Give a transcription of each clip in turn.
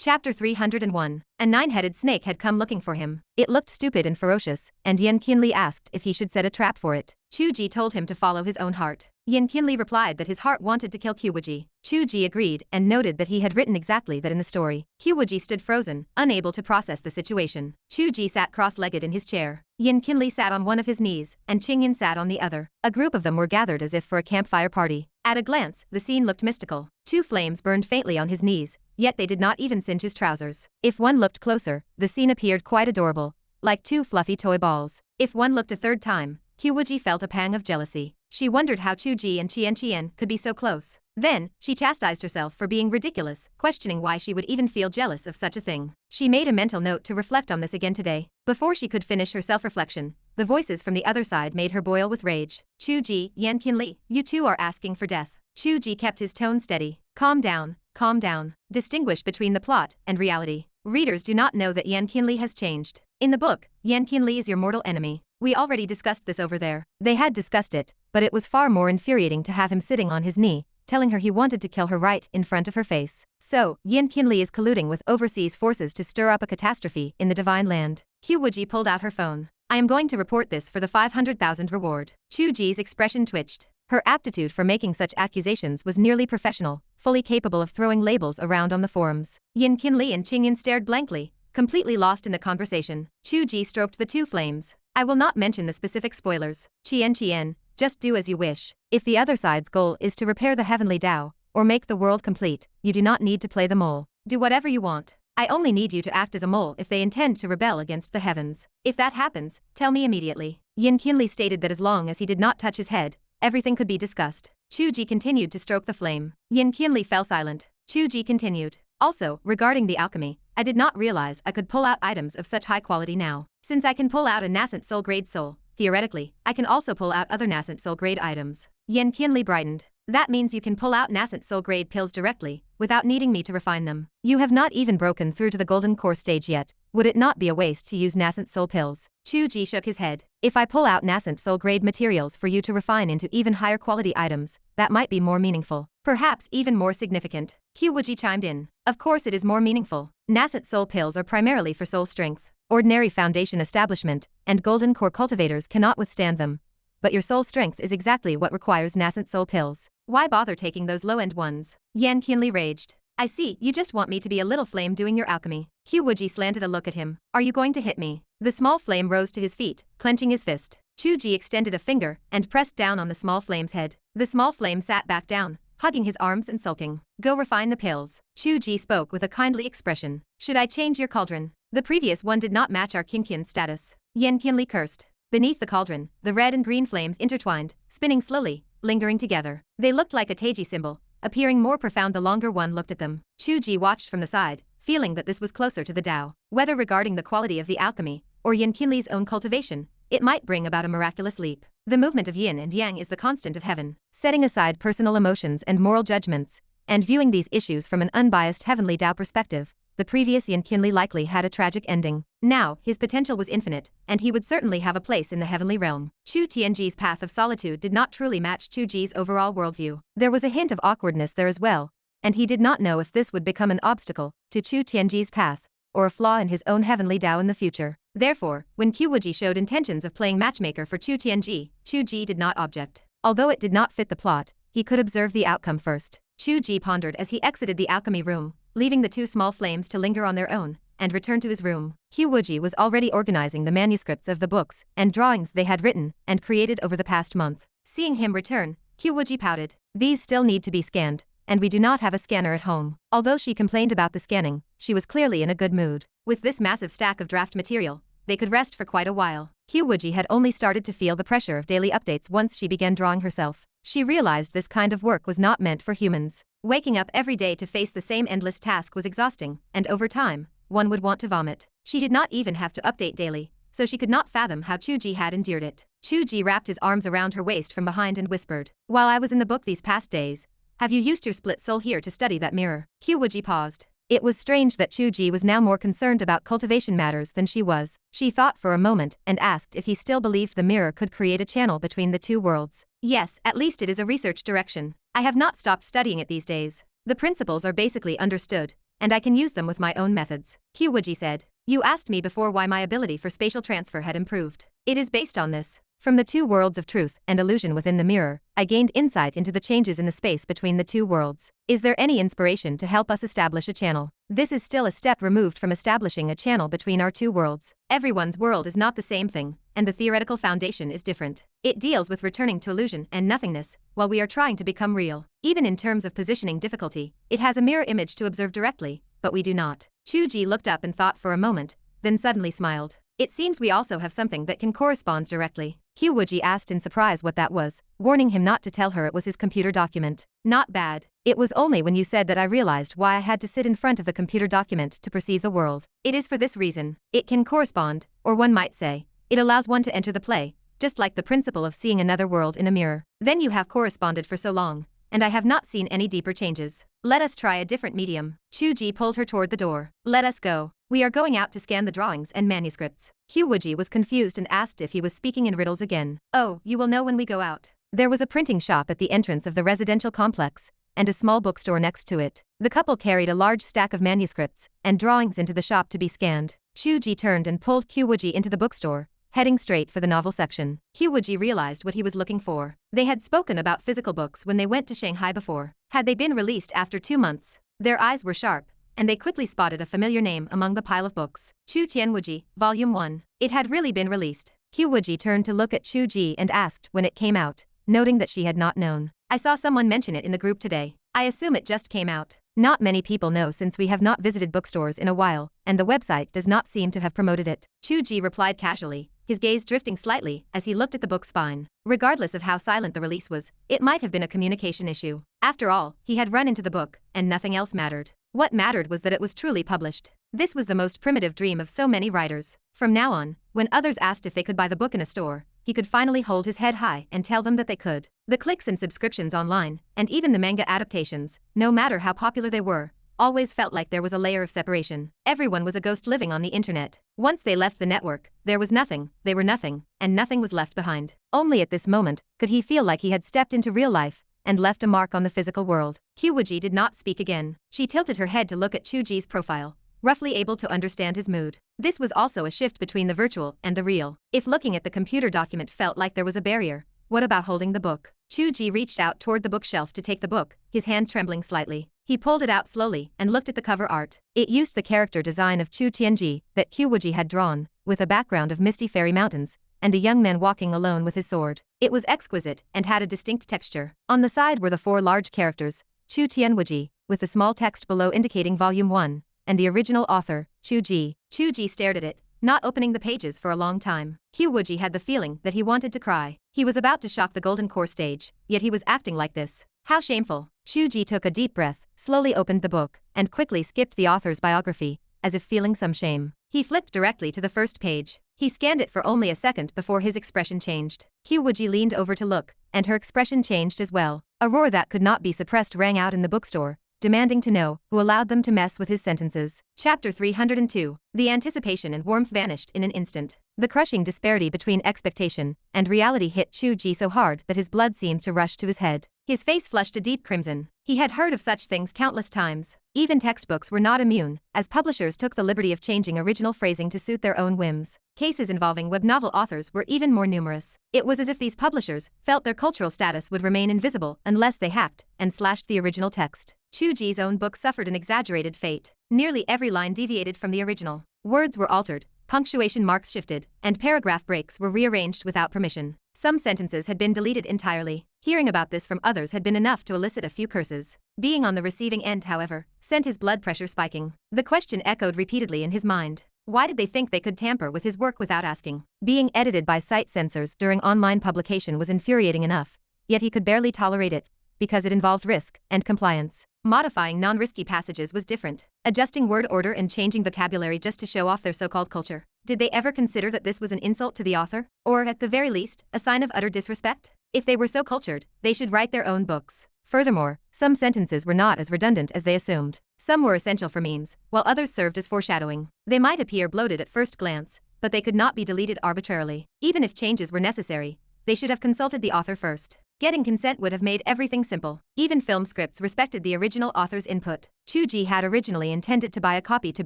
Chapter 301. A nine-headed snake had come looking for him. It looked stupid and ferocious, and Yan Qinli asked if he should set a trap for it. Chu Ge told him to follow his own heart. Yan Qinli replied that his heart wanted to kill Wuji. Chu Ge agreed and noted that he had written exactly that in the story. Wuji stood frozen, unable to process the situation. Chu Ge sat cross-legged in his chair. Yan Qinli sat on one of his knees, and Qingyan sat on the other. A group of them were gathered as if for a campfire party. At a glance, the scene looked mystical. Two flames burned faintly on his knees, yet they did not even singe his trousers. If one looked closer, the scene appeared quite adorable, like two fluffy toy balls. If one looked a third time, Wuji felt a pang of jealousy. She wondered how Chu Ge and Tiange could be so close. Then, she chastised herself for being ridiculous, questioning why she would even feel jealous of such a thing. She made a mental note to reflect on this again today. Before she could finish her self-reflection, the voices from the other side made her boil with rage. Chu Ge, Yan Qinli, you two are asking for death. Chu Ge kept his tone steady. Calm down, calm down. Distinguish between the plot and reality. Readers do not know that Yan Qinli has changed. In the book, Yan Qinli is your mortal enemy. We already discussed this over there. They had discussed it, but it was far more infuriating to have him sitting on his knee, telling her he wanted to kill her right in front of her face. So, Yan Qinli is colluding with overseas forces to stir up a catastrophe in the Divine Land. Wuji pulled out her phone. I am going to report this for the 500,000 reward. Chu Ge's expression twitched. Her aptitude for making such accusations was nearly professional, fully capable of throwing labels around on the forums. Yan Qinli and Qingyan stared blankly, completely lost in the conversation. Chu Ge stroked the two flames. I will not mention the specific spoilers. Qian, just do as you wish. If the other side's goal is to repair the heavenly Tao, or make the world complete, you do not need to play the mole. Do whatever you want. I only need you to act as a mole if they intend to rebel against the heavens. If that happens, tell me immediately. Yan Qinli stated that as long as he did not touch his head, everything could be discussed. Chu Ge continued to stroke the flame. Yan Qinli fell silent. Chu Ge continued. Also, regarding the alchemy, I did not realize I could pull out items of such high quality now. Since I can pull out a nascent soul grade soul, theoretically, I can also pull out other nascent soul grade items. Yan Qinli brightened. That means you can pull out nascent soul grade pills directly, without needing me to refine them. You have not even broken through to the golden core stage yet. Would it not be a waste to use nascent soul pills? Chu Ge shook his head. If I pull out nascent soul grade materials for you to refine into even higher quality items, that might be more meaningful. Perhaps even more significant. Wuji chimed in. Of course it is more meaningful. Nascent soul pills are primarily for soul strength. Ordinary foundation establishment and golden core cultivators cannot withstand them. But your soul strength is exactly what requires nascent soul pills. Why bother taking those low-end ones? Yan Qinli raged. I see, you just want me to be a little flame doing your alchemy. Wuji slanted a look at him. Are you going to hit me? The small flame rose to his feet, clenching his fist. Chu Ge extended a finger and pressed down on the small flame's head. The small flame sat back down, hugging his arms and sulking. Go refine the pills. Chu Ge spoke with a kindly expression. Should I change your cauldron? The previous one did not match our Qingyan status. Yan Qinli cursed. Beneath the cauldron, the red and green flames intertwined, spinning slowly, lingering together. They looked like a Taiji symbol, appearing more profound the longer one looked at them. Chu Ge watched from the side, feeling that this was closer to the Tao. Whether regarding the quality of the alchemy, or Yan Qinli's own cultivation, it might bring about a miraculous leap. The movement of yin and yang is the constant of heaven. Setting aside personal emotions and moral judgments, and viewing these issues from an unbiased heavenly Tao perspective, the previous Yan Qinli likely had a tragic ending. Now, his potential was infinite, and he would certainly have a place in the heavenly realm. Chu Tiange's path of solitude did not truly match Chu Ge's overall worldview. There was a hint of awkwardness there as well, and he did not know if this would become an obstacle to Chu Tiange's path, or a flaw in his own heavenly Tao in the future. Therefore, when Wuji showed intentions of playing matchmaker for Chu Tiange, Chu Ge did not object. Although it did not fit the plot, he could observe the outcome first. Chu Ge pondered as he exited the alchemy room, leaving the two small flames to linger on their own, and returned to his room. Wuji was already organizing the manuscripts of the books and drawings they had written and created over the past month. Seeing him return, Wuji pouted. These still need to be scanned, and we do not have a scanner at home. Although she complained about the scanning, she was clearly in a good mood. With this massive stack of draft material, they could rest for quite a while. Wuji had only started to feel the pressure of daily updates once she began drawing herself. She realized this kind of work was not meant for humans. Waking up every day to face the same endless task was exhausting, and over time, one would want to vomit. She did not even have to update daily, so she could not fathom how Chu Ge had endured it. Chu Ge wrapped his arms around her waist from behind and whispered, While I was in the book these past days, have you used your split soul here to study that mirror? Wuji paused. It was strange that Chu Ge was now more concerned about cultivation matters than she was. She thought for a moment and asked if he still believed the mirror could create a channel between the two worlds. Yes, at least it is a research direction. I have not stopped studying it these days. The principles are basically understood, and I can use them with my own methods. Wuji said. You asked me before why my ability for spatial transfer had improved. It is based on this. From the two worlds of truth and illusion within the mirror, I gained insight into the changes in the space between the two worlds. Is there any inspiration to help us establish a channel? This is still a step removed from establishing a channel between our two worlds. Everyone's world is not the same thing, and the theoretical foundation is different. It deals with returning to illusion and nothingness, while we are trying to become real. Even in terms of positioning difficulty, it has a mirror image to observe directly, but we do not. Chu Ge looked up and thought for a moment, then suddenly smiled. It seems we also have something that can correspond directly. Wuji asked in surprise what that was, warning him not to tell her it was his computer document. Not bad. It was only when you said that I realized why I had to sit in front of the computer document to perceive the world. It is for this reason. It can correspond, or one might say, it allows one to enter the play, just like the principle of seeing another world in a mirror. Then you have corresponded for so long, and I have not seen any deeper changes. Let us try a different medium. Chu Ge pulled her toward the door. Let us go. We are going out to scan the drawings and manuscripts. Wuji was confused and asked if he was speaking in riddles again. Oh, you will know when we go out. There was a printing shop at the entrance of the residential complex, and a small bookstore next to it. The couple carried a large stack of manuscripts and drawings into the shop to be scanned. Chu Ge turned and pulled Wuji into the bookstore, heading straight for the novel section. Wuji realized what he was looking for. They had spoken about physical books when they went to Shanghai before. Had they been released after 2 months? Their eyes were sharp, and they quickly spotted a familiar name among the pile of books. Chu Tiange, Volume 1. It had really been released. Wuji turned to look at Chu Ge and asked when it came out, noting that she had not known. I saw someone mention it in the group today. I assume it just came out. Not many people know since we have not visited bookstores in a while, and the website does not seem to have promoted it. Chu Ge replied casually, his gaze drifting slightly as he looked at the book's spine. Regardless of how silent the release was, it might have been a communication issue. After all, he had run into the book, and nothing else mattered. What mattered was that it was truly published. This was the most primitive dream of so many writers. From now on, when others asked if they could buy the book in a store, he could finally hold his head high and tell them that they could. The clicks and subscriptions online, and even the manga adaptations, no matter how popular they were, always felt like there was a layer of separation. Everyone was a ghost living on the internet. Once they left the network, there was nothing, they were nothing, and nothing was left behind. Only at this moment could he feel like he had stepped into real life and left a mark on the physical world. Wuji did not speak again. She tilted her head to look at Chu Ge's profile, roughly able to understand his mood. This was also a shift between the virtual and the real. If looking at the computer document felt like there was a barrier, what about holding the book? Chu Ge reached out toward the bookshelf to take the book, his hand trembling slightly. He pulled it out slowly and looked at the cover art. It used the character design of Chu Tiange that Wuji had drawn, with a background of misty fairy mountains, and a young man walking alone with his sword. It was exquisite and had a distinct texture. On the side were the 4 large characters, Chu Tiange, with the small text below indicating Volume 1, and the original author, Chu Ge. Chu Ge stared at it, not opening the pages for a long time. Wuji had the feeling that he wanted to cry. He was about to shock the Golden Core stage, yet he was acting like this. How shameful. Chu Ge took a deep breath, slowly opened the book, and quickly skipped the author's biography, as if feeling some shame. He flipped directly to the first page. He scanned it for only a second before his expression changed. Wuji leaned over to look, and her expression changed as well. A roar that could not be suppressed rang out in the bookstore, demanding to know who allowed them to mess with his sentences. Chapter 302. The anticipation and warmth vanished in an instant. The crushing disparity between expectation and reality hit Chu Ge so hard that his blood seemed to rush to his head. His face flushed a deep crimson. He had heard of such things countless times. Even textbooks were not immune, as publishers took the liberty of changing original phrasing to suit their own whims. Cases involving web novel authors were even more numerous. It was as if these publishers felt their cultural status would remain invisible unless they hacked and slashed the original text. Chu Ge's own book suffered an exaggerated fate. Nearly every line deviated from the original. Words were altered, punctuation marks shifted, and paragraph breaks were rearranged without permission. Some sentences had been deleted entirely. Hearing about this from others had been enough to elicit a few curses. Being on the receiving end, however, sent his blood pressure spiking. The question echoed repeatedly in his mind. Why did they think they could tamper with his work without asking? Being edited by site censors during online publication was infuriating enough, yet he could barely tolerate it, because it involved risk and compliance. Modifying non-risky passages was different. Adjusting word order and changing vocabulary just to show off their so-called culture. Did they ever consider that this was an insult to the author? Or, at the very least, a sign of utter disrespect? If they were so cultured, they should write their own books. Furthermore, some sentences were not as redundant as they assumed. Some were essential for memes, while others served as foreshadowing. They might appear bloated at first glance, but they could not be deleted arbitrarily. Even if changes were necessary, they should have consulted the author first. Getting consent would have made everything simple. Even film scripts respected the original author's input. Chu Ge had originally intended to buy a copy to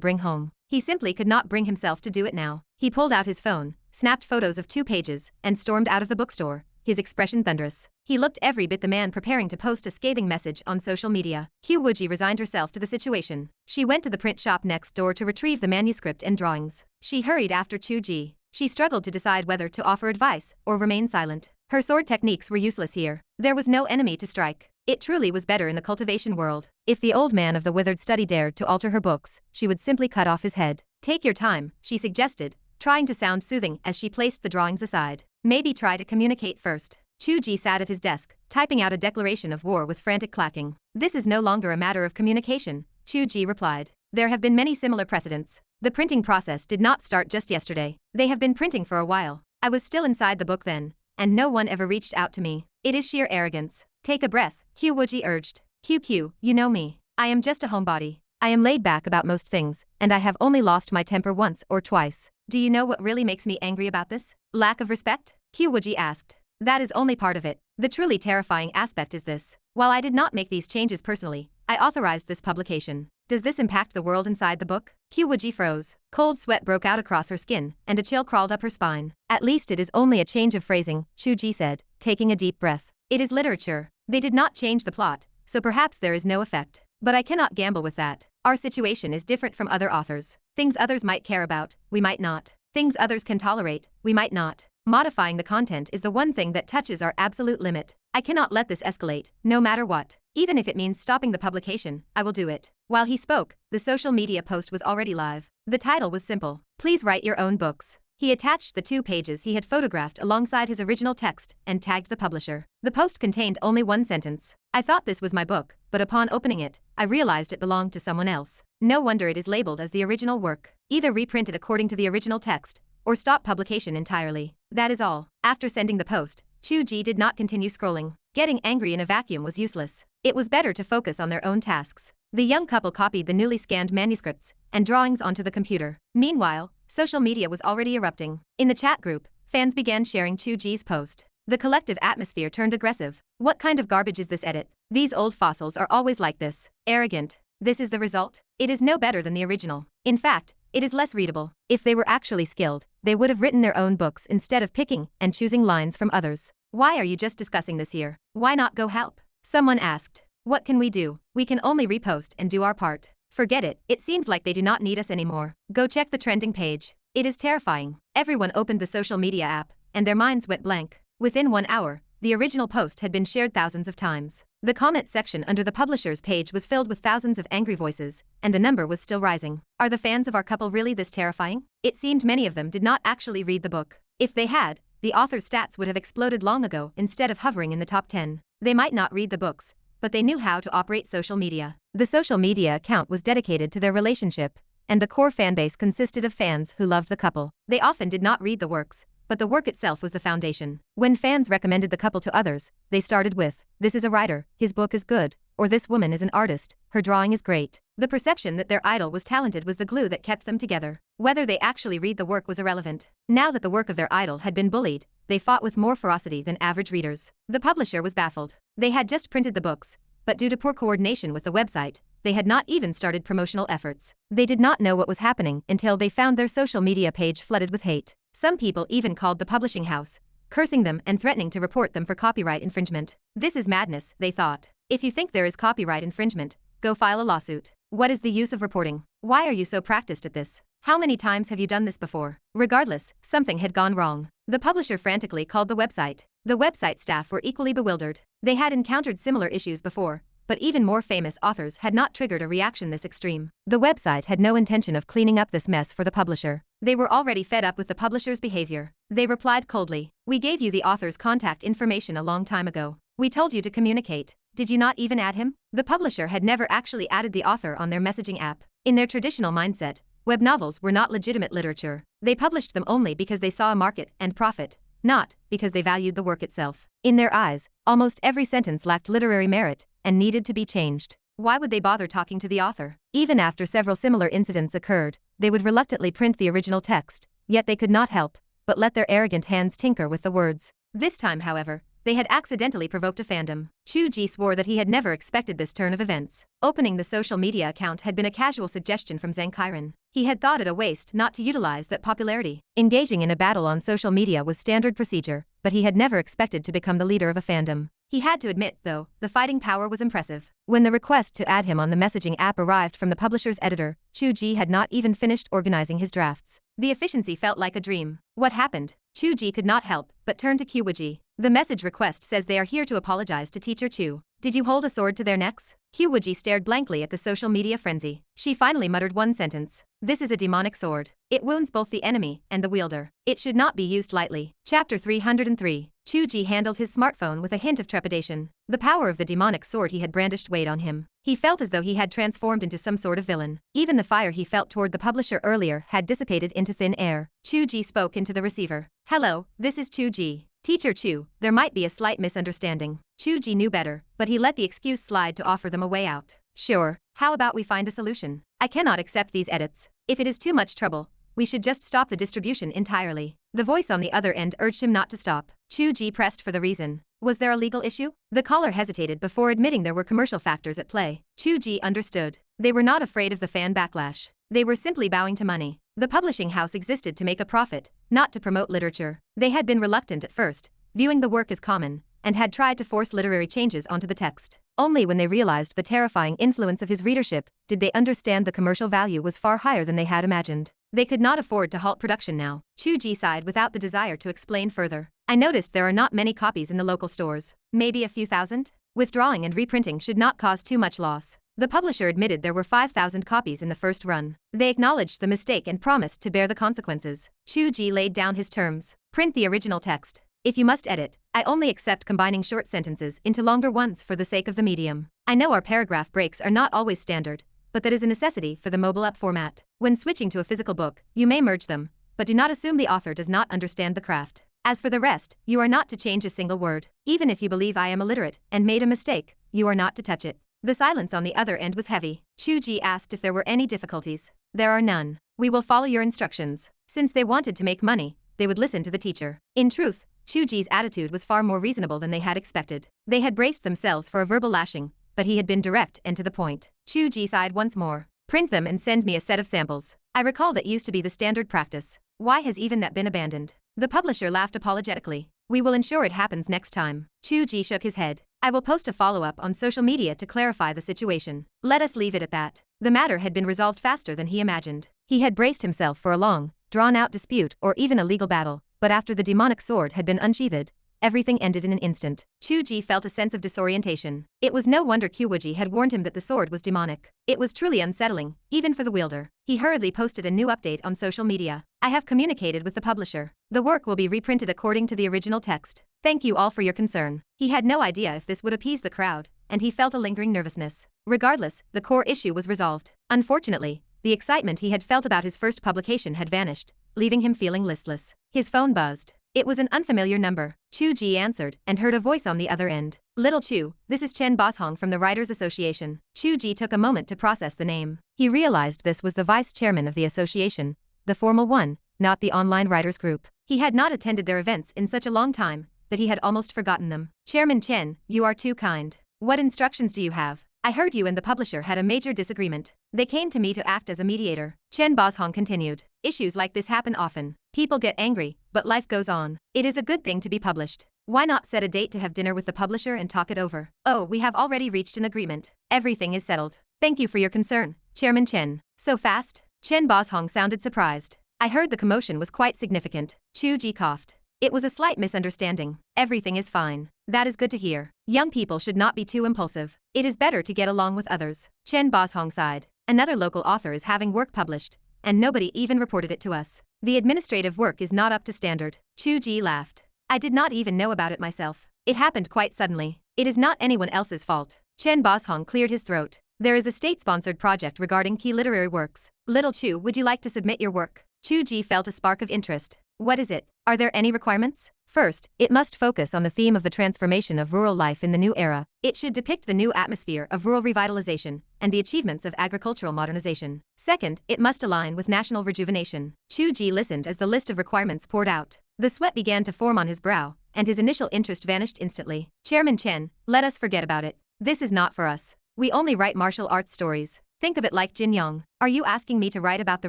bring home. He simply could not bring himself to do it now. He pulled out his phone, snapped photos of 2 pages, and stormed out of the bookstore, his expression thunderous. He looked every bit the man preparing to post a scathing message on social media. Wuji resigned herself to the situation. She went to the print shop next door to retrieve the manuscript and drawings. She hurried after Chu Ge. She struggled to decide whether to offer advice or remain silent. Her sword techniques were useless here. There was no enemy to strike. It truly was better in the cultivation world. If the old man of the withered study dared to alter her books, she would simply cut off his head. Take your time, she suggested, trying to sound soothing as she placed the drawings aside. Maybe try to communicate first. Chu Ge sat at his desk, typing out a declaration of war with frantic clacking. This is no longer a matter of communication, Chu Ge replied. There have been many similar precedents. The printing process did not start just yesterday. They have been printing for a while. I was still inside the book then, and no one ever reached out to me. It is sheer arrogance. Take a breath, Wuji urged. QQ, you know me. I am just a homebody. I am laid back about most things, and I have only lost my temper once or twice. Do you know what really makes me angry about this? Lack of respect? Wuji asked. That is only part of it. The truly terrifying aspect is this. While I did not make these changes personally, I authorized this publication. Does this impact the world inside the book? Wuji froze. Cold sweat broke out across her skin, and a chill crawled up her spine. At least it is only a change of phrasing, Chu Ge said, taking a deep breath. It is literature. They did not change the plot, so perhaps there is no effect. But I cannot gamble with that. Our situation is different from other authors. Things others might care about, we might not. Things others can tolerate, we might not. Modifying the content is the one thing that touches our absolute limit. I cannot let this escalate, no matter what. Even if it means stopping the publication, I will do it. While he spoke, the social media post was already live. The title was simple. Please write your own books. He attached the 2 pages he had photographed alongside his original text and tagged the publisher. The post contained only 1 sentence. I thought this was my book, but upon opening it, I realized it belonged to someone else. No wonder it is labeled as the original work. Either reprint it according to the original text, or stop publication entirely. That is all. After sending the post, Chu Ge did not continue scrolling. Getting angry in a vacuum was useless. It was better to focus on their own tasks. The young couple copied the newly scanned manuscripts and drawings onto the computer. Meanwhile, social media was already erupting. In the chat group, fans began sharing Chu Ge's post. The collective atmosphere turned aggressive. What kind of garbage is this edit? These old fossils are always like this. Arrogant. This is the result? It is no better than the original. In fact, it is less readable. If they were actually skilled, they would have written their own books instead of picking and choosing lines from others. Why are you just discussing this here? Why not go help? Someone asked. What can we do? We can only repost and do our part. Forget it. It seems like they do not need us anymore. Go check the trending page. It is terrifying. Everyone opened the social media app, and their minds went blank. Within 1 hour, the original post had been shared thousands of times. The comment section under the publisher's page was filled with thousands of angry voices, and the number was still rising. Are the fans of our couple really this terrifying? It seemed many of them did not actually read the book. If they had, the author's stats would have exploded long ago instead of hovering in the top 10. They might not read the books, but they knew how to operate social media. The social media account was dedicated to their relationship, and the core fanbase consisted of fans who loved the couple. They often did not read the works, but the work itself was the foundation. When fans recommended the couple to others, they started with, "This is a writer, his book is good," or "This woman is an artist, her drawing is great." The perception that their idol was talented was the glue that kept them together. Whether they actually read the work was irrelevant. Now that the work of their idol had been bullied, they fought with more ferocity than average readers. The publisher was baffled. They had just printed the books, but due to poor coordination with the website, they had not even started promotional efforts. They did not know what was happening until they found their social media page flooded with hate. Some people even called the publishing house, cursing them and threatening to report them for copyright infringement. This is madness, they thought. If you think there is copyright infringement, go file a lawsuit. What is the use of reporting? Why are you so practiced at this? How many times have you done this before? Regardless, something had gone wrong. The publisher frantically called the website. The website staff were equally bewildered. They had encountered similar issues before, but even more famous authors had not triggered a reaction this extreme. The website had no intention of cleaning up this mess for the publisher. They were already fed up with the publisher's behavior. They replied coldly, "We gave you the author's contact information a long time ago. We told you to communicate. Did you not even add him?" The publisher had never actually added the author on their messaging app. In their traditional mindset, web novels were not legitimate literature. They published them only because they saw a market and profit, not because they valued the work itself. In their eyes, almost every sentence lacked literary merit and needed to be changed. Why would they bother talking to the author? Even after several similar incidents occurred, they would reluctantly print the original text, yet they could not help but let their arrogant hands tinker with the words. This time, however, They had accidentally provoked a fandom. Chu Ge swore that he had never expected this turn of events. Opening the social media account had been a casual suggestion from Zhang Kairan. He had thought it a waste not to utilize that popularity. Engaging in a battle on social media was standard procedure, but he had never expected to become the leader of a fandom. He had to admit, though, the fighting power was impressive. When the request to add him on the messaging app arrived from the publisher's editor, Chu Ge had not even finished organizing his drafts. The efficiency felt like a dream. What happened? Chu Ge could not help but turn to Wuji. The message request says they are here to apologize to teacher Chu. Did you hold a sword to their necks? Wuji stared blankly at the social media frenzy. She finally muttered one sentence. This is a demonic sword. It wounds both the enemy and the wielder. It should not be used lightly. Chapter 303. Chu Ge handled his smartphone with a hint of trepidation. The power of the demonic sword he had brandished weighed on him. He felt as though he had transformed into some sort of villain. Even the fire he felt toward the publisher earlier had dissipated into thin air. Chu Ge spoke into the receiver. Hello, this is Chu Ge. Teacher Chu, there might be a slight misunderstanding. Chu Ge knew better, but he let the excuse slide to offer them a way out. Sure, how about we find a solution? I cannot accept these edits. If it is too much trouble, we should just stop the distribution entirely. The voice on the other end urged him not to stop. Chu Ge pressed for the reason. Was there a legal issue? The caller hesitated before admitting there were commercial factors at play. Chu Ge understood. They were not afraid of the fan backlash. They were simply bowing to money. The publishing house existed to make a profit, not to promote literature. They had been reluctant at first, viewing the work as common, and had tried to force literary changes onto the text. Only when they realized the terrifying influence of his readership did they understand the commercial value was far higher than they had imagined. They could not afford to halt production now. Chu Ge sighed without the desire to explain further. I noticed there are not many copies in the local stores. Maybe a few thousand? Withdrawing and reprinting should not cause too much loss. The publisher admitted there were 5,000 copies in the first run. They acknowledged the mistake and promised to bear the consequences. Chu Ge laid down his terms. Print the original text. If you must edit, I only accept combining short sentences into longer ones for the sake of the medium. I know our paragraph breaks are not always standard, but that is a necessity for the mobile app format. When switching to a physical book, you may merge them, but do not assume the author does not understand the craft. As for the rest, you are not to change a single word. Even if you believe I am illiterate and made a mistake, you are not to touch it. The silence on the other end was heavy. Chu Ge asked if there were any difficulties. There are none. We will follow your instructions. Since they wanted to make money, they would listen to the teacher. In truth, Chu Ge's attitude was far more reasonable than they had expected. They had braced themselves for a verbal lashing, but he had been direct and to the point. Chu Ge sighed once more. Print them and send me a set of samples. I recall that used to be the standard practice. Why has even that been abandoned? The publisher laughed apologetically. We will ensure it happens next time. Chu Ge shook his head. I will post a follow-up on social media to clarify the situation. Let us leave it at that. The matter had been resolved faster than he imagined. He had braced himself for a long, drawn-out dispute or even a legal battle, but after the demonic sword had been unsheathed, everything ended in an instant. Chu Ge felt a sense of disorientation. It was no wonder Wuji had warned him that the sword was demonic. It was truly unsettling, even for the wielder. He hurriedly posted a new update on social media. I have communicated with the publisher. The work will be reprinted according to the original text. Thank you all for your concern. He had no idea if this would appease the crowd, and he felt a lingering nervousness. Regardless, the core issue was resolved. Unfortunately, the excitement he had felt about his first publication had vanished, leaving him feeling listless. His phone buzzed. It was an unfamiliar number. Chu Ge answered and heard a voice on the other end. Little Chu, this is Chen Boshong from the Writers Association. Chu Ge took a moment to process the name. He realized this was the vice chairman of the association, the formal one, not the online writers group. He had not attended their events in such a long time that he had almost forgotten them. Chairman Chen, you are too kind. What instructions do you have? I heard you and the publisher had a major disagreement. They came to me to act as a mediator. Chen Boshong continued. Issues like this happen often. People get angry, but life goes on. It is a good thing to be published. Why not set a date to have dinner with the publisher and talk it over? Oh, we have already reached an agreement. Everything is settled. Thank you for your concern, Chairman Chen. So fast? Chen Boshong sounded surprised. I heard the commotion was quite significant. Chu Ge coughed. It was a slight misunderstanding. Everything is fine. That is good to hear. Young people should not be too impulsive. It is better to get along with others. Chen Boshong sighed. Another local author is having work published, and nobody even reported it to us. The administrative work is not up to standard. Chu Ge laughed. I did not even know about it myself. It happened quite suddenly. It is not anyone else's fault. Chen Boshong cleared his throat. There is a state-sponsored project regarding key literary works. Little Chu, would you like to submit your work? Chu Ge felt a spark of interest. What is it? Are there any requirements? First, it must focus on the theme of the transformation of rural life in the new era. It should depict the new atmosphere of rural revitalization and the achievements of agricultural modernization. Second, it must align with national rejuvenation. Chu Ge listened as the list of requirements poured out. The sweat began to form on his brow, and his initial interest vanished instantly. Chairman Chen, let us forget about it. This is not for us. We only write martial arts stories. Think of it like Jin Yong. Are you asking me to write about the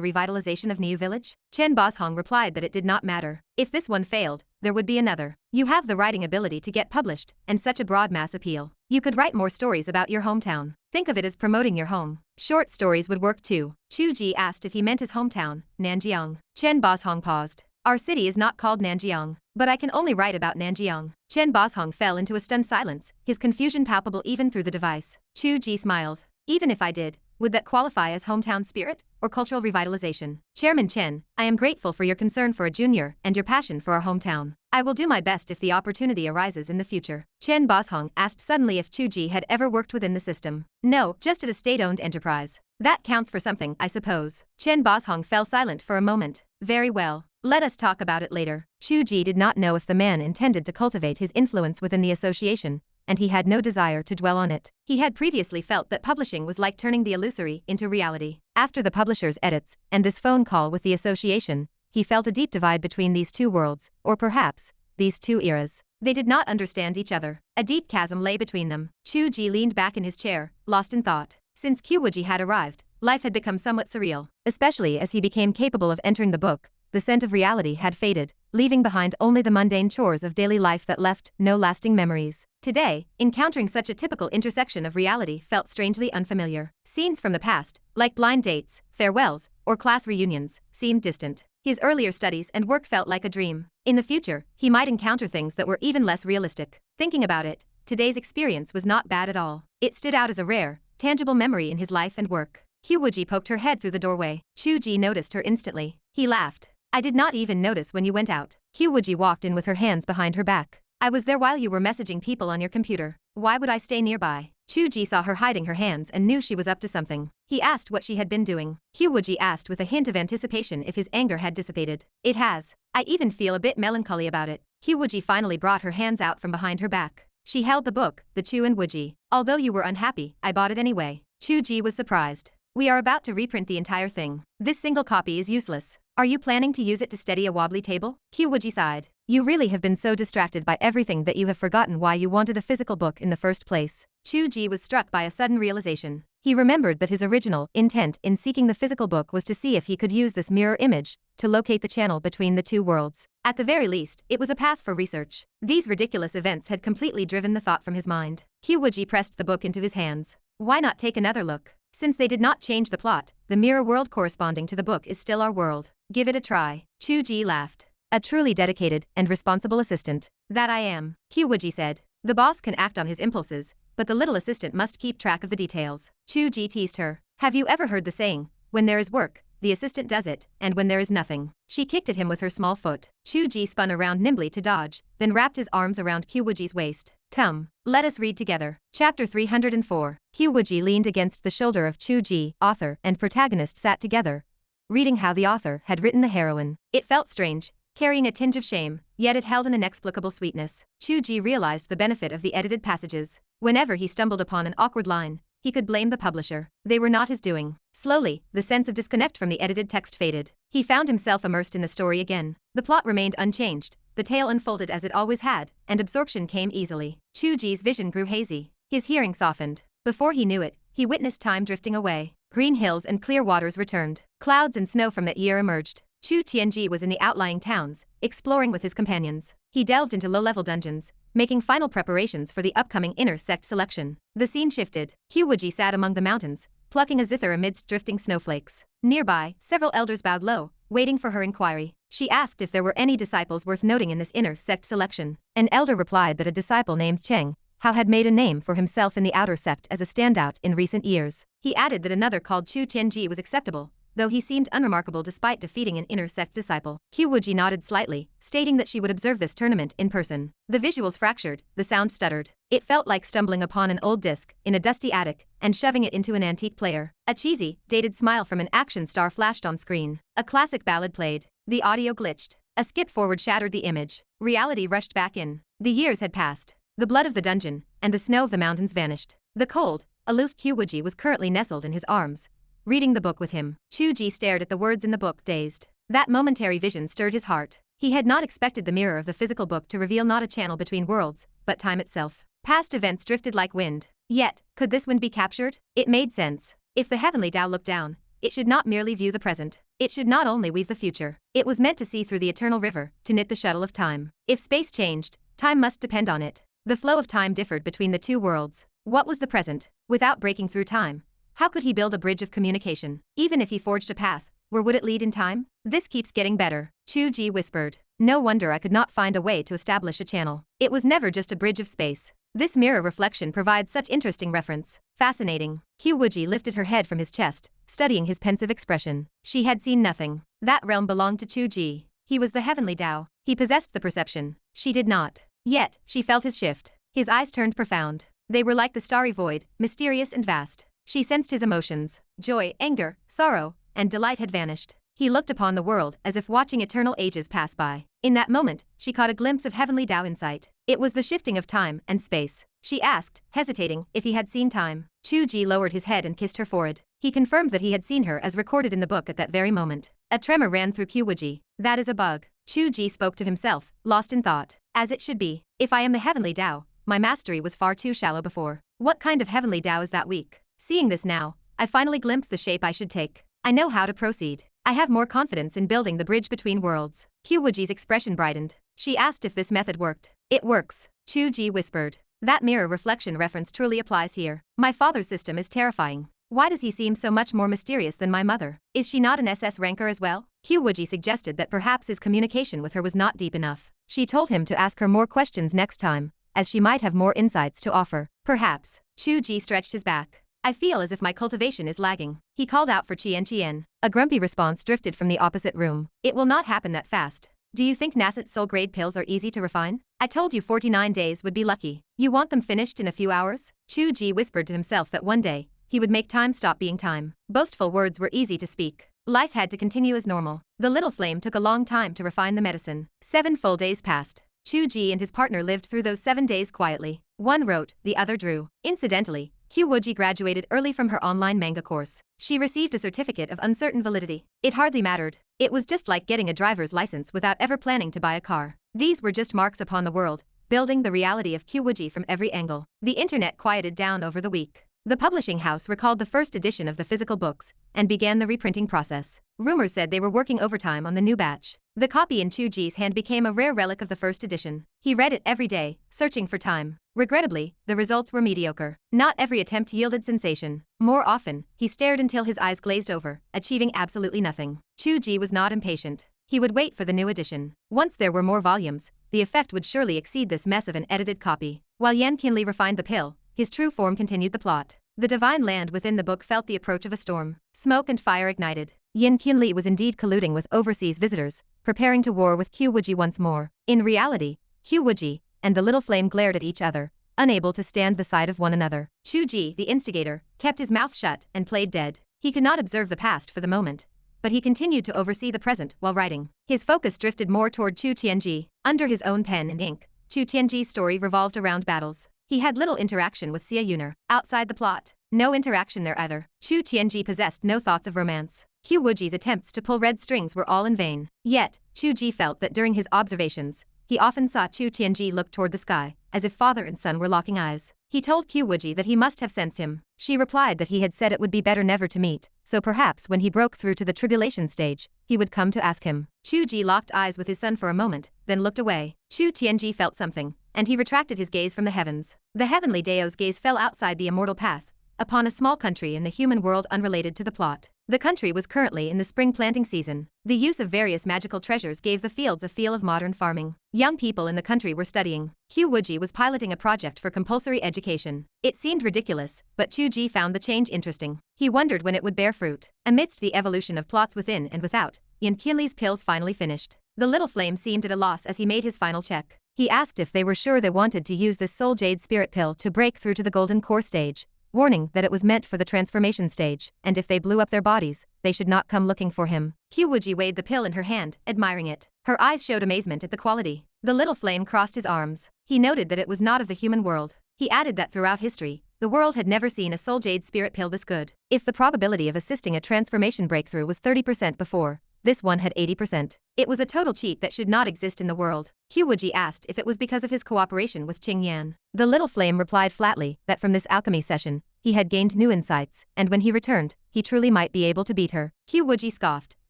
revitalization of Niu Village? Chen Boshong replied that it did not matter. If this one failed, there would be another. You have the writing ability to get published, and such a broad mass appeal. You could write more stories about your hometown. Think of it as promoting your home. Short stories would work too. Chu Ge asked if he meant his hometown, Nanjiang. Chen Boshong paused. Our city is not called Nanjiang, but I can only write about Nanjiang. Chen Boshong fell into a stunned silence, his confusion palpable even through the device. Chu Ge smiled. Even if I did, would that qualify as hometown spirit or cultural revitalization? Chairman Chen, I am grateful for your concern for a junior and your passion for our hometown. I will do my best if the opportunity arises in the future. Chen Boshong asked suddenly if Chu Ge had ever worked within the system. No, just at a state-owned enterprise. That counts for something, I suppose. Chen Boshong fell silent for a moment. Very well. Let us talk about it later. Chu Ge did not know if the man intended to cultivate his influence within the association, and he had no desire to dwell on it. He had previously felt that publishing was like turning the illusory into reality. After the publisher's edits and this phone call with the association, he felt a deep divide between these two worlds, or perhaps, these two eras. They did not understand each other. A deep chasm lay between them. Chu Ge leaned back in his chair, lost in thought. Since Wuji had arrived, life had become somewhat surreal, especially as he became capable of entering the book. The scent of reality had faded, leaving behind only the mundane chores of daily life that left no lasting memories. Today, encountering such a typical intersection of reality felt strangely unfamiliar. Scenes from the past, like blind dates, farewells, or class reunions, seemed distant. His earlier studies and work felt like a dream. In the future, he might encounter things that were even less realistic. Thinking about it, today's experience was not bad at all. It stood out as a rare, tangible memory in his life and work. Wuji poked her head through the doorway. Chu Ge noticed her instantly. He laughed. I did not even notice when you went out. Wuji walked in with her hands behind her back. I was there while you were messaging people on your computer. Why would I stay nearby? Chu Ge saw her hiding her hands and knew she was up to something. He asked what she had been doing. Wuji asked with a hint of anticipation if his anger had dissipated. It has. I even feel a bit melancholy about it. Wuji finally brought her hands out from behind her back. She held the book, the Chu and Wuji. Although you were unhappy, I bought it anyway. Chu Ge was surprised. We are about to reprint the entire thing. This single copy is useless. Are you planning to use it to steady a wobbly table? Wuji sighed. You really have been so distracted by everything that you have forgotten why you wanted a physical book in the first place. Chu Ge was struck by a sudden realization. He remembered that his original intent in seeking the physical book was to see if he could use this mirror image to locate the channel between the two worlds. At the very least, it was a path for research. These ridiculous events had completely driven the thought from his mind. Wuji pressed the book into his hands. Why not take another look? Since they did not change the plot, the mirror world corresponding to the book is still our world. Give it a try. Chu Ge laughed. A truly dedicated and responsible assistant. That I am, Wuji said. The boss can act on his impulses, but the little assistant must keep track of the details. Chu Ge teased her. Have you ever heard the saying, when there is work, the assistant does it, and when there is nothing? She kicked at him with her small foot. Chu Ge spun around nimbly to dodge, then wrapped his arms around Wuji's waist. Come, let us read together. Chapter 304. Wuji leaned against the shoulder of Chu Ge. Author and protagonist sat together, reading how the author had written the heroine. It felt strange, carrying a tinge of shame, yet it held an inexplicable sweetness. Chu Ge realized the benefit of the edited passages. Whenever he stumbled upon an awkward line, he could blame the publisher. They were not his doing. Slowly, the sense of disconnect from the edited text faded. He found himself immersed in the story again. The plot remained unchanged, the tale unfolded as it always had, and absorption came easily. Chu Ge's vision grew hazy. His hearing softened. Before he knew it, he witnessed time drifting away. Green hills and clear waters returned. Clouds and snow from that year emerged. Chu Tiange was in the outlying towns, exploring with his companions. He delved into low-level dungeons, making final preparations for the upcoming inner sect selection. The scene shifted. Wuji sat among the mountains, plucking a zither amidst drifting snowflakes. Nearby, several elders bowed low, waiting for her inquiry. She asked if there were any disciples worth noting in this inner sect selection. An elder replied that a disciple named Cheng Hao had made a name for himself in the outer sect as a standout in recent years. He added that another called Chu Tiange was acceptable, though he seemed unremarkable despite defeating an inner sect disciple. Wuji nodded slightly, stating that she would observe this tournament in person. The visuals fractured, the sound stuttered. It felt like stumbling upon an old disc in a dusty attic and shoving it into an antique player. A cheesy, dated smile from an action star flashed on screen. A classic ballad played. The audio glitched. A skip forward shattered the image. Reality rushed back in. The years had passed. The blood of the dungeon and the snow of the mountains vanished. The cold, aloof Wuji was currently nestled in his arms, reading the book with him. Chu Ge stared at the words in the book, dazed. That momentary vision stirred his heart. He had not expected the mirror of the physical book to reveal not a channel between worlds, but time itself. Past events drifted like wind. Yet, could this wind be captured? It made sense. If the heavenly Tao looked down, it should not merely view the present. It should not only weave the future. It was meant to see through the eternal river, to knit the shuttle of time. If space changed, time must depend on it. The flow of time differed between the two worlds. What was the present? Without breaking through time, how could he build a bridge of communication? Even if he forged a path, where would it lead in time? This keeps getting better, Chu Ge whispered. No wonder I could not find a way to establish a channel. It was never just a bridge of space. This mirror reflection provides such interesting reference. Fascinating. Wuji lifted her head from his chest, studying his pensive expression. She had seen nothing. That realm belonged to Chu Ge. He was the heavenly Tao. He possessed the perception. She did not. Yet, she felt his shift. His eyes turned profound. They were like the starry void, mysterious and vast. She sensed his emotions. Joy, anger, sorrow, and delight had vanished. He looked upon the world as if watching eternal ages pass by. In that moment, she caught a glimpse of heavenly Tao insight. It was the shifting of time and space. She asked, hesitating, if he had seen time. Chu Ge lowered his head and kissed her forehead. He confirmed that he had seen her as recorded in the book at that very moment. A tremor ran through Wuji. That is a bug. Chu Ge spoke to himself, lost in thought. As it should be. If I am the heavenly Tao, my mastery was far too shallow before. What kind of heavenly Tao is that weak? Seeing this now, I finally glimpsed the shape I should take. I know how to proceed. I have more confidence in building the bridge between worlds. Wuji's expression brightened. She asked if this method worked. It works, Chu Ge whispered. That mirror reflection reference truly applies here. My father's system is terrifying. Why does he seem so much more mysterious than my mother? Is she not an SS ranker as well? Wuji suggested that perhaps his communication with her was not deep enough. She told him to ask her more questions next time, as she might have more insights to offer. Perhaps. Chu Ge stretched his back. I feel as if my cultivation is lagging. He called out for Tiange. A grumpy response drifted from the opposite room. It will not happen that fast. Do you think Nascent soul grade pills are easy to refine? I told you 49 days would be lucky. You want them finished in a few hours? Chu Ge whispered to himself that one day, he would make time stop being time. Boastful words were easy to speak. Life had to continue as normal. The little flame took a long time to refine the medicine. 7 full days passed. Chu Ge and his partner lived through those 7 days quietly. One wrote, the other drew. Incidentally, Wuji graduated early from her online manga course. She received a certificate of uncertain validity. It hardly mattered. It was just like getting a driver's license without ever planning to buy a car. These were just marks upon the world, building the reality of Wuji from every angle. The internet quieted down over the week. The publishing house recalled the first edition of the physical books and began the reprinting process. Rumors said they were working overtime on the new batch. The copy in Chu Ge's hand became a rare relic of the first edition. He read it every day, searching for time. Regrettably, the results were mediocre. Not every attempt yielded sensation. More often, he stared until his eyes glazed over, achieving absolutely nothing. Chu Ge was not impatient. He would wait for the new edition. Once there were more volumes, the effect would surely exceed this mess of an edited copy. While Yan Qinli refined the pill, his true form continued the plot. The divine land within the book felt the approach of a storm. Smoke and fire ignited. Yan Qinli was indeed colluding with overseas visitors, preparing to war with Wuji once more. In reality, Wuji and the little flame glared at each other, unable to stand the sight of one another. Chu Ge, the instigator, kept his mouth shut and played dead. He could not observe the past for the moment, but he continued to oversee the present while writing. His focus drifted more toward Chu Tiange. Under his own pen and ink, Chu Tiange's story revolved around battles. He had little interaction with Xia Yuner. Outside the plot, no interaction there either. Chu Tiange possessed no thoughts of romance. Wuji's attempts to pull red strings were all in vain. Yet, Chu Ge felt that during his observations, he often saw Chu Tiange look toward the sky, as if father and son were locking eyes. He told Wuji that he must have sensed him. She replied that he had said it would be better never to meet, so perhaps when he broke through to the tribulation stage, he would come to ask him. Chu Ge locked eyes with his son for a moment, then looked away. Chu Tiange felt something, and he retracted his gaze from the heavens. The heavenly Dao's gaze fell outside the immortal path, upon a small country in the human world unrelated to the plot. The country was currently in the spring planting season. The use of various magical treasures gave the fields a feel of modern farming. Young people in the country were studying. Wuji was piloting a project for compulsory education. It seemed ridiculous, but Chu Ge found the change interesting. He wondered when it would bear fruit. Amidst the evolution of plots within and without, Yan Qinli's pills finally finished. The little flame seemed at a loss as he made his final check. He asked if they were sure they wanted to use this soul jade spirit pill to break through to the golden core stage, warning that it was meant for the transformation stage, and if they blew up their bodies, they should not come looking for him. Wuji weighed the pill in her hand, admiring it. Her eyes showed amazement at the quality. The little flame crossed his arms. He noted that it was not of the human world. He added that throughout history, the world had never seen a soul jade spirit pill this good. If the probability of assisting a transformation breakthrough was 30% before, this one had 80%. It was a total cheat that should not exist in the world. Wuji asked if it was because of his cooperation with Qing Yan. The little flame replied flatly that from this alchemy session, he had gained new insights, and when he returned, he truly might be able to beat her. Wuji scoffed,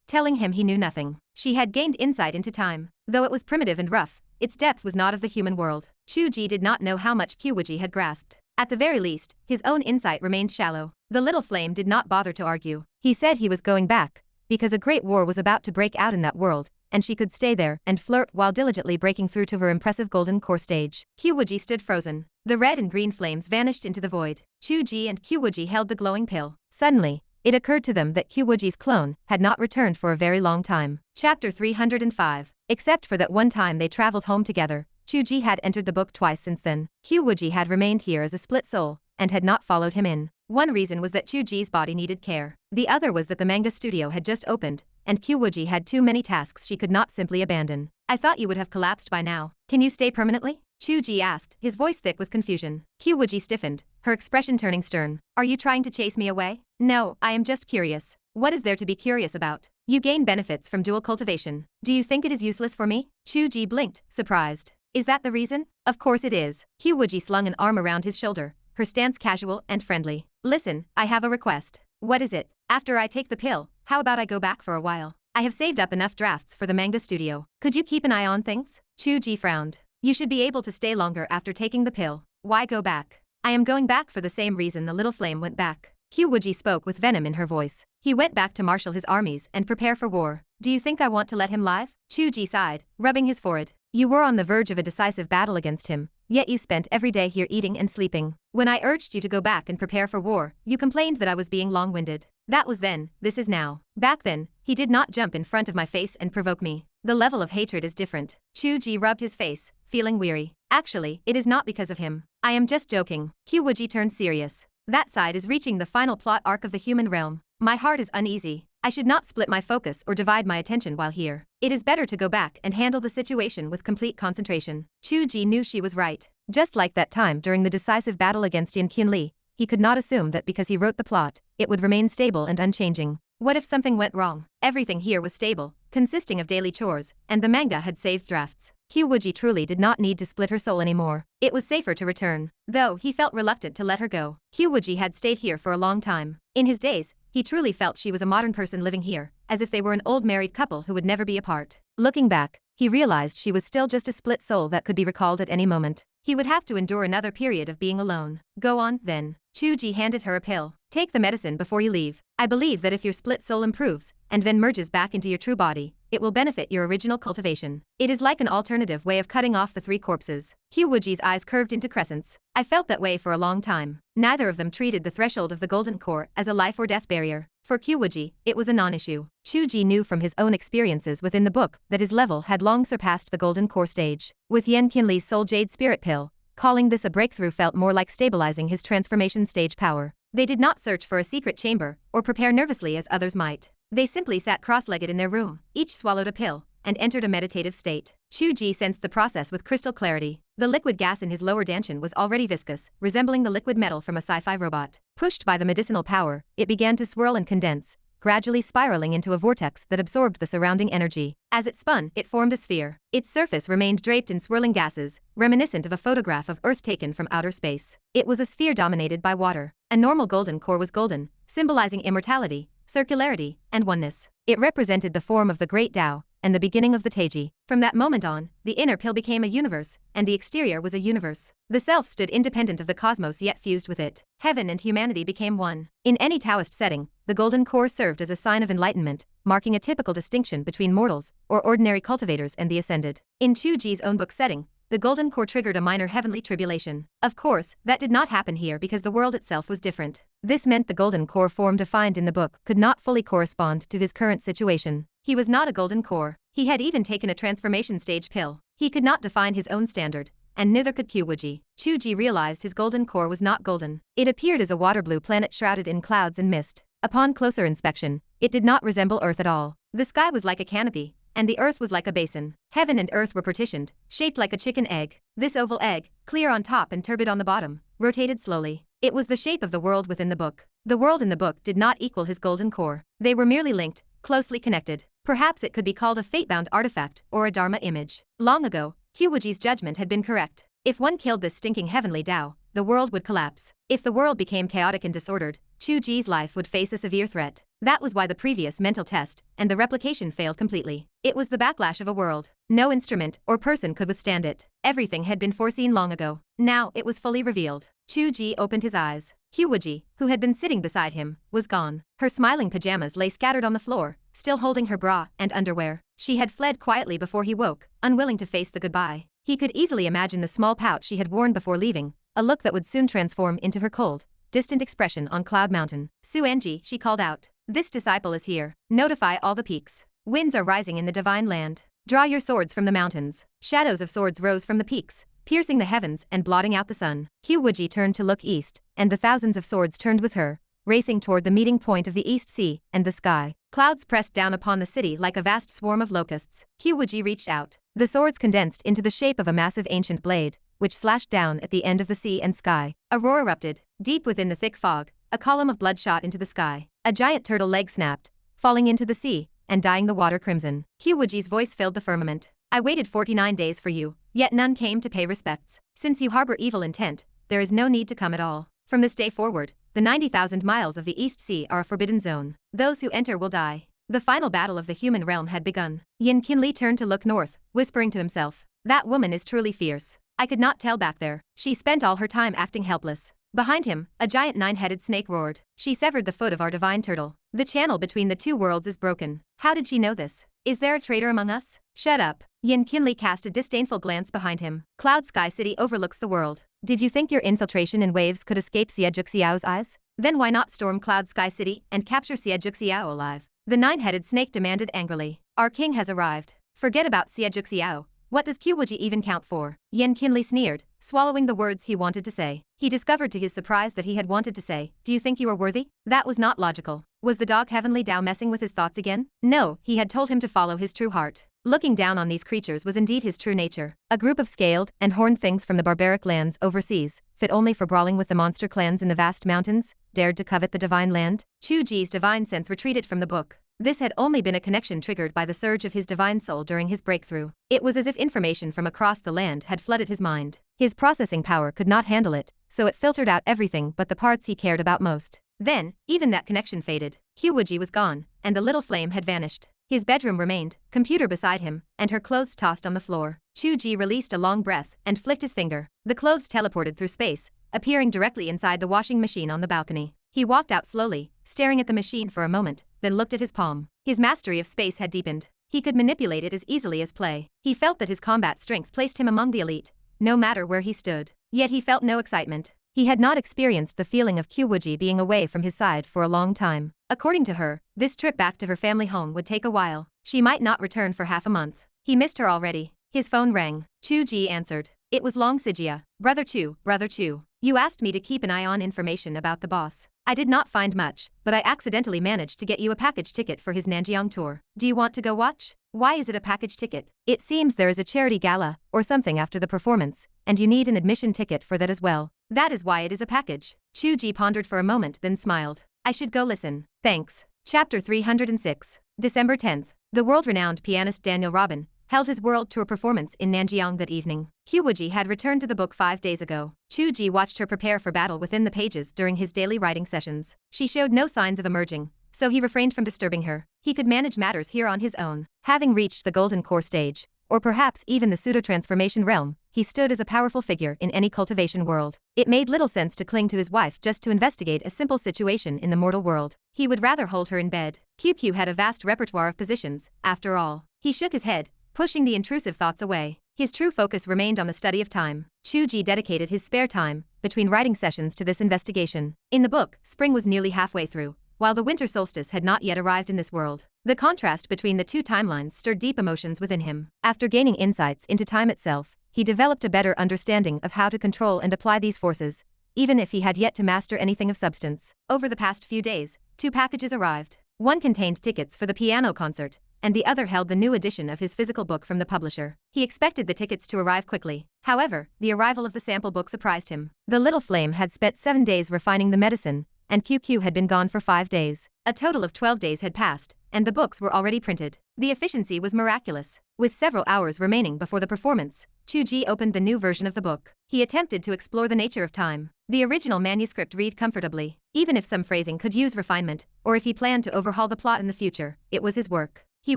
telling him he knew nothing. She had gained insight into time. Though it was primitive and rough, its depth was not of the human world. Chu Ge did not know how much Wuji had grasped. At the very least, his own insight remained shallow. The little flame did not bother to argue. He said he was going back, because a great war was about to break out in that world, and she could stay there and flirt while diligently breaking through to her impressive golden core stage. Wuji stood frozen. The red and green flames vanished into the void. Chu Ge and Wuji held the glowing pill. Suddenly, it occurred to them that Wuji's clone had not returned for a very long time. Chapter 305. Except for that one time they traveled home together, Chu Ge had entered the book twice since then. Wuji had remained here as a split soul, and had not followed him in. One reason was that Chu Ge's body needed care. The other was that the manga studio had just opened, and Wuji had too many tasks she could not simply abandon. I thought you would have collapsed by now. Can you stay permanently? Chu Ge asked, his voice thick with confusion. Wuji stiffened, her expression turning stern. Are you trying to chase me away? No, I am just curious. What is there to be curious about? You gain benefits from dual cultivation. Do you think it is useless for me? Chu Ge blinked, surprised. Is that the reason? Of course it is. Wuji slung an arm around his shoulder, her stance casual and friendly. Listen, I have a request. What is it? After I take the pill, how about I go back for a while? I have saved up enough drafts for the manga studio. Could you keep an eye on things? Chu Ge frowned. You should be able to stay longer after taking the pill. Why go back? I am going back for the same reason the little flame went back. Wuji spoke with venom in her voice. He went back to marshal his armies and prepare for war. Do you think I want to let him live? Chu Ge sighed, rubbing his forehead. You were on the verge of a decisive battle against him, yet you spent every day here eating and sleeping. When I urged you to go back and prepare for war, you complained that I was being long-winded. That was then, this is now. Back then, he did not jump in front of my face and provoke me. The level of hatred is different. Chu Ge rubbed his face, feeling weary. Actually, it is not because of him. I am just joking. Wuji turned serious. That side is reaching the final plot arc of the human realm. My heart is uneasy. I should not split my focus or divide my attention while here. It is better to go back and handle the situation with complete concentration. Chu Ge knew she was right. Just like that time during the decisive battle against Yan Qinli, he could not assume that because he wrote the plot, it would remain stable and unchanging. What if something went wrong? Everything here was stable, consisting of daily chores, and the manga had saved drafts. Wuji truly did not need to split her soul anymore. It was safer to return, though he felt reluctant to let her go. Wuji had stayed here for a long time. In his days, he truly felt she was a modern person living here, as if they were an old married couple who would never be apart. Looking back, he realized she was still just a split soul that could be recalled at any moment. He would have to endure another period of being alone. Go on, then. Chu Ge handed her a pill. Take the medicine before you leave. I believe that if your split soul improves, and then merges back into your true body, it will benefit your original cultivation. It is like an alternative way of cutting off the three corpses. Wuji's eyes curved into crescents. I felt that way for a long time. Neither of them treated the threshold of the golden core as a life or death barrier. For Wuji, it was a non-issue. Chu Ge knew from his own experiences within the book that his level had long surpassed the golden core stage. With Yan Qinli's soul jade spirit pill, calling this a breakthrough felt more like stabilizing his transformation stage power. They did not search for a secret chamber, or prepare nervously as others might. They simply sat cross-legged in their room, each swallowed a pill, and entered a meditative state. Chu Ge sensed the process with crystal clarity. The liquid gas in his lower dantian was already viscous, resembling the liquid metal from a sci-fi robot. Pushed by the medicinal power, it began to swirl and condense, gradually spiraling into a vortex that absorbed the surrounding energy. As it spun, it formed a sphere. Its surface remained draped in swirling gases, reminiscent of a photograph of Earth taken from outer space. It was a sphere dominated by water. A normal golden core was golden, symbolizing immortality, circularity, and oneness. It represented the form of the great Tao, and the beginning of the Taiji. From that moment on, the inner pill became a universe, and the exterior was a universe. The self stood independent of the cosmos yet fused with it. Heaven and humanity became one. In any Taoist setting, the golden core served as a sign of enlightenment, marking a typical distinction between mortals, or ordinary cultivators, and the ascended. In Chu Ge's own book setting, the golden core triggered a minor heavenly tribulation. Of course, that did not happen here because the world itself was different. This meant the golden core form defined in the book could not fully correspond to his current situation. He was not a golden core. He had even taken a transformation stage pill. He could not define his own standard, and neither could Wuji. Chu Ge realized his golden core was not golden. It appeared as a water-blue planet shrouded in clouds and mist. Upon closer inspection, it did not resemble Earth at all. The sky was like a canopy, and the earth was like a basin. Heaven and earth were partitioned, shaped like a chicken egg. This oval egg, clear on top and turbid on the bottom, rotated slowly. It was the shape of the world within the book. The world in the book did not equal his golden core. They were merely linked, closely connected. Perhaps it could be called a fate-bound artifact or a dharma image. Long ago, Wuji's judgment had been correct. If one killed this stinking heavenly Tao, the world would collapse. If the world became chaotic and disordered, Chu Ge's life would face a severe threat. That was why the previous mental test and the replication failed completely. It was the backlash of a world. No instrument or person could withstand it. Everything had been foreseen long ago. Now it was fully revealed. Chu Ge opened his eyes. Wuji, who had been sitting beside him, was gone. Her smiling pajamas lay scattered on the floor, still holding her bra and underwear. She had fled quietly before he woke, unwilling to face the goodbye. He could easily imagine the small pout she had worn before leaving, a look that would soon transform into her cold, distant expression on Cloud Mountain. Tiange, she called out. This disciple is here. Notify all the peaks. Winds are rising in the divine land. Draw your swords from the mountains. Shadows of swords rose from the peaks, piercing the heavens and blotting out the sun. Wuji turned to look east, and the thousands of swords turned with her, racing toward the meeting point of the east sea and the sky. Clouds pressed down upon the city like a vast swarm of locusts. Wuji reached out. The swords condensed into the shape of a massive ancient blade, which slashed down at the end of the sea and sky. A roar erupted. Deep within the thick fog, a column of blood shot into the sky. A giant turtle leg snapped, falling into the sea and dyeing the water crimson. Wuji's voice filled the firmament. I waited 49 days for you, yet none came to pay respects. Since you harbor evil intent, there is no need to come at all. From this day forward, the 90,000 miles of the East Sea are a forbidden zone. Those who enter will die. The final battle of the human realm had begun. Yin Qinli turned to look north, whispering to himself. That woman is truly fierce. I could not tell back there. She spent all her time acting helpless. Behind him, a giant nine-headed snake roared. She severed the foot of our divine turtle. The channel between the two worlds is broken. How did she know this? Is there a traitor among us? Shut up. Yin Qinli cast a disdainful glance behind him. Cloud Sky City overlooks the world. Did you think your infiltration in waves could escape Xiao's eyes? Then why not storm Cloud Sky City and capture Xiao alive? The nine-headed snake demanded angrily. Our king has arrived. Forget about Xiao. What does Wuji even count for? Yin Qinli sneered, swallowing the words he wanted to say. He discovered to his surprise that he had wanted to say, do you think you are worthy? That was not logical. Was the dog Heavenly Tao messing with his thoughts again? No, he had told him to follow his true heart. Looking down on these creatures was indeed his true nature. A group of scaled and horned things from the barbaric lands overseas, fit only for brawling with the monster clans in the vast mountains, dared to covet the divine land. Chu Ge's divine sense retreated from the book. This had only been a connection triggered by the surge of his divine soul during his breakthrough. It was as if information from across the land had flooded his mind. His processing power could not handle it, so it filtered out everything but the parts he cared about most. Then, even that connection faded. Wuji was gone, and the little flame had vanished. His bedroom remained, computer beside him, and her clothes tossed on the floor. Chu Ge released a long breath and flicked his finger. The clothes teleported through space, appearing directly inside the washing machine on the balcony. He walked out slowly, staring at the machine for a moment, then looked at his palm. His mastery of space had deepened. He could manipulate it as easily as play. He felt that his combat strength placed him among the elite, no matter where he stood. Yet he felt no excitement. He had not experienced the feeling of Wuji being away from his side for a long time. According to her, this trip back to her family home would take a while. She might not return for half a month. He missed her already. His phone rang. Chu Ge answered. It was Long Sijia. Brother Chu. You asked me to keep an eye on information about the boss. I did not find much, but I accidentally managed to get you a package ticket for his Nanjiang tour. Do you want to go watch? Why is it a package ticket? It seems there is a charity gala, or something after the performance, and you need an admission ticket for that as well. That is why it is a package. Chu Ge pondered for a moment then smiled. I should go listen. Thanks. Chapter 306. December 10th. The world-renowned pianist Daniel Robin held his world tour performance in Nanjiang that evening. Wuji had returned to the book 5 days ago. Chu Ge watched her prepare for battle within the pages during his daily writing sessions. She showed no signs of emerging, so he refrained from disturbing her. He could manage matters here on his own. Having reached the golden core stage, or perhaps even the pseudo-transformation realm, he stood as a powerful figure in any cultivation world. It made little sense to cling to his wife just to investigate a simple situation in the mortal world. He would rather hold her in bed. QQ had a vast repertoire of positions, after all. He shook his head, pushing the intrusive thoughts away. His true focus remained on the study of time. Chu Ge dedicated his spare time, between writing sessions, to this investigation. In the book, spring was nearly halfway through, while the winter solstice had not yet arrived in this world. The contrast between the two timelines stirred deep emotions within him. After gaining insights into time itself, he developed a better understanding of how to control and apply these forces, even if he had yet to master anything of substance. Over the past few days, 2 packages arrived. One contained tickets for the piano concert, and the other held the new edition of his physical book from the publisher. He expected the tickets to arrive quickly. However, the arrival of the sample book surprised him. The little flame had spent 7 days refining the medicine, and QQ had been gone for 5 days. A total of 12 days had passed, and the books were already printed. The efficiency was miraculous. With several hours remaining before the performance, Chu Ge opened the new version of the book. He attempted to explore the nature of time. The original manuscript read comfortably. Even if some phrasing could use refinement, or if he planned to overhaul the plot in the future, it was his work. He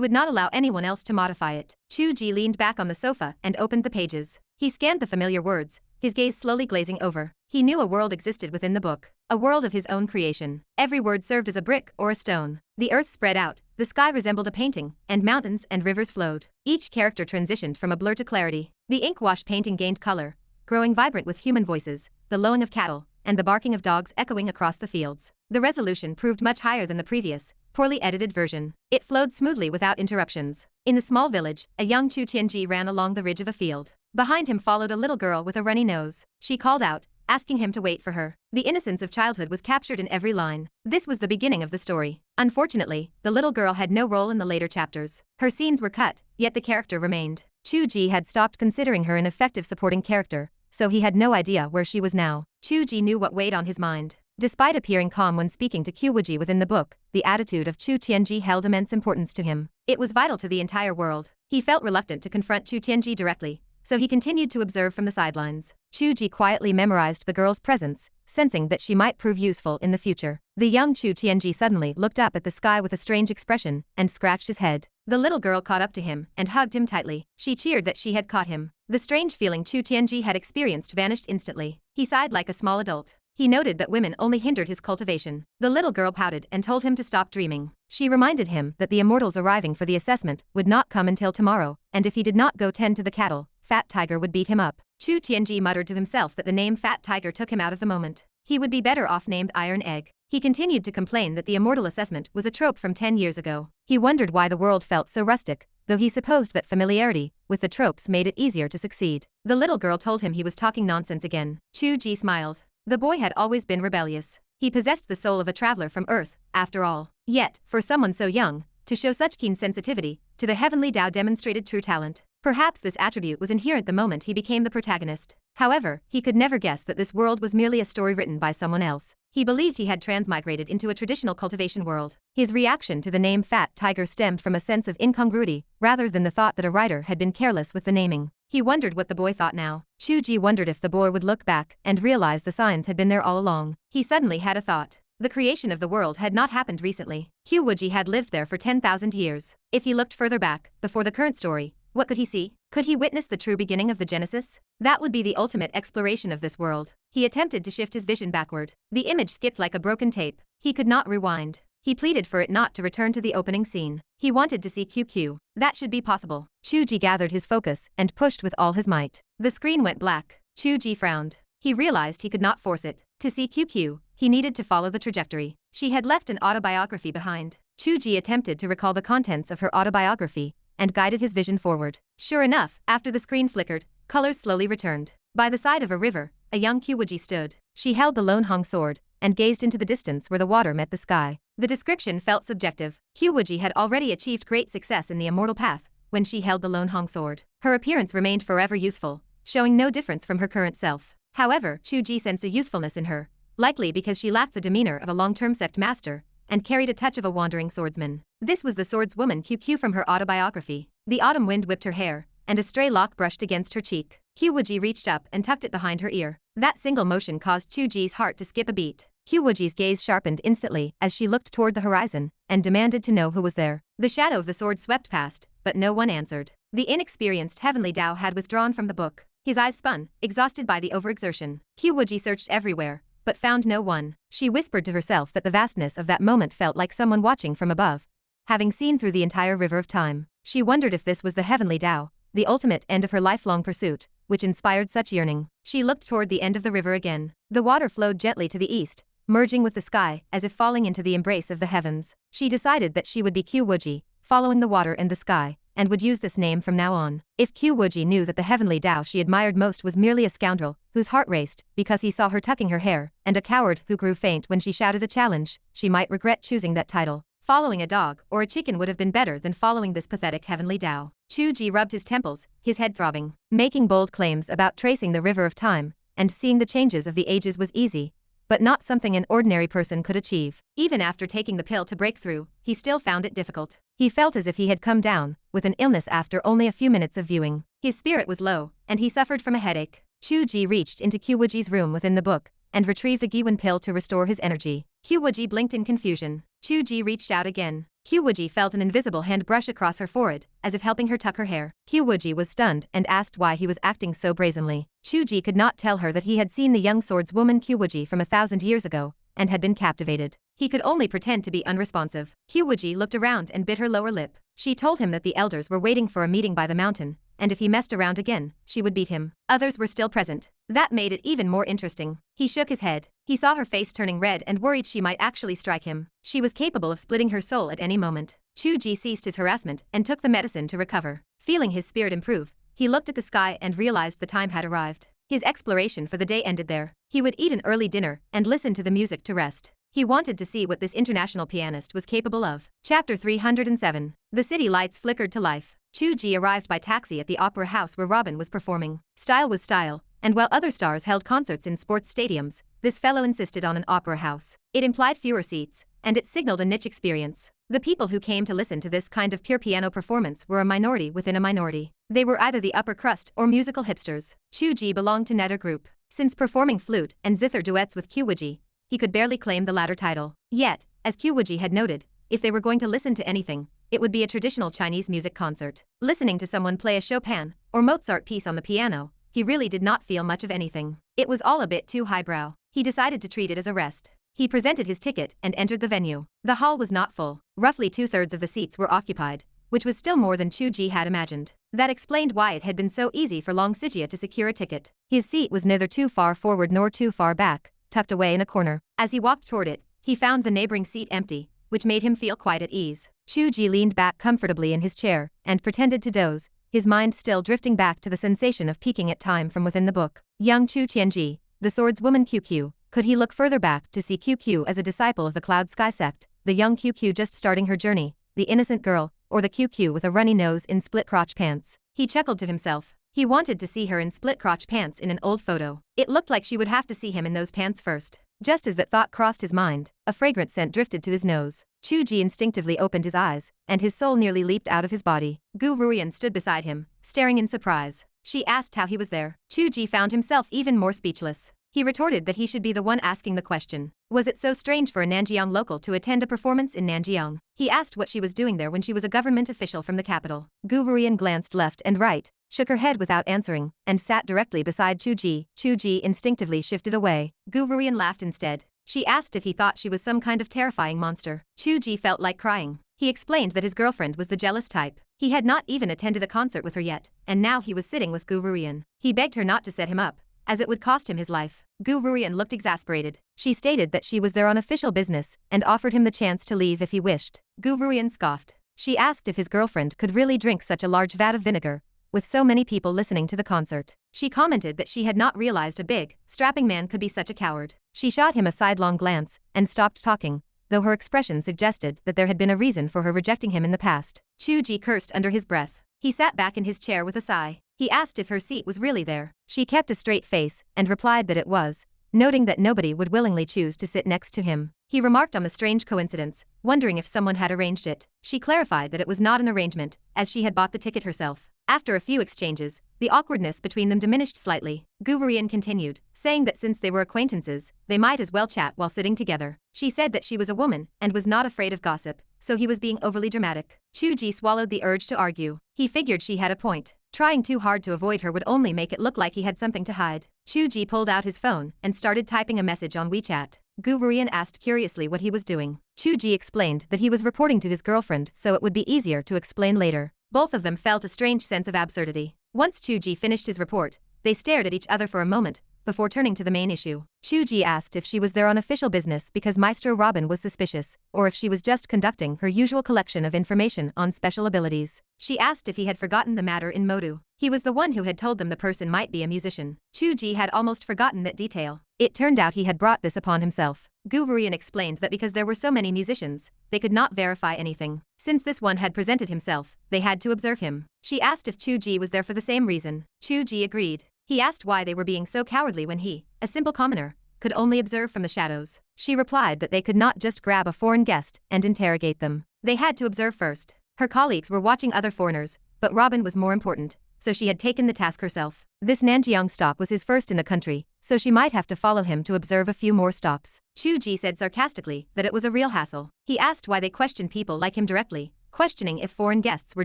would not allow anyone else to modify it. Chu Ge leaned back on the sofa and opened the pages. He scanned the familiar words, his gaze slowly glazing over. He knew a world existed within the book, a world of his own creation. Every word served as a brick or a stone. The earth spread out, the sky resembled a painting, and mountains and rivers flowed. Each character transitioned from a blur to clarity. The ink-wash painting gained color, growing vibrant with human voices, the lowing of cattle, and the barking of dogs echoing across the fields. The resolution proved much higher than the previous, poorly edited version. It flowed smoothly without interruptions. In the small village, a young Chu Tiange ran along the ridge of a field. Behind him followed a little girl with a runny nose. She called out, asking him to wait for her. The innocence of childhood was captured in every line. This was the beginning of the story. Unfortunately, the little girl had no role in the later chapters. Her scenes were cut, yet the character remained. Chu Ge had stopped considering her an effective supporting character, so he had no idea where she was now. Chu Ge knew what weighed on his mind. Despite appearing calm when speaking to Wuji within the book, the attitude of Chu Tiange held immense importance to him. It was vital to the entire world. He felt reluctant to confront Chu Tiange directly, so he continued to observe from the sidelines. Chu Ge quietly memorized the girl's presence, sensing that she might prove useful in the future. The young Chu Tiange suddenly looked up at the sky with a strange expression and scratched his head. The little girl caught up to him and hugged him tightly. She cheered that she had caught him. The strange feeling Chu Tiange had experienced vanished instantly. He sighed like a small adult. He noted that women only hindered his cultivation. The little girl pouted and told him to stop dreaming. She reminded him that the immortals arriving for the assessment would not come until tomorrow, and if he did not go tend to the cattle, Fat Tiger would beat him up. Chu Tiange muttered to himself that the name Fat Tiger took him out of the moment. He would be better off named Iron Egg. He continued to complain that the immortal assessment was a trope from 10 years ago. He wondered why the world felt so rustic, though he supposed that familiarity with the tropes made it easier to succeed. The little girl told him he was talking nonsense again. Chu Ge smiled. The boy had always been rebellious. He possessed the soul of a traveler from Earth, after all. Yet, for someone so young, to show such keen sensitivity to the heavenly Tao demonstrated true talent. Perhaps this attribute was inherent the moment he became the protagonist. However, he could never guess that this world was merely a story written by someone else. He believed he had transmigrated into a traditional cultivation world. His reaction to the name Fat Tiger stemmed from a sense of incongruity, rather than the thought that a writer had been careless with the naming. He wondered what the boy thought now. Chu Ge wondered if the boy would look back and realize the signs had been there all along. He suddenly had a thought. The creation of the world had not happened recently. Wuji had lived there for 10,000 years. If he looked further back, before the current story, what could he see? Could he witness the true beginning of the Genesis? That would be the ultimate exploration of this world. He attempted to shift his vision backward. The image skipped like a broken tape. He could not rewind. He pleaded for it not to return to the opening scene. He wanted to see QQ. That should be possible. Chu Ge gathered his focus and pushed with all his might. The screen went black. Chu Ge frowned. He realized he could not force it. To see QQ, he needed to follow the trajectory. She had left an autobiography behind. Chu Ge attempted to recall the contents of her autobiography and guided his vision forward. Sure enough, after the screen flickered, colors slowly returned. By the side of a river, a young Wuji stood. She held the lone hong sword and gazed into the distance where the water met the sky. The description felt subjective. Wuji had already achieved great success in the immortal path when she held the lone hong sword. Her appearance remained forever youthful, showing no difference from her current self. However, Chu Ge sensed a youthfulness in her, likely because she lacked the demeanor of a long-term Sect Master and carried a touch of a wandering swordsman. This was the swordswoman QQ from her autobiography. The autumn wind whipped her hair, and a stray lock brushed against her cheek. Wuji reached up and tucked it behind her ear. That single motion caused Chu Ge's heart to skip a beat. Wuji's gaze sharpened instantly as she looked toward the horizon and demanded to know who was there. The shadow of the sword swept past, but no one answered. The inexperienced heavenly Tao had withdrawn from the book. His eyes spun, exhausted by the overexertion. Wuji searched everywhere, but found no one. She whispered to herself that the vastness of that moment felt like someone watching from above, having seen through the entire river of time. She wondered if this was the heavenly Tao, the ultimate end of her lifelong pursuit, which inspired such yearning. She looked toward the end of the river again. The water flowed gently to the east, merging with the sky as if falling into the embrace of the heavens. She decided that she would be Wuji, following the water and the sky, and would use this name from now on. If Wuji knew that the heavenly Tao she admired most was merely a scoundrel whose heart raced because he saw her tucking her hair, and a coward who grew faint when she shouted a challenge, she might regret choosing that title. Following a dog or a chicken would have been better than following this pathetic heavenly Tao. Chu Ge rubbed his temples, his head throbbing. Making bold claims about tracing the river of time and seeing the changes of the ages was easy, but not something an ordinary person could achieve. Even after taking the pill to break through, he still found it difficult. He felt as if he had come down with an illness after only a few minutes of viewing. His spirit was low, and he suffered from a headache. Chu Ge reached into Wuji's room within the book and retrieved a Giwen pill to restore his energy. Wuji blinked in confusion. Chu Ge reached out again. Wuji felt an invisible hand brush across her forehead, as if helping her tuck her hair. Wuji was stunned and asked why he was acting so brazenly. Chu Ge could not tell her that he had seen the young swordswoman Wuji from 1,000 years ago, and had been captivated. He could only pretend to be unresponsive. Wuji looked around and bit her lower lip. She told him that the elders were waiting for a meeting by the mountain, and if he messed around again, she would beat him. Others were still present. That made it even more interesting. He shook his head. He saw her face turning red and worried she might actually strike him. She was capable of splitting her soul at any moment. Chu Ge ceased his harassment and took the medicine to recover. Feeling his spirit improve, he looked at the sky and realized the time had arrived. His exploration for the day ended there. He would eat an early dinner and listen to the music to rest. He wanted to see what this international pianist was capable of. Chapter 307. The city lights flickered to life. Chu Ge arrived by taxi at the opera house where Robin was performing. Style was style, and while other stars held concerts in sports stadiums, this fellow insisted on an opera house. It implied fewer seats, and it signaled a niche experience. The people who came to listen to this kind of pure piano performance were a minority within a minority. They were either the upper crust or musical hipsters. Chu Ge belonged to neither group. Since performing flute and zither duets with Wuji, he could barely claim the latter title. Yet, as Wuji had noted, if they were going to listen to anything, it would be a traditional Chinese music concert. Listening to someone play a Chopin or Mozart piece on the piano, he really did not feel much of anything. It was all a bit too highbrow. He decided to treat it as a rest. He presented his ticket and entered the venue. The hall was not full. Roughly 2/3 of the seats were occupied, which was still more than Chu Ge had imagined. That explained why it had been so easy for Long Sijia to secure a ticket. His seat was neither too far forward nor too far back, tucked away in a corner. As he walked toward it, he found the neighboring seat empty, which made him feel quite at ease. Chu Ge leaned back comfortably in his chair and pretended to doze, his mind still drifting back to the sensation of peeking at time from within the book. Young Chu Tiange, the swordswoman QQ. Could he look further back to see QQ as a disciple of the Cloud Sky Sect, the young QQ just starting her journey, the innocent girl, or the QQ with a runny nose in split-crotch pants? He chuckled to himself. He wanted to see her in split-crotch pants in an old photo. It looked like she would have to see him in those pants first. Just as that thought crossed his mind, a fragrant scent drifted to his nose. Chu Ge instinctively opened his eyes, and his soul nearly leaped out of his body. Gu Ruian stood beside him, staring in surprise. She asked how he was there. Chu Ge found himself even more speechless. He retorted that he should be the one asking the question. Was it so strange for a Nanjiang local to attend a performance in Nanjiang? He asked what she was doing there when she was a government official from the capital. Gu Ruian glanced left and right, shook her head without answering, and sat directly beside Chu Ge. Chu Ge instinctively shifted away. Gu Ruian laughed instead. She asked if he thought she was some kind of terrifying monster. Chu Ge felt like crying. He explained that his girlfriend was the jealous type. He had not even attended a concert with her yet, and now he was sitting with Gu Ruian. He begged her not to set him up, as it would cost him his life. Gu Ruian looked exasperated. She stated that she was there on official business and offered him the chance to leave if he wished. Gu Ruian scoffed. She asked if his girlfriend could really drink such a large vat of vinegar, with so many people listening to the concert. She commented that she had not realized a big, strapping man could be such a coward. She shot him a sidelong glance and stopped talking, though her expression suggested that there had been a reason for her rejecting him in the past. Chu Ge cursed under his breath. He sat back in his chair with a sigh. He asked if her seat was really there. She kept a straight face and replied that it was, noting that nobody would willingly choose to sit next to him. He remarked on the strange coincidence, wondering if someone had arranged it. She clarified that it was not an arrangement, as she had bought the ticket herself. After a few exchanges, the awkwardness between them diminished slightly. Gu Ruian continued, saying that since they were acquaintances, they might as well chat while sitting together. She said that she was a woman and was not afraid of gossip, so he was being overly dramatic. Chu Ge swallowed the urge to argue. He figured she had a point. Trying too hard to avoid her would only make it look like he had something to hide. Chu Ge pulled out his phone and started typing a message on WeChat. Gu Ruian asked curiously what he was doing. Chu Ge explained that he was reporting to his girlfriend so it would be easier to explain later. Both of them felt a strange sense of absurdity. Once Chu Ge finished his report, they stared at each other for a moment, before turning to the main issue. Chu Ge asked if she was there on official business because Maestro Robin was suspicious, or if she was just conducting her usual collection of information on special abilities. She asked if he had forgotten the matter in Modu. He was the one who had told them the person might be a musician. Chu Ge had almost forgotten that detail. It turned out he had brought this upon himself. Gu Ruian explained that because there were so many musicians, they could not verify anything. Since this one had presented himself, they had to observe him. She asked if Chu Ge was there for the same reason. Chu Ge agreed. He asked why they were being so cowardly when he, a simple commoner, could only observe from the shadows. She replied that they could not just grab a foreign guest and interrogate them. They had to observe first. Her colleagues were watching other foreigners, but Robin was more important, so she had taken the task herself. This Nanjiang stop was his first in the country, so she might have to follow him to observe a few more stops. Chu Ge said sarcastically that it was a real hassle. He asked why they questioned people like him directly, questioning if foreign guests were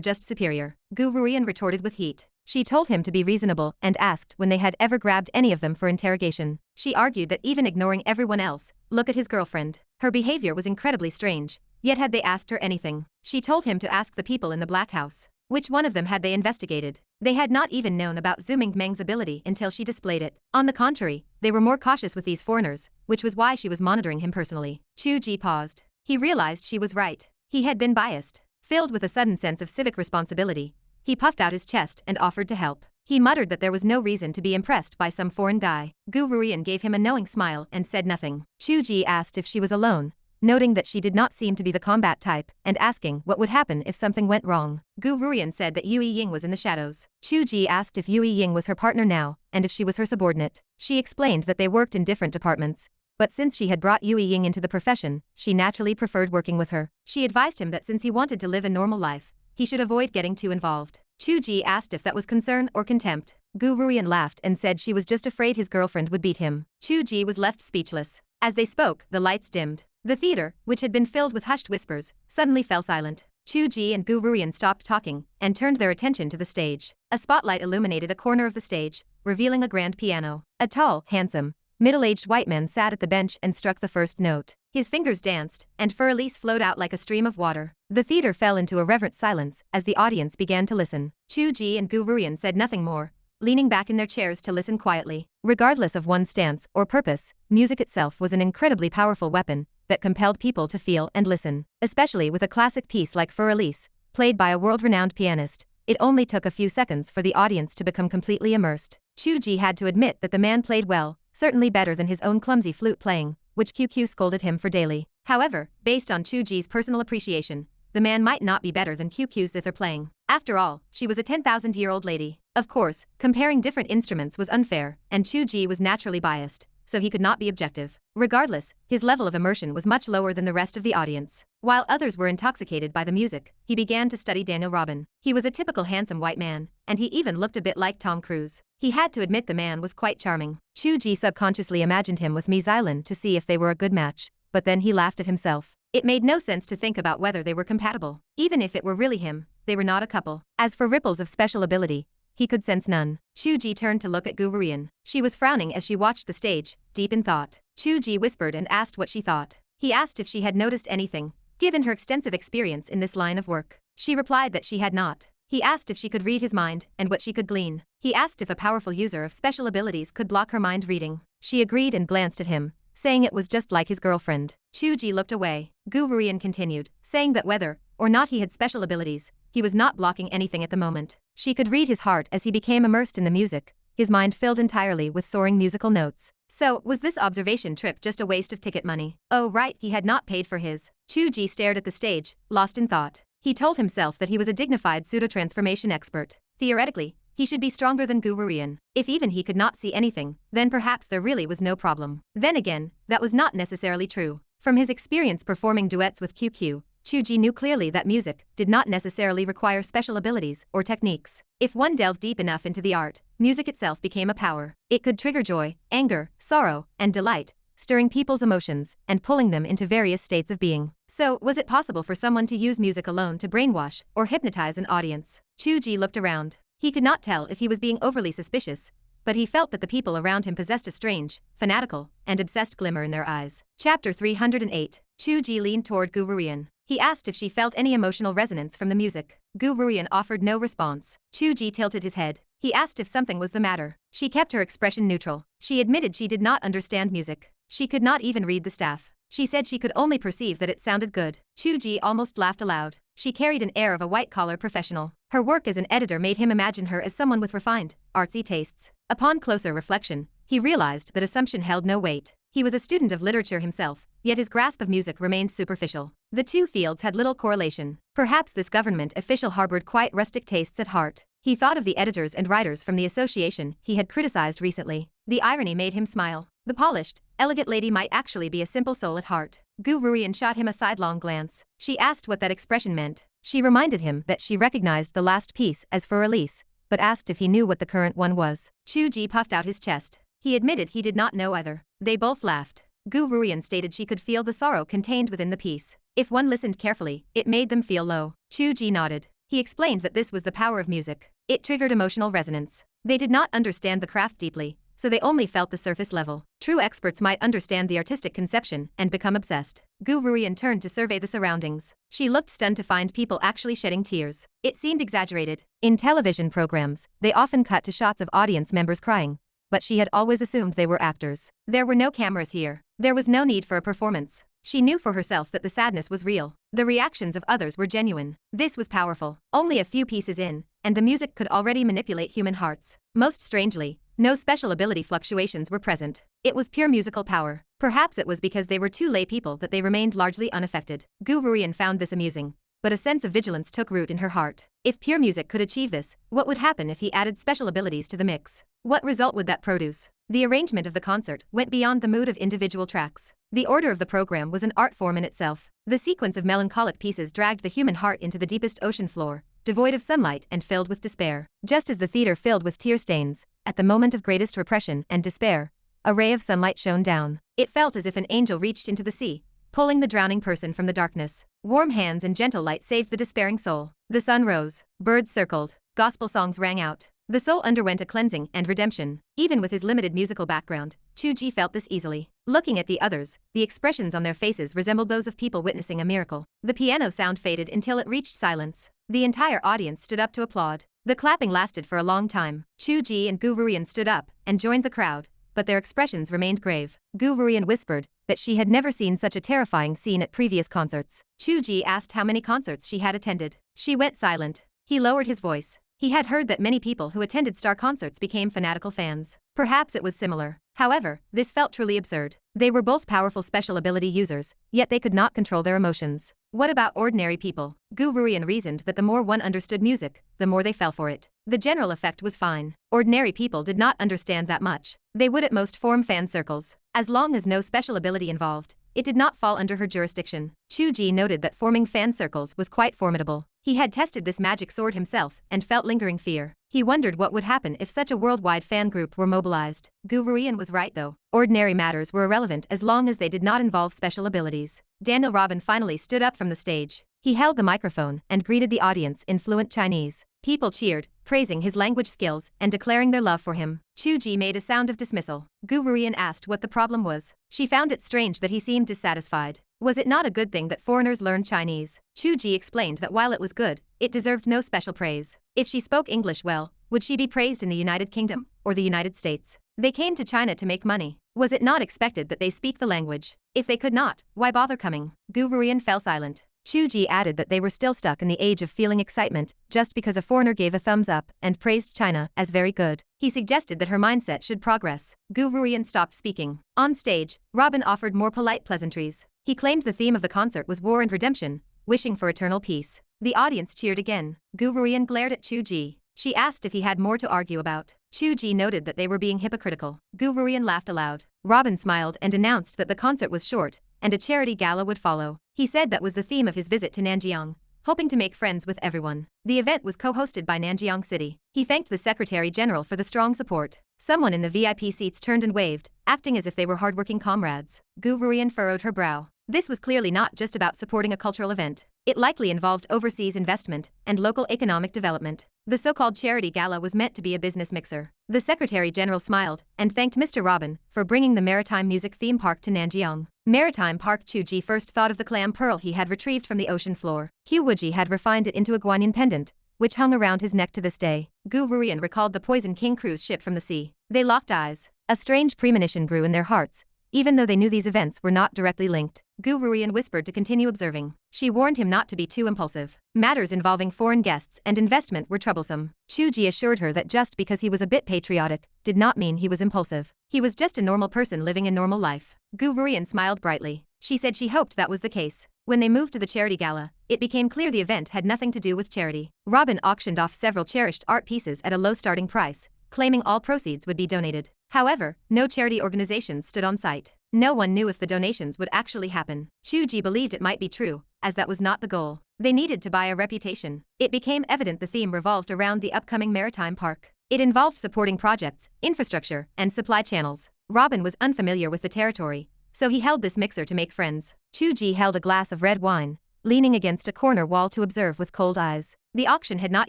just superior. Gu Ruian retorted with heat. She told him to be reasonable and asked when they had ever grabbed any of them for interrogation. She argued that even ignoring everyone else, look at his girlfriend. Her behavior was incredibly strange, yet had they asked her anything? She told him to ask the people in the Black House. Which one of them had they investigated? They had not even known about Zhu Mingmeng's ability until she displayed it. On the contrary, they were more cautious with these foreigners, which was why she was monitoring him personally. Chu Ge paused. He realized she was right. He had been biased. Filled with a sudden sense of civic responsibility, he puffed out his chest and offered to help. He muttered that there was no reason to be impressed by some foreign guy. Gu Ruian gave him a knowing smile and said nothing. Chu Ge asked if she was alone, noting that she did not seem to be the combat type, and asking what would happen if something went wrong. Gu Ruian said that Yue Ying was in the shadows. Chu Ge asked if Yue Ying was her partner now, and if she was her subordinate. She explained that they worked in different departments, but since she had brought Yue Ying into the profession, she naturally preferred working with her. She advised him that since he wanted to live a normal life, he should avoid getting too involved. Chu Ge asked if that was concern or contempt. Gu Ruian laughed and said she was just afraid his girlfriend would beat him. Chu Ge was left speechless. As they spoke, the lights dimmed. The theater, which had been filled with hushed whispers, suddenly fell silent. Chu Ge and Gu Ruian stopped talking and turned their attention to the stage. A spotlight illuminated a corner of the stage, revealing a grand piano. A tall, handsome, middle-aged white man sat at the bench and struck the first note. His fingers danced, and fur-elise flowed out like a stream of water. The theater fell into a reverent silence as the audience began to listen. Chu Ge and Gu Ruian said nothing more, leaning back in their chairs to listen quietly. Regardless of one's stance or purpose, music itself was an incredibly powerful weapon that compelled people to feel and listen. Especially with a classic piece like Fur-Elise, played by a world-renowned pianist, it only took a few seconds for the audience to become completely immersed. Chu Ge had to admit that the man played well, certainly better than his own clumsy flute playing, which QQ scolded him for daily. However, based on Chu Ge's personal appreciation, the man might not be better than QQ's zither playing. After all, she was a 10,000-year-old lady. Of course, comparing different instruments was unfair, and Chu Ge was naturally biased, so he could not be objective. Regardless, his level of immersion was much lower than the rest of the audience. While others were intoxicated by the music, he began to study Daniel Robin. He was a typical handsome white man, and he even looked a bit like Tom Cruise. He had to admit the man was quite charming. Chu Ge subconsciously imagined him with Mi Xylan to see if they were a good match, but then he laughed at himself. It made no sense to think about whether they were compatible. Even if it were really him, they were not a couple. As for ripples of special ability, he could sense none. Chu Ge turned to look at Gu Ruian. She was frowning as she watched the stage, deep in thought. Chu Ge whispered and asked what she thought. He asked if she had noticed anything, given her extensive experience in this line of work. She replied that she had not. He asked if she could read his mind and what she could glean. He asked if a powerful user of special abilities could block her mind reading. She agreed and glanced at him, saying it was just like his girlfriend. Chu Ge looked away. Gu Ruian continued, saying that whether or not he had special abilities, he was not blocking anything at the moment. She could read his heart as he became immersed in the music, his mind filled entirely with soaring musical notes. So, was this observation trip just a waste of ticket money? Oh right, he had not paid for his. Chu Ge stared at the stage, lost in thought. He told himself that he was a dignified pseudo-transformation expert. Theoretically, he should be stronger than Gu Ruian. If even he could not see anything, then perhaps there really was no problem. Then again, that was not necessarily true. From his experience performing duets with QQ, Chu Ge knew clearly that music did not necessarily require special abilities or techniques. If one delved deep enough into the art, music itself became a power. It could trigger joy, anger, sorrow, and delight, stirring people's emotions and pulling them into various states of being. So, was it possible for someone to use music alone to brainwash or hypnotize an audience? Chu Ge looked around. He could not tell if he was being overly suspicious, but he felt that the people around him possessed a strange, fanatical, and obsessed glimmer in their eyes. Chapter 308. Chu Ge leaned toward Gu Ruian. He asked if she felt any emotional resonance from the music. Gu Ruian offered no response. Chu Ge tilted his head. He asked if something was the matter. She kept her expression neutral. She admitted she did not understand music. She could not even read the staff. She said she could only perceive that it sounded good. Chu Ge almost laughed aloud. She carried an air of a white-collar professional. Her work as an editor made him imagine her as someone with refined, artsy tastes. Upon closer reflection, he realized that assumption held no weight. He was a student of literature himself, yet his grasp of music remained superficial. The two fields had little correlation. Perhaps this government official harbored quite rustic tastes at heart. He thought of the editors and writers from the association he had criticized recently. The irony made him smile. The polished, elegant lady might actually be a simple soul at heart. Gu Ruian shot him a sidelong glance. She asked what that expression meant. She reminded him that she recognized the last piece as for release, but asked if he knew what the current one was. Chu Ge puffed out his chest. He admitted he did not know either. They both laughed. Gu Ruian stated she could feel the sorrow contained within the piece. If one listened carefully, it made them feel low. Chu Ge nodded. He explained that this was the power of music. It triggered emotional resonance. They did not understand the craft deeply, so they only felt the surface level. True experts might understand the artistic conception and become obsessed. Gu Ruian turned to survey the surroundings. She looked stunned to find people actually shedding tears. It seemed exaggerated. In television programs, they often cut to shots of audience members crying, but she had always assumed they were actors. There were no cameras here. There was no need for a performance. She knew for herself that the sadness was real. The reactions of others were genuine. This was powerful. Only a few pieces in, and the music could already manipulate human hearts. Most strangely, no special ability fluctuations were present. It was pure musical power. Perhaps it was because they were two lay people that they remained largely unaffected. Gu Ruian found this amusing, but a sense of vigilance took root in her heart. If pure music could achieve this, what would happen if he added special abilities to the mix? What result would that produce? The arrangement of the concert went beyond the mood of individual tracks. The order of the program was an art form in itself. The sequence of melancholic pieces dragged the human heart into the deepest ocean floor, devoid of sunlight and filled with despair. Just as the theater filled with tear stains, at the moment of greatest repression and despair, a ray of sunlight shone down. It felt as if an angel reached into the sea, pulling the drowning person from the darkness. Warm hands and gentle light saved the despairing soul. The sun rose, birds circled, gospel songs rang out. The soul underwent a cleansing and redemption. Even with his limited musical background, Chu Ge felt this easily. Looking at the others, the expressions on their faces resembled those of people witnessing a miracle. The piano sound faded until it reached silence. The entire audience stood up to applaud. The clapping lasted for a long time. Chu Ge and Gu Ruian stood up and joined the crowd, but their expressions remained grave. Gu Ruian whispered that she had never seen such a terrifying scene at previous concerts. Chu Ge asked how many concerts she had attended. She went silent. He lowered his voice. He had heard that many people who attended star concerts became fanatical fans. Perhaps it was similar. However, this felt truly absurd. They were both powerful special ability users, yet they could not control their emotions. What about ordinary people? Gu Ruian reasoned that the more one understood music, the more they fell for it. The general effect was fine. Ordinary people did not understand that much. They would at most form fan circles. As long as no special ability involved, it did not fall under her jurisdiction. Chu Ge noted that forming fan circles was quite formidable. He had tested this magic sword himself and felt lingering fear. He wondered what would happen if such a worldwide fan group were mobilized. Gu Ruian was right though. Ordinary matters were irrelevant as long as they did not involve special abilities. Daniel Robin finally stood up from the stage. He held the microphone and greeted the audience in fluent Chinese. People cheered, praising his language skills and declaring their love for him. Chu Ge made a sound of dismissal. Gu Ruian asked what the problem was. She found it strange that he seemed dissatisfied. Was it not a good thing that foreigners learned Chinese? Chu Ge explained that while it was good, it deserved no special praise. If she spoke English well, would she be praised in the United Kingdom or the United States? They came to China to make money. Was it not expected that they speak the language? If they could not, why bother coming? Gu Ruian fell silent. Chu Ge added that they were still stuck in the age of feeling excitement just because a foreigner gave a thumbs up and praised China as very good. He suggested that her mindset should progress. Gu Ruian stopped speaking. On stage, Robin offered more polite pleasantries. He claimed the theme of the concert was war and redemption, wishing for eternal peace. The audience cheered again. Gu Ruian glared at Chu Ge. She asked if he had more to argue about. Chu Ge noted that they were being hypocritical. Gu Ruian laughed aloud. Robin smiled and announced that the concert was short, and a charity gala would follow. He said that was the theme of his visit to Nanjiang, hoping to make friends with everyone. The event was co-hosted by Nanjiang City. He thanked the Secretary General for the strong support. Someone in the VIP seats turned and waved, acting as if they were hardworking comrades. Gu Ruian furrowed her brow. This was clearly not just about supporting a cultural event. It likely involved overseas investment and local economic development. The so-called charity gala was meant to be a business mixer. The Secretary General smiled and thanked Mr. Robin for bringing the Maritime Music Theme Park to Nanjiang. Maritime Park. Chu Ge first thought of the clam pearl he had retrieved from the ocean floor. Wuji had refined it into a guanyin pendant, which hung around his neck to this day. Gu Ruian recalled the Poison King cruise ship from the sea. They locked eyes. A strange premonition grew in their hearts, even though they knew these events were not directly linked. Gu Ruian whispered to continue observing. She warned him not to be too impulsive. Matters involving foreign guests and investment were troublesome. Chu Ge assured her that just because he was a bit patriotic did not mean he was impulsive. He was just a normal person living a normal life. Gu Ruian smiled brightly. She said she hoped that was the case. When they moved to the charity gala, it became clear the event had nothing to do with charity. Robin auctioned off several cherished art pieces at a low starting price, claiming all proceeds would be donated. However, no charity organizations stood on site. No one knew if the donations would actually happen. Chu Ge believed it might be true, as that was not the goal. They needed to buy a reputation. It became evident the theme revolved around the upcoming maritime park. It involved supporting projects, infrastructure, and supply channels. Robin was unfamiliar with the territory, so he held this mixer to make friends. Chu Ge held a glass of red wine, leaning against a corner wall to observe with cold eyes. The auction had not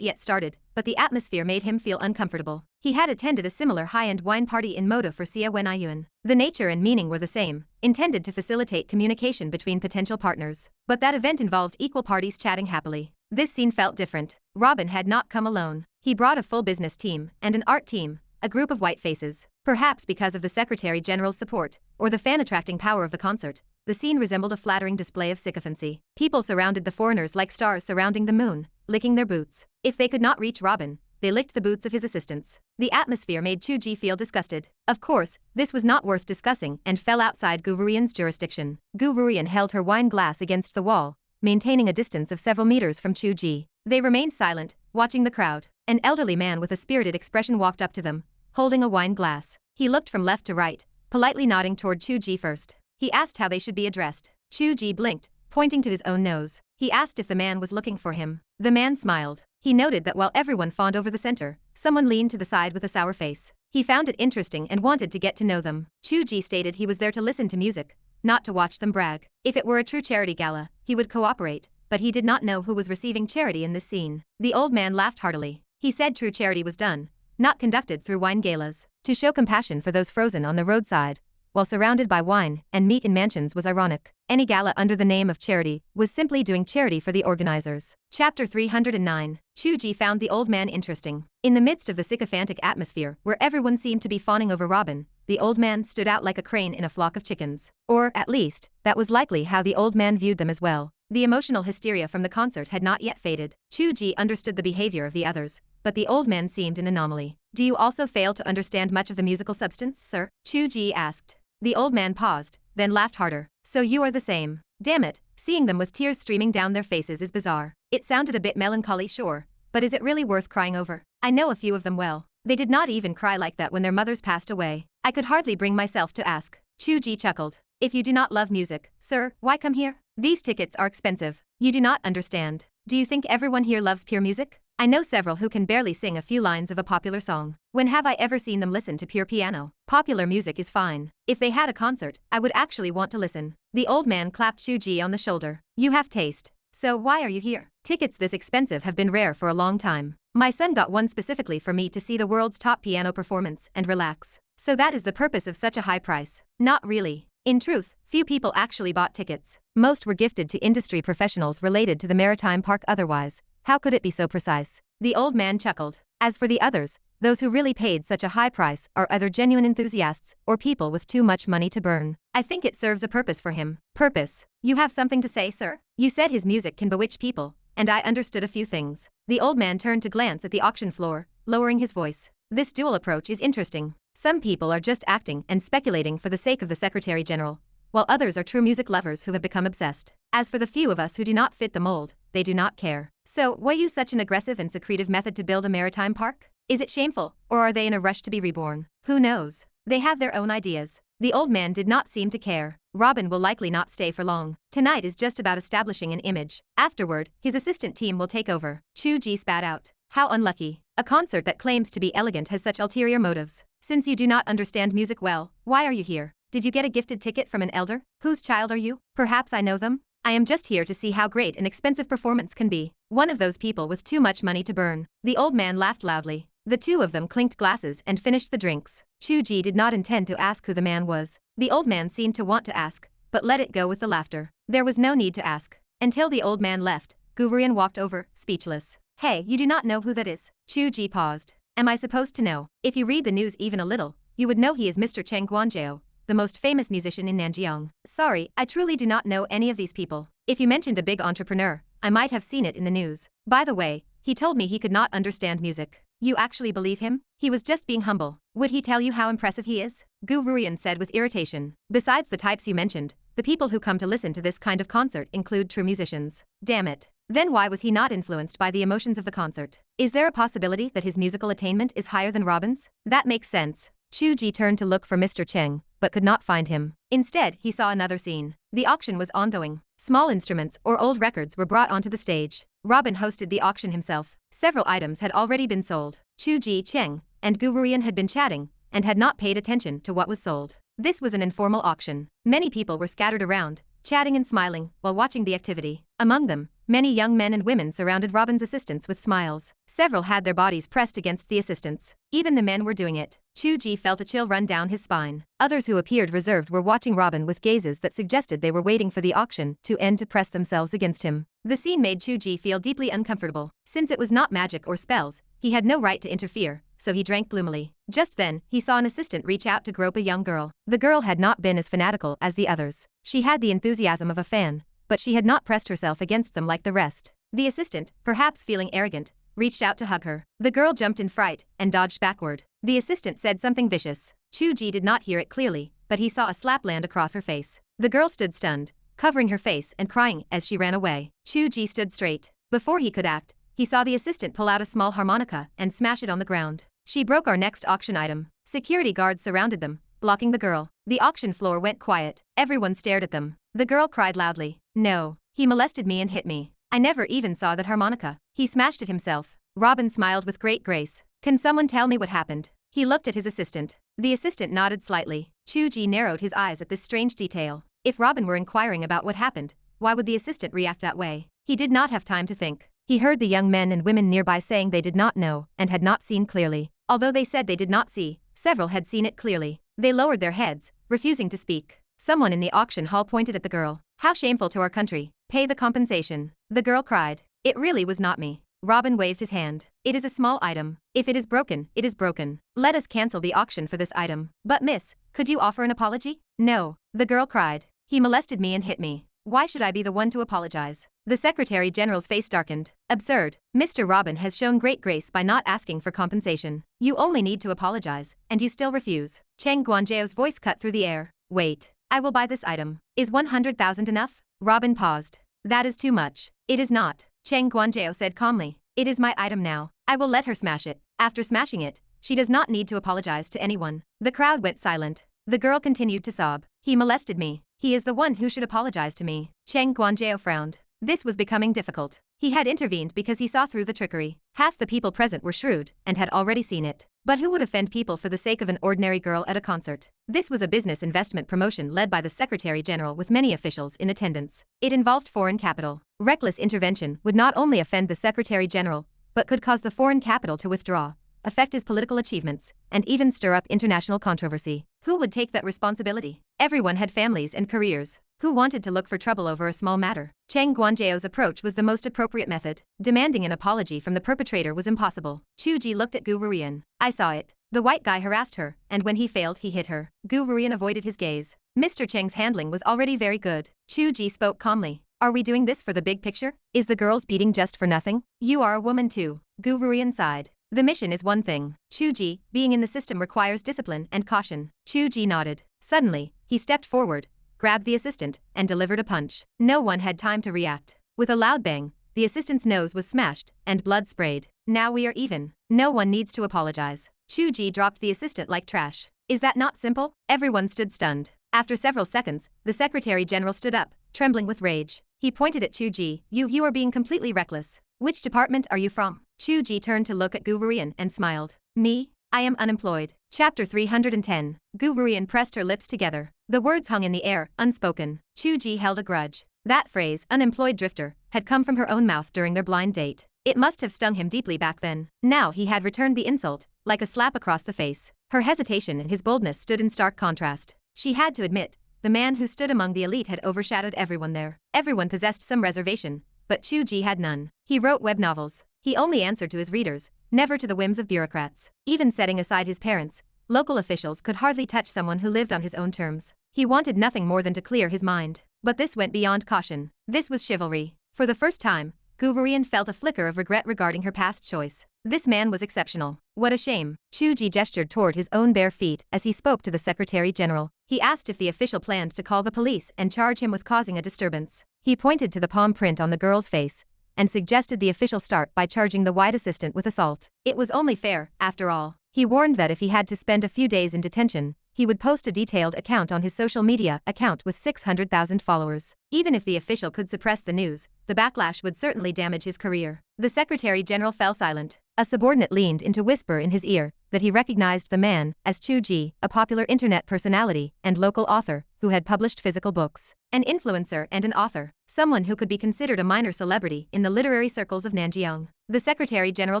yet started, but the atmosphere made him feel uncomfortable. He had attended a similar high-end wine party in Moda for Xia Wenyuan. The nature and meaning were the same, intended to facilitate communication between potential partners. But that event involved equal parties chatting happily. This scene felt different. Robin had not come alone. He brought a full business team and an art team, a group of white faces. Perhaps because of the Secretary General's support, or the fan-attracting power of the concert, the scene resembled a flattering display of sycophancy. People surrounded the foreigners like stars surrounding the moon, licking their boots. If they could not reach Robin, they licked the boots of his assistants. The atmosphere made Chu Ge feel disgusted. Of course, this was not worth discussing and fell outside Gu Rurian's jurisdiction. Gu Rurian held her wine glass against the wall, maintaining a distance of several meters from Chu Ge. They remained silent, watching the crowd. An elderly man with a spirited expression walked up to them, holding a wine glass. He looked from left to right, politely nodding toward Chu Ge first. He asked how they should be addressed. Chu Ge blinked, pointing to his own nose. He asked if the man was looking for him. The man smiled. He noted that while everyone fawned over the center, someone leaned to the side with a sour face. He found it interesting and wanted to get to know them. Chu Ge stated he was there to listen to music, not to watch them brag. If it were a true charity gala, he would cooperate, but he did not know who was receiving charity in this scene. The old man laughed heartily. He said true charity was done, not conducted through wine galas. To show compassion for those frozen on the roadside, while surrounded by wine and meat in mansions was ironic. Any gala under the name of charity was simply doing charity for the organizers. Chapter 309. Chu Ge found the old man interesting. In the midst of the sycophantic atmosphere where everyone seemed to be fawning over Robin, the old man stood out like a crane in a flock of chickens. Or, at least, that was likely how the old man viewed them as well. The emotional hysteria from the concert had not yet faded. Chu Ge understood the behavior of the others, but the old man seemed an anomaly. Do you also fail to understand much of the musical substance, sir? Chu Ge asked. The old man paused, then laughed harder. So you are the same. Damn it, seeing them with tears streaming down their faces is bizarre. It sounded a bit melancholy, sure, but is it really worth crying over? I know a few of them well. They did not even cry like that when their mothers passed away. I could hardly bring myself to ask. Chu Ge chuckled. If you do not love music, sir, why come here? These tickets are expensive. You do not understand. Do you think everyone here loves pure music? I know several who can barely sing a few lines of a popular song. When have I ever seen them listen to pure piano? Popular music is fine. If they had a concert, I would actually want to listen. The old man clapped Chu Ge on the shoulder. You have taste. So why are you here? Tickets this expensive have been rare for a long time. My son got one specifically for me to see the world's top piano performance and relax. So that is the purpose of such a high price. Not really. In truth, few people actually bought tickets. Most were gifted to industry professionals related to the maritime park otherwise. How could it be so precise? The old man chuckled. As for the others, those who really paid such a high price are either genuine enthusiasts or people with too much money to burn. I think it serves a purpose for him. Purpose? You have something to say, sir? You said his music can bewitch people, and I understood a few things. The old man turned to glance at the auction floor, lowering his voice. This dual approach is interesting. Some people are just acting and speculating for the sake of the Secretary General, while others are true music lovers who have become obsessed. As for the few of us who do not fit the mold, they do not care. So, why use such an aggressive and secretive method to build a maritime park? Is it shameful, or are they in a rush to be reborn? Who knows? They have their own ideas. The old man did not seem to care. Robin will likely not stay for long. Tonight is just about establishing an image. Afterward, his assistant team will take over. Chu Ge spat out. How unlucky. A concert that claims to be elegant has such ulterior motives. Since you do not understand music well, why are you here? Did you get a gifted ticket from an elder? Whose child are you? Perhaps I know them? I am just here to see how great an expensive performance can be. One of those people with too much money to burn. The old man laughed loudly. The two of them clinked glasses and finished the drinks. Chu Ge did not intend to ask who the man was. The old man seemed to want to ask, but let it go with the laughter. There was no need to ask. Until the old man left, Gu Rurian walked over, speechless. Hey, you do not know who that is? Chu Ge paused. Am I supposed to know? If you read the news even a little, you would know he is Mr. Cheng Guanjiao, the most famous musician in Nanjiang. Sorry, I truly do not know any of these people. If you mentioned a big entrepreneur, I might have seen it in the news. By the way, he told me he could not understand music. You actually believe him? He was just being humble. Would he tell you how impressive he is? Gu Rurian said with irritation. Besides the types you mentioned, the people who come to listen to this kind of concert include true musicians. Damn it. Then why was he not influenced by the emotions of the concert? Is there a possibility that his musical attainment is higher than Robin's? That makes sense. Chu Ge turned to look for Mr. Cheng, but could not find him. Instead, he saw another scene. The auction was ongoing. Small instruments or old records were brought onto the stage. Robin hosted the auction himself. Several items had already been sold. Chu Ge, Cheng, and Gu Ruian had been chatting, and had not paid attention to what was sold. This was an informal auction. Many people were scattered around, chatting and smiling while watching the activity. Among them, many young men and women surrounded Robin's assistants with smiles. Several had their bodies pressed against the assistants. Even the men were doing it. Chu Ge felt a chill run down his spine. Others who appeared reserved were watching Robin with gazes that suggested they were waiting for the auction to end to press themselves against him. The scene made Chu Ge feel deeply uncomfortable. Since it was not magic or spells, he had no right to interfere, so he drank gloomily. Just then, he saw an assistant reach out to grope a young girl. The girl had not been as fanatical as the others. She had the enthusiasm of a fan, but she had not pressed herself against them like the rest. The assistant, perhaps feeling arrogant, reached out to hug her. The girl jumped in fright and dodged backward. The assistant said something vicious. Chu Ge did not hear it clearly, but he saw a slap land across her face. The girl stood stunned, covering her face and crying as she ran away. Chu Ge stood straight. Before he could act, he saw the assistant pull out a small harmonica and smash it on the ground. She broke our next auction item. Security guards surrounded them, blocking the girl. The auction floor went quiet. Everyone stared at them. The girl cried loudly. No, he molested me and hit me. I never even saw that harmonica. He smashed it himself. Robin smiled with great grace. Can someone tell me what happened? He looked at his assistant. The assistant nodded slightly. Chu Ge narrowed his eyes at this strange detail. If Robin were inquiring about what happened, why would the assistant react that way? He did not have time to think. He heard the young men and women nearby saying they did not know and had not seen clearly. Although they said they did not see, several had seen it clearly. They lowered their heads, refusing to speak. Someone in the auction hall pointed at the girl. How shameful to our country. Pay the compensation. The girl cried. It really was not me. Robin waved his hand. It is a small item. If it is broken, it is broken. Let us cancel the auction for this item. But miss, could you offer an apology? No. The girl cried. He molested me and hit me. Why should I be the one to apologize? The Secretary General's face darkened. Absurd. Mr. Robin has shown great grace by not asking for compensation. You only need to apologize, and you still refuse. Cheng Guanzhao's voice cut through the air. Wait. I will buy this item. Is 100,000 enough? Robin paused. That is too much. It is not. Cheng Guanzhao said calmly. It is my item now. I will let her smash it. After smashing it, she does not need to apologize to anyone. The crowd went silent. The girl continued to sob. He molested me. He is the one who should apologize to me. Cheng Guanzhao frowned. This was becoming difficult. He had intervened because he saw through the trickery. Half the people present were shrewd and had already seen it. But who would offend people for the sake of an ordinary girl at a concert? This was a business investment promotion led by the Secretary General with many officials in attendance. It involved foreign capital. Reckless intervention would not only offend the Secretary General, but could cause the foreign capital to withdraw, affect his political achievements, and even stir up international controversy. Who would take that responsibility? Everyone had families and careers. Who wanted to look for trouble over a small matter? Cheng Guanzhao's approach was the most appropriate method. Demanding an apology from the perpetrator was impossible. Chu Ge looked at Gu Ruian. I saw it. The white guy harassed her, and when he failed, he hit her. Gu Ruian avoided his gaze. Mr. Cheng's handling was already very good. Chu Ge spoke calmly. Are we doing this for the big picture? Is the girl's beating just for nothing? You are a woman too. Gu Ruian sighed. The mission is one thing. Chu Ge, being in the system requires discipline and caution. Chu Ge nodded. Suddenly, he stepped forward, grabbed the assistant, and delivered a punch. No one had time to react. With a loud bang, the assistant's nose was smashed, and blood sprayed. Now we are even. No one needs to apologize. Chu Ge dropped the assistant like trash. Is that not simple? Everyone stood stunned. After several seconds, the Secretary General stood up, trembling with rage. He pointed at Chu Ge. You are being completely reckless. Which department are you from? Chu Ge turned to look at Gu Ruian and smiled. Me? I am unemployed. Chapter 310. Gu Ruian pressed her lips together. The words hung in the air, unspoken. Chu Ge held a grudge. That phrase, unemployed drifter, had come from her own mouth during their blind date. It must have stung him deeply back then. Now he had returned the insult, like a slap across the face. Her hesitation and his boldness stood in stark contrast. She had to admit, the man who stood among the elite had overshadowed everyone there. Everyone possessed some reservation, but Chu Ge had none. He wrote web novels. He only answered to his readers, never to the whims of bureaucrats. Even setting aside his parents, local officials could hardly touch someone who lived on his own terms. He wanted nothing more than to clear his mind. But this went beyond caution. This was chivalry. For the first time, Gu Ruian felt a flicker of regret regarding her past choice. This man was exceptional. What a shame. Chu Ge gestured toward his own bare feet as he spoke to the Secretary General. He asked if the official planned to call the police and charge him with causing a disturbance. He pointed to the palm print on the girl's face, and suggested the official start by charging the white assistant with assault. It was only fair, after all. He warned that if he had to spend a few days in detention, he would post a detailed account on his social media account with 600,000 followers. Even if the official could suppress the news, the backlash would certainly damage his career. The Secretary General fell silent. A subordinate leaned in to whisper in his ear that he recognized the man as Chu Ge, a popular internet personality and local author who had published physical books. An influencer and an author. Someone who could be considered a minor celebrity in the literary circles of Nanjiang. The Secretary General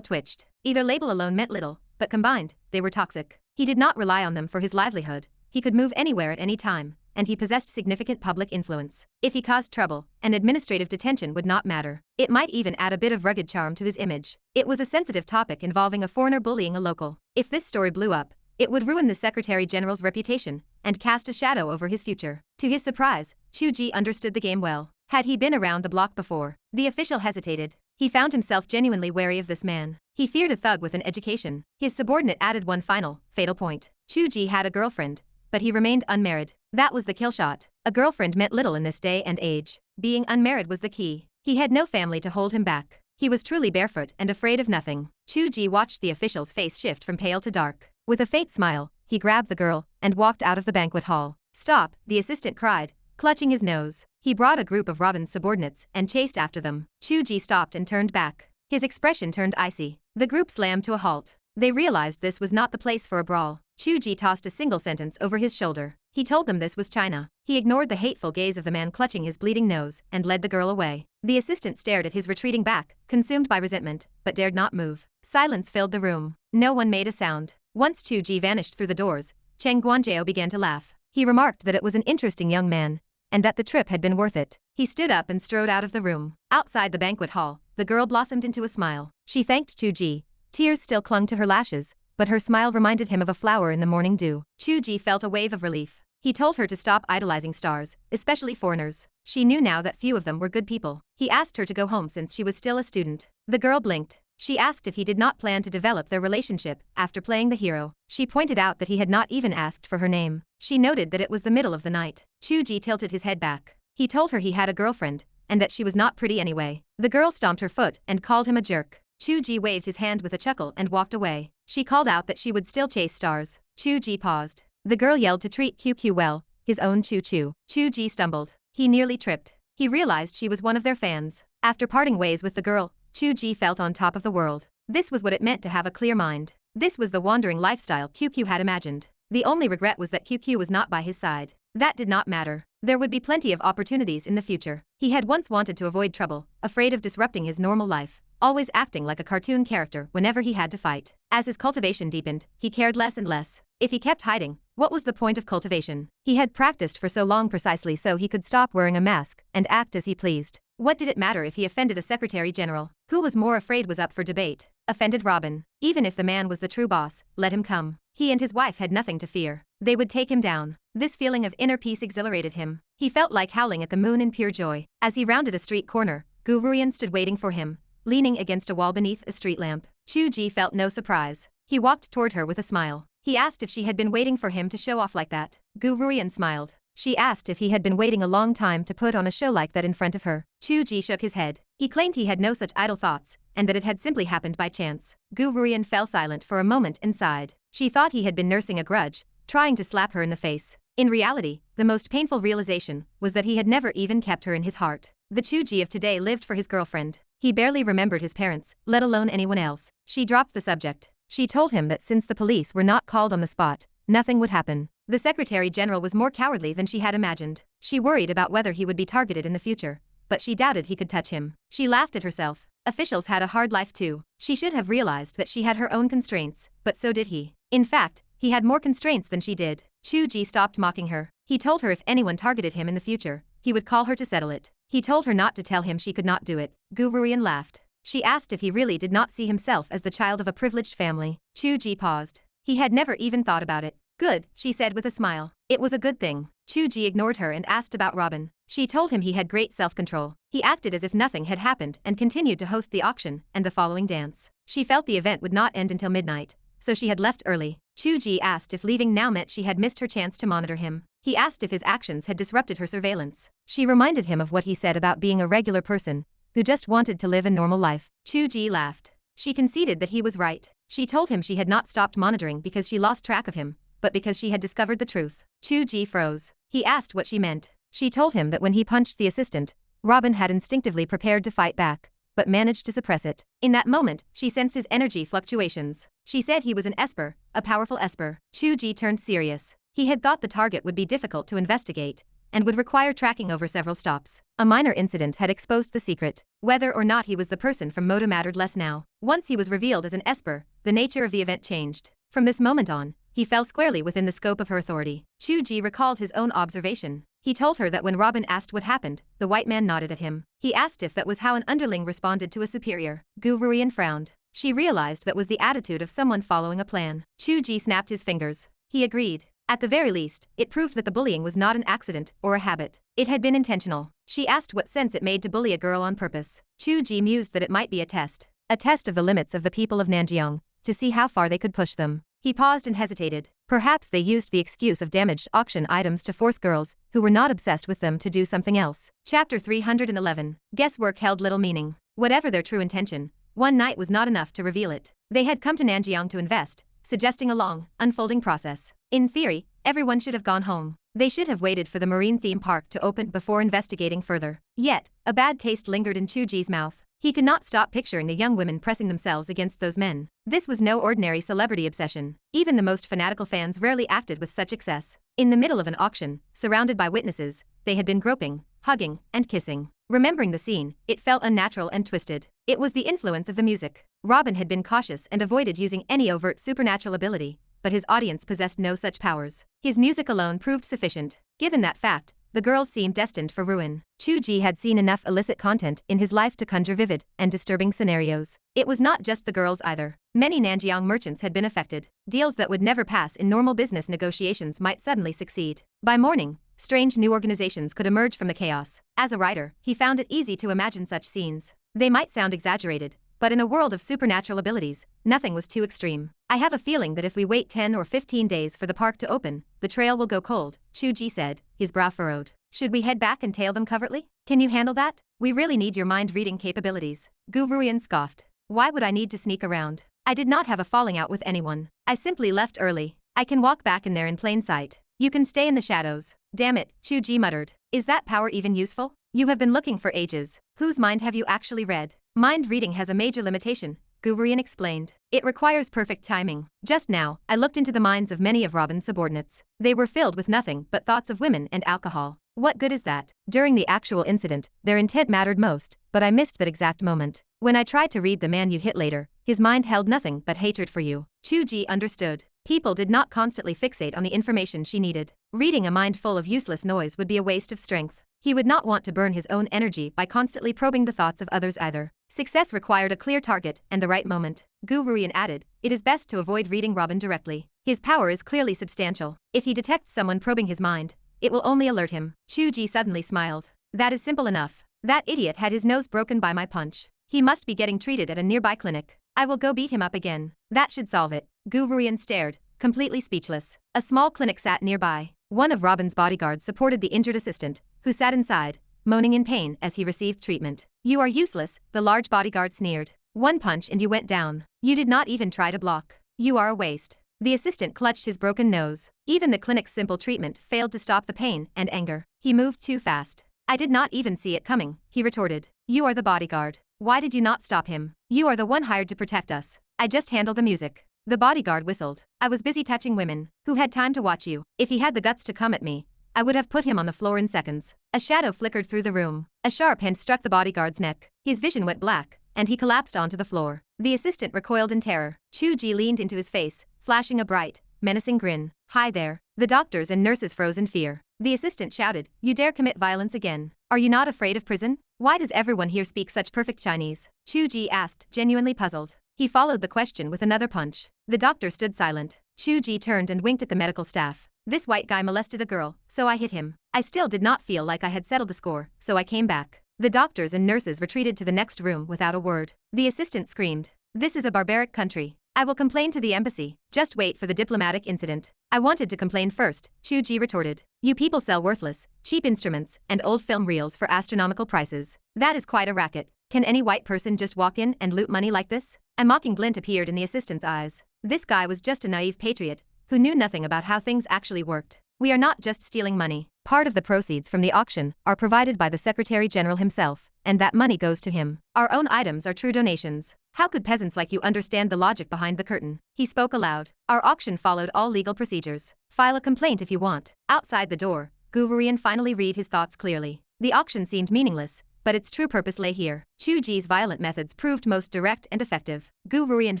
twitched. Either label alone meant little, but combined, they were toxic. He did not rely on them for his livelihood. He could move anywhere at any time, and he possessed significant public influence. If he caused trouble, an administrative detention would not matter. It might even add a bit of rugged charm to his image. It was a sensitive topic involving a foreigner bullying a local. If this story blew up, it would ruin the Secretary General's reputation and cast a shadow over his future. To his surprise, Chu Ge understood the game well. Had he been around the block before? The official hesitated. He found himself genuinely wary of this man. He feared a thug with an education. His subordinate added one final, fatal point. Chu Ge had a girlfriend, but he remained unmarried. That was the kill shot. A girlfriend meant little in this day and age. Being unmarried was the key. He had no family to hold him back. He was truly barefoot and afraid of nothing. Chu Ge watched the official's face shift from pale to dark. With a faint smile, he grabbed the girl and walked out of the banquet hall. "Stop," the assistant cried, clutching his nose. He brought a group of Robin's subordinates and chased after them. Chu Ge stopped and turned back. His expression turned icy. The group slammed to a halt. They realized this was not the place for a brawl. Chu Ge tossed a single sentence over his shoulder. He told them this was China. He ignored the hateful gaze of the man clutching his bleeding nose and led the girl away. The assistant stared at his retreating back, consumed by resentment, but dared not move. Silence filled the room. No one made a sound. Once Chu Ge vanished through the doors, Cheng Guanjiao began to laugh. He remarked that it was an interesting young man, and that the trip had been worth it. He stood up and strode out of the room. Outside the banquet hall, the girl blossomed into a smile. She thanked Chu Ge. Tears still clung to her lashes, but her smile reminded him of a flower in the morning dew. Chu Ge felt a wave of relief. He told her to stop idolizing stars, especially foreigners. She knew now that few of them were good people. He asked her to go home since she was still a student. The girl blinked. She asked if he did not plan to develop their relationship after playing the hero. She pointed out that he had not even asked for her name. She noted that it was the middle of the night. Chu Ge tilted his head back. He told her he had a girlfriend, and that she was not pretty anyway. The girl stomped her foot and called him a jerk. Chu Ge waved his hand with a chuckle and walked away. She called out that she would still chase stars. Chu Ge paused. The girl yelled to treat QQ well, his own Chu Chu. Chu Ge stumbled. He nearly tripped. He realized she was one of their fans. After parting ways with the girl, Chu Ge felt on top of the world. This was what it meant to have a clear mind. This was the wandering lifestyle QQ had imagined. The only regret was that QQ was not by his side. That did not matter. There would be plenty of opportunities in the future. He had once wanted to avoid trouble, afraid of disrupting his normal life, always acting like a cartoon character whenever he had to fight. As his cultivation deepened, he cared less and less. If he kept hiding, what was the point of cultivation? He had practiced for so long precisely so he could stop wearing a mask and act as he pleased. What did it matter if he offended a secretary general? Who was more afraid was up for debate. Offended Robin. Even if the man was the true boss, let him come. He and his wife had nothing to fear. They would take him down. This feeling of inner peace exhilarated him. He felt like howling at the moon in pure joy. As he rounded a street corner, Gu Ruian stood waiting for him, leaning against a wall beneath a street lamp. Chu Ge felt no surprise. He walked toward her with a smile. He asked if she had been waiting for him to show off like that. Gu Ruian smiled. She asked if he had been waiting a long time to put on a show like that in front of her. Chu Ge shook his head. He claimed he had no such idle thoughts, and that it had simply happened by chance. Gu Ruian fell silent for a moment and sighed. She thought he had been nursing a grudge, trying to slap her in the face. In reality, the most painful realization was that he had never even kept her in his heart. The Chu Ge of today lived for his girlfriend. He barely remembered his parents, let alone anyone else. She dropped the subject. She told him that since the police were not called on the spot, nothing would happen. The Secretary General was more cowardly than she had imagined. She worried about whether he would be targeted in the future, but she doubted he could touch him. She laughed at herself. Officials had a hard life too. She should have realized that she had her own constraints, but so did he. In fact, he had more constraints than she did. Chu Ge stopped mocking her. He told her if anyone targeted him in the future, he would call her to settle it. He told her not to tell him she could not do it. Gu Ruian laughed. She asked if he really did not see himself as the child of a privileged family. Chu Ge paused. He had never even thought about it. Good, she said with a smile. It was a good thing. Chu Ge ignored her and asked about Robin. She told him he had great self-control. He acted as if nothing had happened and continued to host the auction and the following dance. She felt the event would not end until midnight, so she had left early. Chu Ge asked if leaving now meant she had missed her chance to monitor him. He asked if his actions had disrupted her surveillance. She reminded him of what he said about being a regular person, who just wanted to live a normal life. Chu Ge laughed. She conceded that he was right. She told him she had not stopped monitoring because she lost track of him, but because she had discovered the truth. Chu Ge froze. He asked what she meant. She told him that when he punched the assistant, Robin had instinctively prepared to fight back, but managed to suppress it. In that moment, she sensed his energy fluctuations. She said he was an esper, a powerful esper. Chu Ge turned serious. He had thought the target would be difficult to investigate, and would require tracking over several stops. A minor incident had exposed the secret. Whether or not he was the person from Moda mattered less now. Once he was revealed as an esper, the nature of the event changed. From this moment on, he fell squarely within the scope of her authority. Chu Ge recalled his own observation. He told her that when Robin asked what happened, the white man nodded at him. He asked if that was how an underling responded to a superior. Guvurian frowned. She realized that was the attitude of someone following a plan. Chu Ge snapped his fingers. He agreed. At the very least, it proved that the bullying was not an accident or a habit. It had been intentional. She asked what sense it made to bully a girl on purpose. Chu Ge mused that it might be a test. A test of the limits of the people of Nanjiang, to see how far they could push them. He paused and hesitated. Perhaps they used the excuse of damaged auction items to force girls, who were not obsessed with them, to do something else. Chapter 311. Guesswork held little meaning. Whatever their true intention, one night was not enough to reveal it. They had come to Nanjiang to invest, suggesting a long, unfolding process. In theory, everyone should have gone home. They should have waited for the marine theme park to open before investigating further. Yet, a bad taste lingered in Chu Ge's mouth. He could not stop picturing the young women pressing themselves against those men. This was no ordinary celebrity obsession. Even the most fanatical fans rarely acted with such excess. In the middle of an auction, surrounded by witnesses, they had been groping, hugging, and kissing. Remembering the scene, it felt unnatural and twisted. It was the influence of the music. Robin had been cautious and avoided using any overt supernatural ability, but his audience possessed no such powers. His music alone proved sufficient. Given that fact, the girls seemed destined for ruin. Chu Ge had seen enough illicit content in his life to conjure vivid and disturbing scenarios. It was not just the girls either. Many Nanjiang merchants had been affected. Deals that would never pass in normal business negotiations might suddenly succeed. By morning, strange new organizations could emerge from the chaos. As a writer, he found it easy to imagine such scenes. They might sound exaggerated, but in a world of supernatural abilities, nothing was too extreme. I have a feeling that if we wait 10 or 15 days for the park to open, the trail will go cold, Chu Ge said, his brow furrowed. Should we head back and tail them covertly? Can you handle that? We really need your mind-reading capabilities. Guvurian scoffed. Why would I need to sneak around? I did not have a falling out with anyone. I simply left early. I can walk back in there in plain sight. You can stay in the shadows. Damn it, Chu Ge muttered. Is that power even useful? You have been looking for ages. Whose mind have you actually read? Mind reading has a major limitation, Guvurian explained. It requires perfect timing. Just now, I looked into the minds of many of Robin's subordinates. They were filled with nothing but thoughts of women and alcohol. What good is that? During the actual incident, their intent mattered most, but I missed that exact moment. When I tried to read the man you hit later, his mind held nothing but hatred for you. Chu Ge understood. People did not constantly fixate on the information she needed. Reading a mind full of useless noise would be a waste of strength. He would not want to burn his own energy by constantly probing the thoughts of others either. Success required a clear target and the right moment. Guvurian added, it is best to avoid reading Robin directly. His power is clearly substantial. If he detects someone probing his mind, it will only alert him. Chu Ge suddenly smiled. That is simple enough. That idiot had his nose broken by my punch. He must be getting treated at a nearby clinic. I will go beat him up again. That should solve it. Guvurian stared, completely speechless. A small clinic sat nearby. One of Robin's bodyguards supported the injured assistant, who sat inside, moaning in pain as he received treatment. You are useless, the large bodyguard sneered. One punch and you went down. You did not even try to block. You are a waste. The assistant clutched his broken nose. Even the clinic's simple treatment failed to stop the pain and anger. He moved too fast. I did not even see it coming, he retorted. You are the bodyguard. Why did you not stop him? You are the one hired to protect us. I just handle the music. The bodyguard whistled. I was busy touching women. Who had time to watch you? If he had the guts to come at me, I would have put him on the floor in seconds. A shadow flickered through the room. A sharp hand struck the bodyguard's neck. His vision went black, and he collapsed onto the floor. The assistant recoiled in terror. Chu Ge leaned into his face, flashing a bright, menacing grin. Hi there. The doctors and nurses froze in fear. The assistant shouted, you dare commit violence again? Are you not afraid of prison? Why does everyone here speak such perfect Chinese? Chu Ge asked, genuinely puzzled. He followed the question with another punch. The doctor stood silent. Chu Ge turned and winked at the medical staff. This white guy molested a girl, so I hit him. I still did not feel like I had settled the score, so I came back. The doctors and nurses retreated to the next room without a word. The assistant screamed. This is a barbaric country. I will complain to the embassy. Just wait for the diplomatic incident. I wanted to complain first, Chu Ge retorted. You people sell worthless, cheap instruments and old film reels for astronomical prices. That is quite a racket. Can any white person just walk in and loot money like this? A mocking glint appeared in the assistant's eyes. This guy was just a naive patriot who knew nothing about how things actually worked. We are not just stealing money. Part of the proceeds from the auction are provided by the Secretary General himself, and that money goes to him. Our own items are true donations. How could peasants like you understand the logic behind the curtain? He spoke aloud. Our auction followed all legal procedures. File a complaint if you want. Outside the door, Wuji finally read his thoughts clearly. The auction seemed meaningless, but its true purpose lay here. Chu Ge's violent methods proved most direct and effective. Wuji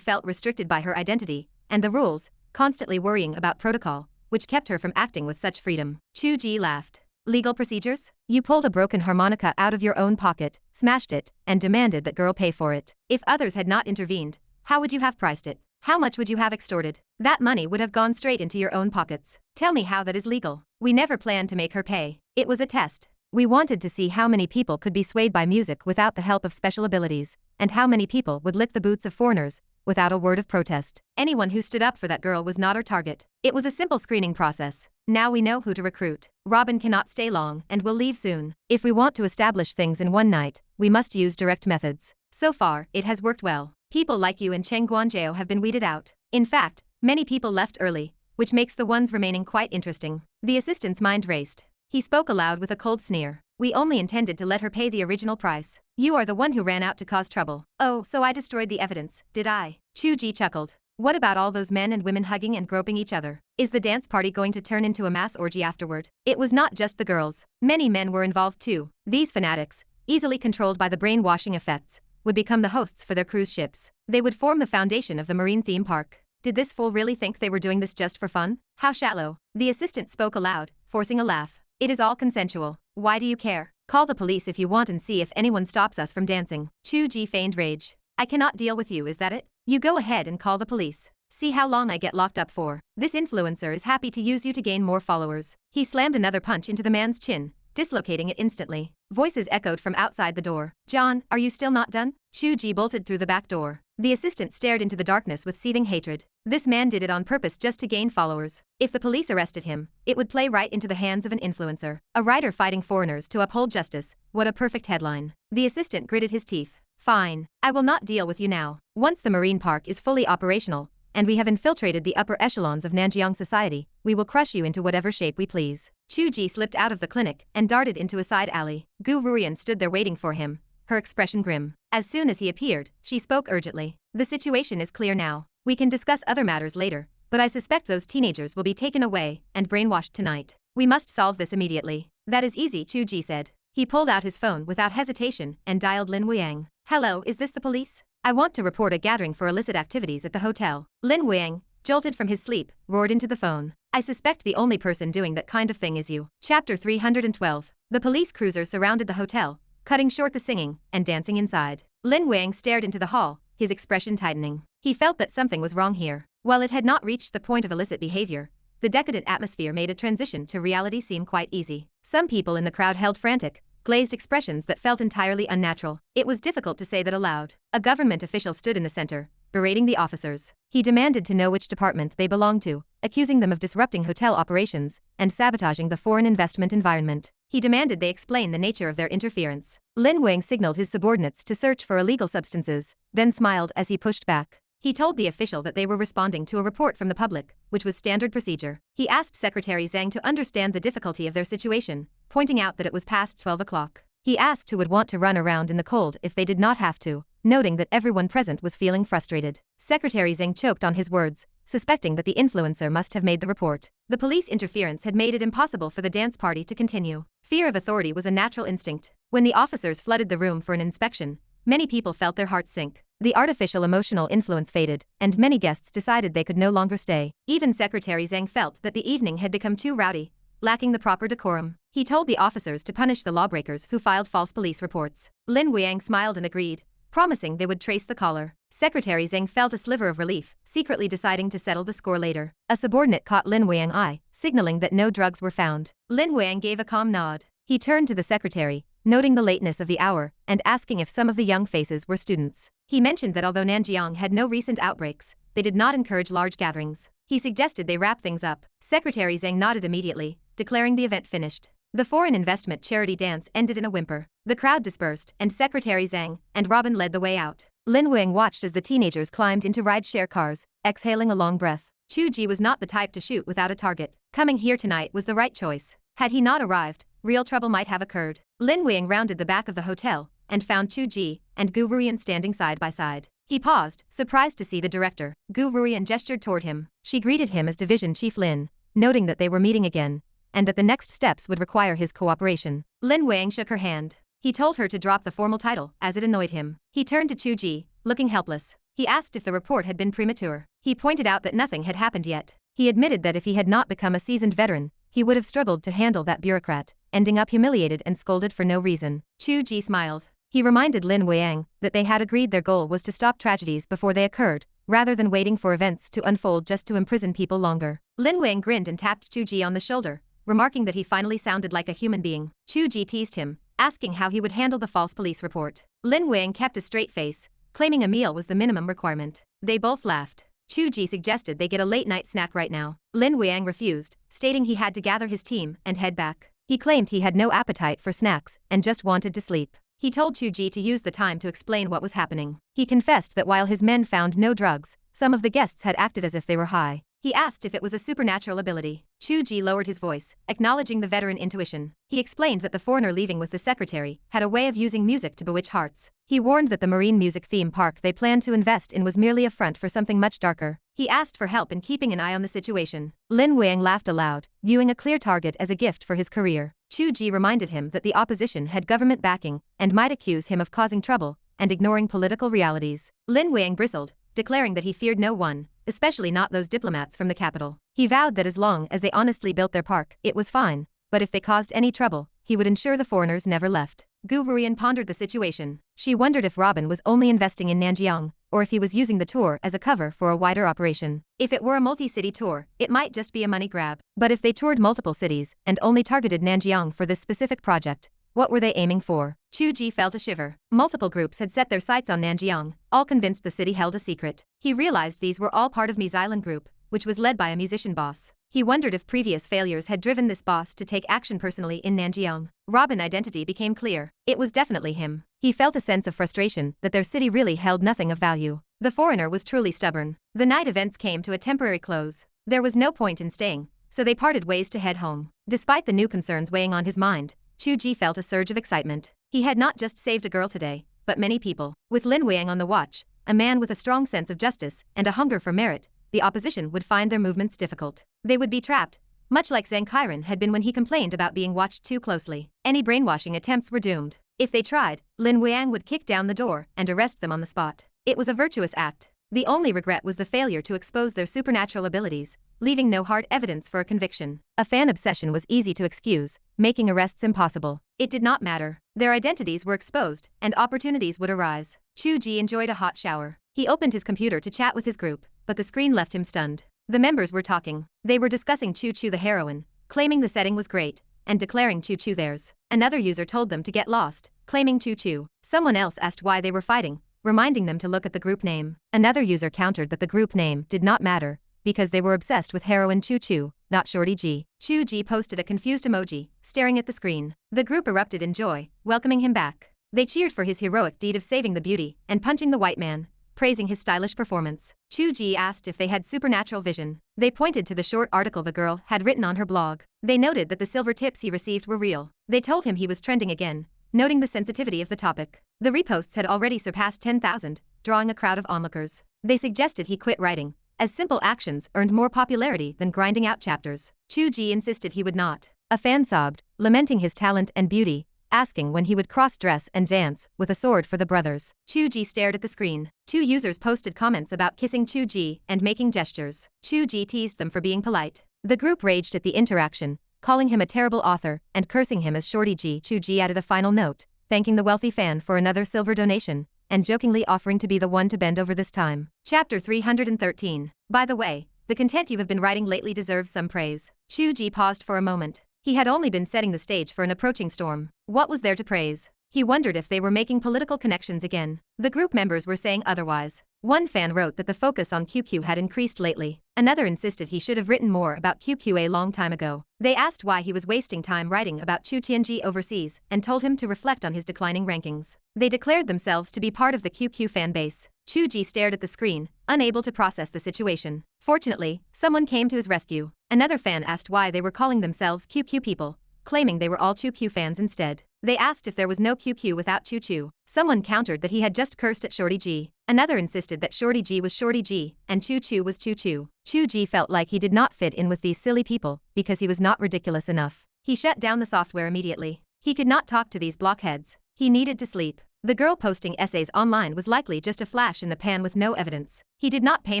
felt restricted by her identity and the rules, constantly worrying about protocol, which kept her from acting with such freedom. Chu Ge laughed. Legal procedures? You pulled a broken harmonica out of your own pocket, smashed it, and demanded that girl pay for it. If others had not intervened, how would you have priced it? How much would you have extorted? That money would have gone straight into your own pockets. Tell me how that is legal. We never planned to make her pay. It was a test. We wanted to see how many people could be swayed by music without the help of special abilities, and how many people would lick the boots of foreigners without a word of protest. Anyone who stood up for that girl was not our target. It was a simple screening process. Now we know who to recruit. Robin cannot stay long and will leave soon. If we want to establish things in one night, we must use direct methods. So far, it has worked well. People like you and Cheng Guanjiao have been weeded out. In fact, many people left early, which makes the ones remaining quite interesting. The assistant's mind raced. He spoke aloud with a cold sneer. We only intended to let her pay the original price. You are the one who ran out to cause trouble. Oh, so I destroyed the evidence, did I? Chu Ge chuckled. What about all those men and women hugging and groping each other? Is the dance party going to turn into a mass orgy afterward? It was not just the girls. Many men were involved too. These fanatics, easily controlled by the brainwashing effects, would become the hosts for their cruise ships. They would form the foundation of the marine theme park. Did this fool really think they were doing this just for fun? How shallow. The assistant spoke aloud, forcing a laugh. It is all consensual. Why do you care? Call the police if you want and see if anyone stops us from dancing. Chu Ge feigned rage. I cannot deal with you, is that it? You go ahead and call the police. See how long I get locked up for. This influencer is happy to use you to gain more followers. He slammed another punch into the man's chin, dislocating it instantly. Voices echoed from outside the door. John, are you still not done? Chu Ge bolted through the back door. The assistant stared into the darkness with seething hatred. This man did it on purpose just to gain followers. If the police arrested him, it would play right into the hands of an influencer. A writer fighting foreigners to uphold justice. What a perfect headline. The assistant gritted his teeth. Fine. I will not deal with you now. Once the marine park is fully operational, and we have infiltrated the upper echelons of Nanjiang society, we will crush you into whatever shape we please. Chu Ge slipped out of the clinic and darted into a side alley. Wuji stood there waiting for him, her expression grim. As soon as he appeared, she spoke urgently. The situation is clear now. We can discuss other matters later, but I suspect those teenagers will be taken away and brainwashed tonight. We must solve this immediately. That is easy, Chu Ge said. He pulled out his phone without hesitation and dialed Lin Wuyang. Hello, is this the police? I want to report a gathering for illicit activities at the hotel. Lin Wuyang, jolted from his sleep, roared into the phone. I suspect the only person doing that kind of thing is you. Chapter 312. The police cruiser surrounded the hotel, cutting short the singing and dancing inside. Lin Wuyang stared into the hall, his expression tightening. He felt that something was wrong here. While it had not reached the point of illicit behavior, the decadent atmosphere made a transition to reality seem quite easy. Some people in the crowd held frantic, glazed expressions that felt entirely unnatural. It was difficult to say that aloud. A government official stood in the center, berating the officers. He demanded to know which department they belonged to, accusing them of disrupting hotel operations and sabotaging the foreign investment environment. He demanded they explain the nature of their interference. Lin Wang signaled his subordinates to search for illegal substances, then smiled as he pushed back. He told the official that they were responding to a report from the public, which was standard procedure. He asked Secretary Zhang to understand the difficulty of their situation, pointing out that it was past 12 o'clock. He asked who would want to run around in the cold if they did not have to, noting that everyone present was feeling frustrated. Secretary Zhang choked on his words, suspecting that the influencer must have made the report. The police interference had made it impossible for the dance party to continue. Fear of authority was a natural instinct. When the officers flooded the room for an inspection, many people felt their hearts sink. The artificial emotional influence faded, and many guests decided they could no longer stay. Even Secretary Zhang felt that the evening had become too rowdy, lacking the proper decorum. He told the officers to punish the lawbreakers who filed false police reports. Lin Wuyang smiled and agreed, promising they would trace the caller. Secretary Zhang felt a sliver of relief, secretly deciding to settle the score later. A subordinate caught Lin Wuyang's eye, signaling that no drugs were found. Lin Wuyang gave a calm nod. He turned to the secretary, noting the lateness of the hour, and asking if some of the young faces were students. He mentioned that although Nanjiang had no recent outbreaks, they did not encourage large gatherings. He suggested they wrap things up. Secretary Zhang nodded immediately, declaring the event finished. The foreign investment charity dance ended in a whimper. The crowd dispersed, and Secretary Zhang and Robin led the way out. Lin Wang watched as the teenagers climbed into ride-share cars, exhaling a long breath. Chu Ge was not the type to shoot without a target. Coming here tonight was the right choice. Had he not arrived, real trouble might have occurred. Lin Wang rounded the back of the hotel and found Chu Ge and Gu Ruian standing side by side. He paused, surprised to see the director. Gu Ruian gestured toward him. She greeted him as Division Chief Lin, noting that they were meeting again, and that the next steps would require his cooperation. Lin Wang shook her hand. He told her to drop the formal title, as it annoyed him. He turned to Chu Ge, looking helpless. He asked if the report had been premature. He pointed out that nothing had happened yet. He admitted that if he had not become a seasoned veteran, he would have struggled to handle that bureaucrat, ending up humiliated and scolded for no reason. Chu Ge smiled. He reminded Lin Wang that they had agreed their goal was to stop tragedies before they occurred, rather than waiting for events to unfold just to imprison people longer. Lin Wang grinned and tapped Chu Ge on the shoulder, remarking that he finally sounded like a human being. Chu Ge teased him, asking how he would handle the false police report. Lin Wang kept a straight face, claiming a meal was the minimum requirement. They both laughed. Chu Ge suggested they get a late-night snack right now. Lin Wang refused, stating he had to gather his team and head back. He claimed he had no appetite for snacks and just wanted to sleep. He told Chu Ge to use the time to explain what was happening. He confessed that while his men found no drugs, some of the guests had acted as if they were high. He asked if it was a supernatural ability. Chu Ge lowered his voice, acknowledging the veteran intuition. He explained that the foreigner leaving with the secretary had a way of using music to bewitch hearts. He warned that the marine music theme park they planned to invest in was merely a front for something much darker. He asked for help in keeping an eye on the situation. Lin Wang laughed aloud, viewing a clear target as a gift for his career. Chu Ge reminded him that the opposition had government backing and might accuse him of causing trouble and ignoring political realities. Lin Wang bristled, declaring that he feared no one, especially not those diplomats from the capital. He vowed that as long as they honestly built their park, it was fine, but if they caused any trouble, he would ensure the foreigners never left. Gu Ruian pondered the situation. She wondered if Robin was only investing in Nanjiang, or if he was using the tour as a cover for a wider operation. If it were a multi-city tour, it might just be a money grab. But if they toured multiple cities and only targeted Nanjiang for this specific project, what were they aiming for? Chu Ge felt a shiver. Multiple groups had set their sights on Nanjiang, all convinced the city held a secret. He realized these were all part of Mi's Island group, which was led by a musician boss. He wondered if previous failures had driven this boss to take action personally in Nanjiang. Robin's identity became clear. It was definitely him. He felt a sense of frustration that their city really held nothing of value. The foreigner was truly stubborn. The night events came to a temporary close. There was no point in staying, so they parted ways to head home. Despite the new concerns weighing on his mind, Chu Ge felt a surge of excitement. He had not just saved a girl today, but many people. With Lin Wang on the watch, a man with a strong sense of justice and a hunger for merit, the opposition would find their movements difficult. They would be trapped, much like Zhang Kairan had been when he complained about being watched too closely. Any brainwashing attempts were doomed. If they tried, Lin Wang would kick down the door and arrest them on the spot. It was a virtuous act. The only regret was the failure to expose their supernatural abilities, leaving no hard evidence for a conviction. A fan obsession was easy to excuse, making arrests impossible. It did not matter. Their identities were exposed, and opportunities would arise. Chu Ge enjoyed a hot shower. He opened his computer to chat with his group, but the screen left him stunned. The members were talking. They were discussing Chu Chu the heroine, claiming the setting was great, and declaring Chu Chu theirs. Another user told them to get lost, claiming Chu Chu. Someone else asked why they were fighting, reminding them to look at the group name. Another user countered that the group name did not matter, because they were obsessed with heroine Chu Chu, not Shorty G. Chu Ge posted a confused emoji, staring at the screen. The group erupted in joy, welcoming him back. They cheered for his heroic deed of saving the beauty and punching the white man, praising his stylish performance. Chu Ge asked if they had supernatural vision. They pointed to the short article the girl had written on her blog. They noted that the silver tips he received were real. They told him he was trending again, noting the sensitivity of the topic. The reposts had already surpassed 10,000, drawing a crowd of onlookers. They suggested he quit writing, as simple actions earned more popularity than grinding out chapters. Chu Ge insisted he would not. A fan sobbed, lamenting his talent and beauty, asking when he would cross-dress and dance with a sword for the brothers. Chu Ge stared at the screen. Two users posted comments about kissing Chu Ge and making gestures. Chu Ge teased them for being polite. The group raged at the interaction, calling him a terrible author and cursing him as Shorty G. Chu Ge added a final note, thanking the wealthy fan for another silver donation, and jokingly offering to be the one to bend over this time. Chapter 313. By the way, the content you have been writing lately deserves some praise. Chu Ge paused for a moment. He had only been setting the stage for an approaching storm. What was there to praise? He wondered if they were making political connections again. The group members were saying otherwise. One fan wrote that the focus on QQ had increased lately. Another insisted he should have written more about QQ a long time ago. They asked why he was wasting time writing about Chu Tiange overseas and told him to reflect on his declining rankings. They declared themselves to be part of the QQ fan base. Chu Ge stared at the screen, unable to process the situation. Fortunately, someone came to his rescue. Another fan asked why they were calling themselves QQ people, claiming they were all Chu Q fans instead. They asked if there was no QQ without Chu Chu. Someone countered that he had just cursed at Shorty G. Another insisted that Shorty G was Shorty G, and Chu Chu was Chu Chu. Chu Ge felt like he did not fit in with these silly people, because he was not ridiculous enough. He shut down the software immediately. He could not talk to these blockheads. He needed to sleep. The girl posting essays online was likely just a flash in the pan with no evidence. He did not pay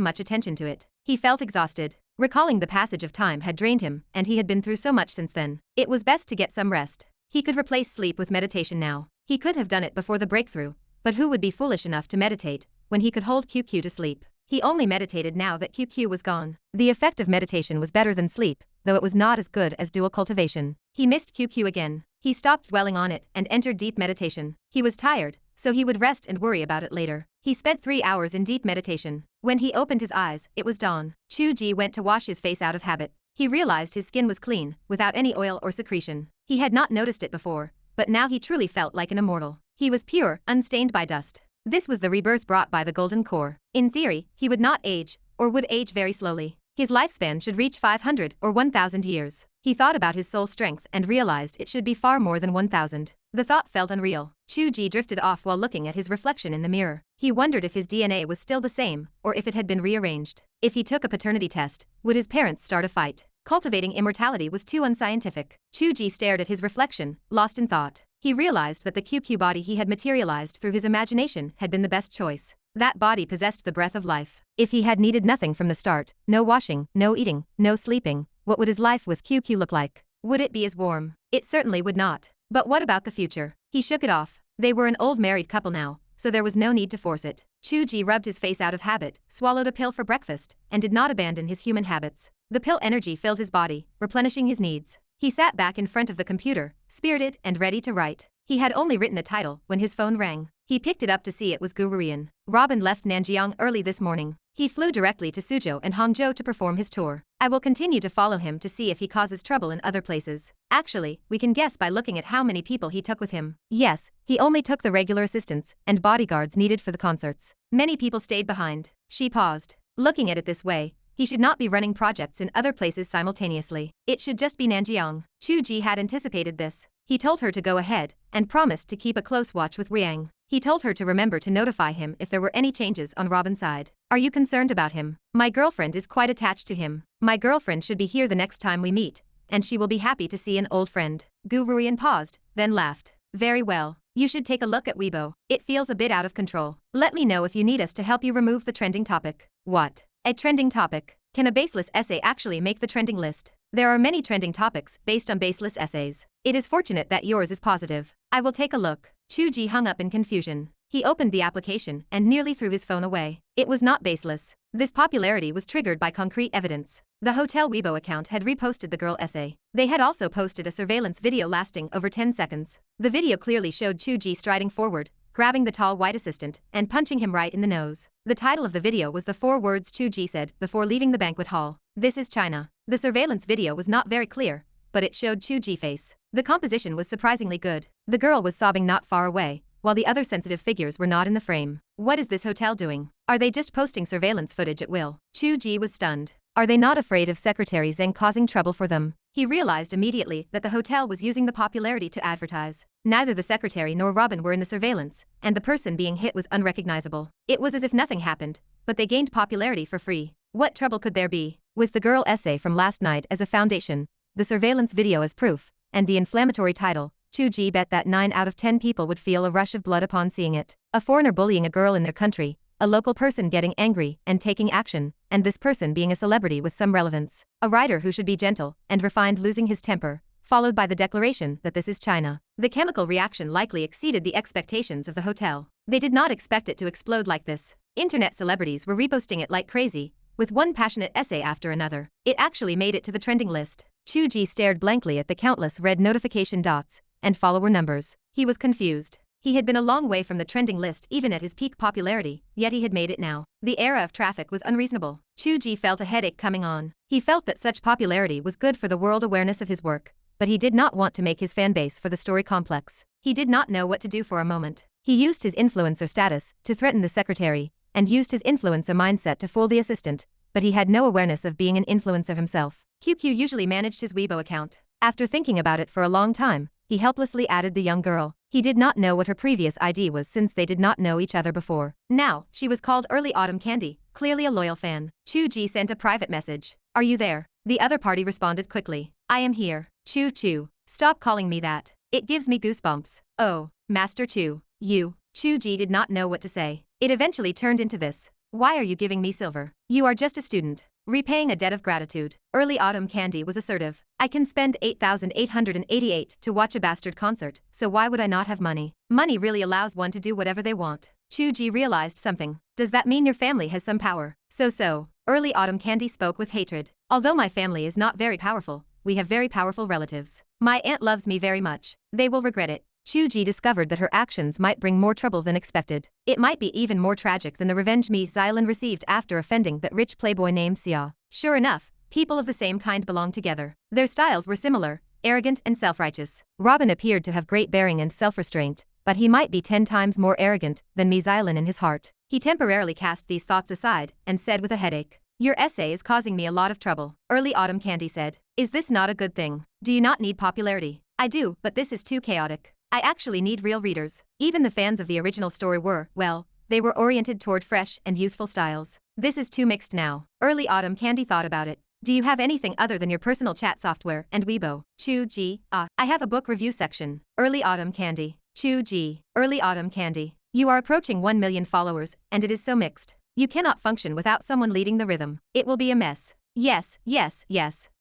much attention to it. He felt exhausted. Recalling the passage of time had drained him, and he had been through so much since then. It was best to get some rest. He could replace sleep with meditation now. He could have done it before the breakthrough, but who would be foolish enough to meditate when he could hold QQ to sleep? He only meditated now that QQ was gone. The effect of meditation was better than sleep, though it was not as good as dual cultivation. He missed QQ again. He stopped dwelling on it and entered deep meditation. He was tired, so he would rest and worry about it later. He spent 3 hours in deep meditation. When he opened his eyes, it was dawn. Chu Ge went to wash his face out of habit. He realized his skin was clean, without any oil or secretion. He had not noticed it before, but now he truly felt like an immortal. He was pure, unstained by dust. This was the rebirth brought by the golden core. In theory, he would not age, or would age very slowly. His lifespan should reach 500 or 1,000 years. He thought about his soul strength and realized it should be far more than 1,000. The thought felt unreal. Chu Ge drifted off while looking at his reflection in the mirror. He wondered if his DNA was still the same, or if it had been rearranged. If he took a paternity test, would his parents start a fight? Cultivating immortality was too unscientific. Chu Ge stared at his reflection, lost in thought. He realized that the QQ body he had materialized through his imagination had been the best choice. That body possessed the breath of life. If he had needed nothing from the start, no washing, no eating, no sleeping, what would his life with QQ look like? Would it be as warm? It certainly would not. But what about the future? He shook it off. They were an old married couple now, so there was no need to force it. Chu Ge rubbed his face out of habit, swallowed a pill for breakfast, and did not abandon his human habits. The pill energy filled his body, replenishing his needs. He sat back in front of the computer, spirited and ready to write. He had only written a title when his phone rang. He picked it up to see it was Heroine. Robin left Nanjiang early this morning. He flew directly to Suzhou and Hangzhou to perform his tour. I will continue to follow him to see if he causes trouble in other places. Actually, we can guess by looking at how many people he took with him. Yes, he only took the regular assistants and bodyguards needed for the concerts. Many people stayed behind. She paused. Looking at it this way, he should not be running projects in other places simultaneously. It should just be Nanjiang. Chu Ge had anticipated this. He told her to go ahead, and promised to keep a close watch with Riang. He told her to remember to notify him if there were any changes on Robin's side. Are you concerned about him? My girlfriend is quite attached to him. My girlfriend should be here the next time we meet, and she will be happy to see an old friend. Gu Ruian paused, then laughed. Very well. You should take a look at Weibo. It feels a bit out of control. Let me know if you need us to help you remove the trending topic. What? A trending topic? Can a baseless essay actually make the trending list? There are many trending topics based on baseless essays. It is fortunate that yours is positive. I will take a look. Chu Ge hung up in confusion. He opened the application and nearly threw his phone away. It was not baseless. This popularity was triggered by concrete evidence. The Hotel Weibo account had reposted the girl essay. They had also posted a surveillance video lasting over 10 seconds. The video clearly showed Chu Ge striding forward, grabbing the tall white assistant, and punching him right in the nose. The title of the video was the 4 words Chu Ge said before leaving the banquet hall. This is China. The surveillance video was not very clear, but it showed Chu Ge face. The composition was surprisingly good. The girl was sobbing not far away, while the other sensitive figures were not in the frame. What is this hotel doing? Are they just posting surveillance footage at will? Chu Ge was stunned. Are they not afraid of Secretary Zheng causing trouble for them? He realized immediately that the hotel was using the popularity to advertise. Neither the secretary nor Robin were in the surveillance, and the person being hit was unrecognizable. It was as if nothing happened, but they gained popularity for free. What trouble could there be? With the girl essay from last night as a foundation, the surveillance video as proof, and the inflammatory title, Chu Ge bet that 9 out of 10 people would feel a rush of blood upon seeing it. A foreigner bullying a girl in their country, a local person getting angry and taking action, and this person being a celebrity with some relevance. A writer who should be gentle and refined losing his temper, followed by the declaration that this is China. The chemical reaction likely exceeded the expectations of the hotel. They did not expect it to explode like this. Internet celebrities were reposting it like crazy, with one passionate essay after another. It actually made it to the trending list. Chu Ge stared blankly at the countless red notification dots and follower numbers. He was confused. He had been a long way from the trending list even at his peak popularity, yet he had made it now. The era of traffic was unreasonable. Chu Ge felt a headache coming on. He felt that such popularity was good for the world awareness of his work, but he did not want to make his fanbase for the story complex. He did not know what to do for a moment. He used his influencer status to threaten the secretary, and used his influencer mindset to fool the assistant, but he had no awareness of being an influencer himself. QQ usually managed his Weibo account. After thinking about it for a long time, he helplessly added the young girl. He did not know what her previous ID was since they did not know each other before. Now, she was called Early Autumn Candy, clearly a loyal fan. Chu Ge sent a private message. "Are you there?" The other party responded quickly. "I am here. Chu. Stop calling me that. It gives me goosebumps." "Oh, Master Chu, you." Chu Ge did not know what to say. It eventually turned into this. "Why are you giving me silver? You are just a student. Repaying a debt of gratitude." Early Autumn Candy was assertive. "I can spend 8,888 to watch a bastard concert, so why would I not have money? Money really allows one to do whatever they want." Chu Ge realized something. "Does that mean your family has some power?" So. Early Autumn Candy spoke with hatred. "Although my family is not very powerful, we have very powerful relatives. My aunt loves me very much. They will regret it." Chu Ge discovered that her actions might bring more trouble than expected. It might be even more tragic than the revenge Xilan received after offending that rich playboy named Xia. Sure enough, people of the same kind belonged together. Their styles were similar, arrogant and self-righteous. Robin appeared to have great bearing and self-restraint, but he might be 10 times more arrogant than Xilan in his heart. He temporarily cast these thoughts aside and said with a headache, "Your essay is causing me a lot of trouble." Early Autumn Candy said, "Is this not a good thing? Do you not need popularity?" "I do, but this is too chaotic. I actually need real readers." Even the fans of the original story were, well, they were oriented toward fresh and youthful styles. "This is too mixed now." Early Autumn Candy thought about it. "Do you have anything other than your personal chat software and Weibo?" Chu Ge, I have a book review section." Early Autumn Candy. Chu Ge. Early Autumn Candy. "You are approaching 1 million followers, and it is so mixed. You cannot function without someone leading the rhythm. It will be a mess." Yes.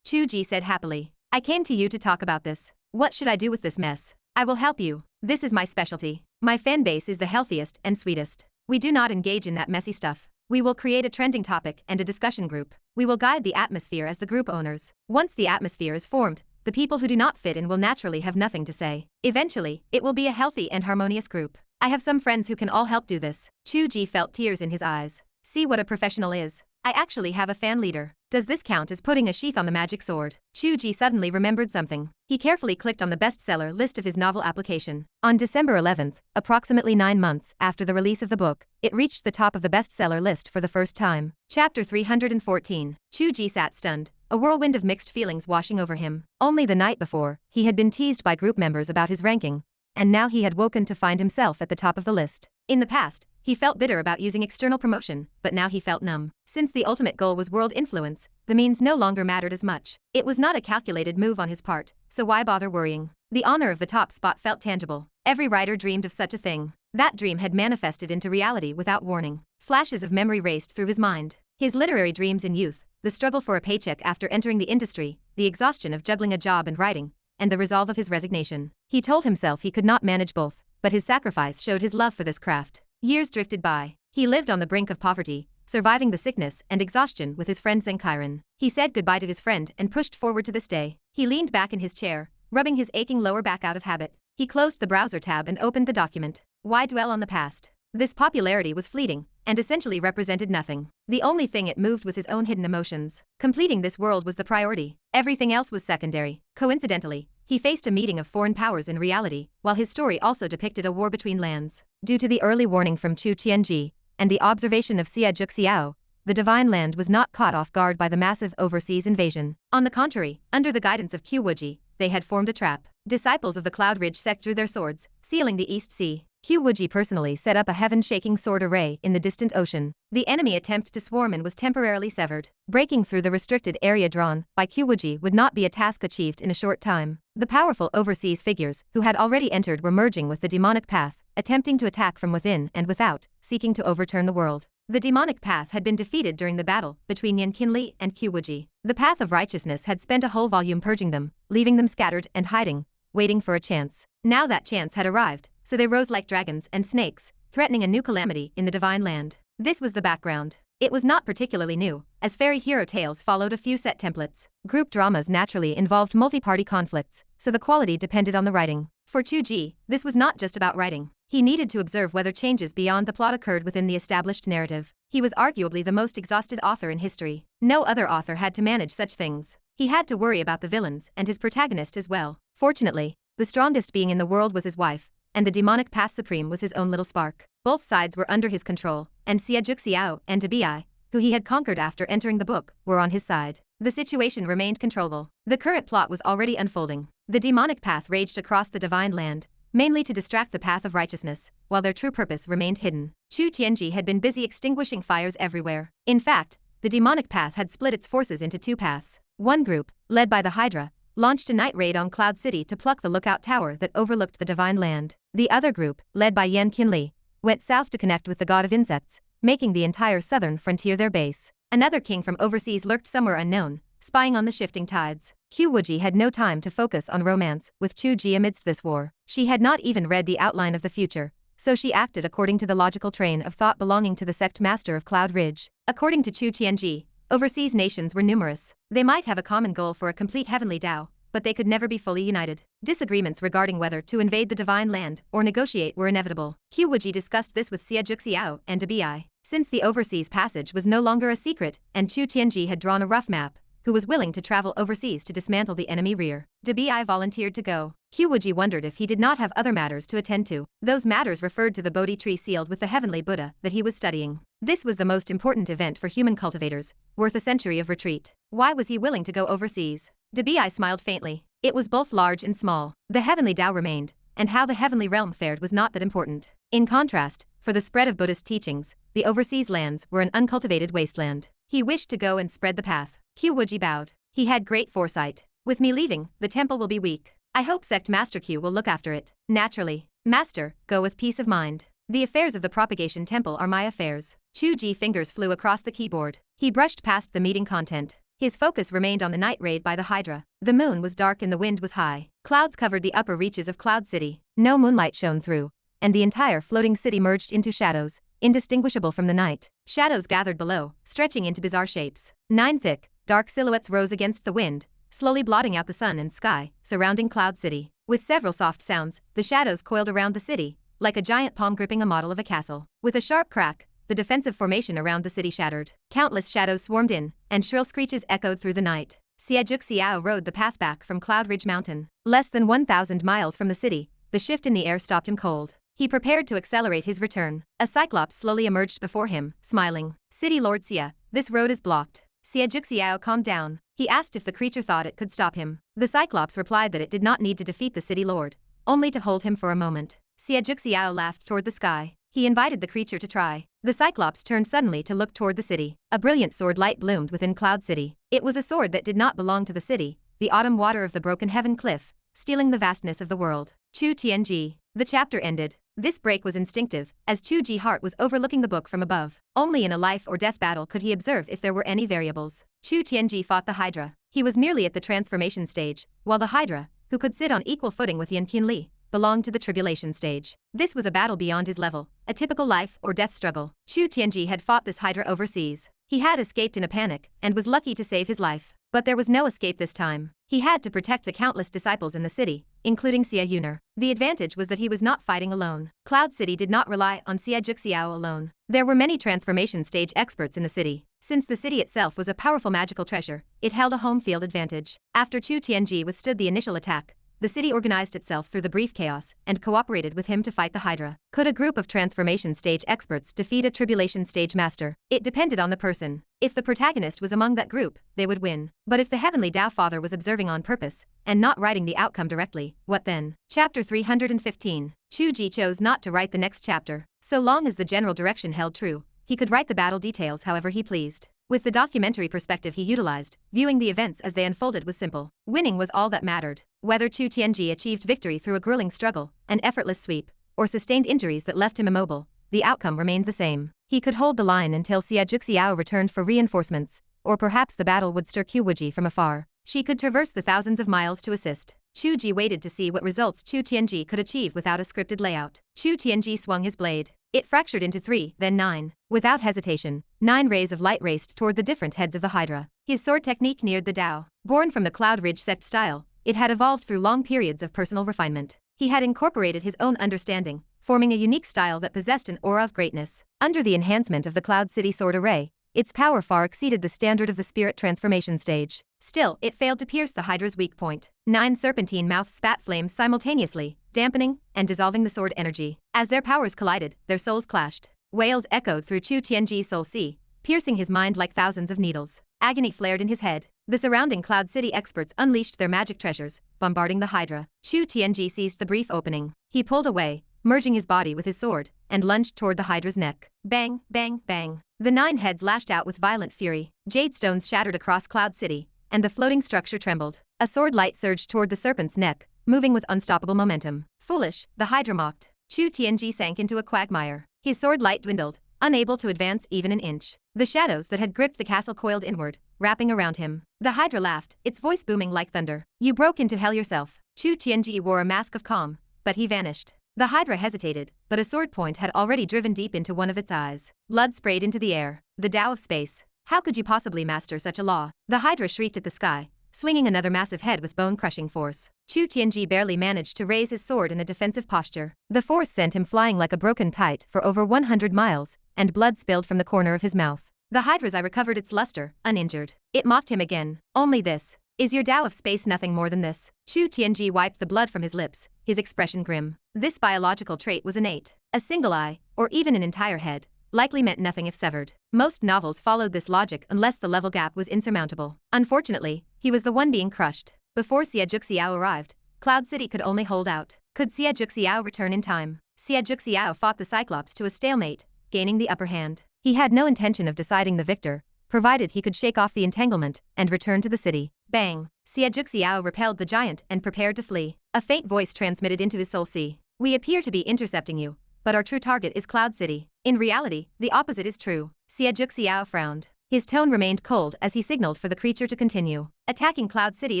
Chu Ge said happily. "I came to you to talk about this. What should I do with this mess? I will help you. This is my specialty. My fan base is the healthiest and sweetest. We do not engage in that messy stuff. We will create a trending topic and a discussion group. We will guide the atmosphere as the group owners. Once the atmosphere is formed, the people who do not fit in will naturally have nothing to say. Eventually, it will be a healthy and harmonious group. I have some friends who can all help do this." Chu Ge felt tears in his eyes. "See what a professional is. I actually have a fan leader. Does this count as putting a sheath on the magic sword?" Chu Ge suddenly remembered something. He carefully clicked on the bestseller list of his novel application. On December 11th, approximately 9 months after the release of the book, it reached the top of the bestseller list for the first time. Chapter 314. Chu Ge sat stunned, a whirlwind of mixed feelings washing over him. Only the night before, he had been teased by group members about his ranking, and now he had woken to find himself at the top of the list. In the past, he felt bitter about using external promotion, but now he felt numb. Since the ultimate goal was world influence, the means no longer mattered as much. It was not a calculated move on his part, so why bother worrying? The honor of the top spot felt tangible. Every writer dreamed of such a thing. That dream had manifested into reality without warning. Flashes of memory raced through his mind. His literary dreams in youth, the struggle for a paycheck after entering the industry, the exhaustion of juggling a job and writing, and the resolve of his resignation. He told himself he could not manage both, but his sacrifice showed his love for this craft. Years drifted by. He lived on the brink of poverty, surviving the sickness and exhaustion with his friend Zenkiren. He said goodbye to his friend and pushed forward to this day. He leaned back in his chair, rubbing his aching lower back out of habit. He closed the browser tab and opened the document. Why dwell on the past? This popularity was fleeting, and essentially represented nothing. The only thing it moved was his own hidden emotions. Completing this world was the priority. Everything else was secondary. Coincidentally, he faced a meeting of foreign powers in reality, while his story also depicted a war between lands. Due to the early warning from Chu Tiange, and the observation of Xie Zhuxiao, the Divine Land was not caught off guard by the massive overseas invasion. On the contrary, under the guidance of Wuji, they had formed a trap. Disciples of the Cloud Ridge sect drew their swords, sealing the East Sea. Wuji personally set up a heaven-shaking sword array in the distant ocean. The enemy attempt to swarm in was temporarily severed. Breaking through the restricted area drawn by Wuji would not be a task achieved in a short time. The powerful overseas figures who had already entered were merging with the demonic path, attempting to attack from within and without, seeking to overturn the world. The demonic path had been defeated during the battle between Yan Qinli and Wuji. The path of righteousness had spent a whole volume purging them, leaving them scattered and hiding, waiting for a chance. Now that chance had arrived, so they rose like dragons and snakes, threatening a new calamity in the Divine Land. This was the background. It was not particularly new, as fairy hero tales followed a few set templates. Group dramas naturally involved multi-party conflicts, so the quality depended on the writing. For Chu Ge, this was not just about writing. He needed to observe whether changes beyond the plot occurred within the established narrative. He was arguably the most exhausted author in history. No other author had to manage such things. He had to worry about the villains and his protagonist as well. Fortunately, the strongest being in the world was his wife, and the demonic path supreme was his own little spark. Both sides were under his control, and Xiao and Debi, who he had conquered after entering the book, were on his side. The situation remained controllable. The current plot was already unfolding. The demonic path raged across the divine land, mainly to distract the path of righteousness, while their true purpose remained hidden. Chu Tiange had been busy extinguishing fires everywhere. In fact, the demonic path had split its forces into two paths. One group, led by the Hydra, launched a night raid on Cloud City to pluck the lookout tower that overlooked the divine land. The other group, led by Yan Qinli, went south to connect with the god of insects, making the entire southern frontier their base. Another king from overseas lurked somewhere unknown, spying on the shifting tides. Wuji had no time to focus on romance with Chu Ge amidst this war. She had not even read the outline of the future, so she acted according to the logical train of thought belonging to the Sect Master of Cloud Ridge. According to Chu Tiange, overseas nations were numerous. They might have a common goal for a complete heavenly Tao, but they could never be fully united. Disagreements regarding whether to invade the divine land or negotiate were inevitable. Wuji discussed this with Xiao and Debi. Since the overseas passage was no longer a secret, and Chu Tiange had drawn a rough map, who was willing to travel overseas to dismantle the enemy rear. Debi volunteered to go. Wuji wondered if he did not have other matters to attend to. Those matters referred to the Bodhi tree sealed with the heavenly Buddha that he was studying. This was the most important event for human cultivators, worth a century of retreat. Why was he willing to go overseas? Debi smiled faintly. It was both large and small. The heavenly Tao remained, and how the heavenly realm fared was not that important. In contrast, for the spread of Buddhist teachings, the overseas lands were an uncultivated wasteland. He wished to go and spread the path. Wuji bowed. He had great foresight. With me leaving, the temple will be weak. I hope Sect Master Q will look after it. Naturally. Master, go with peace of mind. The affairs of the propagation temple are my affairs. Chu Ge fingers flew across the keyboard. He brushed past the meeting content. His focus remained on the night raid by the Hydra. The moon was dark and the wind was high. Clouds covered the upper reaches of Cloud City. No moonlight shone through, and the entire floating city merged into shadows, indistinguishable from the night. Shadows gathered below, stretching into bizarre shapes. 9 thick, dark silhouettes rose against the wind, slowly blotting out the sun and sky, surrounding Cloud City. With several soft sounds, the shadows coiled around the city, like a giant palm gripping a model of a castle. With a sharp crack, the defensive formation around the city shattered. Countless shadows swarmed in, and shrill screeches echoed through the night. Xiao rode the path back from Cloud Ridge Mountain. Less than 1,000 miles from the city, the shift in the air stopped him cold. He prepared to accelerate his return. A cyclops slowly emerged before him, smiling. City Lord Xia, this road is blocked. Xiao calmed down. He asked if the creature thought it could stop him. The cyclops replied that it did not need to defeat the city lord, only to hold him for a moment. Xiao laughed toward the sky. He invited the creature to try. The cyclops turned suddenly to look toward the city. A brilliant sword light bloomed within Cloud City. It was a sword that did not belong to the city, the autumn water of the broken heaven cliff, stealing the vastness of the world. Chu Tiange. The chapter ended. This break was instinctive, as Chu Ge's heart was overlooking the book from above. Only in a life or death battle could he observe if there were any variables. Chu Tiange fought the Hydra. He was merely at the transformation stage, while the Hydra, who could sit on equal footing with Yan Qinli, belonged to the tribulation stage. This was a battle beyond his level, a typical life or death struggle. Chu Tiange had fought this Hydra overseas. He had escaped in a panic, and was lucky to save his life. But there was no escape this time. He had to protect the countless disciples in the city, including Xia Yuner. The advantage was that he was not fighting alone. Cloud City did not rely on Xiao alone. There were many transformation stage experts in the city. Since the city itself was a powerful magical treasure, it held a home field advantage. After Chu Tiange withstood the initial attack, the city organized itself through the brief chaos and cooperated with him to fight the Hydra. Could a group of transformation stage experts defeat a tribulation stage master? It depended on the person. If the protagonist was among that group, they would win. But if the Heavenly Tao Father was observing on purpose, and not writing the outcome directly, what then? Chapter 315. Chu Ge chose not to write the next chapter. So long as the general direction held true, he could write the battle details however he pleased. With the documentary perspective he utilized, viewing the events as they unfolded was simple. Winning was all that mattered. Whether Chu Tiange achieved victory through a grueling struggle, an effortless sweep, or sustained injuries that left him immobile, the outcome remained the same. He could hold the line until Xiao returned for reinforcements, or perhaps the battle would stir Wuji from afar. She could traverse the thousands of miles to assist. Chu Ge waited to see what results Chu Tiange could achieve without a scripted layout. Chu Tiange swung his blade. It fractured into 3, then 9. Without hesitation, 9 rays of light raced toward the different heads of the Hydra. His sword technique neared the Tao. Born from the Cloud Ridge sect style, it had evolved through long periods of personal refinement. He had incorporated his own understanding, forming a unique style that possessed an aura of greatness. Under the enhancement of the Cloud City sword array, its power far exceeded the standard of the spirit transformation stage. Still, it failed to pierce the Hydra's weak point. 9 serpentine mouths spat flames simultaneously, dampening and dissolving the sword energy. As their powers collided, their souls clashed. Wails echoed through Chu Tiange's soul sea, piercing his mind like thousands of needles. Agony flared in his head. The surrounding Cloud City experts unleashed their magic treasures, bombarding the Hydra. Chu Tiange seized the brief opening. He pulled away, merging his body with his sword, and lunged toward the Hydra's neck. Bang, bang, bang. The 9 heads lashed out with violent fury. Jade stones shattered across Cloud City, and the floating structure trembled. A sword light surged toward the serpent's neck, moving with unstoppable momentum. Foolish, the Hydra mocked. Chu Tiange sank into a quagmire. His sword light dwindled, unable to advance even an inch. The shadows that had gripped the castle coiled inward, wrapping around him. The Hydra laughed, its voice booming like thunder. You broke into hell yourself. Chu Tiange wore a mask of calm, but he vanished. The Hydra hesitated, but a sword point had already driven deep into one of its eyes. Blood sprayed into the air. The Tao of space. How could you possibly master such a law? The Hydra shrieked at the sky, swinging another massive head with bone-crushing force. Chu Tiange barely managed to raise his sword in a defensive posture. The force sent him flying like a broken kite for over 100 miles, and blood spilled from the corner of his mouth. The Hydra's eye recovered its luster, uninjured. It mocked him again. Only this. Is your Tao of space nothing more than this? Chu Tiange wiped the blood from his lips, his expression grim. This biological trait was innate. A single eye, or even an entire head, likely meant nothing if severed. Most novels followed this logic unless the level gap was insurmountable. Unfortunately, he was the one being crushed. Before Xie Zhuxiao arrived, Cloud City could only hold out. Could Xie Zhuxiao return in time? Xie Zhuxiao fought the Cyclops to a stalemate, gaining the upper hand. He had no intention of deciding the victor, provided he could shake off the entanglement and return to the city. Bang! Xie Zhuxiao repelled the giant and prepared to flee. A faint voice transmitted into his soul sea. We appear to be intercepting you, but our true target is Cloud City. In reality, the opposite is true. Xie Zhuxiao frowned. His tone remained cold as he signaled for the creature to continue. Attacking Cloud City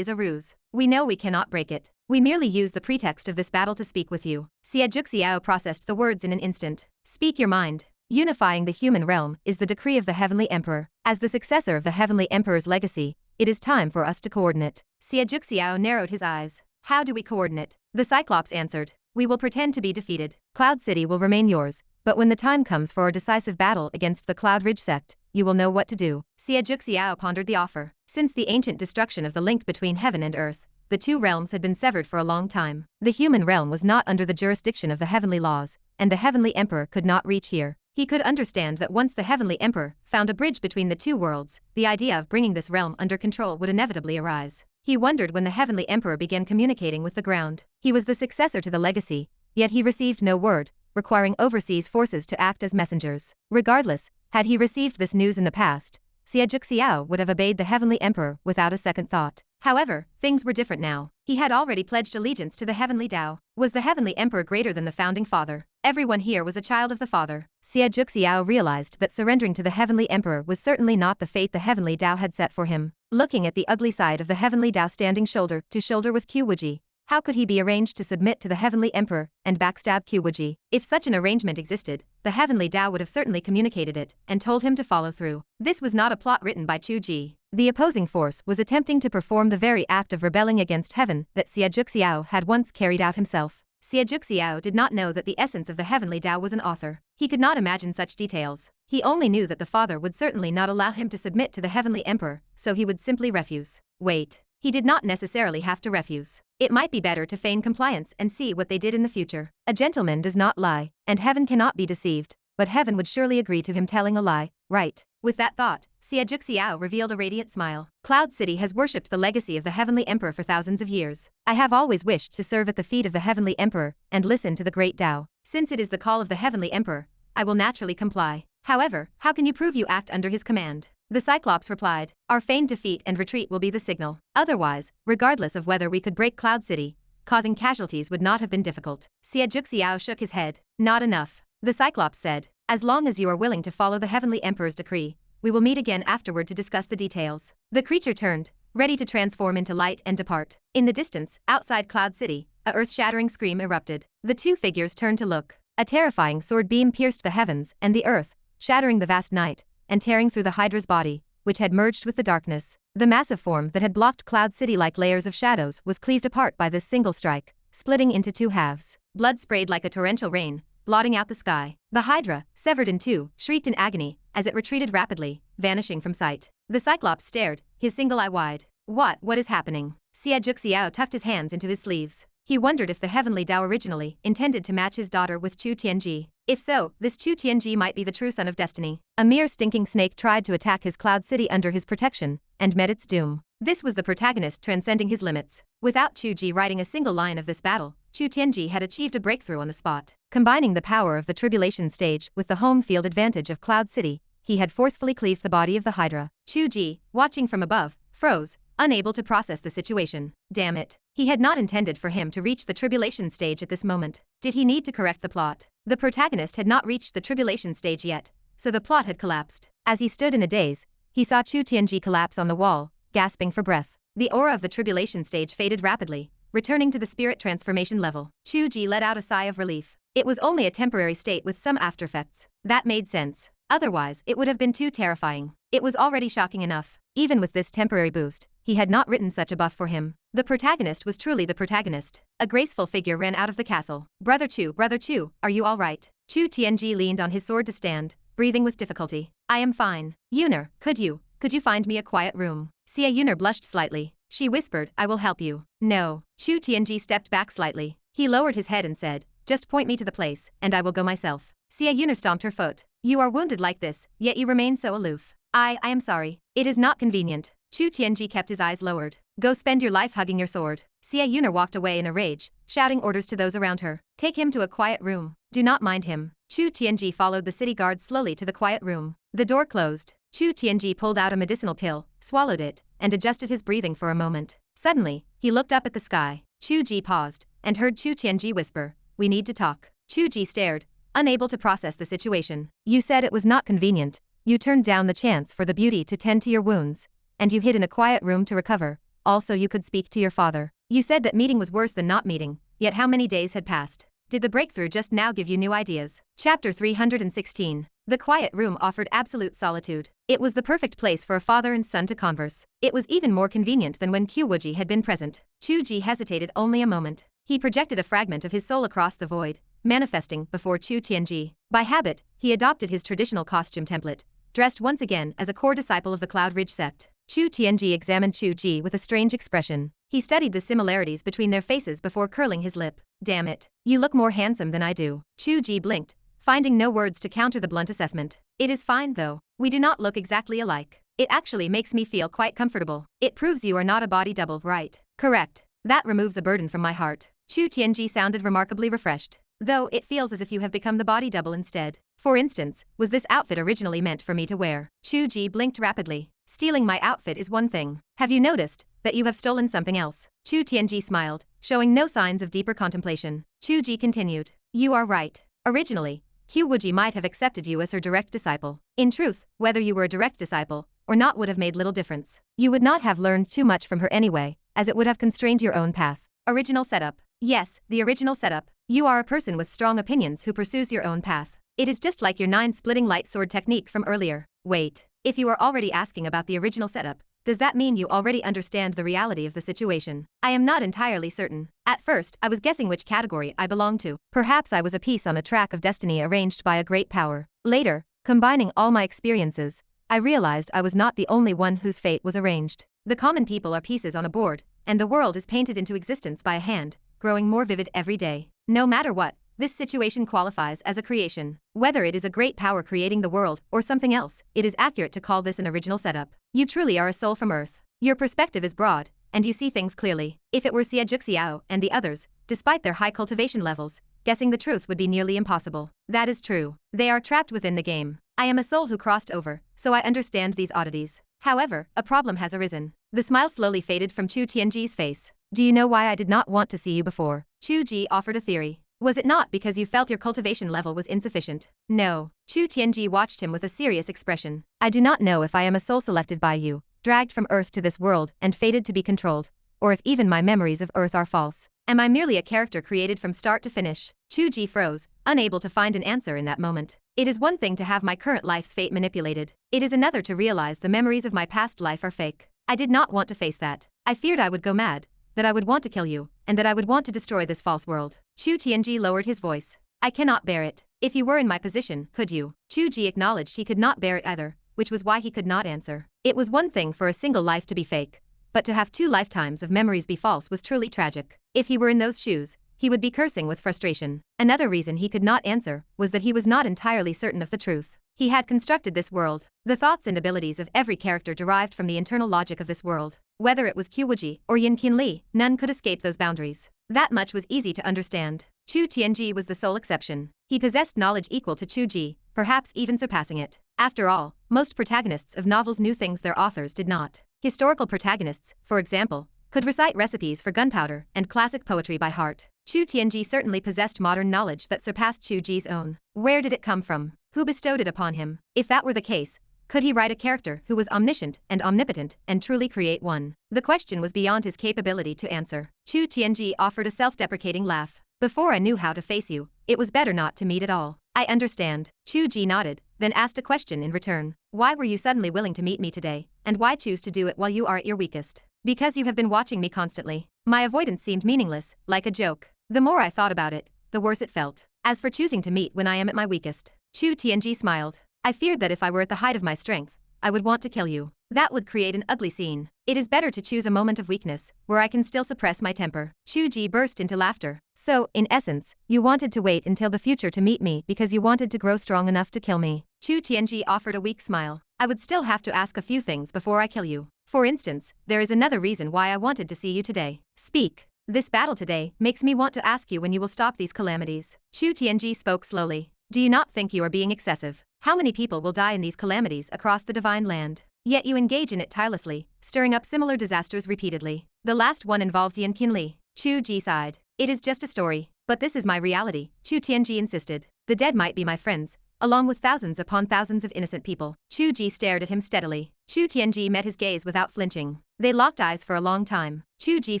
is a ruse. We know we cannot break it. We merely use the pretext of this battle to speak with you. Xie Zhuxiao processed the words in an instant. Speak your mind. Unifying the human realm is the decree of the Heavenly Emperor. As the successor of the Heavenly Emperor's legacy, it is time for us to coordinate. Xie Zhuxiao narrowed his eyes. How do we coordinate? The Cyclops answered. We will pretend to be defeated. Cloud City will remain yours, but when the time comes for our decisive battle against the Cloud Ridge sect, you will know what to do. Xie Zhuxiao pondered the offer. Since the ancient destruction of the link between heaven and earth, the two realms had been severed for a long time. The human realm was not under the jurisdiction of the heavenly laws, and the Heavenly Emperor could not reach here. He could understand that once the Heavenly Emperor found a bridge between the two worlds, the idea of bringing this realm under control would inevitably arise. He wondered when the Heavenly Emperor began communicating with the ground. He was the successor to the legacy, yet he received no word, requiring overseas forces to act as messengers. Regardless, had he received this news in the past, Xie Zhuxiao would have obeyed the Heavenly Emperor without a second thought. However, things were different now. He had already pledged allegiance to the Heavenly Tao. Was the Heavenly Emperor greater than the founding father? Everyone here was a child of the father. Xie Zhuxiao realized that surrendering to the Heavenly Emperor was certainly not the fate the Heavenly Tao had set for him. Looking at the ugly side of the Heavenly Tao standing shoulder to shoulder with Wuji, how could he be arranged to submit to the Heavenly Emperor and backstab Wuji? If such an arrangement existed, the Heavenly Tao would have certainly communicated it and told him to follow through. This was not a plot written by Chu Ge. The opposing force was attempting to perform the very act of rebelling against heaven that Xie Zhuxiao had once carried out himself. Xie Zhuxiao did not know that the essence of the Heavenly Tao was an author. He could not imagine such details. He only knew that the father would certainly not allow him to submit to the Heavenly Emperor, so he would simply refuse. Wait. He did not necessarily have to refuse. It might be better to feign compliance and see what they did in the future. A gentleman does not lie, and heaven cannot be deceived, but heaven would surely agree to him telling a lie, right? With that thought, Xie Zhuxiao revealed a radiant smile. Cloud City has worshipped the legacy of the Heavenly Emperor for thousands of years. I have always wished to serve at the feet of the Heavenly Emperor and listen to the great Tao. Since it is the call of the Heavenly Emperor, I will naturally comply. However, how can you prove you act under his command? The Cyclops replied, our feigned defeat and retreat will be the signal. Otherwise, regardless of whether we could break Cloud City, causing casualties would not have been difficult. Xie Zhuxiao shook his head. Not enough. The Cyclops said, as long as you are willing to follow the Heavenly Emperor's decree, we will meet again afterward to discuss the details. The creature turned, ready to transform into light and depart. In the distance, outside Cloud City, a earth-shattering scream erupted. The two figures turned to look. A terrifying sword beam pierced the heavens and the earth, shattering the vast night, and tearing through the Hydra's body, which had merged with the darkness. The massive form that had blocked Cloud City like layers of shadows was cleaved apart by this single strike, splitting into two halves. Blood sprayed like a torrential rain, blotting out the sky. The Hydra, severed in two, shrieked in agony as it retreated rapidly, vanishing from sight. The Cyclops stared, his single eye wide. What is happening? Xie Juxiao tucked his hands into his sleeves. He wondered if the heavenly Tao originally intended to match his daughter with Chu Tiange. If so, this Chu Tiange might be the true son of destiny. A mere stinking snake tried to attack his cloud city under his protection, and met its doom. This was the protagonist transcending his limits. Without Chu Ge writing a single line of this battle, Chu Tiange had achieved a breakthrough on the spot. Combining the power of the tribulation stage with the home field advantage of Cloud City, he had forcefully cleaved the body of the Hydra. Chu Ge, watching from above, froze, unable to process the situation. Damn it. He had not intended for him to reach the tribulation stage at this moment. Did he need to correct the plot? The protagonist had not reached the tribulation stage yet, so the plot had collapsed. As he stood in a daze, he saw Chu Tiange collapse on the wall, gasping for breath. The aura of the tribulation stage faded rapidly, returning to the spirit transformation level. Chu Ge let out a sigh of relief. It was only a temporary state with some aftereffects. That made sense. Otherwise, it would have been too terrifying. It was already shocking enough. Even with this temporary boost, he had not written such a buff for him. The protagonist was truly the protagonist. A graceful figure ran out of the castle. Brother Chu, are you all right? Chu Tiange leaned on his sword to stand, breathing with difficulty. I am fine. Yuner, could you find me a quiet room? Xie Yuner blushed slightly. She whispered, I will help you. No. Chu Tiange stepped back slightly. He lowered his head and said, just point me to the place, and I will go myself. Xie Yuner stomped her foot. You are wounded like this, yet you remain so aloof. I am sorry. It is not convenient. Chu Tiange kept his eyes lowered. Go spend your life hugging your sword. Xie Yuner walked away in a rage, shouting orders to those around her. Take him to a quiet room. Do not mind him. Chu Tiange followed the city guard slowly to the quiet room. The door closed. Chu Tiange pulled out a medicinal pill, swallowed it, and adjusted his breathing for a moment. Suddenly, he looked up at the sky. Chu Ge paused, and heard Chu Tiange whisper, we need to talk. Chu Ge stared, unable to process the situation. You said it was not convenient. You turned down the chance for the beauty to tend to your wounds, and you hid in a quiet room to recover. Also you could speak to your father. You said that meeting was worse than not meeting, yet how many days had passed? Did the breakthrough just now give you new ideas? Chapter 316. The quiet room offered absolute solitude. It was the perfect place for a father and son to converse. It was even more convenient than when Wuji had been present. Chu Ge hesitated only a moment. He projected a fragment of his soul across the void, manifesting before Chu Tiange. By habit, he adopted his traditional costume template, dressed once again as a core disciple of the Cloud Ridge sect. Chu Tiange examined Chu Ge with a strange expression. He studied the similarities between their faces before curling his lip. Damn it. You look more handsome than I do. Chu Ge blinked, finding no words to counter the blunt assessment. It is fine though. We do not look exactly alike. It actually makes me feel quite comfortable. It proves you are not a body double, right? Correct. That removes a burden from my heart. Chu Tiange sounded remarkably refreshed. Though it feels as if you have become the body double instead. For instance, was this outfit originally meant for me to wear? Chu Ge blinked rapidly. Stealing my outfit is one thing. Have you noticed that you have stolen something else? Chu Tiange smiled, showing no signs of deeper contemplation. Chu Ge continued. You are right. Originally, Wuji might have accepted you as her direct disciple. In truth, whether you were a direct disciple or not would have made little difference. You would not have learned too much from her anyway, as it would have constrained your own path. Original setup. Yes, the original setup. You are a person with strong opinions who pursues your own path. It is just like your 9-splitting light sword technique from earlier. Wait. If you are already asking about the original setup, does that mean you already understand the reality of the situation? I am not entirely certain. At first, I was guessing which category I belonged to. Perhaps I was a piece on a track of destiny arranged by a great power. Later, combining all my experiences, I realized I was not the only one whose fate was arranged. The common people are pieces on a board, and the world is painted into existence by a hand, growing more vivid every day. No matter what, this situation qualifies as a creation. Whether it is a great power creating the world or something else, it is accurate to call this an original setup. You truly are a soul from Earth. Your perspective is broad, and you see things clearly. If it were Xie Juxiao and the others, despite their high cultivation levels, guessing the truth would be nearly impossible. That is true. They are trapped within the game. I am a soul who crossed over, so I understand these oddities. However, a problem has arisen. The smile slowly faded from Chu Tiange's face. Do you know why I did not want to see you before? Chu Ge offered a theory. Was it not because you felt your cultivation level was insufficient? No. Chu Tiange watched him with a serious expression. I do not know if I am a soul selected by you, dragged from Earth to this world and fated to be controlled, or if even my memories of Earth are false. Am I merely a character created from start to finish? Chu Ge froze, unable to find an answer in that moment. It is one thing to have my current life's fate manipulated. It is another to realize the memories of my past life are fake. I did not want to face that. I feared I would go mad, that I would want to kill you, and that I would want to destroy this false world. Chu Tiange lowered his voice. I cannot bear it. If you were in my position, could you? Chu Ge acknowledged he could not bear it either, which was why he could not answer. It was one thing for a single life to be fake, but to have 2 lifetimes of memories be false was truly tragic. If he were in those shoes, he would be cursing with frustration. Another reason he could not answer was that he was not entirely certain of the truth. He had constructed this world. The thoughts and abilities of every character derived from the internal logic of this world. Whether it was Wuji or Yin Qinli, none could escape those boundaries. That much was easy to understand. Chu Tiange was the sole exception. He possessed knowledge equal to Chu Ge, perhaps even surpassing it. After all, most protagonists of novels knew things their authors did not. Historical protagonists, for example, could recite recipes for gunpowder and classic poetry by heart. Chu Tiange certainly possessed modern knowledge that surpassed Chu Ge's own. Where did it come from? Who bestowed it upon him? If that were the case, could he write a character who was omniscient and omnipotent and truly create one? The question was beyond his capability to answer. Chu Tiange offered a self-deprecating laugh. Before I knew how to face you, it was better not to meet at all. I understand. Chu Ge nodded, then asked a question in return. Why were you suddenly willing to meet me today, and why choose to do it while you are at your weakest? Because you have been watching me constantly. My avoidance seemed meaningless, like a joke. The more I thought about it, the worse it felt. As for choosing to meet when I am at my weakest, Chu Tiange smiled. I feared that if I were at the height of my strength, I would want to kill you. That would create an ugly scene. It is better to choose a moment of weakness, where I can still suppress my temper. Chu Ge burst into laughter. So, in essence, you wanted to wait until the future to meet me because you wanted to grow strong enough to kill me. Chu Tiange offered a weak smile. I would still have to ask a few things before I kill you. For instance, there is another reason why I wanted to see you today. Speak. This battle today makes me want to ask you when you will stop these calamities. Chu Tiange spoke slowly. Do you not think you are being excessive? How many people will die in these calamities across the divine land? Yet you engage in it tirelessly, stirring up similar disasters repeatedly. The last one involved Yin Qinli. Chu Ge sighed. It is just a story, but this is my reality, Chu Tiange insisted. The dead might be my friends, along with thousands upon thousands of innocent people. Chu Ge stared at him steadily. Chu Tiange met his gaze without flinching. They locked eyes for a long time. Chu Ge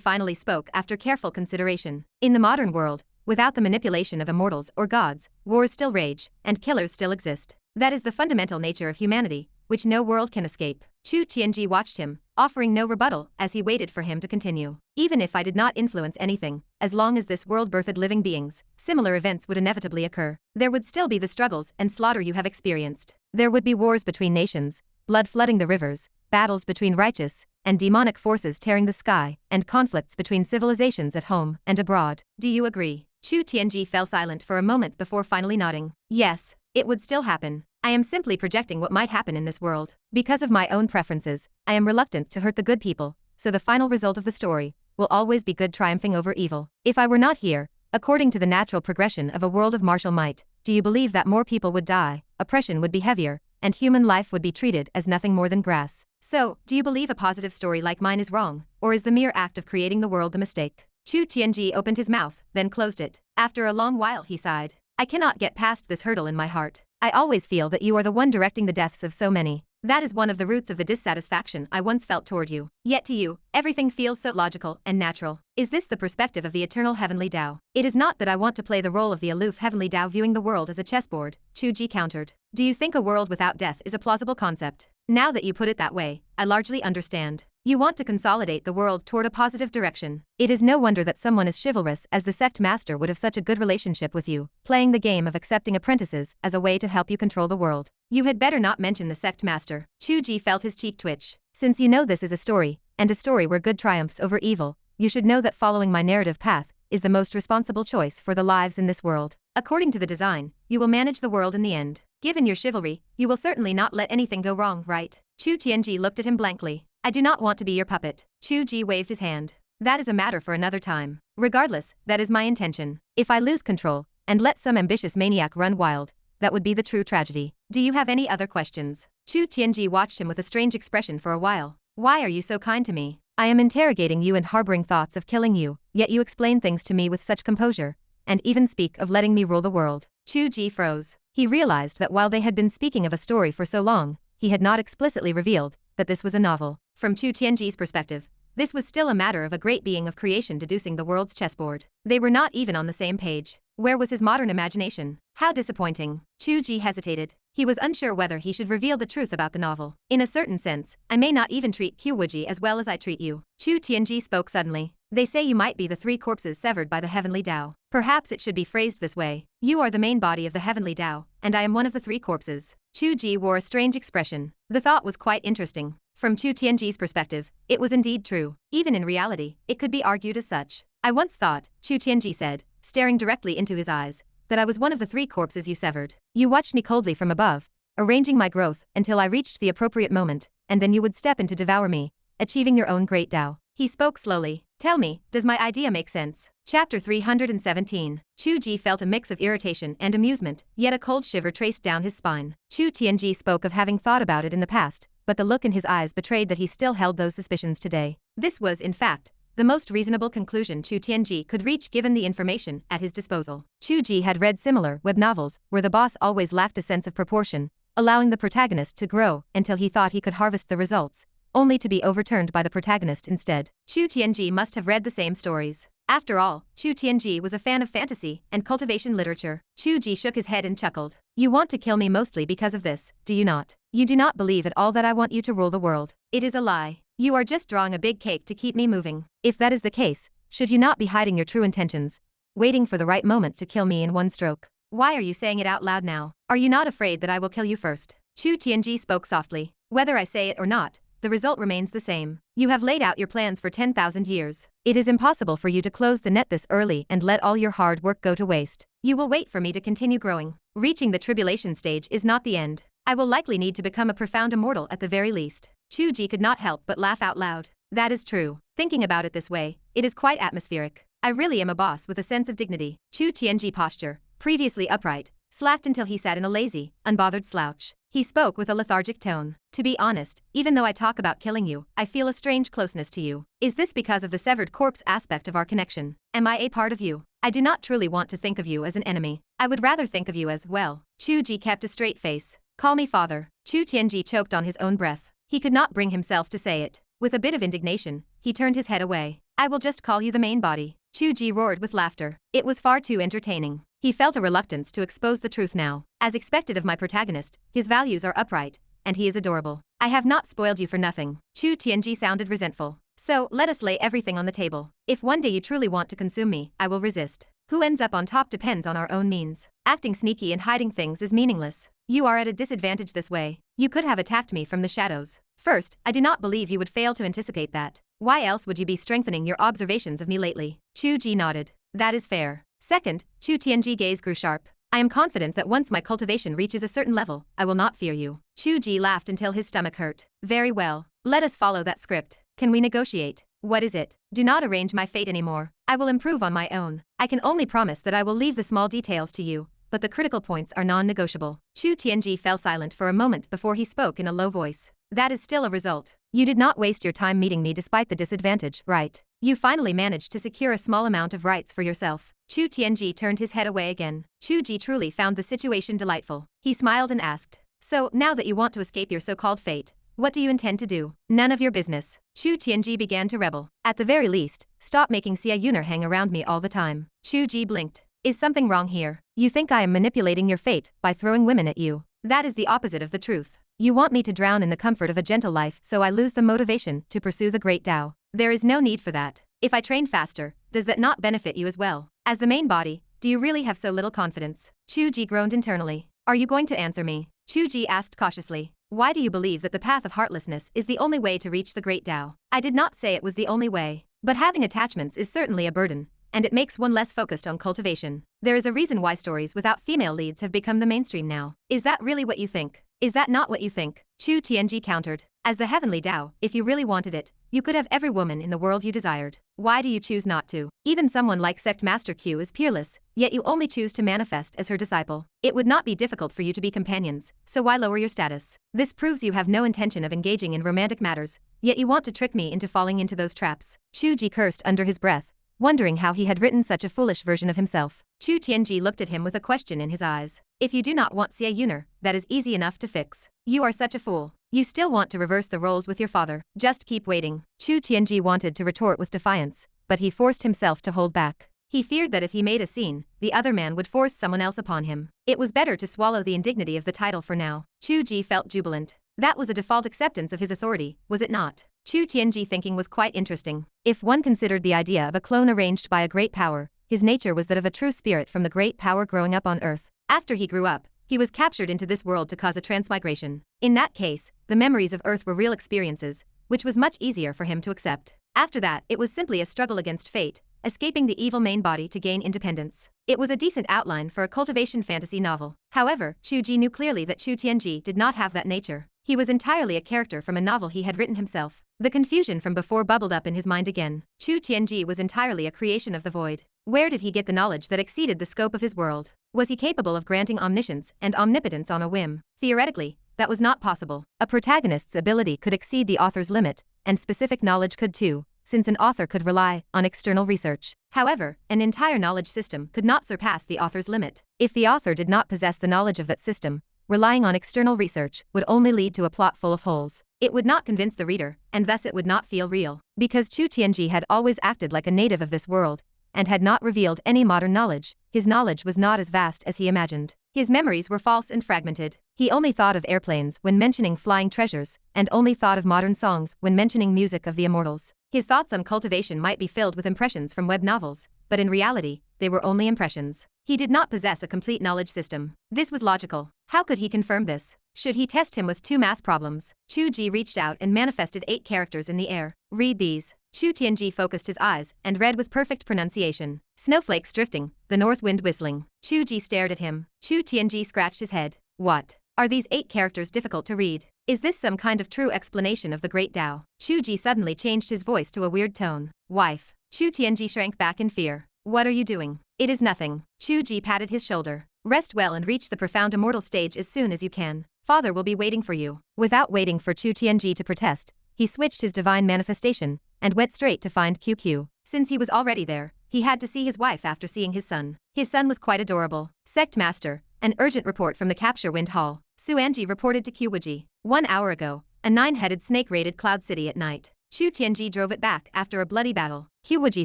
finally spoke after careful consideration. In the modern world, without the manipulation of immortals or gods, wars still rage, and killers still exist. That is the fundamental nature of humanity, which no world can escape. Chu Tiange watched him, offering no rebuttal as he waited for him to continue. Even if I did not influence anything, as long as this world birthed living beings, similar events would inevitably occur. There would still be the struggles and slaughter you have experienced. There would be wars between nations, blood flooding the rivers, battles between righteous and demonic forces tearing the sky, and conflicts between civilizations at home and abroad. Do you agree? Chu Tiange fell silent for a moment before finally nodding. Yes, it would still happen. I am simply projecting what might happen in this world. Because of my own preferences, I am reluctant to hurt the good people, so the final result of the story will always be good triumphing over evil. If I were not here, according to the natural progression of a world of martial might, do you believe that more people would die, oppression would be heavier, and human life would be treated as nothing more than grass? So, do you believe a positive story like mine is wrong, or is the mere act of creating the world the mistake? Chu Tiange opened his mouth, then closed it. After a long while he sighed. I cannot get past this hurdle in my heart. I always feel that you are the one directing the deaths of so many. That is one of the roots of the dissatisfaction I once felt toward you. Yet to you, everything feels so logical and natural. Is this the perspective of the eternal heavenly Tao? It is not that I want to play the role of the aloof heavenly Tao viewing the world as a chessboard, Chu Ge countered. Do you think a world without death is a plausible concept? Now that you put it that way, I largely understand. You want to consolidate the world toward a positive direction. It is no wonder that someone as chivalrous as the Sect Master would have such a good relationship with you, playing the game of accepting apprentices as a way to help you control the world. You had better not mention the Sect Master. Chu Ge felt his cheek twitch. Since you know this is a story, and a story where good triumphs over evil, you should know that following my narrative path is the most responsible choice for the lives in this world. According to the design, you will manage the world in the end. Given your chivalry, you will certainly not let anything go wrong, right? Chu Tiange looked at him blankly. I do not want to be your puppet. Chu Ge waved his hand. That is a matter for another time. Regardless, that is my intention. If I lose control, and let some ambitious maniac run wild, that would be the true tragedy. Do you have any other questions? Chu Tiange watched him with a strange expression for a while. Why are you so kind to me? I am interrogating you and harboring thoughts of killing you, yet you explain things to me with such composure, and even speak of letting me rule the world. Chu Ge froze. He realized that while they had been speaking of a story for so long, he had not explicitly revealed that this was a novel. From Chu Tiange's perspective, this was still a matter of a great being of creation deducing the world's chessboard. They were not even on the same page. Where was his modern imagination? How disappointing. Chu Ge hesitated. He was unsure whether he should reveal the truth about the novel. In a certain sense, I may not even treat Wuji as well as I treat you. Chu Tiange spoke suddenly. They say you might be the 3 corpses severed by the heavenly Tao. Perhaps it should be phrased this way. You are the main body of the heavenly Tao, and I am one of the 3 corpses. Chu Ge wore a strange expression. The thought was quite interesting. From Chu Tiange's perspective, it was indeed true. Even in reality, it could be argued as such. I once thought, Chu Tiange said, staring directly into his eyes, that I was one of the 3 corpses you severed. You watched me coldly from above, arranging my growth until I reached the appropriate moment, and then you would step in to devour me, achieving your own great Tao. He spoke slowly. Tell me, does my idea make sense? Chapter 317. Chu Ge felt a mix of irritation and amusement, yet a cold shiver traced down his spine. Chu Tiange spoke of having thought about it in the past, but the look in his eyes betrayed that he still held those suspicions today. This was, in fact, the most reasonable conclusion Chu Tiange could reach given the information at his disposal. Chu Ge had read similar web novels where the boss always lacked a sense of proportion, allowing the protagonist to grow until he thought he could harvest the results, only to be overturned by the protagonist instead. Chu Tiange must have read the same stories. After all, Chu Tiange was a fan of fantasy and cultivation literature. Chu Ge shook his head and chuckled. You want to kill me mostly because of this, do you not? You do not believe at all that I want you to rule the world. It is a lie. You are just drawing a big cake to keep me moving. If that is the case, should you not be hiding your true intentions, waiting for the right moment to kill me in one stroke? Why are you saying it out loud now? Are you not afraid that I will kill you first? Chu Tiange spoke softly. Whether I say it or not, the result remains the same. You have laid out your plans for 10,000 years. It is impossible for you to close the net this early and let all your hard work go to waste. You will wait for me to continue growing. Reaching the tribulation stage is not the end. I will likely need to become a profound immortal at the very least. Chu Ge could not help but laugh out loud. That is true. Thinking about it this way, it is quite atmospheric. I really am a boss with a sense of dignity. Chu Tiange posture, previously upright, slacked until he sat in a lazy, unbothered slouch. He spoke with a lethargic tone. To be honest, even though I talk about killing you, I feel a strange closeness to you. Is this because of the severed corpse aspect of our connection? Am I a part of you? I do not truly want to think of you as an enemy. I would rather think of you as, well. Chu Ge kept a straight face. Call me father. Chu Tiange choked on his own breath. He could not bring himself to say it. With a bit of indignation, he turned his head away. I will just call you the main body. Chu Ge roared with laughter. It was far too entertaining. He felt a reluctance to expose the truth now. As expected of my protagonist, his values are upright, and he is adorable. I have not spoiled you for nothing. Chu Tiange sounded resentful. So, let us lay everything on the table. If one day you truly want to consume me, I will resist. Who ends up on top depends on our own means. Acting sneaky and hiding things is meaningless. You are at a disadvantage this way. You could have attacked me from the shadows. First, I do not believe you would fail to anticipate that. Why else would you be strengthening your observations of me lately? Chu Ge nodded. That is fair. Second, Chu Tiange gaze grew sharp. I am confident that once my cultivation reaches a certain level, I will not fear you. Chu Ge laughed until his stomach hurt. Very well. Let us follow that script. Can we negotiate? What is it? Do not arrange my fate anymore. I will improve on my own. I can only promise that I will leave the small details to you, but the critical points are non-negotiable. Chu Tiange fell silent for a moment before he spoke in a low voice. That is still a result. You did not waste your time meeting me despite the disadvantage, right? You finally managed to secure a small amount of rights for yourself. Chu Tiange turned his head away again. Chu Ge truly found the situation delightful. He smiled and asked, so, now that you want to escape your so-called fate, what do you intend to do? None of your business. Chu Tiange began to rebel. At the very least, stop making Xia Yuner hang around me all the time. Chu Ge blinked. Is something wrong here? You think I am manipulating your fate by throwing women at you? That is the opposite of the truth. You want me to drown in the comfort of a gentle life so I lose the motivation to pursue the great Tao. There is no need for that. If I train faster, does that not benefit you as well? As the main body, do you really have so little confidence? Chu Ge groaned internally. Are you going to answer me? Chu Ge asked cautiously. Why do you believe that the path of heartlessness is the only way to reach the great Tao? I did not say it was the only way. But having attachments is certainly a burden, and it makes one less focused on cultivation. There is a reason why stories without female leads have become the mainstream now. Is that really what you think? Is that not what you think? Chu Tiange countered. As the heavenly Tao, if you really wanted it, you could have every woman in the world you desired. Why do you choose not to? Even someone like Sect Master Q is peerless, yet you only choose to manifest as her disciple. It would not be difficult for you to be companions, so why lower your status? This proves you have no intention of engaging in romantic matters, yet you want to trick me into falling into those traps. Chu Ge cursed under his breath, wondering how he had written such a foolish version of himself. Chu Tiange looked at him with a question in his eyes. If you do not want Xia Yuner, that is easy enough to fix. You are such a fool. You still want to reverse the roles with your father. Just keep waiting. Chu Tiange wanted to retort with defiance, but he forced himself to hold back. He feared that if he made a scene, the other man would force someone else upon him. It was better to swallow the indignity of the title for now. Chu Ge felt jubilant. That was a default acceptance of his authority, was it not? Chu Tiange thinking was quite interesting. If one considered the idea of a clone arranged by a great power, his nature was that of a true spirit from the great power growing up on Earth. After he grew up, he was captured into this world to cause a transmigration. In that case, the memories of Earth were real experiences, which was much easier for him to accept. After that, it was simply a struggle against fate, escaping the evil main body to gain independence. It was a decent outline for a cultivation fantasy novel. However, Chu Ge knew clearly that Chu Tiange did not have that nature. He was entirely a character from a novel he had written himself. The confusion from before bubbled up in his mind again. Chu Tiange was entirely a creation of the void. Where did he get the knowledge that exceeded the scope of his world? Was he capable of granting omniscience and omnipotence on a whim? Theoretically, that was not possible. A protagonist's ability could exceed the author's limit, and specific knowledge could too, since an author could rely on external research. However, an entire knowledge system could not surpass the author's limit. If the author did not possess the knowledge of that system, relying on external research would only lead to a plot full of holes. It would not convince the reader, and thus it would not feel real. Because Chu Tiange had always acted like a native of this world, and had not revealed any modern knowledge, his knowledge was not as vast as he imagined. His memories were false and fragmented. He only thought of airplanes when mentioning flying treasures, and only thought of modern songs when mentioning music of the immortals. His thoughts on cultivation might be filled with impressions from web novels, but in reality, they were only impressions. He did not possess a complete knowledge system. This was logical. How could he confirm this? Should he test him with 2 math problems? Chu Ge reached out and manifested 8 characters in the air. Read these. Chu Tiange focused his eyes and read with perfect pronunciation. Snowflakes drifting, the north wind whistling. Chu Ge stared at him. Chu Tiange scratched his head. What? Are these 8 characters difficult to read? Is this some kind of true explanation of the great Tao? Chu Ge suddenly changed his voice to a weird tone. Wife. Chu Tiange shrank back in fear. What are you doing? It is nothing. Chu Ge patted his shoulder. Rest well and reach the profound immortal stage as soon as you can. Father will be waiting for you. Without waiting for Chu Tiange to protest, he switched his divine manifestation and went straight to find QQ. Since he was already there, he had to see his wife after seeing his son. His son was quite adorable. Sect Master, an urgent report from the Capture Wind Hall. Suanji reported to Wuji. 1 hour ago, a 9-headed snake raided Cloud City at night. Chu Tiange drove it back after a bloody battle. Wuji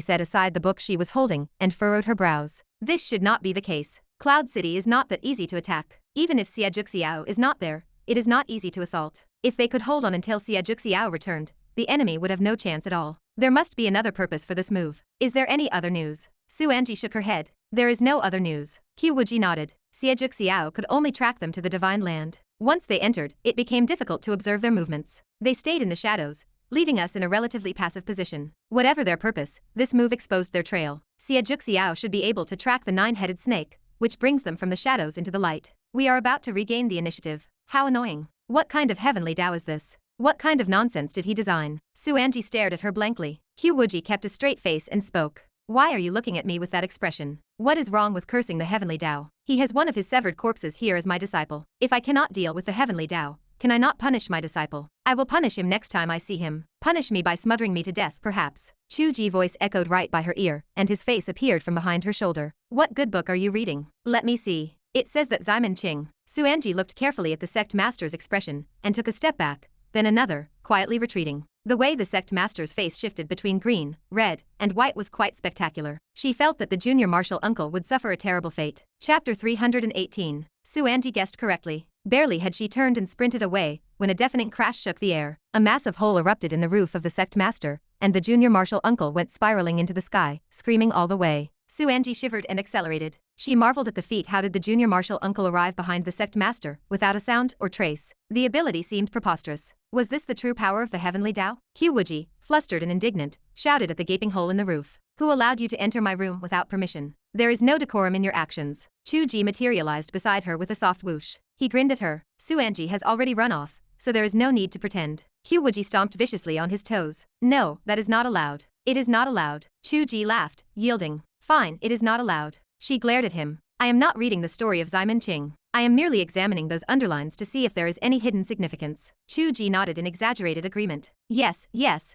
set aside the book she was holding and furrowed her brows. This should not be the case. Cloud City is not that easy to attack. Even if Xiajuxiao is not there, it is not easy to assault. If they could hold on until Xiajuxiao returned, the enemy would have no chance at all. There must be another purpose for this move. Is there any other news? Suanji shook her head. There is no other news. Wuji nodded. Xiajuxiao could only track them to the Divine Land. Once they entered, it became difficult to observe their movements. They stayed in the shadows, leaving us in a relatively passive position. Whatever their purpose, this move exposed their trail. Xiajuxiao should be able to track the 9-headed snake, which brings them from the shadows into the light. We are about to regain the initiative. How annoying. What kind of heavenly Tao is this? What kind of nonsense did he design? Suanji stared at her blankly. Wuji kept a straight face and spoke. Why are you looking at me with that expression? What is wrong with cursing the heavenly Tao? He has one of his severed corpses here as my disciple. If I cannot deal with the heavenly Tao, can I not punish my disciple? I will punish him next time I see him. Punish me by smothering me to death perhaps. Chu Ge's voice echoed right by her ear, and his face appeared from behind her shoulder. What good book are you reading? Let me see. It says that Ximen Qing. Suanji looked carefully at the Sect Master's expression, and took a step back, then another, quietly retreating. The way the Sect Master's face shifted between green, red, and white was quite spectacular. She felt that the junior martial uncle would suffer a terrible fate. Chapter 318. Suanji guessed correctly. Barely had she turned and sprinted away, when a deafening crash shook the air. A massive hole erupted in the roof of the Sect Master, and the junior martial uncle went spiraling into the sky, screaming all the way. Suanji shivered and accelerated. She marveled at the feat. How did the junior martial uncle arrive behind the Sect Master, without a sound or trace? The ability seemed preposterous. Was this the true power of the heavenly Tao? Wuji, flustered and indignant, shouted at the gaping hole in the roof. Who allowed you to enter my room without permission? There is no decorum in your actions. Chu Ge materialized beside her with a soft whoosh. He grinned at her. Suanji has already run off, so there is no need to pretend. Wuji stomped viciously on his toes. No, that is not allowed. It is not allowed. Chu Ge laughed, yielding. Fine, it is not allowed. She glared at him. I am not reading the story of Ximen Qing. I am merely examining those underlines to see if there is any hidden significance. Chu Ge nodded in exaggerated agreement. Yes,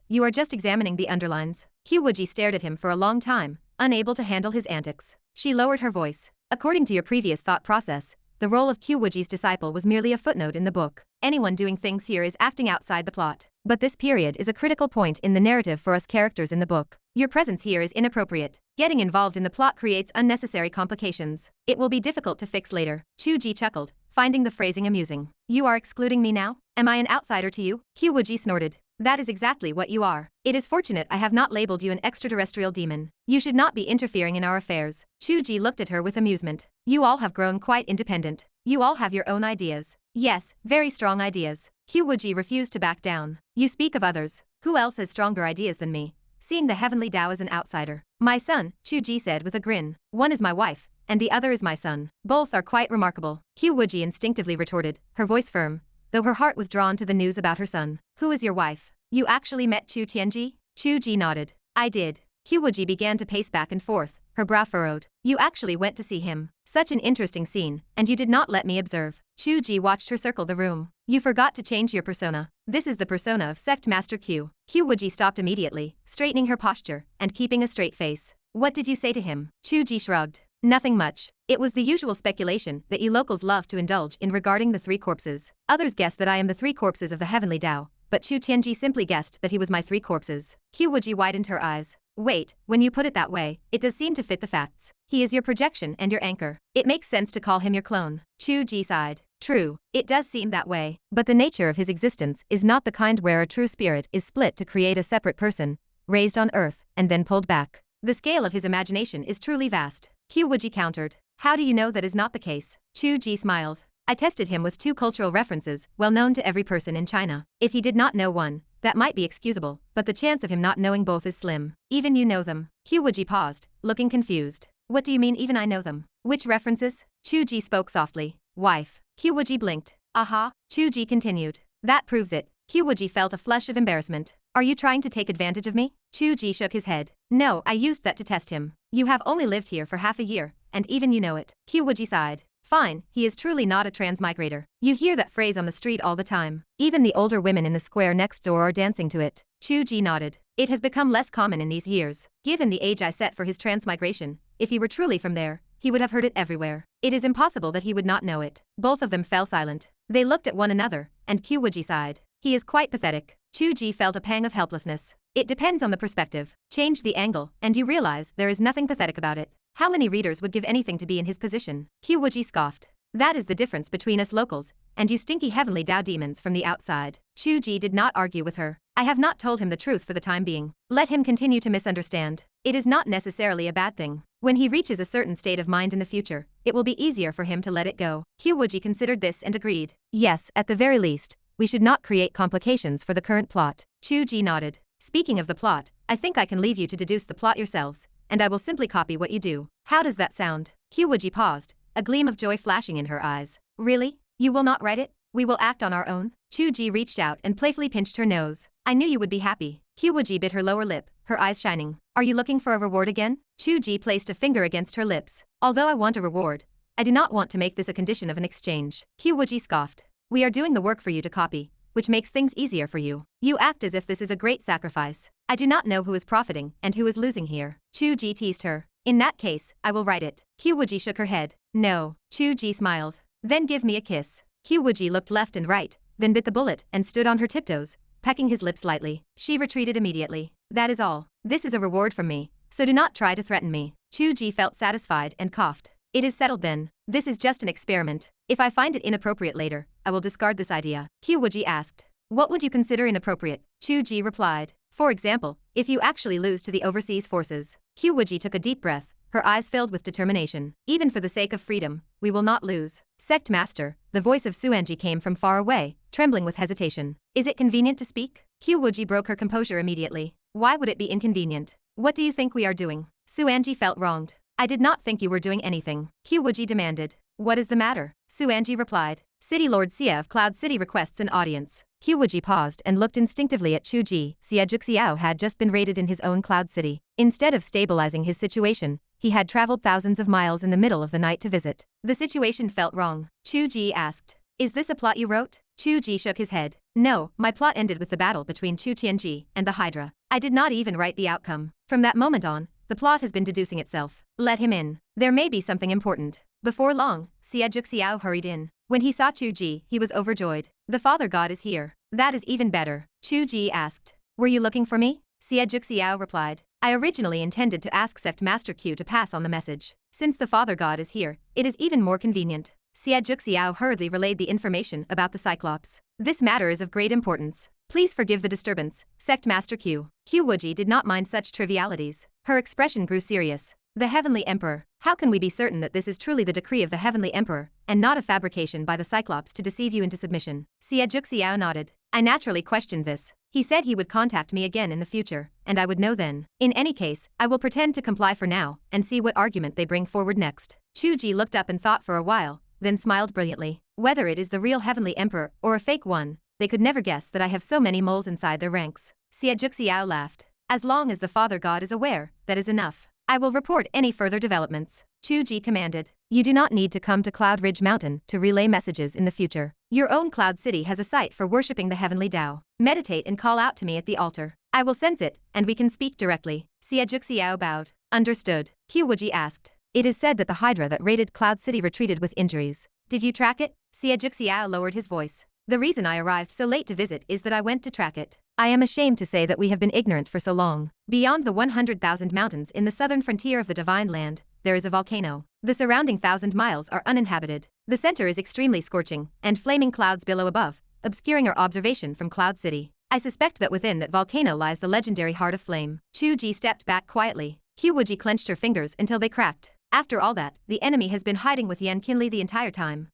you are just examining the underlines. Wuji stared at him for a long time, unable to handle his antics. She lowered her voice. According to your previous thought process, the role of Wuji's disciple was merely a footnote in the book. Anyone doing things here is acting outside the plot. But this period is a critical point in the narrative for us characters in the book. Your presence here is inappropriate. Getting involved in the plot creates unnecessary complications. It will be difficult to fix later. Chu Ge chuckled, finding the phrasing amusing. You are excluding me now? Am I an outsider to you? Wuji snorted. That is exactly what you are. It is fortunate I have not labeled you an extraterrestrial demon. You should not be interfering in our affairs. Chu Ge looked at her with amusement. You all have grown quite independent. You all have your own ideas. Yes, very strong ideas. Wuji refused to back down. You speak of others. Who else has stronger ideas than me? Seeing the heavenly Tao as an outsider. My son, Chu Ge said with a grin. One is my wife, and the other is my son. Both are quite remarkable. Wuji instinctively retorted, her voice firm, though her heart was drawn to the news about her son. Who is your wife? You actually met Chu Tiange? Chu Ge nodded. I did. Wuji began to pace back and forth, her brow furrowed. You actually went to see him. Such an interesting scene, and you did not let me observe. Chu Ge watched her circle the room. You forgot to change your persona. This is the persona of Sect Master Q. Wuji stopped immediately, straightening her posture, and keeping a straight face. What did you say to him? Chu Ge shrugged. Nothing much. It was the usual speculation that you locals love to indulge in regarding the three corpses. Others guess that I am the three corpses of the heavenly Tao, but Chu Tiange simply guessed that he was my three corpses. Wuji widened her eyes. Wait, when you put it that way, it does seem to fit the facts. He is your projection and your anchor. It makes sense to call him your clone. Chu Ge sighed. True, it does seem that way. But the nature of his existence is not the kind where a true spirit is split to create a separate person, raised on earth, and then pulled back. The scale of his imagination is truly vast. Wuji countered. How do you know that is not the case? Chu Ge smiled. I tested him with 2 cultural references well known to every person in China. If he did not know one, that might be excusable, but the chance of him not knowing both is slim. Even you know them. Wuji paused, looking confused. What do you mean even I know them? Which references? Chu Ge spoke softly. Wife. Wuji blinked. Aha. Chu Ge continued. That proves it. Wuji felt a flush of embarrassment. Are you trying to take advantage of me? Chu Ge shook his head. No, I used that to test him. You have only lived here for half a year, and even you know it. Wuji sighed. Fine, he is truly not a transmigrator. You hear that phrase on the street all the time. Even the older women in the square next door are dancing to it. Chu Ge nodded. It has become less common in these years. Given the age I set for his transmigration, if he were truly from there, he would have heard it everywhere. It is impossible that he would not know it. Both of them fell silent. They looked at one another, and Wuji sighed. He is quite pathetic. Chu Ge felt a pang of helplessness. It depends on the perspective. Change the angle, and you realize there is nothing pathetic about it. How many readers would give anything to be in his position? Wuji scoffed. That is the difference between us locals, and you stinky heavenly Tao demons from the outside. Chu Ge did not argue with her. I have not told him the truth for the time being. Let him continue to misunderstand. It is not necessarily a bad thing. When he reaches a certain state of mind in the future, it will be easier for him to let it go. Wuji considered this and agreed. Yes, at the very least, we should not create complications for the current plot. Chu Ge nodded. Speaking of the plot, I think I can leave you to deduce the plot yourselves, and I will simply copy what you do. How does that sound? Wuji paused, a gleam of joy flashing in her eyes. Really? You will not write it? We will act on our own? Chu Ge reached out and playfully pinched her nose. I knew you would be happy. Wuji bit her lower lip, her eyes shining. Are you looking for a reward again? Chu Ge placed a finger against her lips. Although I want a reward, I do not want to make this a condition of an exchange. Wuji scoffed. We are doing the work for you to copy, which makes things easier for you. You act as if this is a great sacrifice. I do not know who is profiting and who is losing here. Chu Ge teased her. In that case, I will write it. Wuji shook her head. No. Chu Ge smiled. Then give me a kiss. Wuji looked left and right, then bit the bullet and stood on her tiptoes, pecking his lips lightly. She retreated immediately. That is all. This is a reward from me, so do not try to threaten me. Chu Ge felt satisfied and coughed. It is settled then. This is just an experiment. If I find it inappropriate later, I will discard this idea. Wuji asked. What would you consider inappropriate? Chu Ge replied. For example, if you actually lose to the overseas forces. Wuji took a deep breath, her eyes filled with determination. Even for the sake of freedom, we will not lose. Sect Master, the voice of Suanji came from far away, trembling with hesitation. Is it convenient to speak? Wuji broke her composure immediately. Why would it be inconvenient? What do you think we are doing? Suanji felt wronged. I did not think you were doing anything. Wuji demanded. What is the matter? Suanji replied. City Lord Xia of Cloud City requests an audience. Wuji paused and looked instinctively at Chu Ge. Xia Juxiao had just been raided in his own Cloud City. Instead of stabilizing his situation, he had traveled thousands of miles in the middle of the night to visit. The situation felt wrong. Chu Ge asked. Is this a plot you wrote? Chu Ge shook his head. No, my plot ended with the battle between Chu Tiange and the Hydra. I did not even write the outcome. From that moment on, the plot has been deducing itself. Let him in. There may be something important. Before long, Xiao hurried in. When he saw Chu Ge, he was overjoyed. The Father God is here. That is even better. Chu Ge asked. Were you looking for me? Xiao replied. I originally intended to ask Sect Master Q to pass on the message. Since the Father God is here, it is even more convenient. Xiao hurriedly relayed the information about the Cyclops. This matter is of great importance. Please forgive the disturbance, Sect Master Q. Wuji did not mind such trivialities. Her expression grew serious. The Heavenly Emperor. How can we be certain that this is truly the decree of the Heavenly Emperor, and not a fabrication by the Cyclops to deceive you into submission? Xiao nodded. I naturally questioned this. He said he would contact me again in the future, and I would know then. In any case, I will pretend to comply for now, and see what argument they bring forward next. Chu Ge looked up and thought for a while, then smiled brilliantly. Whether it is the real Heavenly Emperor or a fake one, they could never guess that I have so many moles inside their ranks. Xiao laughed. As long as the Father God is aware, that is enough. I will report any further developments. Chu Ge commanded. You do not need to come to Cloud Ridge Mountain to relay messages in the future. Your own Cloud City has a site for worshipping the Heavenly Tao. Meditate and call out to me at the altar. I will sense it, and we can speak directly. Xiao bowed. Understood. Wuji asked. It is said that the Hydra that raided Cloud City retreated with injuries. Did you track it? Xiao lowered his voice. The reason I arrived so late to visit is that I went to track it. I am ashamed to say that we have been ignorant for so long. Beyond the 100,000 mountains in the southern frontier of the Divine Land, there is a volcano. The surrounding 1,000 miles are uninhabited. The center is extremely scorching, and flaming clouds billow above, obscuring our observation from Cloud City. I suspect that within that volcano lies the legendary Heart of Flame. Chu Ge stepped back quietly. Wuji clenched her fingers until they cracked. After all that, the enemy has been hiding with Yan Qinli the entire time.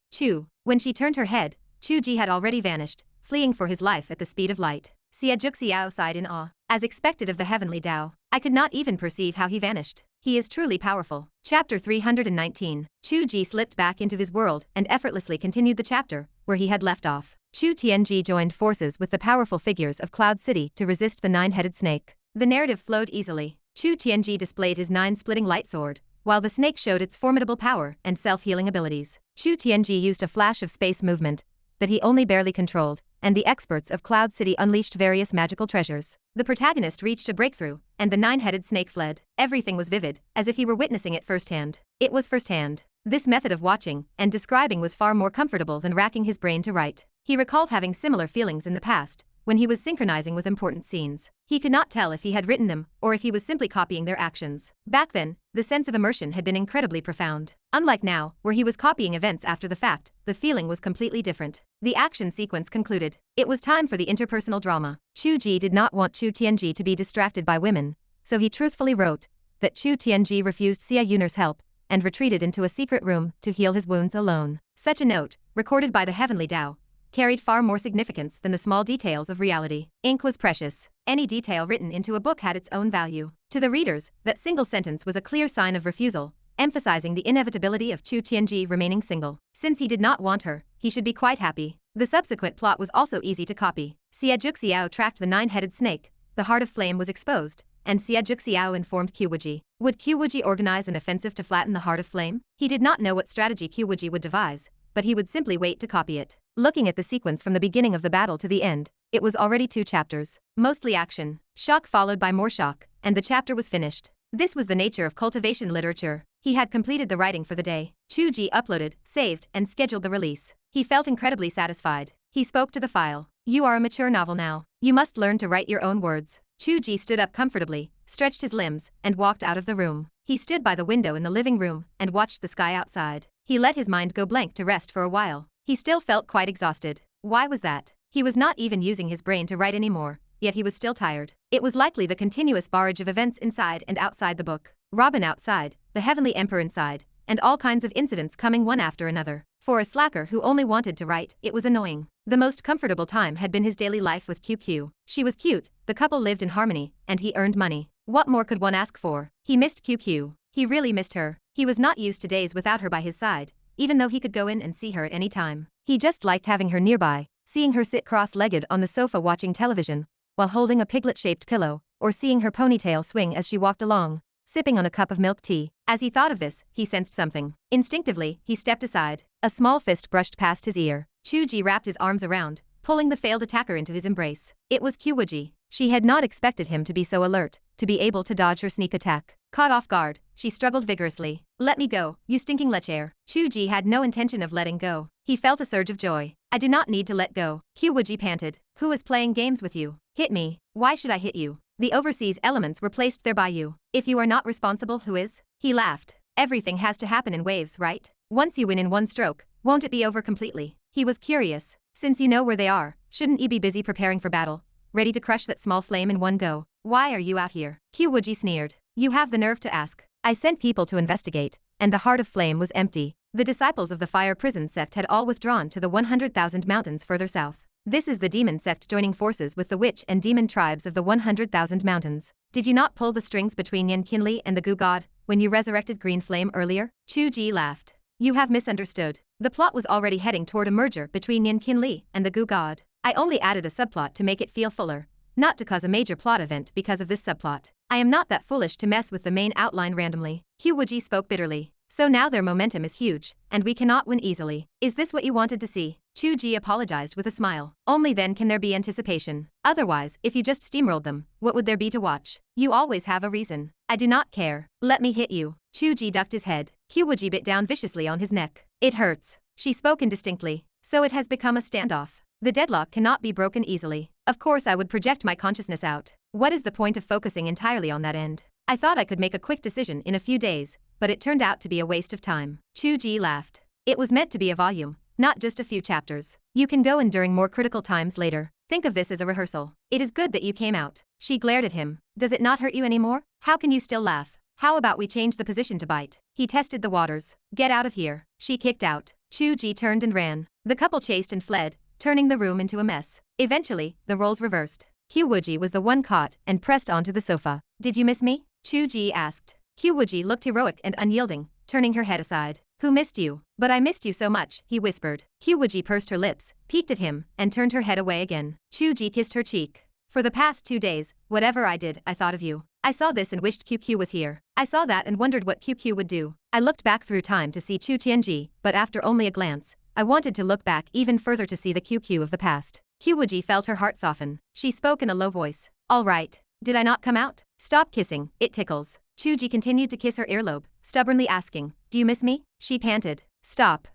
When she turned her head, Chu Ge had already vanished, fleeing for his life at the speed of light. Xiao sighed in awe. As expected of the Heavenly Tao, I could not even perceive how he vanished. He is truly powerful. Chapter 319. Chu Ge slipped back into his world and effortlessly continued the chapter where he had left off. Chu Tiange joined forces with the powerful figures of Cloud City to resist the nine-headed snake. The narrative flowed easily. Chu Tiange displayed his nine-splitting light sword, while the snake showed its formidable power and self-healing abilities. Chu Tiange used a flash of space movement that he only barely controlled, and the experts of Cloud City unleashed various magical treasures. The protagonist reached a breakthrough, and the nine-headed snake fled. Everything was vivid, as if he were witnessing it firsthand. It was firsthand. This method of watching and describing was far more comfortable than racking his brain to write. He recalled having similar feelings in the past, when he was synchronizing with important scenes. He could not tell if he had written them, or if he was simply copying their actions. Back then, the sense of immersion had been incredibly profound. Unlike now, where he was copying events after the fact, the feeling was completely different. The action sequence concluded. It was time for the interpersonal drama. Chu Ge did not want Chu Tiange to be distracted by women, so he truthfully wrote that Chu Tiange refused Xia Yun'er's help and retreated into a secret room to heal his wounds alone. Such a note, recorded by the Heavenly Tao, carried far more significance than the small details of reality. Ink was precious. Any detail written into a book had its own value. To the readers, that single sentence was a clear sign of refusal, emphasizing the inevitability of Chu Tiange remaining single. Since he did not want her, he should be quite happy. The subsequent plot was also easy to copy. Xiao tracked the nine-headed snake, the Heart of Flame was exposed, and Xiao informed Wuji. Would Wuji organize an offensive to flatten the Heart of Flame? He did not know what strategy Wuji would devise, but he would simply wait to copy it. Looking at the sequence from the beginning of the battle to the end, it was already 2 chapters. Mostly action, shock followed by more shock, and the chapter was finished. This was the nature of cultivation literature. He had completed the writing for the day. Chu Ge uploaded, saved, and scheduled the release. He felt incredibly satisfied. He spoke to the file. You are a mature novel now. You must learn to write your own words. Chu Ge stood up comfortably, stretched his limbs, and walked out of the room. He stood by the window in the living room and watched the sky outside. He let his mind go blank to rest for a while. He still felt quite exhausted. Why was that? He was not even using his brain to write anymore, yet he was still tired. It was likely the continuous barrage of events inside and outside the book. Robin outside, the Heavenly Emperor inside, and all kinds of incidents coming one after another. For a slacker who only wanted to write, it was annoying. The most comfortable time had been his daily life with QQ. She was cute, the couple lived in harmony, and he earned money. What more could one ask for? He missed QQ. He really missed her. He was not used to days without her by his side, even though he could go in and see her at any time. He just liked having her nearby, seeing her sit cross-legged on the sofa watching television, while holding a piglet-shaped pillow, or seeing her ponytail swing as she walked along, sipping on a cup of milk tea. As he thought of this, he sensed something. Instinctively, he stepped aside. A small fist brushed past his ear. Chu Ge wrapped his arms around, pulling the failed attacker into his embrace. It was Wuji. She had not expected him to be so alert, to be able to dodge her sneak attack. Caught off guard, she struggled vigorously. Let me go, you stinking lecher. Chu Ge had no intention of letting go. He felt a surge of joy. I do not need to let go. Wuji panted. Who is playing games with you? Hit me. Why should I hit you? The overseas elements were placed there by you. If you are not responsible, who is? He laughed. Everything has to happen in waves, right? Once you win in one stroke, won't it be over completely? He was curious. Since you know where they are, shouldn't you be busy preparing for battle? Ready to crush that small flame in one go? Why are you out here? Wuji sneered. You have the nerve to ask. I sent people to investigate, and the heart of flame was empty. The disciples of the fire prison sect had all withdrawn to the 100,000 mountains further south. This is the demon sect joining forces with the witch and demon tribes of the 100,000 mountains. Did you not pull the strings between Yan Qinli and the Gu God when you resurrected Green Flame earlier? Chu Ge laughed. You have misunderstood. The plot was already heading toward a merger between Yan Qinli and the Gu God. I only added a subplot to make it feel fuller, not to cause a major plot event because of this subplot. I am not that foolish to mess with the main outline randomly. Wuji spoke bitterly. So now their momentum is huge, and we cannot win easily. Is this what you wanted to see? Chu Ge apologized with a smile. Only then can there be anticipation. Otherwise, if you just steamrolled them, what would there be to watch? You always have a reason. I do not care. Let me hit you. Chu Ge ducked his head. Wuji bit down viciously on his neck. It hurts. She spoke indistinctly. So it has become a standoff. The deadlock cannot be broken easily. Of course I would project my consciousness out. What is the point of focusing entirely on that end? I thought I could make a quick decision in a few days, but it turned out to be a waste of time. Chu Ge laughed. It was meant to be a volume, not just a few chapters. You can go in during more critical times later. Think of this as a rehearsal. It is good that you came out. She glared at him. Does it not hurt you anymore? How can you still laugh? How about we change the position to bite? He tested the waters. Get out of here. She kicked out. Chu Ge turned and ran. The couple chased and fled, turning the room into a mess. Eventually, the roles reversed. Wuji was the one caught and pressed onto the sofa. Did you miss me? Chu Ge asked. Wuji looked heroic and unyielding, turning her head aside. Who missed you? But I missed you so much, he whispered. Wuji pursed her lips, peeked at him, and turned her head away again. Chu Ge kissed her cheek. For the past 2 days, whatever I did, I thought of you. I saw this and wished QQ was here. I saw that and wondered what QQ would do. I looked back through time to see Chu Tiange, but after only a glance, I wanted to look back even further to see the QQ of the past. Wuji felt her heart soften. She spoke in a low voice. All right. Did I not come out? Stop kissing, it tickles. Chu Ge continued to kiss her earlobe, stubbornly asking, do you miss me? She panted. Stop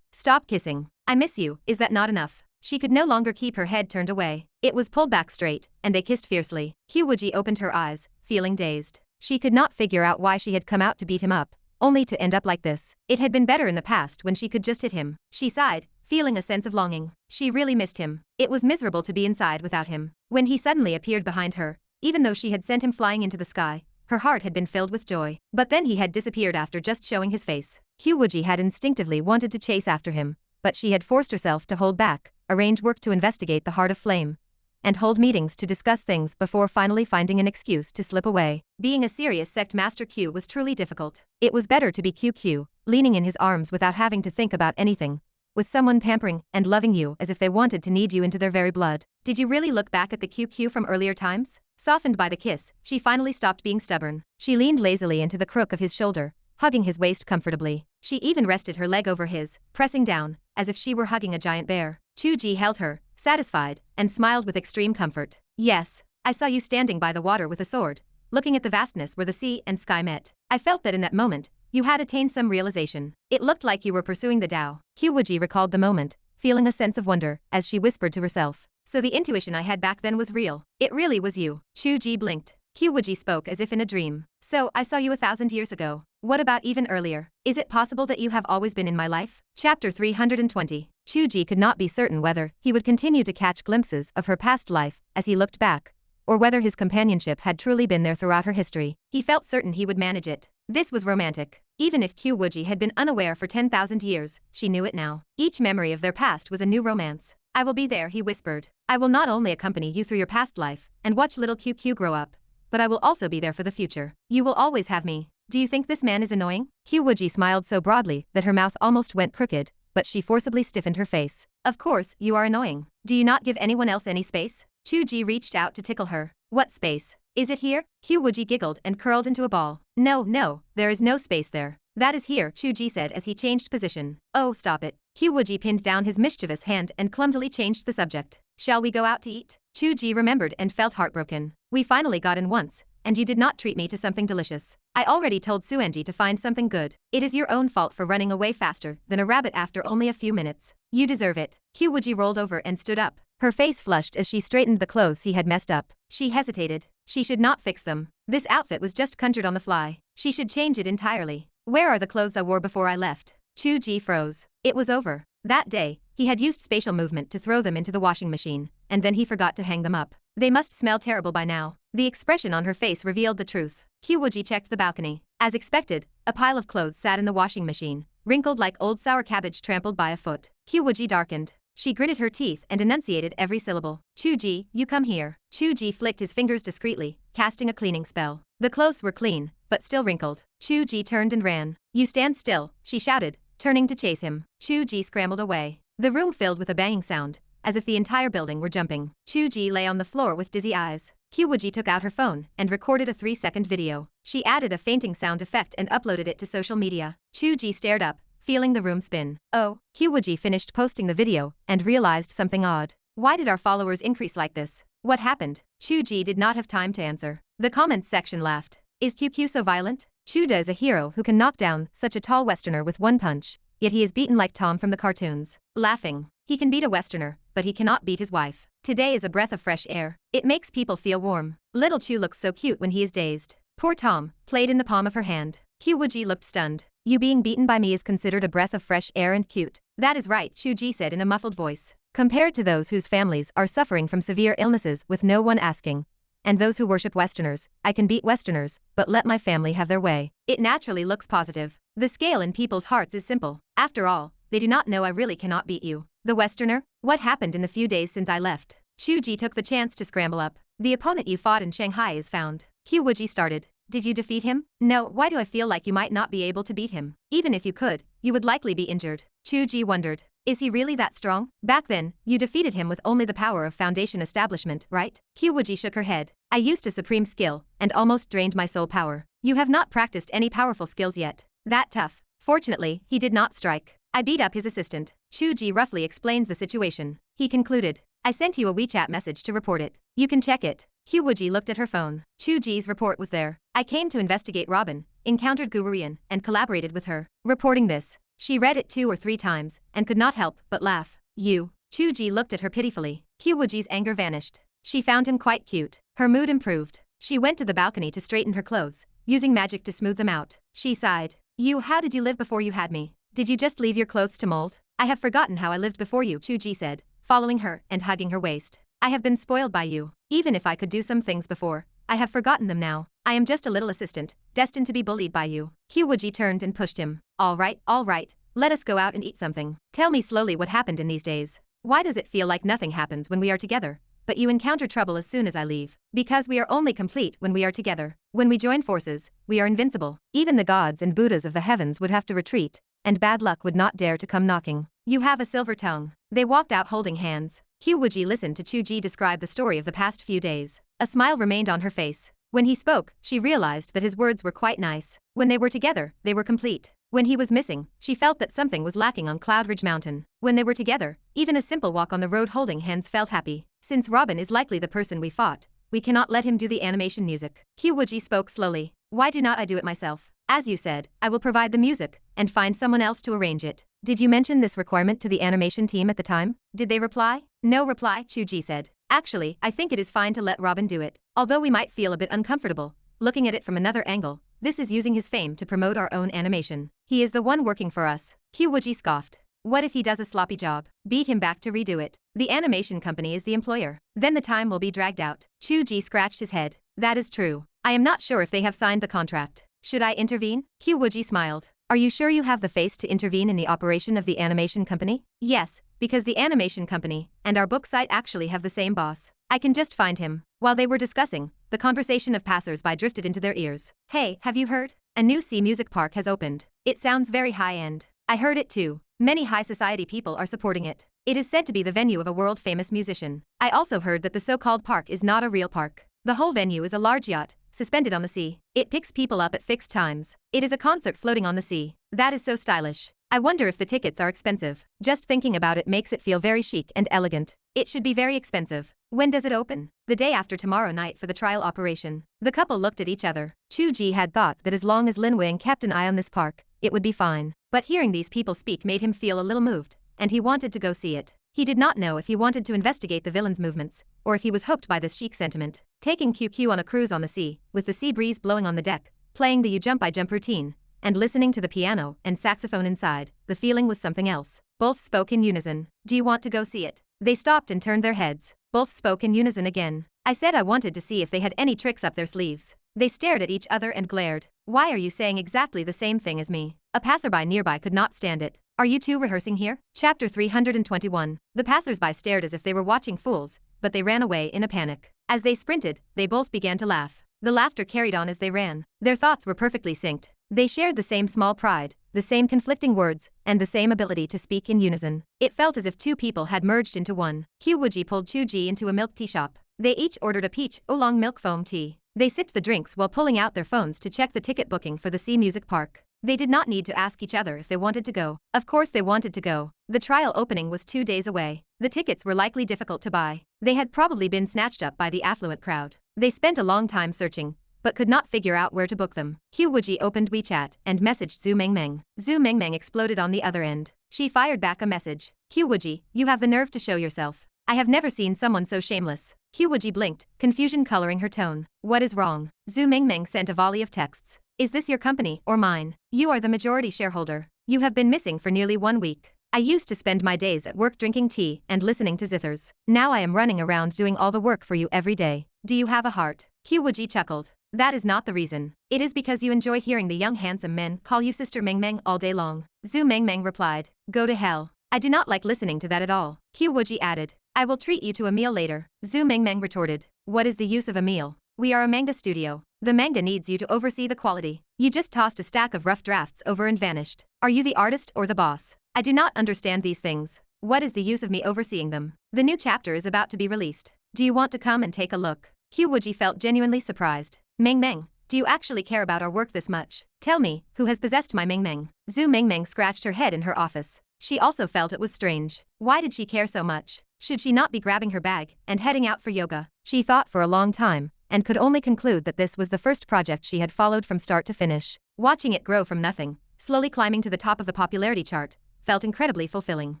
kissing. I miss you, is that not enough? She could no longer keep her head turned away. It was pulled back straight, and they kissed fiercely. Wuji opened her eyes, feeling dazed. She could not figure out why she had come out to beat him up, only to end up like this. It had been better in the past when she could just hit him. She sighed, feeling a sense of longing. She really missed him. It was miserable to be inside without him. When he suddenly appeared behind her, even though she had sent him flying into the sky, her heart had been filled with joy. But then he had disappeared after just showing his face. Wuji had instinctively wanted to chase after him, but she had forced herself to hold back, arrange work to investigate the heart of flame, and hold meetings to discuss things before finally finding an excuse to slip away. Being a serious Sect Master Q was truly difficult. It was better to be QQ, leaning in his arms without having to think about anything, with someone pampering and loving you as if they wanted to knead you into their very blood. Did you really look back at the QQ from earlier times? Softened by the kiss, she finally stopped being stubborn. She leaned lazily into the crook of his shoulder, hugging his waist comfortably. She even rested her leg over his, pressing down, as if she were hugging a giant bear. Chu Ge held her, satisfied, and smiled with extreme comfort. Yes, I saw you standing by the water with a sword, looking at the vastness where the sea and sky met. I felt that in that moment, you had attained some realization. It looked like you were pursuing the Tao. Wuji recalled the moment, feeling a sense of wonder, as she whispered to herself. So the intuition I had back then was real. It really was you. Chu Ge blinked. Wuji spoke as if in a dream. So, I saw you 1,000 years ago. What about even earlier? Is it possible that you have always been in my life? Chapter 320. Chu Ge could not be certain whether he would continue to catch glimpses of her past life as he looked back, or whether his companionship had truly been there throughout her history. He felt certain he would manage it. This was romantic. Even if Wuji had been unaware for 10,000 years, she knew it now. Each memory of their past was a new romance. I will be there, he whispered. I will not only accompany you through your past life and watch little QQ grow up, but I will also be there for the future. You will always have me. Do you think this man is annoying? Wuji smiled so broadly that her mouth almost went crooked, but she forcibly stiffened her face. Of course, you are annoying. Do you not give anyone else any space? Chu Ge reached out to tickle her. What space? Is it here? Wuji giggled and curled into a ball. No, there is no space there. That is here, Chu Ge said as he changed position. Oh, stop it. Wuji pinned down his mischievous hand and clumsily changed the subject. Shall we go out to eat? Chu Ge remembered and felt heartbroken. We finally got in once, and you did not treat me to something delicious. I already told Tiange to find something good. It is your own fault for running away faster than a rabbit after only a few minutes. You deserve it. Wuji rolled over and stood up. Her face flushed as she straightened the clothes he had messed up. She hesitated. She should not fix them. This outfit was just conjured on the fly. She should change it entirely. Where are the clothes I wore before I left? Chu Ge froze. It was over. That day, he had used spatial movement to throw them into the washing machine, and then he forgot to hang them up. They must smell terrible by now. The expression on her face revealed the truth. Wuji checked the balcony. As expected, a pile of clothes sat in the washing machine, wrinkled like old sour cabbage trampled by a foot. Wuji darkened. She gritted her teeth and enunciated every syllable. Chu Ge, you come here. Chu Ge flicked his fingers discreetly, casting a cleaning spell. The clothes were clean, but still wrinkled. Chu Ge turned and ran. You stand still, she shouted, turning to chase him. Chu Ge scrambled away. The room filled with a banging sound, as if the entire building were jumping. Chu Ge lay on the floor with dizzy eyes. Wuji took out her phone and recorded a 3-second video. She added a fainting sound effect and uploaded it to social media. Chu Ge stared up, feeling the room spin. Oh, Wuji finished posting the video and realized something odd. Why did our followers increase like this? What happened? Chu Ge did not have time to answer. The comments section laughed. Is QQ so violent? Chu Ge is a hero who can knock down such a tall Westerner with one punch, yet he is beaten like Tom from the cartoons. Laughing. He can beat a Westerner, but he cannot beat his wife. Today is a breath of fresh air. It makes people feel warm. Little Chu looks so cute when he is dazed. Poor Tom, played in the palm of her hand. Wuji looked stunned. You being beaten by me is considered a breath of fresh air and cute. That is right, Chu Ge said in a muffled voice. Compared to those whose families are suffering from severe illnesses with no one asking, and those who worship Westerners, I can beat Westerners, but let my family have their way. It naturally looks positive. The scale in people's hearts is simple. After all, they do not know I really cannot beat you. The Westerner? What happened in the few days since I left? Chu Ge took the chance to scramble up. The opponent you fought in Shanghai is found. Wuji started. Did you defeat him? No, why do I feel like you might not be able to beat him? Even if you could, you would likely be injured. Chu Ge wondered. Is he really that strong? Back then, you defeated him with only the power of Foundation establishment, right? Wuji shook her head. I used a supreme skill, and almost drained my soul power. You have not practiced any powerful skills yet. That tough. Fortunately, he did not strike. I beat up his assistant. Chu Ge roughly explained the situation. He concluded. I sent you a WeChat message to report it. You can check it. Wuji looked at her phone. Chu Ge's report was there. I came to investigate Robin, encountered Gurian, and collaborated with her. Reporting this. She read it 2 or 3 times, and could not help but laugh. You. Chu Ge looked at her pitifully. Wuji's anger vanished. She found him quite cute. Her mood improved. She went to the balcony to straighten her clothes, using magic to smooth them out. She sighed. You, how did you live before you had me? Did you just leave your clothes to mold? I have forgotten how I lived before you, Chu Ge said, following her and hugging her waist. I have been spoiled by you. Even if I could do some things before, I have forgotten them now. I am just a little assistant, destined to be bullied by you. Wuji turned and pushed him. All right, let us go out and eat something. Tell me slowly what happened in these days. Why does it feel like nothing happens when we are together, but you encounter trouble as soon as I leave? Because we are only complete when we are together. When we join forces, we are invincible. Even the gods and Buddhas of the heavens would have to retreat, and bad luck would not dare to come knocking. You have a silver tongue. They walked out holding hands. Wuji listened to Chu Ge describe the story of the past few days. A smile remained on her face. When he spoke, she realized that his words were quite nice. When they were together, they were complete. When he was missing, she felt that something was lacking on Cloud Ridge Mountain. When they were together, even a simple walk on the road holding hands felt happy. Since Robin is likely the person we fought, we cannot let him do the animation music. Wuji spoke slowly. Why do not I do it myself? As you said, I will provide the music, and find someone else to arrange it. Did you mention this requirement to the animation team at the time? Did they reply? No reply, Chu Ge said. Actually, I think it is fine to let Robin do it. Although we might feel a bit uncomfortable, looking at it from another angle, this is using his fame to promote our own animation. He is the one working for us. Wuji scoffed. What if he does a sloppy job? Beat him back to redo it. The animation company is the employer. Then the time will be dragged out. Chu Ge scratched his head. That is true. I am not sure if they have signed the contract. Should I intervene? Wuji smiled. Are you sure you have the face to intervene in the operation of the animation company? Yes, because the animation company and our book site actually have the same boss. I can just find him. While they were discussing, the conversation of passers-by drifted into their ears. Hey, have you heard? A new sea music park has opened. It sounds very high-end. I heard it too. Many high society people are supporting it. It is said to be the venue of a world-famous musician. I also heard that the so-called park is not a real park. The whole venue is a large yacht, suspended on the sea. It picks people up at fixed times. It is a concert floating on the sea. That is so stylish. I wonder if the tickets are expensive. Just thinking about it makes it feel very chic and elegant. It should be very expensive. When does it open? The day after tomorrow night for the trial operation. The couple looked at each other. Chu Ge had thought that as long as Lin Wang kept an eye on this park, it would be fine. But hearing these people speak made him feel a little moved, and he wanted to go see it. He did not know if he wanted to investigate the villain's movements, or if he was hooked by this chic sentiment. Taking QQ on a cruise on the sea, with the sea breeze blowing on the deck, playing the You Jump I Jump routine, and listening to the piano and saxophone inside, the feeling was something else. Both spoke in unison. Do you want to go see it? They stopped and turned their heads. Both spoke in unison again. I said I wanted to see if they had any tricks up their sleeves. They stared at each other and glared. Why are you saying exactly the same thing as me? A passerby nearby could not stand it. Are you two rehearsing here? Chapter 321. The passersby stared as if they were watching fools, but they ran away in a panic. As they sprinted, they both began to laugh. The laughter carried on as they ran. Their thoughts were perfectly synced. They shared the same small pride, the same conflicting words, and the same ability to speak in unison. It felt as if two people had merged into one. Wuji pulled Chu Ge into a milk tea shop. They each ordered a peach oolong milk foam tea. They sipped the drinks while pulling out their phones to check the ticket booking for the Sea Music Park. They did not need to ask each other if they wanted to go. Of course they wanted to go. The trial opening was 2 days away. The tickets were likely difficult to buy. They had probably been snatched up by the affluent crowd. They spent a long time searching, but could not figure out where to book them. Wuji opened WeChat and messaged Zhu Mengmeng. Zhu Mengmeng exploded on the other end. She fired back a message. Wuji, you have the nerve to show yourself. I have never seen someone so shameless. Wuji blinked, confusion coloring her tone. What is wrong? Zhu Mengmeng sent a volley of texts. Is this your company or mine? You are the majority shareholder. You have been missing for nearly 1 week. I used to spend my days at work drinking tea and listening to zithers. Now I am running around doing all the work for you every day. Do you have a heart? Wuji chuckled. That is not the reason. It is because you enjoy hearing the young handsome men call you Sister Mengmeng all day long. Zhu Mengmeng replied. Go to hell. I do not like listening to that at all. Wuji added. I will treat you to a meal later. Zhu Mengmeng retorted. What is the use of a meal? We are a manga studio. The manga needs you to oversee the quality. You just tossed a stack of rough drafts over and vanished. Are you the artist or the boss? I do not understand these things. What is the use of me overseeing them? The new chapter is about to be released. Do you want to come and take a look? Wuji felt genuinely surprised. Mengmeng, do you actually care about our work this much? Tell me, who has possessed my Mengmeng? Zhu Mengmeng scratched her head in her office. She also felt it was strange. Why did she care so much? Should she not be grabbing her bag and heading out for yoga? She thought for a long time, and could only conclude that this was the first project she had followed from start to finish. Watching it grow from nothing, slowly climbing to the top of the popularity chart, felt incredibly fulfilling.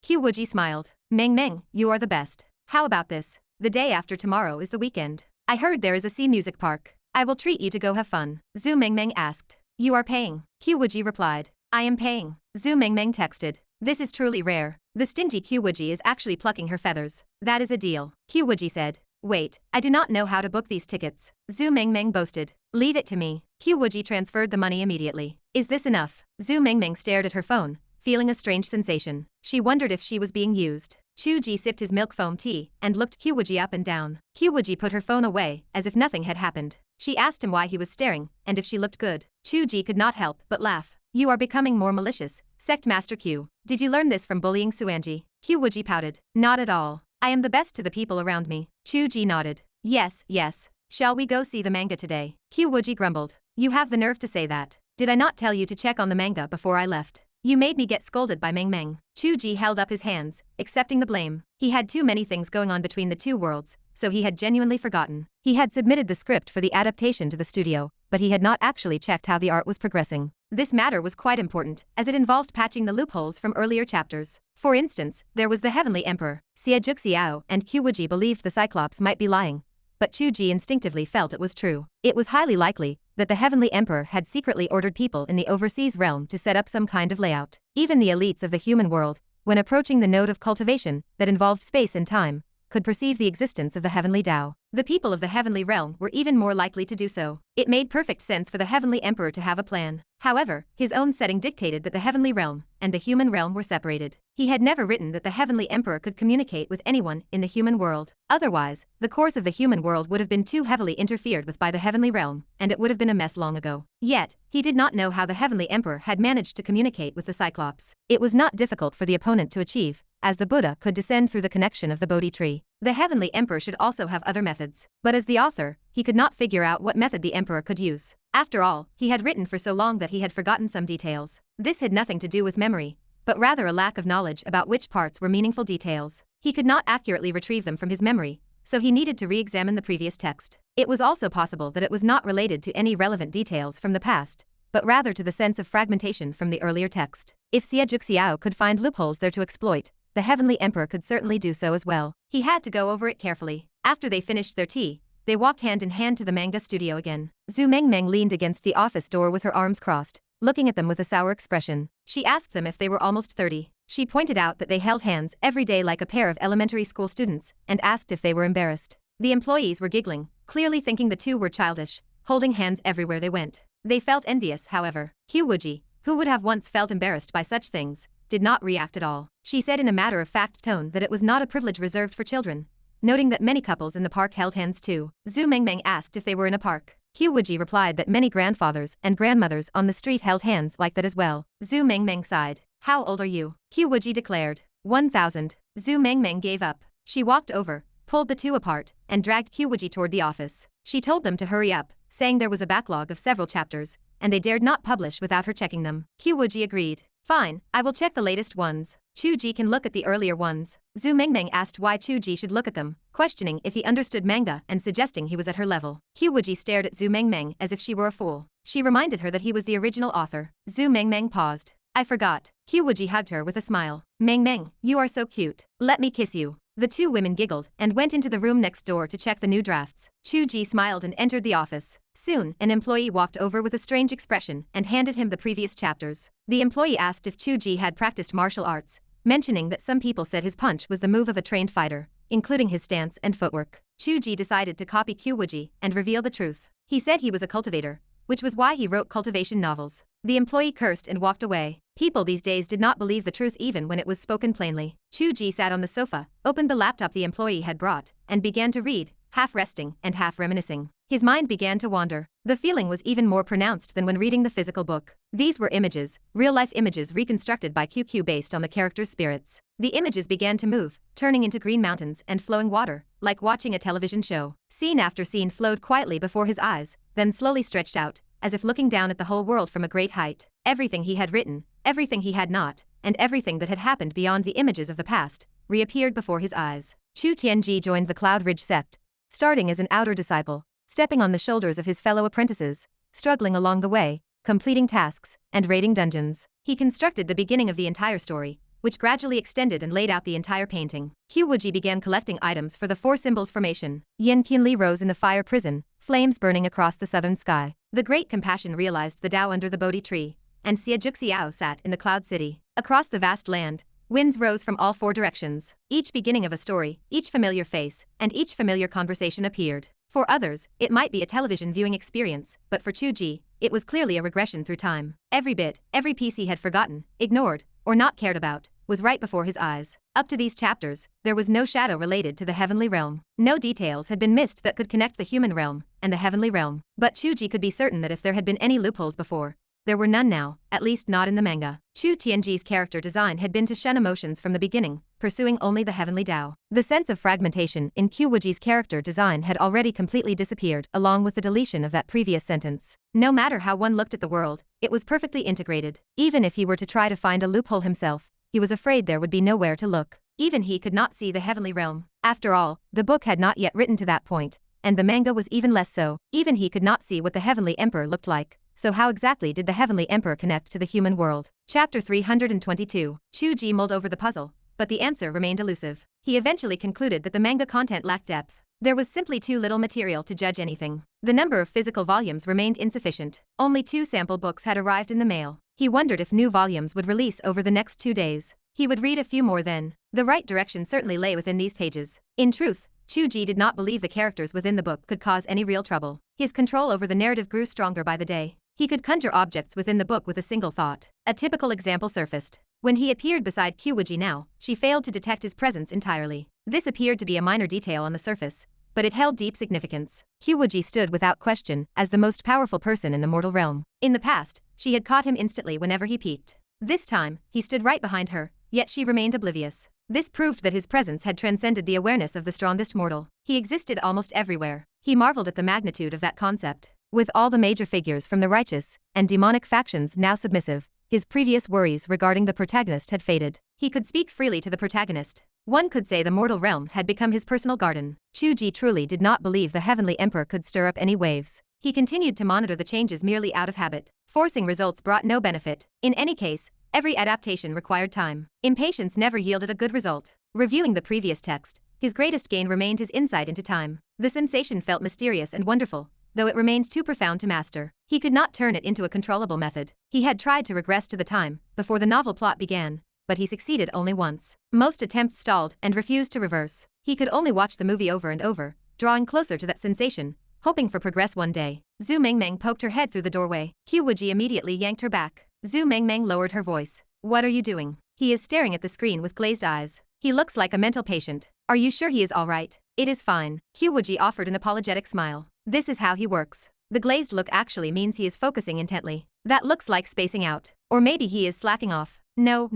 Wuji smiled. Mengmeng, you are the best. How about this? The day after tomorrow is the weekend. I heard there is a sea music park. I will treat you to go have fun. Zhu Mengmeng asked. You are paying? Wuji replied. I am paying. Zhu Mengmeng texted. This is truly rare. The stingy Wuji is actually plucking her feathers. That is a deal. Wuji said. Wait, I do not know how to book these tickets. Zhu Mengmeng boasted. Leave it to me. Wuji transferred the money immediately. Is this enough? Zhu Mengmeng stared at her phone, feeling a strange sensation. She wondered if she was being used. Chu Ge sipped his milk foam tea and looked Wuji up and down. Wuji put her phone away as if nothing had happened. She asked him why he was staring and if she looked good. Chu Ge could not help but laugh. You are becoming more malicious, Sect Master Q. Did you learn this from bullying Tiange? Wuji pouted. Not at all. I am the best to the people around me. Chu Ge nodded. Yes, yes. Shall we go see the manga today? Wuji grumbled. You have the nerve to say that. Did I not tell you to check on the manga before I left? You made me get scolded by Mengmeng. Chu Ge held up his hands, accepting the blame. He had too many things going on between the two worlds, so he had genuinely forgotten. He had submitted the script for the adaptation to the studio, but he had not actually checked how the art was progressing. This matter was quite important, as it involved patching the loopholes from earlier chapters. For instance, there was the Heavenly Emperor. Xie Juxiao and Wuji believed the Cyclops might be lying, but Chu Ge instinctively felt it was true. It was highly likely that the Heavenly Emperor had secretly ordered people in the overseas realm to set up some kind of layout. Even the elites of the human world, when approaching the node of cultivation that involved space and time, could perceive the existence of the heavenly Tao. The people of the heavenly realm were even more likely to do so. It made perfect sense for the heavenly emperor to have a plan. However, his own setting dictated that the heavenly realm and the human realm were separated. He had never written that the heavenly emperor could communicate with anyone in the human world. Otherwise, the course of the human world would have been too heavily interfered with by the heavenly realm, and it would have been a mess long ago. Yet, he did not know how the heavenly emperor had managed to communicate with the Cyclops. It was not difficult for the opponent to achieve, as the Buddha could descend through the connection of the Bodhi tree. The heavenly emperor should also have other methods. But as the author, he could not figure out what method the emperor could use. After all, he had written for so long that he had forgotten some details. This had nothing to do with memory, but rather a lack of knowledge about which parts were meaningful details. He could not accurately retrieve them from his memory, so he needed to re-examine the previous text. It was also possible that it was not related to any relevant details from the past, but rather to the sense of fragmentation from the earlier text. If Xiao could find loopholes there to exploit, the Heavenly Emperor could certainly do so as well. He had to go over it carefully. After they finished their tea, they walked hand in hand to the manga studio again. Zhu Mengmeng leaned against the office door with her arms crossed, looking at them with a sour expression. She asked them if they were almost 30. She pointed out that they held hands every day like a pair of elementary school students, and asked if they were embarrassed. The employees were giggling, clearly thinking the two were childish, holding hands everywhere they went. They felt envious, however. Wuji, who would have once felt embarrassed by such things, did not react at all. She said in a matter-of-fact tone that it was not a privilege reserved for children, noting that many couples in the park held hands too. Zhu Mengmeng asked if they were in a park. Wuji replied that many grandfathers and grandmothers on the street held hands like that as well. Zhu Mengmeng sighed. How old are you? Wuji declared. 1,000. Zhu Mengmeng gave up. She walked over, pulled the two apart, and dragged Wuji toward the office. She told them to hurry up, saying there was a backlog of several chapters, and they dared not publish without her checking them. Wuji agreed. Fine, I will check the latest ones. Chu Ge can look at the earlier ones. Zhu Mengmeng asked why Chu Ge should look at them, questioning if he understood manga and suggesting he was at her level. Wuji stared at Zhu Mengmeng as if she were a fool. She reminded her that he was the original author. Zhu Mengmeng paused. I forgot. Wuji hugged her with a smile. Mengmeng, you are so cute. Let me kiss you. The two women giggled and went into the room next door to check the new drafts. Chu Ge smiled and entered the office. Soon, an employee walked over with a strange expression and handed him the previous chapters. The employee asked if Chu Ge had practiced martial arts, mentioning that some people said his punch was the move of a trained fighter, including his stance and footwork. Chu Ge decided to copy Wuji and reveal the truth. He said he was a cultivator, which was why he wrote Cultivation novels. The employee cursed and walked away. People these days did not believe the truth even when it was spoken plainly. Chu Ge sat on the sofa, opened the laptop the employee had brought, and began to read, half resting and half reminiscing. His mind began to wander. The feeling was even more pronounced than when reading the physical book. These were images, real-life images reconstructed by QQ based on the characters' spirits. The images began to move, turning into green mountains and flowing water, like watching a television show. Scene after scene flowed quietly before his eyes, then slowly stretched out, as if looking down at the whole world from a great height. Everything he had written, everything he had not, and everything that had happened beyond the images of the past, reappeared before his eyes. Chu Tiange joined the Cloud Ridge sect, starting as an outer disciple, stepping on the shoulders of his fellow apprentices, struggling along the way, completing tasks, and raiding dungeons. He constructed the beginning of the entire story, which gradually extended and laid out the entire painting. Wuji began collecting items for the Four Symbols formation. Yan Qinli rose in the fire prison, flames burning across the southern sky. The Great Compassion realized the Tao under the Bodhi tree, and Xiao sat in the Cloud City. Across the vast land, winds rose from all four directions. Each beginning of a story, each familiar face, and each familiar conversation appeared. For others, it might be a television viewing experience, but for Chu Ge, it was clearly a regression through time. Every bit, every piece he had forgotten, ignored, or not cared about, was right before his eyes. Up to these chapters, there was no shadow related to the heavenly realm. No details had been missed that could connect the human realm and the heavenly realm. But Chu Ge could be certain that if there had been any loopholes before, there were none now, at least not in the manga. Chu Tiange's character design had been to shun emotions from the beginning, pursuing only the heavenly Tao. The sense of fragmentation in Wuji's character design had already completely disappeared along with the deletion of that previous sentence. No matter how one looked at the world, it was perfectly integrated. Even if he were to try to find a loophole himself, he was afraid there would be nowhere to look. Even he could not see the heavenly realm. After all, the book had not yet written to that point, and the manga was even less so. Even he could not see what the heavenly emperor looked like. So how exactly did the heavenly emperor connect to the human world? Chapter 322. Chu Ge mulled over the puzzle, but the answer remained elusive. He eventually concluded that the manga content lacked depth. There was simply too little material to judge anything. The number of physical volumes remained insufficient. Only 2 sample books had arrived in the mail. He wondered if new volumes would release over the next 2 days. He would read a few more then. The right direction certainly lay within these pages. In truth, Chu Ge did not believe the characters within the book could cause any real trouble. His control over the narrative grew stronger by the day. He could conjure objects within the book with a single thought. A typical example surfaced. When he appeared beside Wuji now, she failed to detect his presence entirely. This appeared to be a minor detail on the surface, but it held deep significance. Wuji stood without question as the most powerful person in the mortal realm. In the past, she had caught him instantly whenever he peeked. This time, he stood right behind her, yet she remained oblivious. This proved that his presence had transcended the awareness of the strongest mortal. He existed almost everywhere. He marveled at the magnitude of that concept. With all the major figures from the righteous and demonic factions now submissive, his previous worries regarding the protagonist had faded. He could speak freely to the protagonist, One could say the mortal realm had become his personal garden. Chu Ge truly did not believe the heavenly emperor could stir up any waves. He continued to monitor the changes merely out of habit. Forcing results brought no benefit. In any case, every adaptation required time. Impatience never yielded a good result. Reviewing the previous text, his greatest gain remained his insight into time. The sensation felt mysterious and wonderful, though it remained too profound to master. He could not turn it into a controllable method. He had tried to regress to the time before the novel plot began, but he succeeded only once. Most attempts stalled and refused to reverse. He could only watch the movie over and over, drawing closer to that sensation, hoping for progress one day. Zhu Mengmeng poked her head through the doorway. Wuji immediately yanked her back. Zhu Mengmeng lowered her voice. What are you doing? He is staring at the screen with glazed eyes. He looks like a mental patient. Are you sure he is all right? It is fine. Wuji offered an apologetic smile. This is how he works. The glazed look actually means he is focusing intently. That looks like spacing out. Or maybe he is slacking off. No.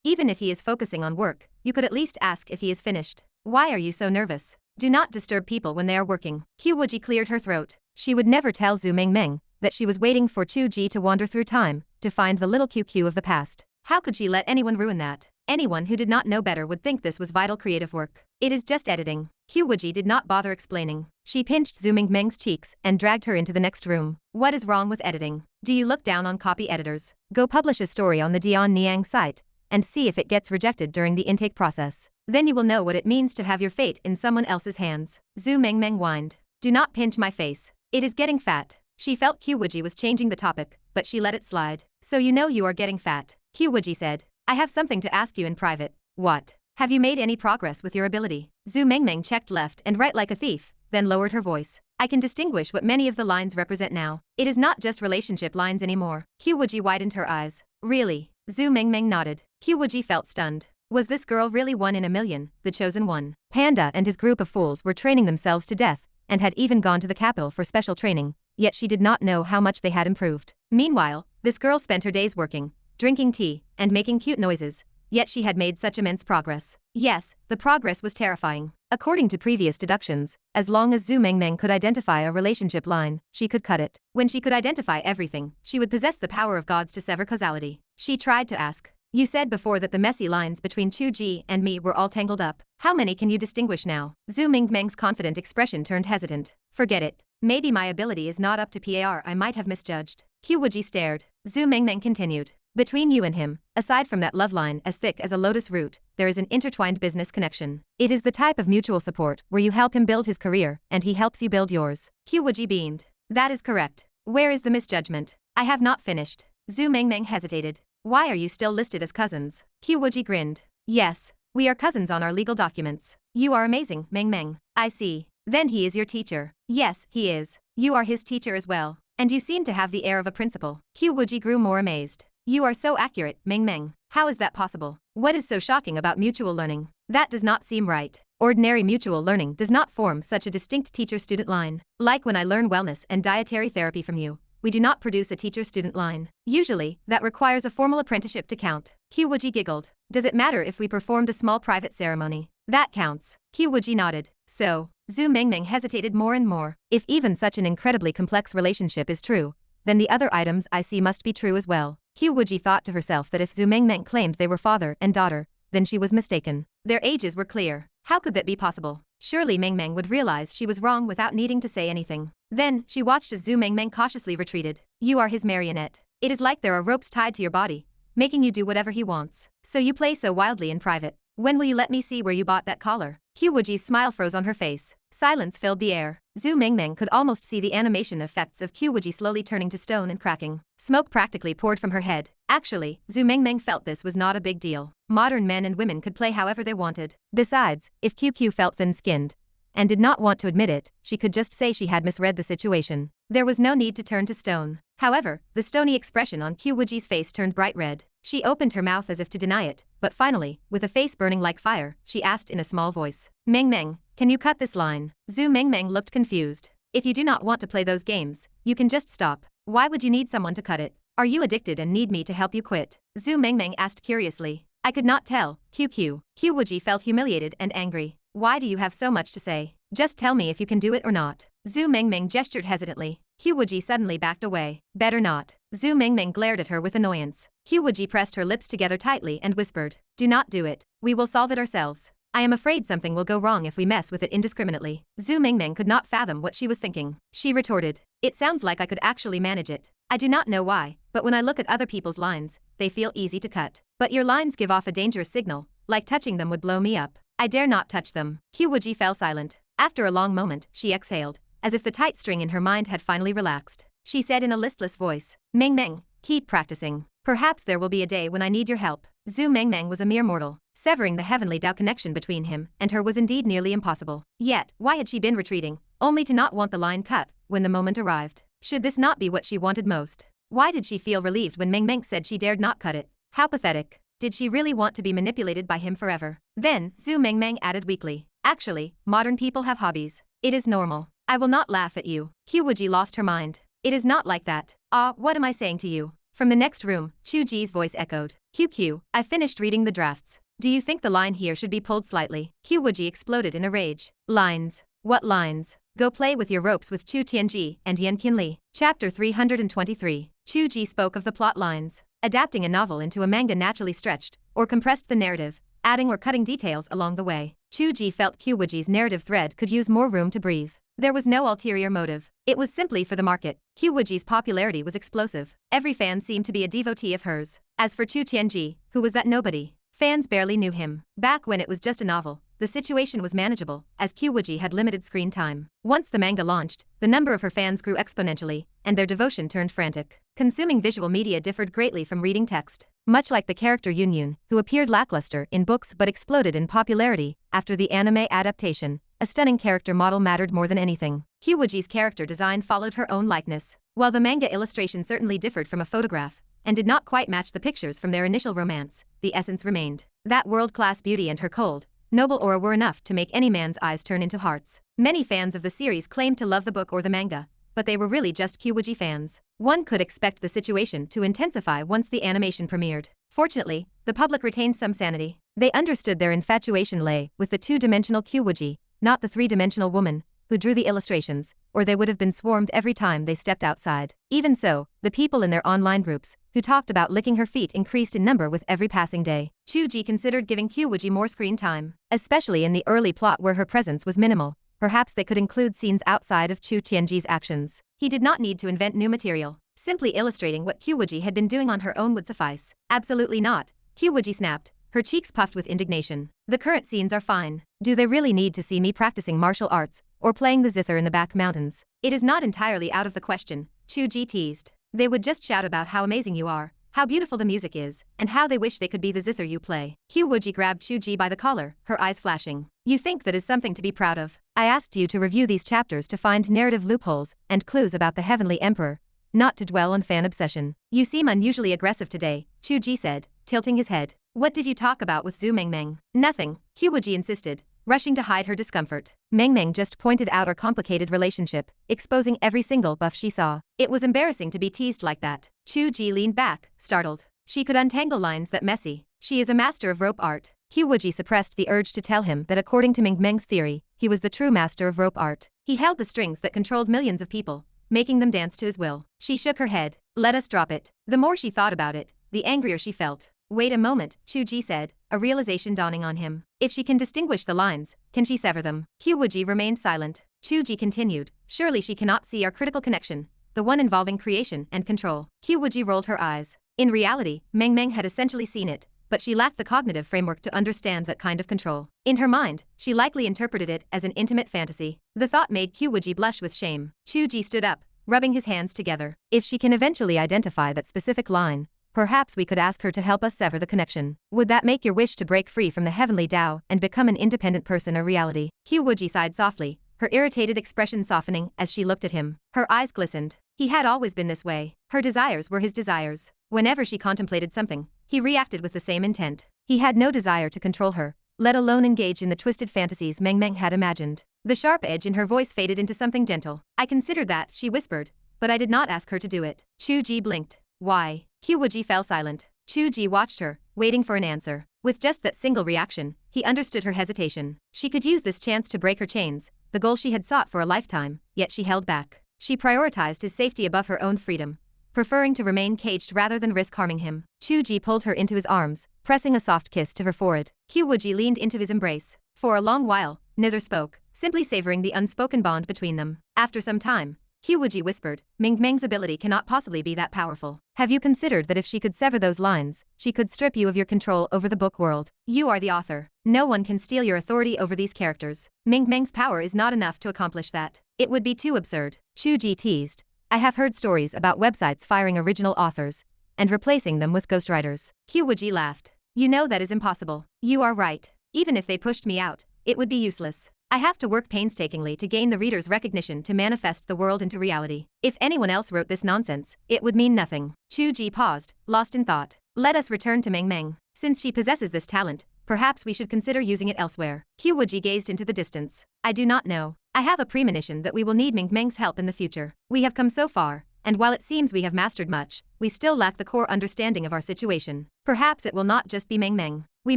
Even if he is focusing on work, you could at least ask if he is finished. Why are you so nervous? Do not disturb people when they are working. Wuji cleared her throat. She would never tell Zhu Mengmeng that she was waiting for Chu Ge to wander through time to find the little QQ of the past. How could she let anyone ruin that? Anyone who did not know better would think this was vital creative work. It is just editing. Wuji did not bother explaining. She pinched Zhu Mengmeng's cheeks and dragged her into the next room. What is wrong with editing? Do you look down on copy editors? Go publish a story on the Dian Niang site and see if it gets rejected during the intake process. Then you will know what it means to have your fate in someone else's hands. Zhu Mengmeng whined. Do not pinch my face. It is getting fat. She felt Wuji was changing the topic, but she let it slide. So you know you are getting fat. Wuji said. I have something to ask you in private. What? Have you made any progress with your ability? Zhu Mengmeng checked left and right like a thief, then lowered her voice. I can distinguish what many of the lines represent now. It is not just relationship lines anymore. Wuji widened her eyes. Really? Zhu Mengmeng nodded. Wuji felt stunned. Was this girl really one in a million, the chosen one? Panda and his group of fools were training themselves to death, and had even gone to the capital for special training, yet she did not know how much they had improved. Meanwhile, this girl spent her days working, drinking tea, and making cute noises, yet she had made such immense progress. Yes, the progress was terrifying. According to previous deductions, as long as Zhu Mengmeng could identify a relationship line, she could cut it. When she could identify everything, she would possess the power of gods to sever causality. She tried to ask. You said before that the messy lines between Chu Ge and me were all tangled up. How many can you distinguish now? Zhu Mengmeng's confident expression turned hesitant. Forget it. Maybe my ability is not up to par. I might have misjudged. Wuji stared. Zhu Mengmeng continued. Between you and him, aside from that love line as thick as a lotus root, there is an intertwined business connection. It is the type of mutual support where you help him build his career and he helps you build yours. Wuji beamed. That is correct. Where is the misjudgment? I have not finished. Zhu Mengmeng hesitated. Why are you still listed as cousins? Wuji grinned. Yes, we are cousins on our legal documents. You are amazing, Mengmeng. I see. Then he is your teacher. Yes, he is. You are his teacher as well. And you seem to have the air of a principal. Wuji grew more amazed. You are so accurate, Mengmeng. How is that possible? What is so shocking about mutual learning? That does not seem right. Ordinary mutual learning does not form such a distinct teacher-student line. Like when I learn wellness and dietary therapy from you, we do not produce a teacher-student line. Usually, that requires a formal apprenticeship to count. Wuji giggled. Does it matter if we performed a small private ceremony? That counts. Wuji nodded. So, Zhu Mengmeng hesitated more and more. If even such an incredibly complex relationship is true, then the other items I see must be true as well. Wuji thought to herself that if Zhu Mengmeng claimed they were father and daughter, then she was mistaken. Their ages were clear. How could that be possible? Surely Mengmeng would realize she was wrong without needing to say anything. Then, she watched as Zhu Mengmeng cautiously retreated. You are his marionette. It is like there are ropes tied to your body, making you do whatever he wants. So you play so wildly in private. When will you let me see where you bought that collar? Wuji's smile froze on her face. Silence filled the air. Zhu Mengmeng could almost see the animation effects of Wuji slowly turning to stone and cracking. Smoke practically poured from her head. Actually, Zhu Mengmeng felt this was not a big deal. Modern men and women could play however they wanted. Besides, if QQ felt thin-skinned and did not want to admit it, she could just say she had misread the situation. There was no need to turn to stone. However, the stony expression on Wuji's face turned bright red. She opened her mouth as if to deny it, but finally, with a face burning like fire, she asked in a small voice. Mengmeng, can you cut this line? Zhu Mengmeng looked confused. If you do not want to play those games, you can just stop. Why would you need someone to cut it? Are you addicted and need me to help you quit? Zhu Mengmeng asked curiously. I could not tell. Wuji felt humiliated and angry. Why do you have so much to say? Just tell me if you can do it or not. Zhu Mengmeng gestured hesitantly. Wuji suddenly backed away. Better not. Zhu Mengmeng glared at her with annoyance. Wuji pressed her lips together tightly and whispered. Do not do it. We will solve it ourselves. I am afraid something will go wrong if we mess with it indiscriminately. Zhu Mingming could not fathom what she was thinking. She retorted, it sounds like I could actually manage it. I do not know why, but when I look at other people's lines, they feel easy to cut. But your lines give off a dangerous signal, like touching them would blow me up. I dare not touch them. Wuji fell silent. After a long moment, she exhaled, as if the tight string in her mind had finally relaxed. She said in a listless voice, Mingming, keep practicing. Perhaps there will be a day when I need your help. Zhu Mingming was a mere mortal. Severing the heavenly Dao connection between him and her was indeed nearly impossible. Yet, why had she been retreating, only to not want the line cut when the moment arrived? Should this not be what she wanted most? Why did she feel relieved when Mingming said she dared not cut it? How pathetic. Did she really want to be manipulated by him forever? Then, Zhu Mingming added weakly, actually, modern people have hobbies. It is normal. I will not laugh at you. Wuji lost her mind. It is not like that. Ah, what am I saying to you? From the next room, Chu Ge's voice echoed. QQ, I finished reading the drafts. Do you think the line here should be pulled slightly? Wuji exploded in a rage. Lines. What lines? Go play with your ropes with Chu Tiange and Yan Qinli. Chapter 323. Chu Ge spoke of the plot lines. Adapting a novel into a manga naturally stretched or compressed the narrative, adding or cutting details along the way. Chu Ge felt Wuji's narrative thread could use more room to breathe. There was no ulterior motive. It was simply for the market. Wuji's popularity was explosive. Every fan seemed to be a devotee of hers. As for Chu Tiange, who was that nobody? Fans barely knew him. Back when it was just a novel, the situation was manageable, as Wuji had limited screen time. Once the manga launched, the number of her fans grew exponentially, and their devotion turned frantic. Consuming visual media differed greatly from reading text. Much like the character Yunyun, who appeared lackluster in books but exploded in popularity after the anime adaptation, a stunning character model mattered more than anything. Wuji's character design followed her own likeness. While the manga illustration certainly differed from a photograph, and did not quite match the pictures from their initial romance, the essence remained. That world-class beauty and her cold, noble aura were enough to make any man's eyes turn into hearts. Many fans of the series claimed to love the book or the manga, but they were really just Wuji fans. One could expect the situation to intensify once the animation premiered. Fortunately, the public retained some sanity. They understood their infatuation lay with the two-dimensional Wuji, not the three-dimensional woman who drew the illustrations, or they would have been swarmed every time they stepped outside. Even so, the people in their online groups who talked about licking her feet increased in number with every passing day. Chu Ge considered giving Wuji more screen time, especially in the early plot where her presence was minimal. Perhaps they could include scenes outside of Chu Tianji's actions. He did not need to invent new material. Simply illustrating what Wuji had been doing on her own would suffice. Absolutely not. Wuji snapped, her cheeks puffed with indignation. The current scenes are fine. Do they really need to see me practicing martial arts or playing the zither in the back mountains? It is not entirely out of the question, Chu Ge teased. They would just shout about how amazing you are, how beautiful the music is, and how they wish they could be the zither you play. Wuji grabbed Chu Ge by the collar, her eyes flashing. You think that is something to be proud of? I asked you to review these chapters to find narrative loopholes and clues about the Heavenly Emperor, not to dwell on fan obsession. You seem unusually aggressive today, Chu Ge said, tilting his head. What did you talk about with Zhu Mingming? Nothing, Wuji insisted, rushing to hide her discomfort. Mingming just pointed out our complicated relationship, exposing every single buff she saw. It was embarrassing to be teased like that. Chu Ge leaned back, startled. She could untangle lines that messy. She is a master of rope art. Wuji suppressed the urge to tell him that according to Mingmeng's theory, he was the true master of rope art. He held the strings that controlled millions of people, making them dance to his will. She shook her head. Let us drop it. The more she thought about it, the angrier she felt. Wait a moment, Chu Ge said, a realization dawning on him. If she can distinguish the lines, can she sever them? Wuji remained silent. Chu Ge continued, surely she cannot see our critical connection, the one involving creation and control. Wuji rolled her eyes. In reality, Mingmeng had essentially seen it, but she lacked the cognitive framework to understand that kind of control. In her mind, she likely interpreted it as an intimate fantasy. The thought made Wuji blush with shame. Chu Ge stood up, rubbing his hands together. If she can eventually identify that specific line, perhaps we could ask her to help us sever the connection. Would that make your wish to break free from the heavenly Tao and become an independent person a reality? Wuji sighed softly, her irritated expression softening as she looked at him. Her eyes glistened. He had always been this way. Her desires were his desires. Whenever she contemplated something, he reacted with the same intent. He had no desire to control her, let alone engage in the twisted fantasies Mingmeng had imagined. The sharp edge in her voice faded into something gentle. I considered that, she whispered, but I did not ask her to do it. Chu Ge blinked. Why? Wuji fell silent. Chu Ge watched her, waiting for an answer. With just that single reaction, he understood her hesitation. She could use this chance to break her chains, the goal she had sought for a lifetime, yet she held back. She prioritized his safety above her own freedom, preferring to remain caged rather than risk harming him. Chu Ge pulled her into his arms, pressing a soft kiss to her forehead. Wuji leaned into his embrace, For a long while, neither spoke, simply savoring the unspoken bond between them. After some time, Wuji whispered, Ming Meng's ability cannot possibly be that powerful. Have you considered that if she could sever those lines, she could strip you of your control over the book world? You are the author. No one can steal your authority over these characters. Ming Meng's power is not enough to accomplish that. It would be too absurd. Chu Ge teased. I have heard stories about websites firing original authors and replacing them with ghostwriters. Wuji laughed. You know that is impossible. You are right. Even if they pushed me out, it would be useless. I have to work painstakingly to gain the reader's recognition to manifest the world into reality. If anyone else wrote this nonsense, it would mean nothing. Chu Ge paused, lost in thought. Let us return to Meng Meng. Since she possesses this talent, perhaps we should consider using it elsewhere. Wuji gazed into the distance. I do not know. I have a premonition that we will need Meng Meng's help in the future. We have come so far, and while it seems we have mastered much, we still lack the core understanding of our situation. Perhaps it will not just be Meng Meng. We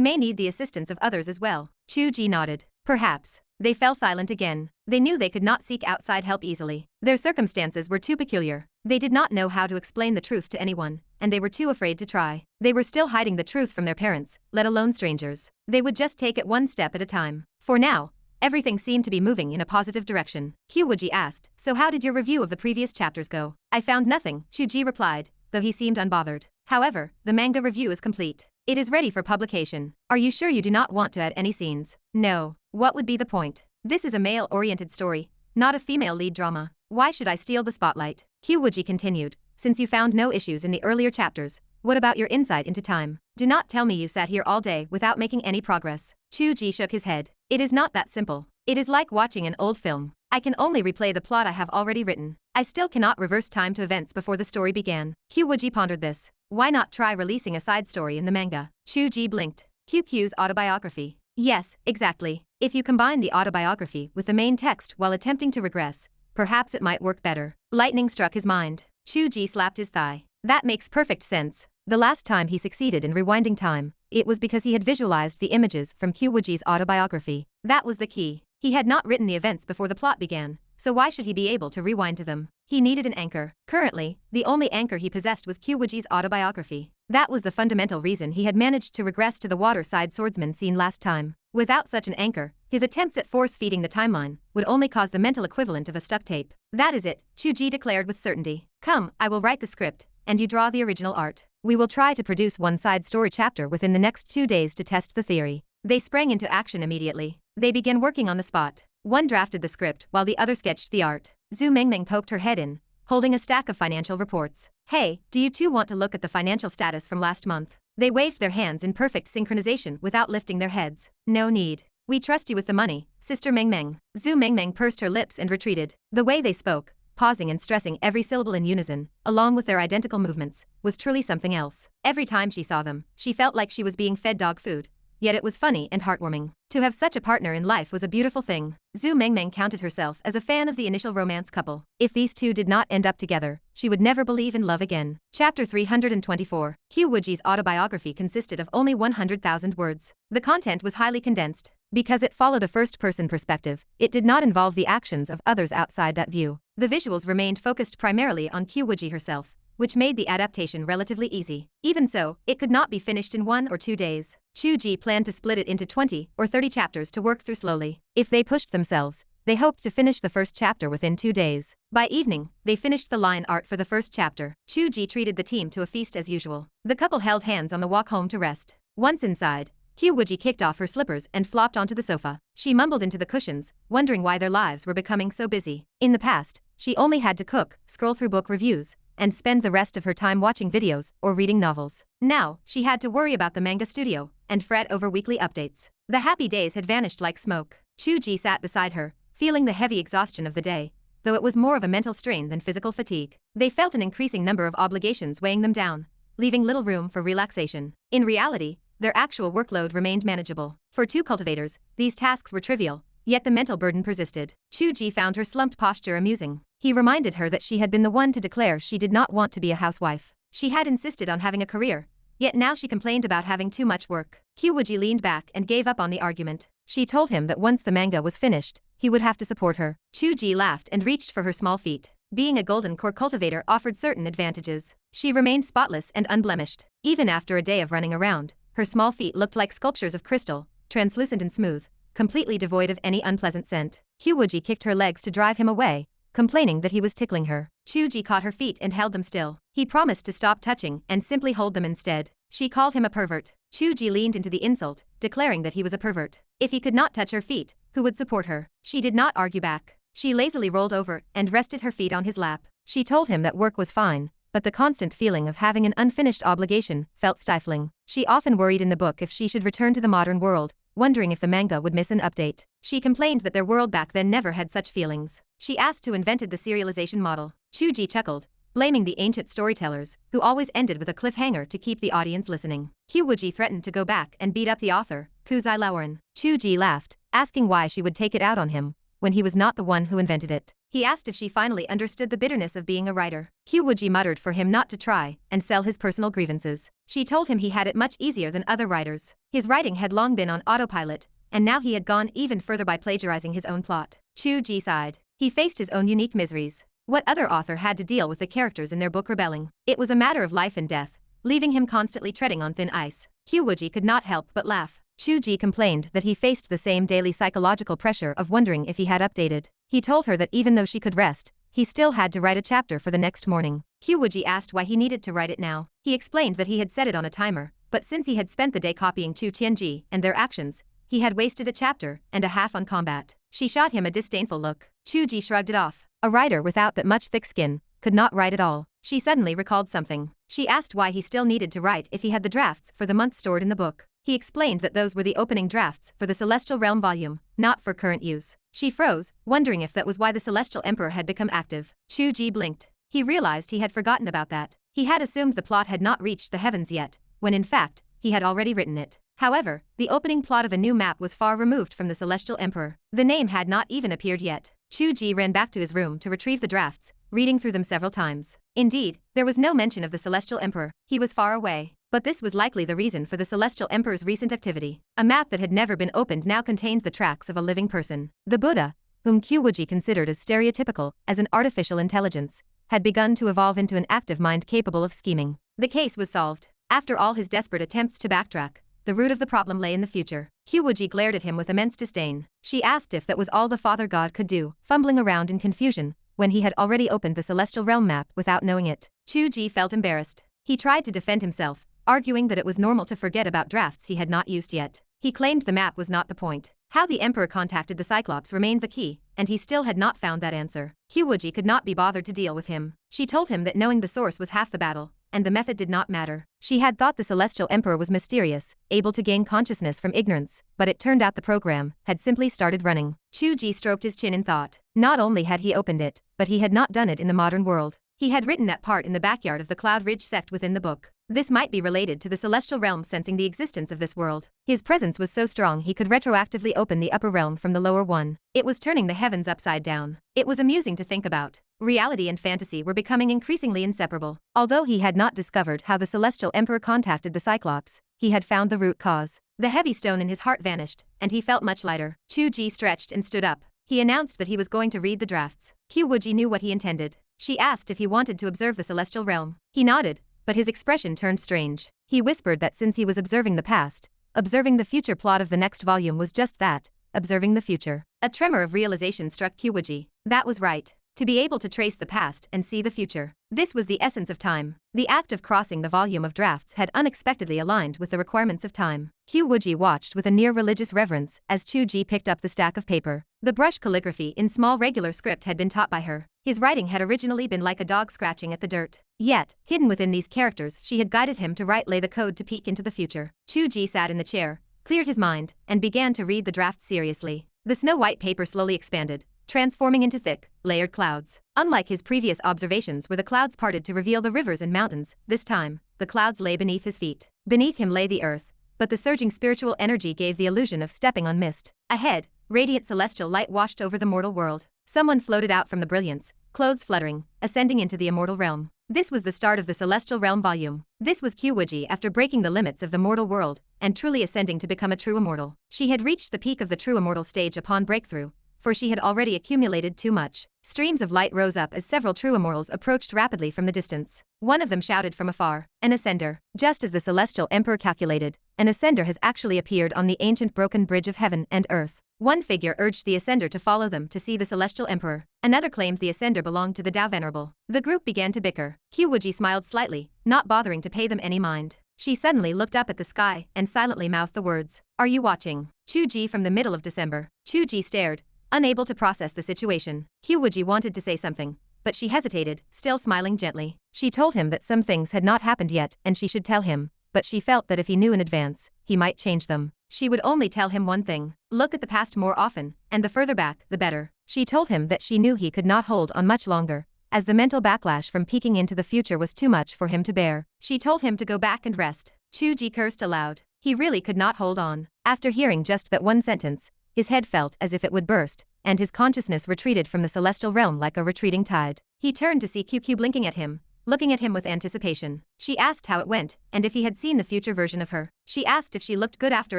may need the assistance of others as well. Chu Ge nodded. Perhaps. They fell silent again. They knew they could not seek outside help easily. Their circumstances were too peculiar. They did not know how to explain the truth to anyone, and they were too afraid to try. They were still hiding the truth from their parents, let alone strangers. They would just take it one step at a time. For now, everything seemed to be moving in a positive direction. Wuji asked, so how did your review of the previous chapters go? I found nothing, Chu Ge replied, though he seemed unbothered. However, the manga review is complete. It is ready for publication. Are you sure you do not want to add any scenes? No. What would be the point? This is a male-oriented story, not a female lead drama. Why should I steal the spotlight? Wuji continued. Since you found no issues in the earlier chapters, what about your insight into time? Do not tell me you sat here all day without making any progress. Chu Ge shook his head. It is not that simple. It is like watching an old film. I can only replay the plot I have already written. I still cannot reverse time to events before the story began. Wuji pondered this. Why not try releasing a side story in the manga? Chu Ge blinked. QQ's autobiography. Yes, exactly. If you combine the autobiography with the main text while attempting to regress, perhaps it might work better. Lightning struck his mind. Chu Ge slapped his thigh. That makes perfect sense. The last time he succeeded in rewinding time, it was because he had visualized the images from Wuji's autobiography. That was the key. He had not written the events before the plot began, so why should he be able to rewind to them? He needed an anchor. Currently, the only anchor he possessed was Wuji's autobiography. That was the fundamental reason he had managed to regress to the waterside swordsman scene last time. Without such an anchor, his attempts at force-feeding the timeline would only cause the mental equivalent of a stuck tape. That is it, Chu Ge declared with certainty. Come, I will write the script, and you draw the original art. We will try to produce one side story chapter within the next 2 days to test the theory. They sprang into action immediately. They began working on the spot. One drafted the script while the other sketched the art. Zhu Mengmeng poked her head in, holding a stack of financial reports. Hey, do you two want to look at the financial status from last month? They waved their hands in perfect synchronization without lifting their heads. No need. We trust you with the money, Sister Mengmeng. Zhu Mengmeng pursed her lips and retreated. The way they spoke, pausing and stressing every syllable in unison, along with their identical movements, was truly something else. Every time she saw them, she felt like she was being fed dog food. Yet it was funny and heartwarming. To have such a partner in life was a beautiful thing. Zhu Mengmeng counted herself as a fan of the initial romance couple. If these two did not end up together, she would never believe in love again. Chapter 324. Wuji's autobiography consisted of only 100,000 words. The content was highly condensed. Because it followed a first-person perspective, it did not involve the actions of others outside that view. The visuals remained focused primarily on Wuji herself, which made the adaptation relatively easy. Even so, it could not be finished in 1 or 2 days. Chu Ge planned to split it into 20 or 30 chapters to work through slowly. If they pushed themselves, they hoped to finish the first chapter within 2 days. By evening, they finished the line art for the first chapter. Chu Ge treated the team to a feast as usual. The couple held hands on the walk home to rest. Once inside, Wuji kicked off her slippers and flopped onto the sofa. She mumbled into the cushions, wondering why their lives were becoming so busy. In the past, she only had to cook, scroll through book reviews, and spend the rest of her time watching videos or reading novels. Now, she had to worry about the manga studio and fret over weekly updates. The happy days had vanished like smoke. Chu Ge sat beside her, feeling the heavy exhaustion of the day, though it was more of a mental strain than physical fatigue. They felt an increasing number of obligations weighing them down, leaving little room for relaxation. In reality, their actual workload remained manageable. For two cultivators, these tasks were trivial, yet the mental burden persisted. Chu Ge found her slumped posture amusing. He reminded her that she had been the one to declare she did not want to be a housewife. She had insisted on having a career, yet now she complained about having too much work. Wuji leaned back and gave up on the argument. She told him that once the manga was finished, he would have to support her. Chu Ge laughed and reached for her small feet. Being a golden core cultivator offered certain advantages. She remained spotless and unblemished. Even after a day of running around, her small feet looked like sculptures of crystal, translucent and smooth, completely devoid of any unpleasant scent. Wuji kicked her legs to drive him away, complaining that he was tickling her. Chu Ge caught her feet and held them still. He promised to stop touching and simply hold them instead. She called him a pervert. Chu Ge leaned into the insult, declaring that he was a pervert. If he could not touch her feet, who would support her? She did not argue back. She lazily rolled over and rested her feet on his lap. She told him that work was fine, but the constant feeling of having an unfinished obligation felt stifling. She often worried in the book if she should return to the modern world, wondering if the manga would miss an update. She complained that their world back then never had such feelings. She asked who invented the serialization model. Chu Ge chuckled, blaming the ancient storytellers, who always ended with a cliffhanger to keep the audience listening. Wuji threatened to go back and beat up the author, Kuzai Lauren. Chu Ge laughed, asking why she would take it out on him, when he was not the one who invented it. He asked if she finally understood the bitterness of being a writer. Wuji muttered for him not to try and sell his personal grievances. She told him he had it much easier than other writers. His writing had long been on autopilot, and now he had gone even further by plagiarizing his own plot. Chu Ge sighed. He faced his own unique miseries. What other author had to deal with the characters in their book rebelling? It was a matter of life and death, leaving him constantly treading on thin ice. Wuji could not help but laugh. Chu Ge complained that he faced the same daily psychological pressure of wondering if he had updated. He told her that even though she could rest, he still had to write a chapter for the next morning. Wuji asked why he needed to write it now. He explained that he had set it on a timer, but since he had spent the day copying Chu Tiange and their actions, he had wasted a chapter and a half on combat. She shot him a disdainful look. Chu Ge shrugged it off. A writer without that much thick skin could not write at all. She suddenly recalled something. She asked why he still needed to write if he had the drafts for the month stored in the book. He explained that those were the opening drafts for the Celestial Realm volume, not for current use. She froze, wondering if that was why the Celestial Emperor had become active. Chu Ge blinked. He realized he had forgotten about that. He had assumed the plot had not reached the heavens yet, when in fact, he had already written it. However, the opening plot of a new map was far removed from the Celestial Emperor. The name had not even appeared yet. Chu Ge ran back to his room to retrieve the drafts, reading through them several times. Indeed, there was no mention of the Celestial Emperor. He was far away. But this was likely the reason for the Celestial Emperor's recent activity. A map that had never been opened now contained the tracks of a living person. The Buddha, whom Wuji considered as stereotypical as an artificial intelligence, had begun to evolve into an active mind capable of scheming. The case was solved. After all his desperate attempts to backtrack, the root of the problem lay in the future. Wuji glared at him with immense disdain. She asked if that was all the Father God could do, fumbling around in confusion, when he had already opened the Celestial Realm map without knowing it. Chu Ge felt embarrassed. He tried to defend himself, arguing that it was normal to forget about drafts he had not used yet. He claimed the map was not the point. How the Emperor contacted the Cyclops remained the key, and he still had not found that answer. Wuji could not be bothered to deal with him. She told him that knowing the source was half the battle, and the method did not matter. She had thought the Celestial Emperor was mysterious, able to gain consciousness from ignorance, but it turned out the program had simply started running. Chu Ge stroked his chin in thought. Not only had he opened it, but he had not done it in the modern world. He had written that part in the backyard of the Cloud Ridge sect within the book. This might be related to the Celestial Realm sensing the existence of this world. His presence was so strong he could retroactively open the upper realm from the lower one. It was turning the heavens upside down. It was amusing to think about. Reality and fantasy were becoming increasingly inseparable. Although he had not discovered how the Celestial Emperor contacted the Cyclops, he had found the root cause. The heavy stone in his heart vanished, and he felt much lighter. Chu Ge stretched and stood up. He announced that he was going to read the drafts. Wuji knew what he intended. She asked if he wanted to observe the Celestial Realm. He nodded, but his expression turned strange. He whispered that since he was observing the past, observing the future plot of the next volume was just that, observing the future. A tremor of realization struck Wuji. That was right. To be able to trace the past and see the future. This was the essence of time. The act of crossing the volume of drafts had unexpectedly aligned with the requirements of time. Wuji watched with a near religious reverence as Chu Ge picked up the stack of paper. The brush calligraphy in small regular script had been taught by her. His writing had originally been like a dog scratching at the dirt. Yet, hidden within these characters, she had guided him to lay the code to peek into the future. Chu Ge sat in the chair, cleared his mind, and began to read the drafts seriously. The snow-white paper slowly expanded, transforming into thick, layered clouds. Unlike his previous observations where the clouds parted to reveal the rivers and mountains, this time, the clouds lay beneath his feet. Beneath him lay the earth, but the surging spiritual energy gave the illusion of stepping on mist. Ahead, radiant celestial light washed over the mortal world. Someone floated out from the brilliance, clothes fluttering, ascending into the immortal realm. This was the start of the Celestial Realm volume. This was Wuji after breaking the limits of the mortal world, and truly ascending to become a true immortal. She had reached the peak of the true immortal stage upon breakthrough, for she had already accumulated too much. Streams of light rose up as several true immortals approached rapidly from the distance. One of them shouted from afar, "An ascender." Just as the Celestial Emperor calculated, an ascender has actually appeared on the ancient broken bridge of heaven and earth. One figure urged the Ascender to follow them to see the Celestial Emperor. Another claimed the Ascender belonged to the Tao Venerable. The group began to bicker. Wuji smiled slightly, not bothering to pay them any mind. She suddenly looked up at the sky and silently mouthed the words, "Are you watching?" Chu Ge from the middle of December. Chu Ge stared, unable to process the situation. Wuji wanted to say something, but she hesitated, still smiling gently. She told him that some things had not happened yet and she should tell him, but she felt that if he knew in advance, he might change them. She would only tell him one thing: look at the past more often, and the further back, the better. She told him that she knew he could not hold on much longer, as the mental backlash from peeking into the future was too much for him to bear. She told him to go back and rest. Chu Ge cursed aloud. He really could not hold on. After hearing just that one sentence, his head felt as if it would burst, and his consciousness retreated from the celestial realm like a retreating tide. He turned to see QQ blinking at him, looking at him with anticipation. She asked how it went, and if he had seen the future version of her. She asked if she looked good after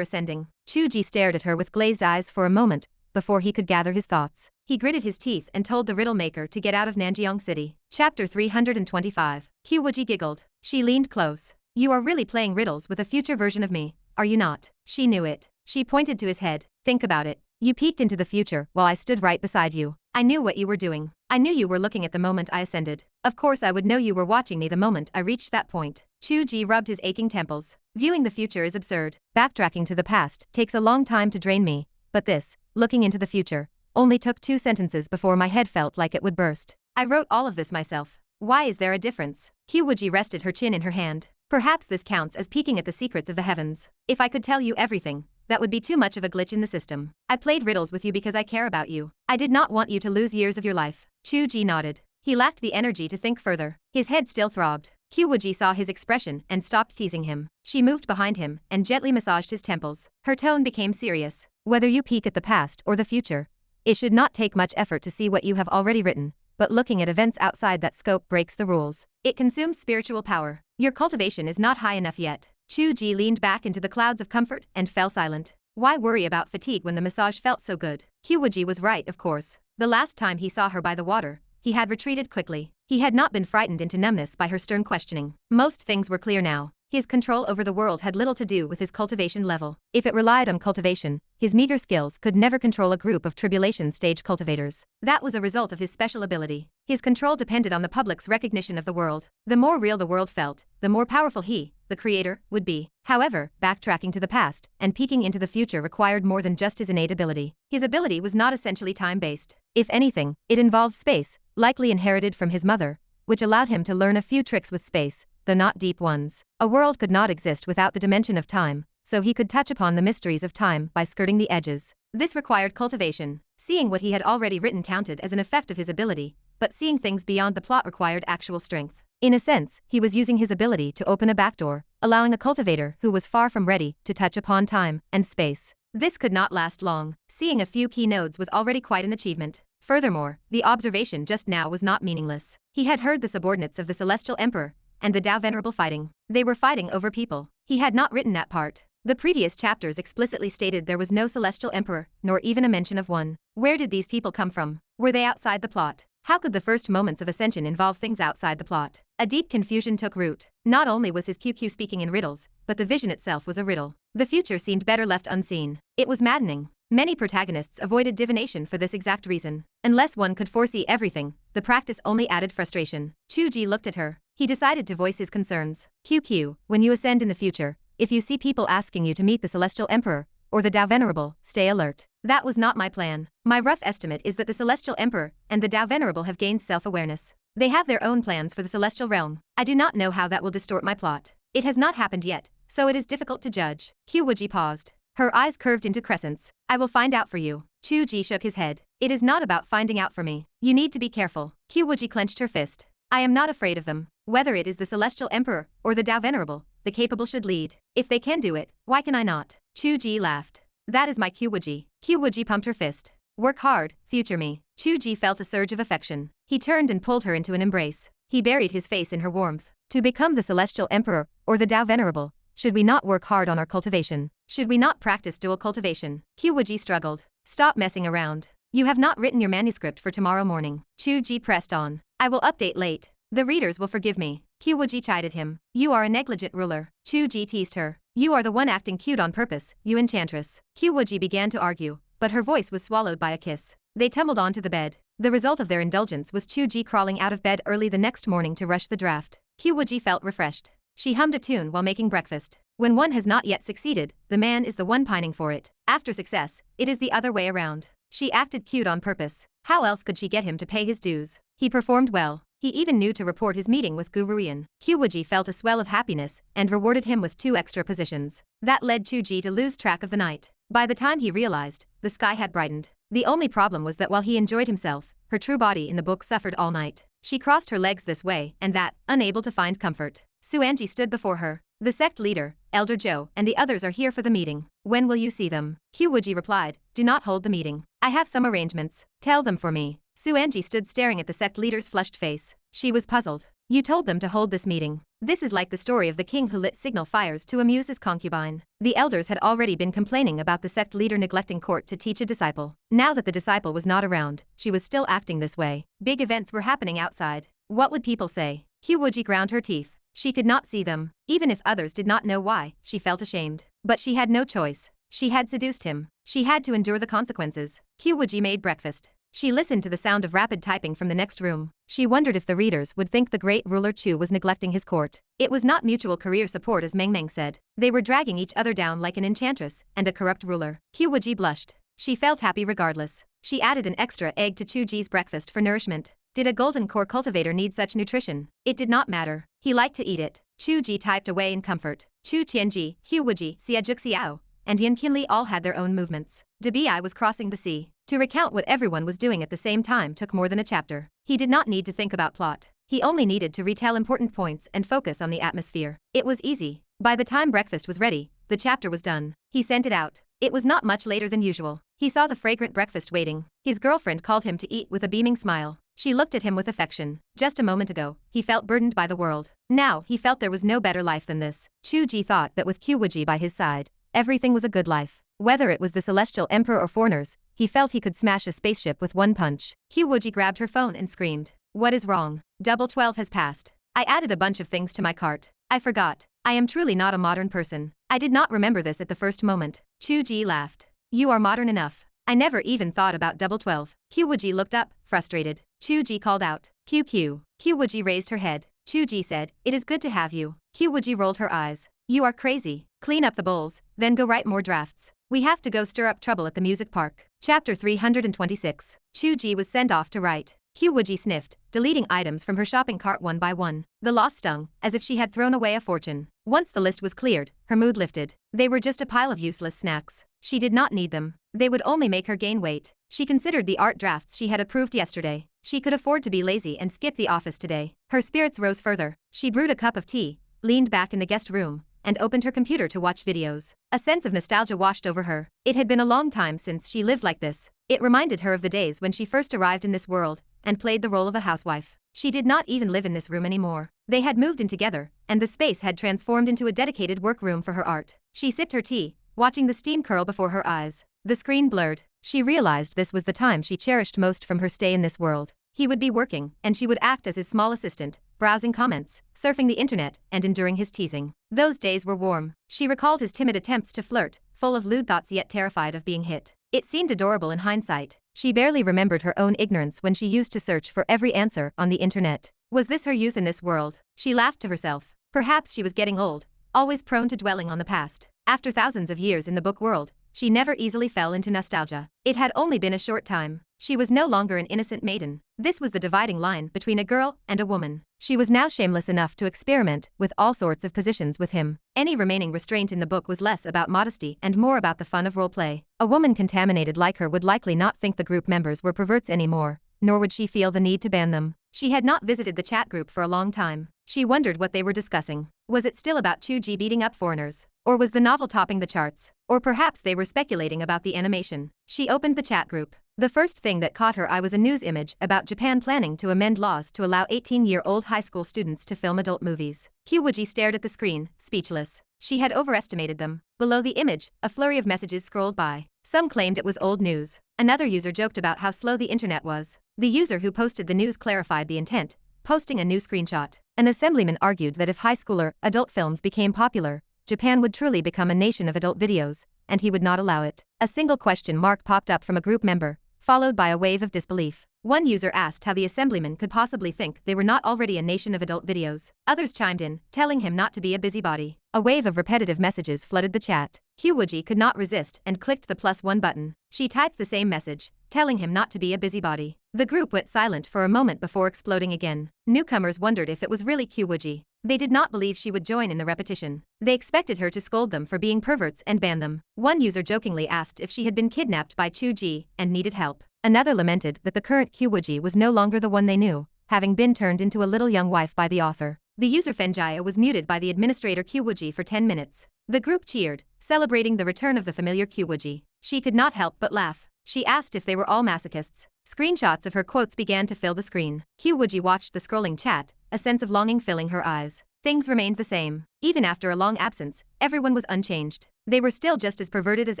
ascending. Chu Ge stared at her with glazed eyes for a moment, before he could gather his thoughts. He gritted his teeth and told the riddle maker to get out of Nanjiang City. Chapter 325. Wuji giggled. She leaned close. "You are really playing riddles with a future version of me, are you not?" She knew it. She pointed to his head. "Think about it. You peeked into the future while I stood right beside you. I knew what you were doing. I knew you were looking at the moment I ascended. Of course I would know you were watching me the moment I reached that point." Chu Ge rubbed his aching temples. "Viewing the future is absurd. Backtracking to the past takes a long time to drain me, but this, looking into the future, only took 2 sentences before my head felt like it would burst. I wrote all of this myself. Why is there a difference?" Wuji rested her chin in her hand. "Perhaps this counts as peeking at the secrets of the heavens. If I could tell you everything, that would be too much of a glitch in the system. I played riddles with you because I care about you. I did not want you to lose years of your life." Chu Ge nodded. He lacked the energy to think further. His head still throbbed. Wuji saw his expression and stopped teasing him. She moved behind him and gently massaged his temples. Her tone became serious. "Whether you peek at the past or the future, it should not take much effort to see what you have already written, but looking at events outside that scope breaks the rules. It consumes spiritual power. Your cultivation is not high enough yet." Chu Ge leaned back into the clouds of comfort and fell silent. Why worry about fatigue when the massage felt so good? Wuji was right, of course. The last time he saw her by the water, he had retreated quickly. He had not been frightened into numbness by her stern questioning. Most things were clear now. His control over the world had little to do with his cultivation level. If it relied on cultivation, his meager skills could never control a group of tribulation stage cultivators. That was a result of his special ability. His control depended on the public's recognition of the world. The more real the world felt, the more powerful he, the creator, would be. However, backtracking to the past and peeking into the future required more than just his innate ability. His ability was not essentially time-based. If anything, it involved space, likely inherited from his mother, which allowed him to learn a few tricks with space, though not deep ones. A world could not exist without the dimension of time, so he could touch upon the mysteries of time by skirting the edges. This required cultivation. Seeing what he had already written counted as an effect of his ability, but seeing things beyond the plot required actual strength. In a sense, he was using his ability to open a backdoor, allowing a cultivator who was far from ready to touch upon time and space. This could not last long. Seeing a few key nodes was already quite an achievement. Furthermore, the observation just now was not meaningless. He had heard the subordinates of the Celestial Emperor and the Tao Venerable fighting. They were fighting over people. He had not written that part. The previous chapters explicitly stated there was no Celestial Emperor, nor even a mention of one. Where did these people come from? Were they outside the plot? How could the first moments of ascension involve things outside the plot? A deep confusion took root. Not only was his QQ speaking in riddles, but the vision itself was a riddle. The future seemed better left unseen. It was maddening. Many protagonists avoided divination for this exact reason. Unless one could foresee everything, the practice only added frustration. Chu Ge looked at her. He decided to voice his concerns. QQ, when you ascend in the future, if you see people asking you to meet the Celestial Emperor or the Tao Venerable, stay alert. That was not my plan. My rough estimate is that the Celestial Emperor and the Tao Venerable have gained self-awareness. They have their own plans for the celestial realm. I do not know how that will distort my plot. It has not happened yet, so it is difficult to judge. Wuji paused. Her eyes curved into crescents. "I will find out for you." Chu Ge shook his head. "It is not about finding out for me. You need to be careful." Wuji clenched her fist. "I am not afraid of them. Whether it is the Celestial Emperor or the Tao Venerable, the capable should lead. If they can do it, why can I not?" Chu Ge laughed. "That is my Wuji." Wuji pumped her fist. "Work hard, future me." Chu Ge felt a surge of affection. He turned and pulled her into an embrace. He buried his face in her warmth. "To become the Celestial Emperor or the Tao Venerable, should we not work hard on our cultivation? Should we not practice dual cultivation?" Wuji struggled. "Stop messing around. You have not written your manuscript for tomorrow morning." Chu Ge pressed on. "I will update late. The readers will forgive me." Wuji chided him. "You are a negligent ruler." Chu Ge teased her. "You are the one acting cute on purpose, you enchantress." Wuji began to argue, but her voice was swallowed by a kiss. They tumbled onto the bed. The result of their indulgence was Chu Ge crawling out of bed early the next morning to rush the draft. Wuji felt refreshed. She hummed a tune while making breakfast. When one has not yet succeeded, the man is the one pining for it. After success, it is the other way around. She acted cute on purpose. How else could she get him to pay his dues? He performed well. He even knew to report his meeting with Heroine. Wuji felt a swell of happiness and rewarded him with 2 extra positions. That led Chu Ge to lose track of the night. By the time he realized, the sky had brightened. The only problem was that while he enjoyed himself, her true body in the book suffered all night. She crossed her legs this way and that, unable to find comfort. Tiange stood before her. The sect leader, Elder Zhou, and the others are here for the meeting. When will you see them? Wuji replied, do not hold the meeting. I have some arrangements. Tell them for me. Tiange stood staring at the sect leader's flushed face. She was puzzled. You told them to hold this meeting. This is like the story of the king who lit signal fires to amuse his concubine. The elders had already been complaining about the sect leader neglecting court to teach a disciple. Now that the disciple was not around, she was still acting this way. Big events were happening outside. What would people say? Wuji ground her teeth. She could not see them. Even if others did not know why, she felt ashamed. But she had no choice. She had seduced him. She had to endure the consequences. Wuji made breakfast. She listened to the sound of rapid typing from the next room. She wondered if the readers would think the great ruler Chu was neglecting his court. It was not mutual career support as Meng Meng said. They were dragging each other down like an enchantress and a corrupt ruler. Wuji blushed. She felt happy regardless. She added an extra egg to Chu Ge's breakfast for nourishment. Did a golden core cultivator need such nutrition? It did not matter. He liked to eat it. Chu Ge typed away in comfort. Chu Tiange, Wuji, Xiajuk Xiao, and Yan Qinli all had their own movements. Debi was crossing the sea. To recount what everyone was doing at the same time took more than a chapter. He did not need to think about plot. He only needed to retell important points and focus on the atmosphere. It was easy. By the time breakfast was ready, the chapter was done. He sent it out. It was not much later than usual. He saw the fragrant breakfast waiting. His girlfriend called him to eat with a beaming smile. She looked at him with affection. Just a moment ago, he felt burdened by the world. Now, he felt there was no better life than this. Chu Ge thought that with Wuji by his side, everything was a good life. Whether it was the celestial emperor or foreigners, he felt he could smash a spaceship with one punch. Wuji grabbed her phone and screamed. What is wrong? 12 has passed. I added a bunch of things to my cart. I forgot. I am truly not a modern person. I did not remember this at the first moment. Chu Ge laughed. You are modern enough. I never even thought about 12. Wuji looked up, frustrated. Chu Ge called out. QQ. Wuji raised her head. Chu Ge said, it is good to have you. Wuji rolled her eyes. You are crazy. Clean up the bowls, then go write more drafts. We have to go stir up trouble at the music park. Chapter 326. Chu Ge was sent off to write. Wuji sniffed, deleting items from her shopping cart one by one. The loss stung, as if she had thrown away a fortune. Once the list was cleared, her mood lifted. They were just a pile of useless snacks. She did not need them. They would only make her gain weight. She considered the art drafts she had approved yesterday. She could afford to be lazy and skip the office today. Her spirits rose further. She brewed a cup of tea, leaned back in the guest room, and opened her computer to watch videos. A sense of nostalgia washed over her. It had been a long time since she lived like this. It reminded her of the days when she first arrived in this world and played the role of a housewife. She did not even live in this room anymore. They had moved in together, and the space had transformed into a dedicated workroom for her art. She sipped her tea, watching the steam curl before her eyes. The screen blurred. She realized this was the time she cherished most from her stay in this world. He would be working, and she would act as his small assistant, browsing comments, surfing the internet, and enduring his teasing. Those days were warm. She recalled his timid attempts to flirt, full of lewd thoughts yet terrified of being hit. It seemed adorable in hindsight. She barely remembered her own ignorance when she used to search for every answer on the internet. Was this her youth in this world? She laughed to herself. Perhaps she was getting old, always prone to dwelling on the past. After thousands of years in the book world, she never easily fell into nostalgia. It had only been a short time. She was no longer an innocent maiden. This was the dividing line between a girl and a woman. She was now shameless enough to experiment with all sorts of positions with him. Any remaining restraint in the book was less about modesty and more about the fun of roleplay. A woman contaminated like her would likely not think the group members were perverts anymore, nor would she feel the need to ban them. She had not visited the chat group for a long time. She wondered what they were discussing. Was it still about Chu Ge beating up foreigners? Or was the novel topping the charts? Or perhaps they were speculating about the animation. She opened the chat group. The first thing that caught her eye was a news image about Japan planning to amend laws to allow 18-year-old high school students to film adult movies. Wuji stared at the screen, speechless. She had overestimated them. Below the image, a flurry of messages scrolled by. Some claimed it was old news. Another user joked about how slow the internet was. The user who posted the news clarified the intent, posting a new screenshot. An assemblyman argued that if high schooler, adult films became popular, Japan would truly become a nation of adult videos, and he would not allow it. A single question mark popped up from a group member, followed by a wave of disbelief. One user asked how the assemblyman could possibly think they were not already a nation of adult videos. Others chimed in, telling him not to be a busybody. A wave of repetitive messages flooded the chat. Wuji could not resist and clicked the +1 button. She typed the same message, telling him not to be a busybody. The group went silent for a moment before exploding again. Newcomers wondered if it was really Wuji. They did not believe she would join in the repetition. They expected her to scold them for being perverts and ban them. One user jokingly asked if she had been kidnapped by Chu Ge and needed help. Another lamented that the current Wuji was no longer the one they knew, having been turned into a little young wife by the author. The user Fenjaya was muted by the administrator Wuji for 10 minutes. The group cheered, celebrating the return of the familiar Wuji. She could not help but laugh. She asked if they were all masochists. Screenshots of her quotes began to fill the screen. Wuji watched the scrolling chat, a sense of longing filling her eyes. Things remained the same. Even after a long absence, everyone was unchanged. They were still just as perverted as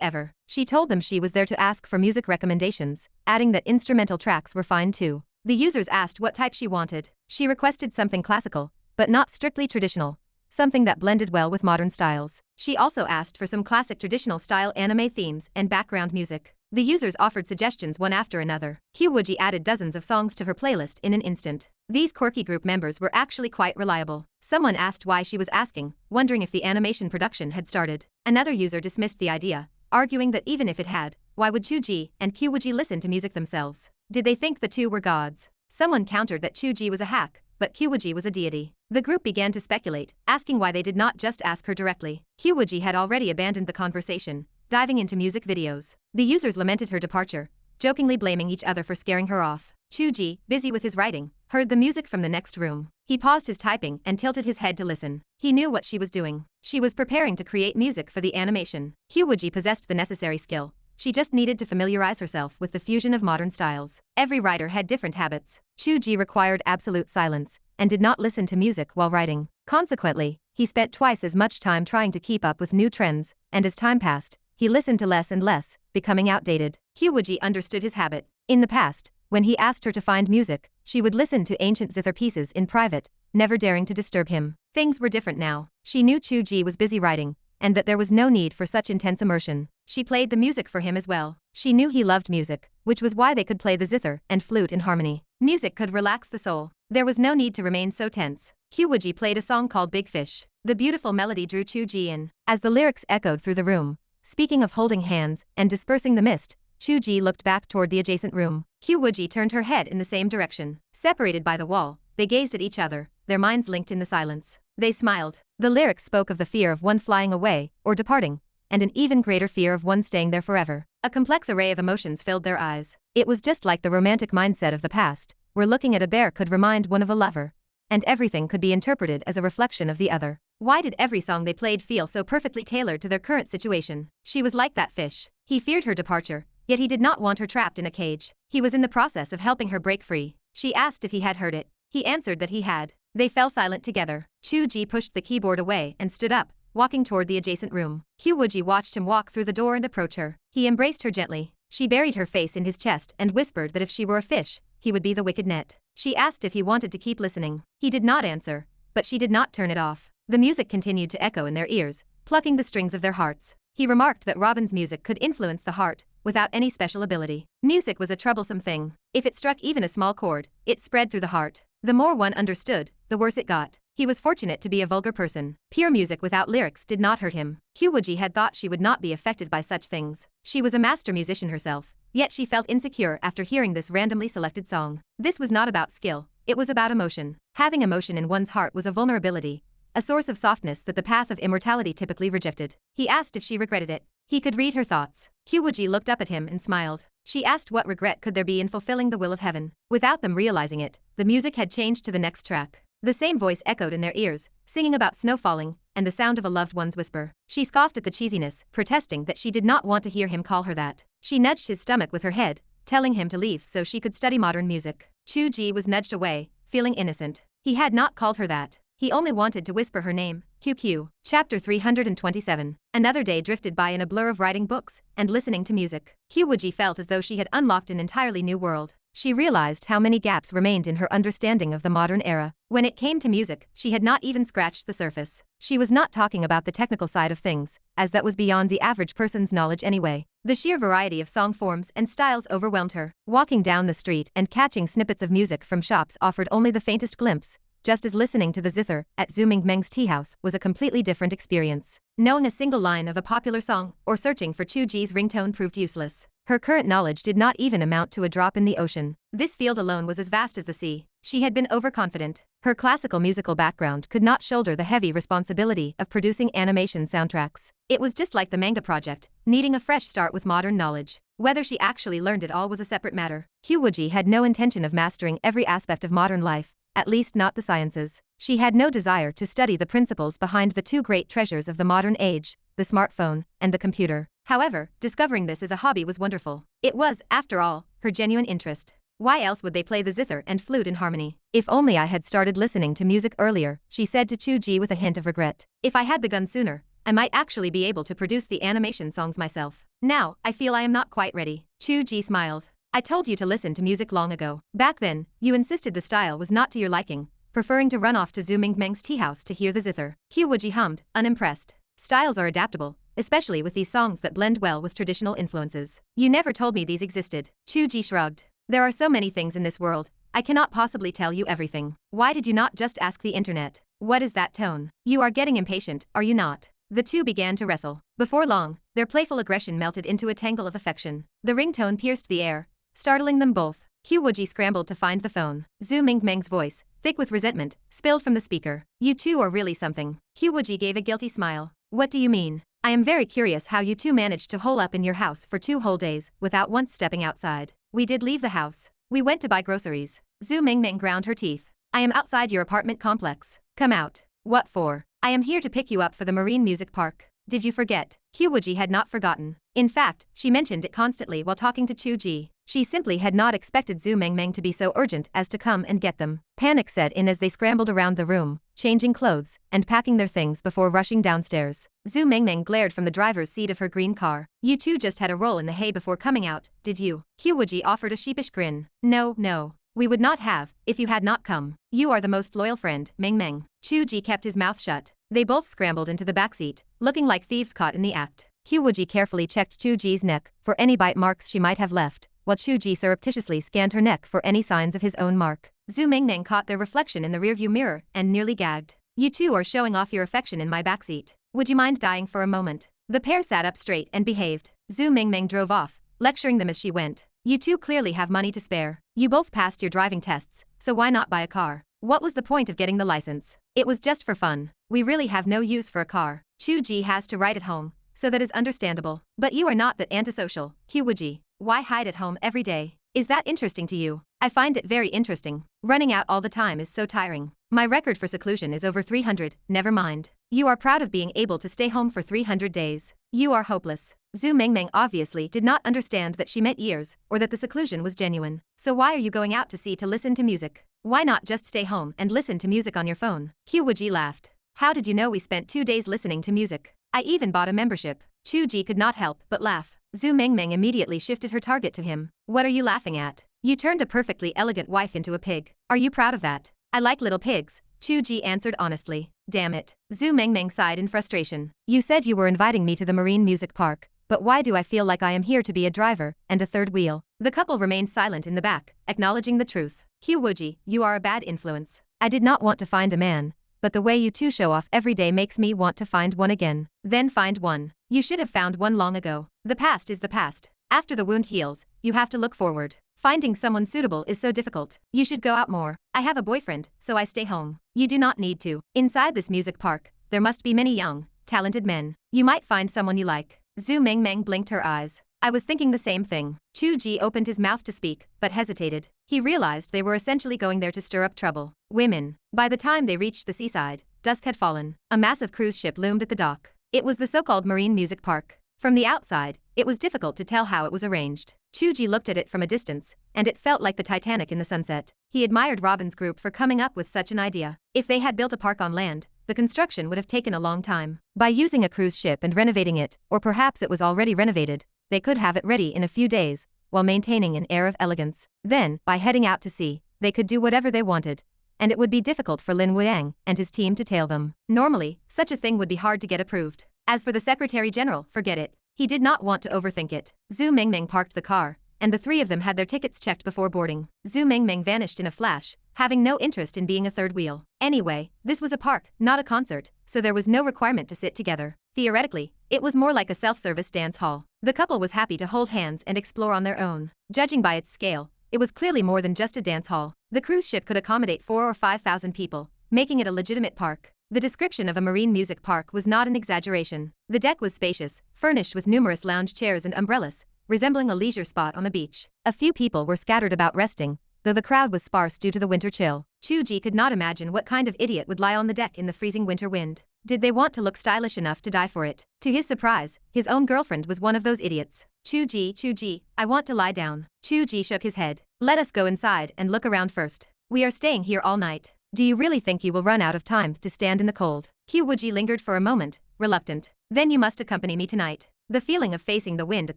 ever. She told them she was there to ask for music recommendations, adding that instrumental tracks were fine too. The users asked what type she wanted. She requested something classical, but not strictly traditional, something that blended well with modern styles. She also asked for some classic traditional style anime themes and background music. The users offered suggestions one after another. Wuji added dozens of songs to her playlist in an instant. These quirky group members were actually quite reliable. Someone asked why she was asking, wondering if the animation production had started. Another user dismissed the idea, arguing that even if it had, why would Chu Ge and Wuji listen to music themselves? Did they think the two were gods? Someone countered that Chu Ge was a hack, but Wuji was a deity. The group began to speculate, asking why they did not just ask her directly. Wuji had already abandoned the conversation, diving into music videos. The users lamented her departure, jokingly blaming each other for scaring her off. Chu Ge, busy with his writing, heard the music from the next room. He paused his typing and tilted his head to listen. He knew what she was doing. She was preparing to create music for the animation. Wuji possessed the necessary skill. She just needed to familiarize herself with the fusion of modern styles. Every writer had different habits. Chu Ge required absolute silence and did not listen to music while writing. Consequently, he spent twice as much time trying to keep up with new trends, and as time passed, he listened to less and less, becoming outdated. Wuji understood his habit. In the past, when he asked her to find music, she would listen to ancient zither pieces in private, never daring to disturb him. Things were different now. She knew Chu Ge was busy writing, and that there was no need for such intense immersion. She played the music for him as well. She knew he loved music, which was why they could play the zither and flute in harmony. Music could relax the soul. There was no need to remain so tense. Wuji played a song called Big Fish. The beautiful melody drew Chu Ge in. As the lyrics echoed through the room, speaking of holding hands and dispersing the mist, Chu Ge looked back toward the adjacent room. Wuji turned her head in the same direction. Separated by the wall, they gazed at each other, their minds linked in the silence. They smiled. The lyrics spoke of the fear of one flying away, or departing, and an even greater fear of one staying there forever. A complex array of emotions filled their eyes. It was just like the romantic mindset of the past, where looking at a bear could remind one of a lover, and everything could be interpreted as a reflection of the other. Why did every song they played feel so perfectly tailored to their current situation? She was like that fish. He feared her departure, yet he did not want her trapped in a cage. He was in the process of helping her break free. She asked if he had heard it. He answered that he had. They fell silent together. Chu Ge pushed the keyboard away and stood up, walking toward the adjacent room. Wuji watched him walk through the door and approach her. He embraced her gently. She buried her face in his chest and whispered that if she were a fish, he would be the wicked net. She asked if he wanted to keep listening. He did not answer, but she did not turn it off. The music continued to echo in their ears, plucking the strings of their hearts. He remarked that Robin's music could influence the heart, without any special ability. Music was a troublesome thing. If it struck even a small chord, it spread through the heart. The more one understood, the worse it got. He was fortunate to be a vulgar person. Pure music without lyrics did not hurt him. Wuji had thought she would not be affected by such things. She was a master musician herself, yet she felt insecure after hearing this randomly selected song. This was not about skill, it was about emotion. Having emotion in one's heart was a vulnerability, a source of softness that the path of immortality typically rejected. He asked if she regretted it. He could read her thoughts. Wuji looked up at him and smiled. She asked what regret could there be in fulfilling the will of heaven. Without them realizing it, the music had changed to the next track. The same voice echoed in their ears, singing about snow falling and the sound of a loved one's whisper. She scoffed at the cheesiness, protesting that she did not want to hear him call her that. She nudged his stomach with her head, telling him to leave so she could study modern music. Chu Ge was nudged away, feeling innocent. He had not called her that. He only wanted to whisper her name, QQ. Chapter 327. Another day drifted by in a blur of writing books and listening to music. Wuji felt as though she had unlocked an entirely new world. she realized how many gaps remained in her understanding of the modern era. When it came to music, she had not even scratched the surface. She was not talking about the technical side of things, as that was beyond the average person's knowledge anyway. The sheer variety of song forms and styles overwhelmed her. Walking down the street and catching snippets of music from shops offered only the faintest glimpse, just as listening to the zither at Zhu Mingmeng's tea house was a completely different experience. Knowing a single line of a popular song or searching for Chu Ge's ringtone proved useless. Her current knowledge did not even amount to a drop in the ocean. This field alone was as vast as the sea. She had been overconfident. Her classical musical background could not shoulder the heavy responsibility of producing animation soundtracks. It was just like the manga project, needing a fresh start with modern knowledge. Whether she actually learned it all was a separate matter. Wuji had no intention of mastering every aspect of modern life, at least not the sciences. She had no desire to study the principles behind the two great treasures of the modern age, the smartphone and the computer. However, discovering this as a hobby was wonderful. It was, after all, her genuine interest. Why else would they play the zither and flute in harmony? If only I had started listening to music earlier, she said to Chu Ge with a hint of regret. If I had begun sooner, I might actually be able to produce the animation songs myself. Now, I feel I am not quite ready. Chu Ge smiled. I told you to listen to music long ago. Back then, you insisted the style was not to your liking, preferring to run off to Zhu Mingmeng's tea house to hear the zither. Wuji hummed, unimpressed. Styles are adaptable, especially with these songs that blend well with traditional influences. You never told me these existed. Chu Ge shrugged. There are so many things in this world, I cannot possibly tell you everything. Why did you not just ask the internet? What is that tone? You are getting impatient, are you not? The two began to wrestle. Before long, their playful aggression melted into a tangle of affection. The ringtone pierced the air, startling them both. Wuji scrambled to find the phone. Zhu Mingmeng's voice, thick with resentment, spilled from the speaker. You two are really something. Wuji gave a guilty smile. What do you mean? I am very curious how you two managed to hole up in your house for 2 whole days without once stepping outside. We did leave the house. We went to buy groceries. Zhu Mingmeng ground her teeth. I am outside your apartment complex. Come out. What for? I am here to pick you up for the Marine Music Park. Did you forget? Wuji had not forgotten. In fact, she mentioned it constantly while talking to Chu Ge. She simply had not expected Zhu Mingmeng to be so urgent as to come and get them. Panic set in as they scrambled around the room, changing clothes and packing their things before rushing downstairs. Zhu Mingmeng glared from the driver's seat of her green car. You two just had a roll in the hay before coming out, did you? Wuji offered a sheepish grin. No. We would not have, if you had not come. You are the most loyal friend, Mingmeng. Chu Ge kept his mouth shut. They both scrambled into the backseat, looking like thieves caught in the act. Wuji carefully checked Chu Ge's neck for any bite marks she might have left, while Chu Ge surreptitiously scanned her neck for any signs of his own mark. Zhu Mingmeng caught their reflection in the rearview mirror and nearly gagged. You two are showing off your affection in my backseat. Would you mind dying for a moment? The pair sat up straight and behaved. Zhu Mingmeng drove off, lecturing them as she went. You two clearly have money to spare. You both passed your driving tests, so why not buy a car? What was the point of getting the license? It was just for fun. We really have no use for a car. Chu Ge has to ride at home, so that is understandable. But you are not that antisocial. Wuji. Why hide at home every day? Is that interesting to you? I find it very interesting. Running out all the time is so tiring. My record for seclusion is over 300, never mind. You are proud of being able to stay home for 300 days. You are hopeless. Zhu Mingmeng obviously did not understand that she meant years, or that the seclusion was genuine. So why are you going out to sea to listen to music? Why not just stay home and listen to music on your phone? Wuji laughed. How did you know we spent 2 days listening to music? I even bought a membership. Chu Ge could not help but laugh. Zhu Mingmeng immediately shifted her target to him. What are you laughing at? You turned a perfectly elegant wife into a pig. Are you proud of that? I like little pigs, Chu Ge answered honestly. Damn it. Zhu Mingmeng sighed in frustration. You said you were inviting me to the Marine Music Park, but why do I feel like I am here to be a driver and a third wheel? The couple remained silent in the back, acknowledging the truth. Wuji, you are a bad influence. I did not want to find a man, but the way you two show off every day makes me want to find one again. Then find one. You should have found one long ago. The past is the past. After the wound heals, you have to look forward. Finding someone suitable is so difficult. You should go out more. I have a boyfriend, so I stay home. You do not need to. Inside this music park, there must be many young, talented men. You might find someone you like. Zhu Mingmeng blinked her eyes. I was thinking the same thing. Chu Ge opened his mouth to speak, but hesitated. He realized they were essentially going there to stir up trouble. Women. By the time they reached the seaside, dusk had fallen. A massive cruise ship loomed at the dock. It was the so-called Marine Music Park. From the outside, it was difficult to tell how it was arranged. Chu Ge looked at it from a distance, and it felt like the Titanic in the sunset. He admired Robin's group for coming up with such an idea. If they had built a park on land, the construction would have taken a long time. By using a cruise ship and renovating it, or perhaps it was already renovated, they could have it ready in a few days, while maintaining an air of elegance. Then, by heading out to sea, they could do whatever they wanted, and it would be difficult for Lin Wuang and his team to tail them. Normally, such a thing would be hard to get approved. As for the Secretary General, forget it. He did not want to overthink it. Zhu Mingming parked the car, and the three of them had their tickets checked before boarding. Zhu Mingming vanished in a flash, having no interest in being a third wheel. Anyway, this was a park, not a concert, so there was no requirement to sit together. Theoretically, it was more like a self-service dance hall. The couple was happy to hold hands and explore on their own. Judging by its scale, it was clearly more than just a dance hall. The cruise ship could accommodate 4,000 or 5,000 people, making it a legitimate park. The description of a marine music park was not an exaggeration. The deck was spacious, furnished with numerous lounge chairs and umbrellas, resembling a leisure spot on a beach. A few people were scattered about resting, though the crowd was sparse due to the winter chill. Chu Ge could not imagine what kind of idiot would lie on the deck in the freezing winter wind. Did they want to look stylish enough to die for it? To his surprise, his own girlfriend was one of those idiots. Chu Ge, I want to lie down. Chu Ge shook his head. Let us go inside and look around first. We are staying here all night. Do you really think you will run out of time to stand in the cold? Wuji lingered for a moment, reluctant. Then you must accompany me tonight. The feeling of facing the wind at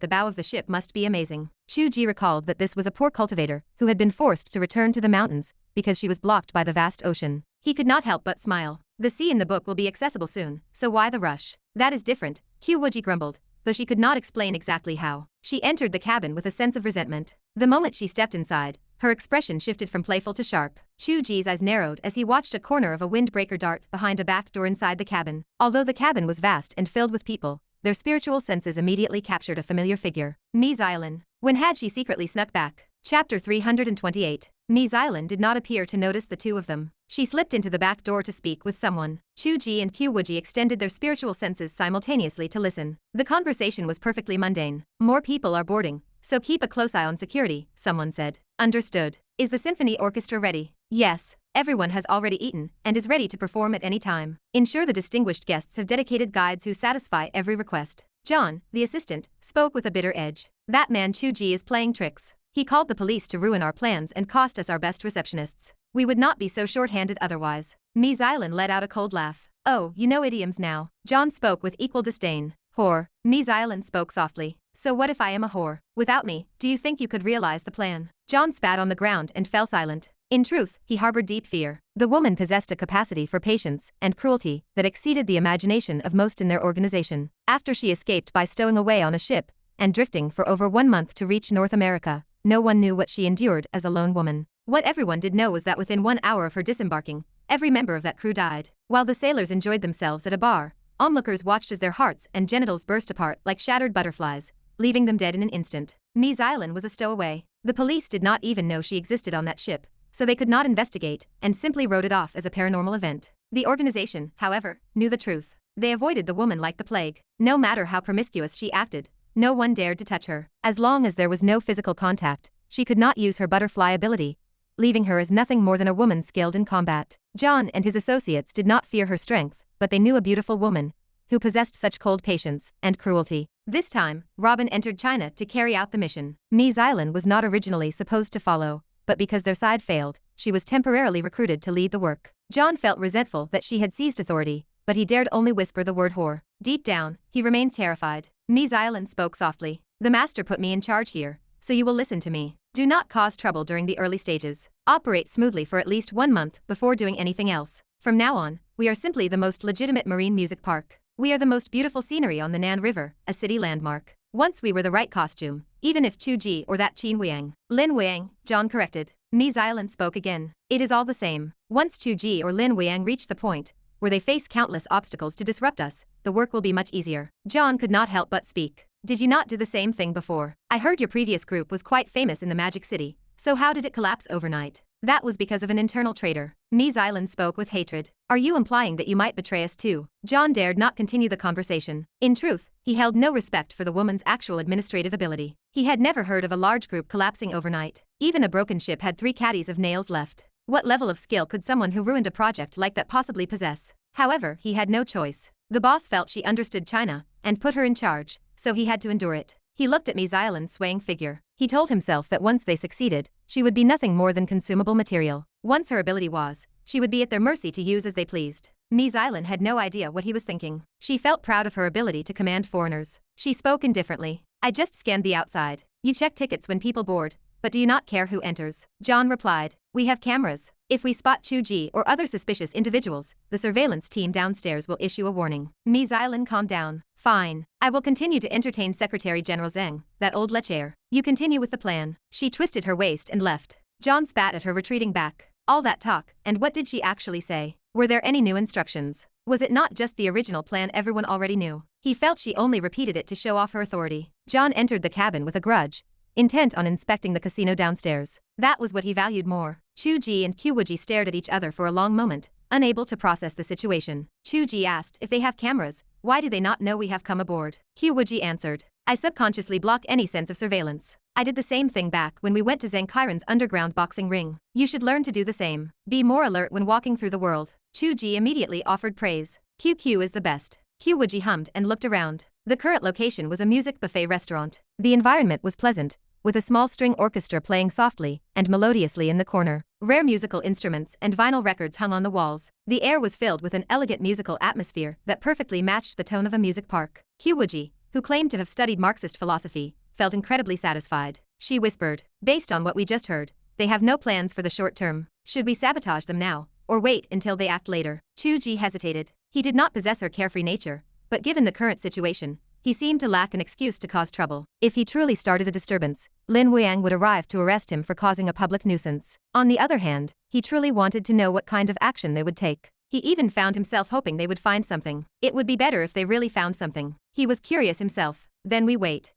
the bow of the ship must be amazing. Chu Ge recalled that this was a poor cultivator who had been forced to return to the mountains because she was blocked by the vast ocean. He could not help but smile. The sea in the book will be accessible soon, so why the rush? That is different, Wuji grumbled, though she could not explain exactly how. She entered the cabin with a sense of resentment. The moment she stepped inside, her expression shifted from playful to sharp. Chu Ge's eyes narrowed as he watched a corner of a windbreaker dart behind a back door inside the cabin. Although the cabin was vast and filled with people, their spiritual senses immediately captured a familiar figure. Ms. Island. When had she secretly snuck back? Chapter 328. Ms. Island did not appear to notice the two of them. She slipped into the back door to speak with someone. Chu Ge and Wuji extended their spiritual senses simultaneously to listen. The conversation was perfectly mundane. More people are boarding, so keep a close eye on security, someone said. Understood. Is the symphony orchestra ready? Yes. Everyone has already eaten and is ready to perform at any time. Ensure the distinguished guests have dedicated guides who satisfy every request. John, the assistant, spoke with a bitter edge. That man Chu Ge is playing tricks. He called the police to ruin our plans and cost us our best receptionists. We would not be so short-handed otherwise. Ms. Island let out a cold laugh. Oh, you know idioms now. John spoke with equal disdain. Whore. Ms. Island spoke softly. So what if I am a whore? Without me, do you think you could realize the plan? John spat on the ground and fell silent. In truth, he harbored deep fear. The woman possessed a capacity for patience and cruelty that exceeded the imagination of most in their organization. After she escaped by stowing away on a ship and drifting for over 1 month to reach North America, no one knew what she endured as a lone woman. What everyone did know was that within 1 hour of her disembarking, every member of that crew died. While the sailors enjoyed themselves at a bar, onlookers watched as their hearts and genitals burst apart like shattered butterflies, leaving them dead in an instant. Ms. Island was a stowaway. The police did not even know she existed on that ship, so they could not investigate and simply wrote it off as a paranormal event. The organization, however, knew the truth. They avoided the woman like the plague. No matter how promiscuous she acted, no one dared to touch her. As long as there was no physical contact, she could not use her butterfly ability, leaving her as nothing more than a woman skilled in combat. John and his associates did not fear her strength, but they knew a beautiful woman who possessed such cold patience and cruelty. This time, Robin entered China to carry out the mission. Ms. Island was not originally supposed to follow, but because their side failed, she was temporarily recruited to lead the work. John felt resentful that she had seized authority, but he dared only whisper the word whore. Deep down, he remained terrified. Ms. Island spoke softly. The master put me in charge here, so you will listen to me. Do not cause trouble during the early stages. Operate smoothly for at least 1 month before doing anything else. From now on, we are simply the most legitimate marine music park. We are the most beautiful scenery on the Nan River, a city landmark. Once we were the right costume, even if Chu Ge or that Qin Wang. Lin Wang, John corrected. Ms. Island spoke again. It is all the same. Once Chu Ge or Lin Wang reach the point where they face countless obstacles to disrupt us, the work will be much easier. John could not help but speak. Did you not do the same thing before? I heard your previous group was quite famous in the Magic City, so how did it collapse overnight? That was because of an internal traitor. Ms. Island spoke with hatred. Are you implying that you might betray us too? John dared not continue the conversation. In truth, he held no respect for the woman's actual administrative ability. He had never heard of a large group collapsing overnight. Even a broken ship had 3 caddies of nails left. What level of skill could someone who ruined a project like that possibly possess? However, he had no choice. The boss felt she understood China and put her in charge, so he had to endure it. He looked at Ms. Island's swaying figure. He told himself that once they succeeded, she would be nothing more than consumable material. Once her ability was, she would be at their mercy to use as they pleased. Ms. Island had no idea what he was thinking. She felt proud of her ability to command foreigners. She spoke indifferently. I just scanned the outside. You check tickets when people board, but do you not care who enters? John replied. We have cameras. If we spot Chu Ge or other suspicious individuals, the surveillance team downstairs will issue a warning. Ms. Ailan calmed down. Fine. I will continue to entertain Secretary General Zheng, that old lecher. You continue with the plan. She twisted her waist and left. John spat at her, retreating back. All that talk, and what did she actually say? Were there any new instructions? Was it not just the original plan everyone already knew? He felt she only repeated it to show off her authority. John entered the cabin with a grudge, intent on inspecting the casino downstairs. That was what he valued more. Chu Ge and Wuji stared at each other for a long moment, unable to process the situation. Chu Ge asked if they have cameras. Why do they not know we have come aboard? Wuji answered. I subconsciously block any sense of surveillance. I did the same thing back when we went to Zhang Kairan's underground boxing ring. You should learn to do the same. Be more alert when walking through the world. Chu Ge immediately offered praise. QQ is the best. Wuji hummed and looked around. The current location was a music buffet restaurant. The environment was pleasant, with a small string orchestra playing softly and melodiously in the corner. Rare musical instruments and vinyl records hung on the walls. The air was filled with an elegant musical atmosphere that perfectly matched the tone of a music park. Wuji, who claimed to have studied Marxist philosophy, felt incredibly satisfied. She whispered, based on what we just heard, they have no plans for the short term. Should we sabotage them now, or wait until they act later? Chu Ge hesitated. He did not possess her carefree nature, but given the current situation, he seemed to lack an excuse to cause trouble. If he truly started a disturbance, Lin Wuang would arrive to arrest him for causing a public nuisance. On the other hand, he truly wanted to know what kind of action they would take. He even found himself hoping they would find something. It would be better if they really found something. He was curious himself. Then we wait.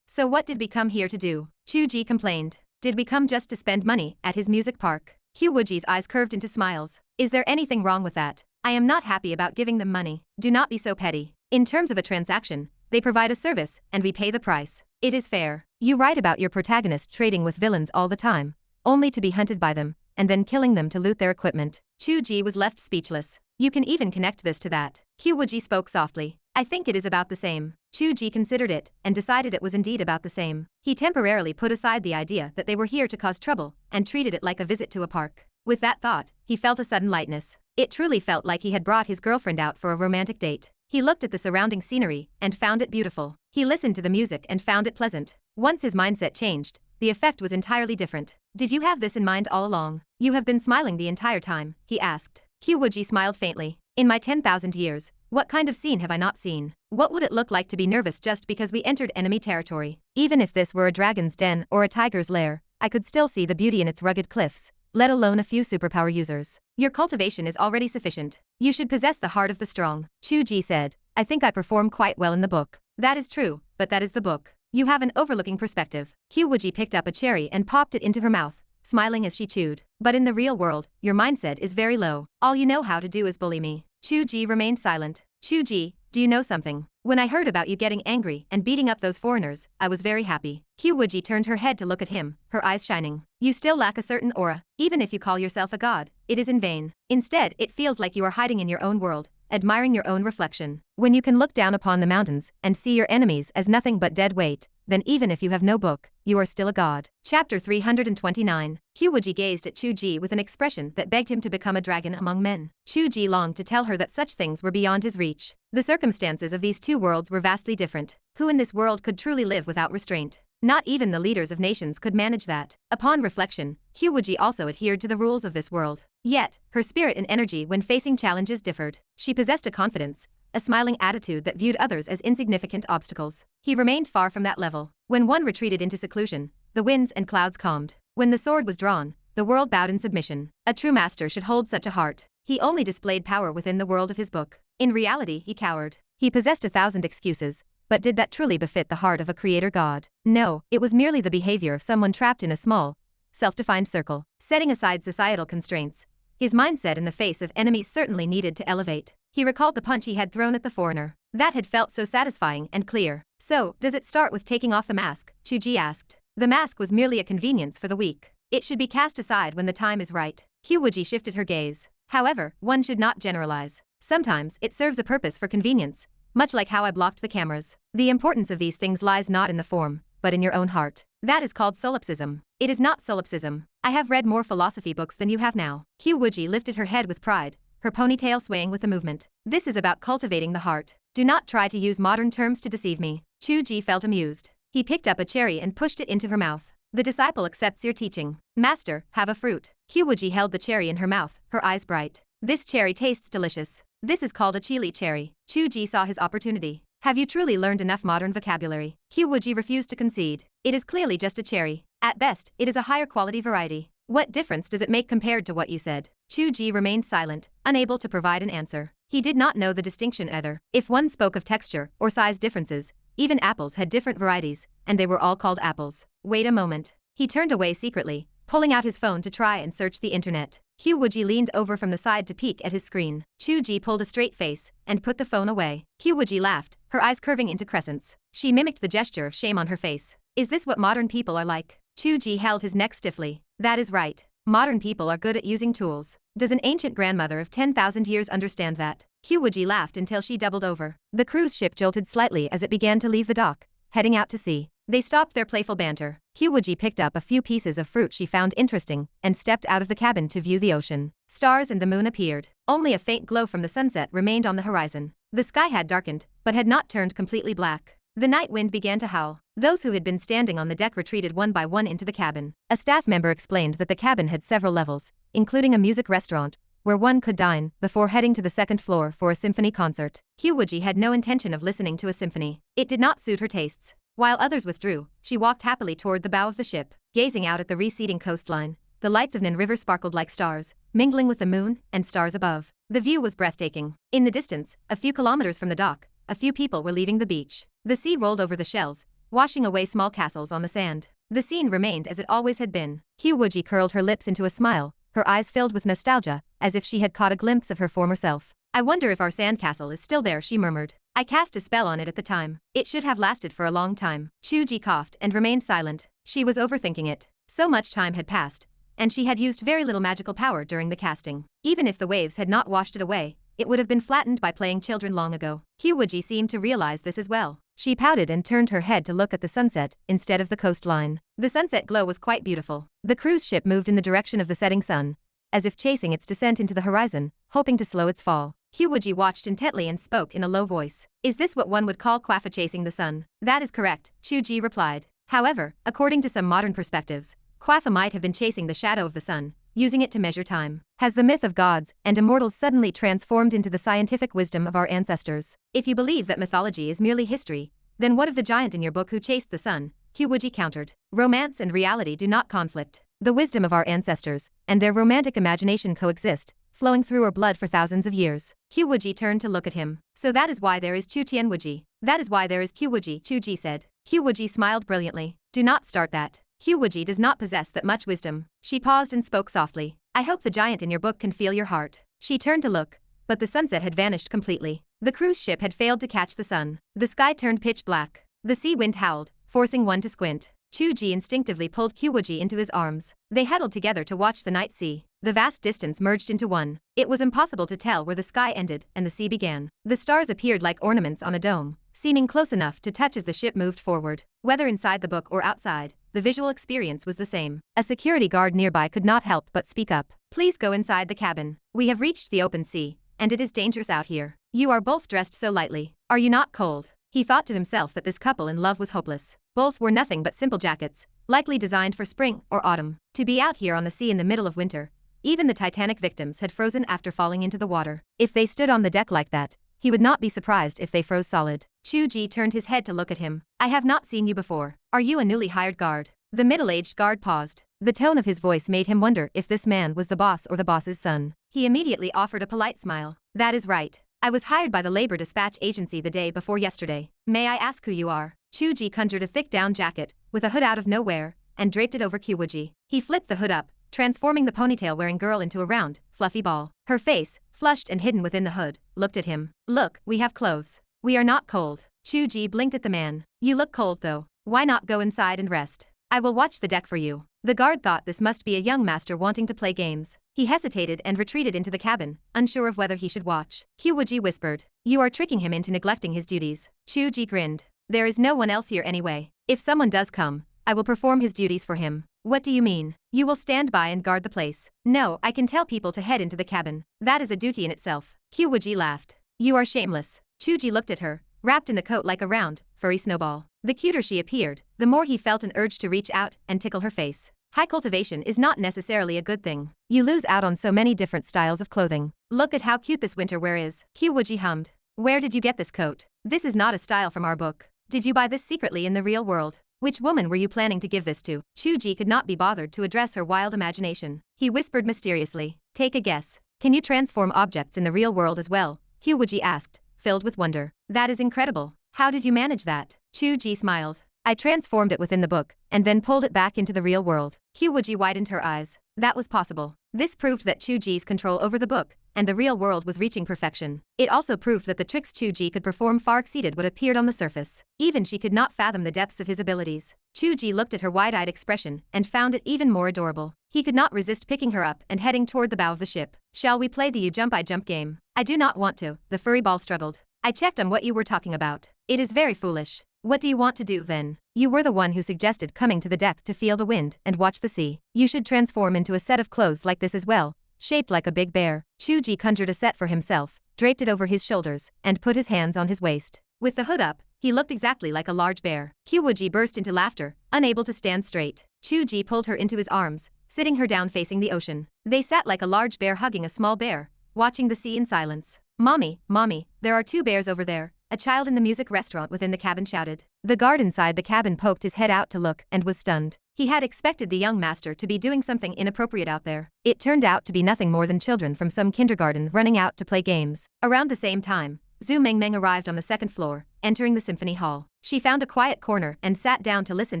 So what did we come here to do? Chu Ge complained. Did we come just to spend money at his music park? Wuji's eyes curved into smiles. Is there anything wrong with that? I am not happy about giving them money. Do not be so petty. In terms of a transaction, they provide a service and we pay the price. It is fair. You write about your protagonist trading with villains all the time, only to be hunted by them, and then killing them to loot their equipment. Chu Ge was left speechless. You can even connect this to that. Wuji spoke softly. I think it is about the same. Chu Ge considered it and decided it was indeed about the same. He temporarily put aside the idea that they were here to cause trouble and treated it like a visit to a park. With that thought, he felt a sudden lightness. It truly felt like he had brought his girlfriend out for a romantic date. He looked at the surrounding scenery and found it beautiful. He listened to the music and found it pleasant. Once his mindset changed, the effect was entirely different. Did you have this in mind all along? You have been smiling the entire time, he asked. Wuji smiled faintly. In my 10,000 years, what kind of scene have I not seen? What would it look like to be nervous just because we entered enemy territory? Even if this were a dragon's den or a tiger's lair, I could still see the beauty in its rugged cliffs, let alone a few superpower users. Your cultivation is already sufficient. You should possess the heart of the strong. Chu Ge said. I think I perform quite well in the book. That is true, but that is the book. You have an overlooking perspective. Wuji picked up a cherry and popped it into her mouth, smiling as she chewed. But in the real world, your mindset is very low. All you know how to do is bully me. Chu Ge remained silent. Chu Ge, do you know something? When I heard about you getting angry and beating up those foreigners, I was very happy. Wuji turned her head to look at him, her eyes shining. You still lack a certain aura. Even if you call yourself a god, it is in vain. Instead, it feels like you are hiding in your own world, admiring your own reflection. When you can look down upon the mountains and see your enemies as nothing but dead weight, then even if you have no book, you are still a god. Chapter 329. Wuji gazed at Chu Ge with an expression that begged him to become a dragon among men. Chu Ge longed to tell her that such things were beyond his reach. The circumstances of these two worlds were vastly different. Who in this world could truly live without restraint? Not even the leaders of nations could manage that. Upon reflection, Wuji also adhered to the rules of this world. Yet, her spirit and energy when facing challenges differed. She possessed a confidence, a smiling attitude that viewed others as insignificant obstacles. He remained far from that level. When one retreated into seclusion, the winds and clouds calmed. When the sword was drawn, the world bowed in submission. A true master should hold such a heart. He only displayed power within the world of his book. In reality, he cowered. He possessed 1,000 excuses, but did that truly befit the heart of a creator god? No, it was merely the behavior of someone trapped in a small, self-defined circle. Setting aside societal constraints, his mindset in the face of enemies certainly needed to elevate. He recalled the punch he had thrown at the foreigner. That had felt so satisfying and clear. So, does it start with taking off the mask? Chu Ge asked. The mask was merely a convenience for the weak. It should be cast aside when the time is right. Wuji shifted her gaze. However, one should not generalize. Sometimes, it serves a purpose for convenience, much like how I blocked the cameras. The importance of these things lies not in the form, but in your own heart. That is called solipsism. It is not solipsism. I have read more philosophy books than you have now. Wuji lifted her head with pride, her ponytail swaying with the movement. This is about cultivating the heart. Do not try to use modern terms to deceive me. Chu Ge felt amused. He picked up a cherry and pushed it into her mouth. The disciple accepts your teaching. Master, have a fruit. Wuji held the cherry in her mouth, her eyes bright. This cherry tastes delicious. This is called a chili cherry. Chu Ge saw his opportunity. Have you truly learned enough modern vocabulary? Wuji refused to concede. It is clearly just a cherry. At best, it is a higher quality variety. What difference does it make compared to what you said? Chu Ge remained silent, unable to provide an answer. He did not know the distinction either. If one spoke of texture or size differences, even apples had different varieties, and they were all called apples. Wait a moment. He turned away secretly, pulling out his phone to try and search the internet. Wuji leaned over from the side to peek at his screen. Chu Ge pulled a straight face and put the phone away. Wuji laughed, her eyes curving into crescents. She mimicked the gesture of shame on her face. Is this what modern people are like? Chu Ge held his neck stiffly. That is right. Modern people are good at using tools. Does an ancient grandmother of 10,000 years understand that? Wuji laughed until she doubled over. The cruise ship jolted slightly as it began to leave the dock, heading out to sea. They stopped their playful banter. Wuji picked up a few pieces of fruit she found interesting and stepped out of the cabin to view the ocean. Stars and the moon appeared. Only a faint glow from the sunset remained on the horizon. The sky had darkened, but had not turned completely black. The night wind began to howl. Those who had been standing on the deck retreated one by one into the cabin. A staff member explained that the cabin had several levels, including a music restaurant, where one could dine before heading to the second floor for a symphony concert. Wuji had no intention of listening to a symphony. It did not suit her tastes. While others withdrew, she walked happily toward the bow of the ship, gazing out at the receding coastline. The lights of Nin River sparkled like stars, mingling with the moon and stars above. The view was breathtaking. In the distance, a few kilometers from the dock, a few people were leaving the beach. The sea rolled over the shells, washing away small castles on the sand. The scene remained as it always had been. Wuji curled her lips into a smile, her eyes filled with nostalgia, as if she had caught a glimpse of her former self. I wonder if our sandcastle is still there, she murmured. I cast a spell on it at the time. It should have lasted for a long time. Chu Ge coughed and remained silent. She was overthinking it. So much time had passed, and she had used very little magical power during the casting. Even if the waves had not washed it away, it would have been flattened by playing children long ago. Wuji seemed to realize this as well. She pouted and turned her head to look at the sunset instead of the coastline. The sunset glow was quite beautiful. The cruise ship moved in the direction of the setting sun, as if chasing its descent into the horizon, hoping to slow its fall. Wuji watched intently and spoke in a low voice. Is this what one would call quaffa chasing the sun? That is correct, Chu Ge replied. However, according to some modern perspectives, quaffa might have been chasing the shadow of the sun, using it to measure time. Has the myth of gods and immortals suddenly transformed into the scientific wisdom of our ancestors? If you believe that mythology is merely history, then what of the giant in your book who chased the sun? Wuji countered. Romance and reality do not conflict. The wisdom of our ancestors and their romantic imagination coexist, flowing through our blood for thousands of years. Wuji turned to look at him. So that is why there is Chu Tiange. That is why there is Wuji, Chu Ge said. Wuji smiled brilliantly. Do not start that. Wuji does not possess that much wisdom. She paused and spoke softly. I hope the giant in your book can feel your heart. She turned to look, but the sunset had vanished completely. The cruise ship had failed to catch the sun. The sky turned pitch black. The sea wind howled, forcing one to squint. Chu Ge instinctively pulled Wuji into his arms. They huddled together to watch the night sea. The vast distance merged into one. It was impossible to tell where the sky ended and the sea began. The stars appeared like ornaments on a dome, seeming close enough to touch as the ship moved forward. Whether inside the book or outside, the visual experience was the same. A security guard nearby could not help but speak up. Please go inside the cabin. We have reached the open sea, and it is dangerous out here. You are both dressed so lightly. Are you not cold? He thought to himself that this couple in love was hopeless. Both were nothing but simple jackets, likely designed for spring or autumn. To be out here on the sea in the middle of winter, even the Titanic victims had frozen after falling into the water. If they stood on the deck like that, he would not be surprised if they froze solid. Chu Ge turned his head to look at him. I have not seen you before. Are you a newly hired guard? The middle-aged guard paused. The tone of his voice made him wonder if this man was the boss or the boss's son. He immediately offered a polite smile. That is right. I was hired by the labor dispatch agency the day before yesterday. May I ask who you are? Chu Ge conjured a thick down jacket, with a hood out of nowhere, and draped it over Wuji. He flipped the hood up, transforming the ponytail-wearing girl into a round, fluffy ball. Her face, flushed and hidden within the hood, looked at him. Look, we have clothes. We are not cold. Chu Ge blinked at the man. You look cold though. Why not go inside and rest? I will watch the deck for you. The guard thought this must be a young master wanting to play games. He hesitated and retreated into the cabin, unsure of whether he should watch. Wuji whispered. You are tricking him into neglecting his duties. Chu Ge grinned. There is no one else here anyway. If someone does come, I will perform his duties for him. What do you mean? You will stand by and guard the place. No, I can tell people to head into the cabin. That is a duty in itself. Wuji laughed. You are shameless. Chu Ge looked at her, wrapped in the coat like a round, furry snowball. The cuter she appeared, the more he felt an urge to reach out and tickle her face. High cultivation is not necessarily a good thing. You lose out on so many different styles of clothing. Look at how cute this winter wear is. Wuji hummed. Where did you get this coat? This is not a style from our book. Did you buy this secretly in the real world? Which woman were you planning to give this to? Chu Ge could not be bothered to address her wild imagination. He whispered mysteriously. Take a guess. Can you transform objects in the real world as well? Wuji asked, filled with wonder. That is incredible. How did you manage that? Chu Ge smiled. I transformed it within the book, and then pulled it back into the real world. Wuji widened her eyes. That was possible. This proved that Chu Ge's control over the book and the real world was reaching perfection. It also proved that the tricks Chu Ge could perform far exceeded what appeared on the surface. Even she could not fathom the depths of his abilities. Chu Ge looked at her wide-eyed expression and found it even more adorable. He could not resist picking her up and heading toward the bow of the ship. Shall we play the you jump I jump game? I do not want to, the furry ball struggled. I checked on what you were talking about. It is very foolish. What do you want to do then? You were the one who suggested coming to the deck to feel the wind and watch the sea. You should transform into a set of clothes like this as well, shaped like a big bear. Chu Ge conjured a set for himself, draped it over his shoulders, and put his hands on his waist. With the hood up, he looked exactly like a large bear. Wuji burst into laughter, unable to stand straight. Chu Ge pulled her into his arms, sitting her down facing the ocean. They sat like a large bear hugging a small bear, watching the sea in silence. Mommy, mommy, there are 2 bears over there, a child in the music restaurant within the cabin shouted. The guard inside the cabin poked his head out to look and was stunned. He had expected the young master to be doing something inappropriate out there. It turned out to be nothing more than children from some kindergarten running out to play games. Around the same time, Zhu Mengmeng arrived on the 2nd floor, entering the symphony hall. She found a quiet corner and sat down to listen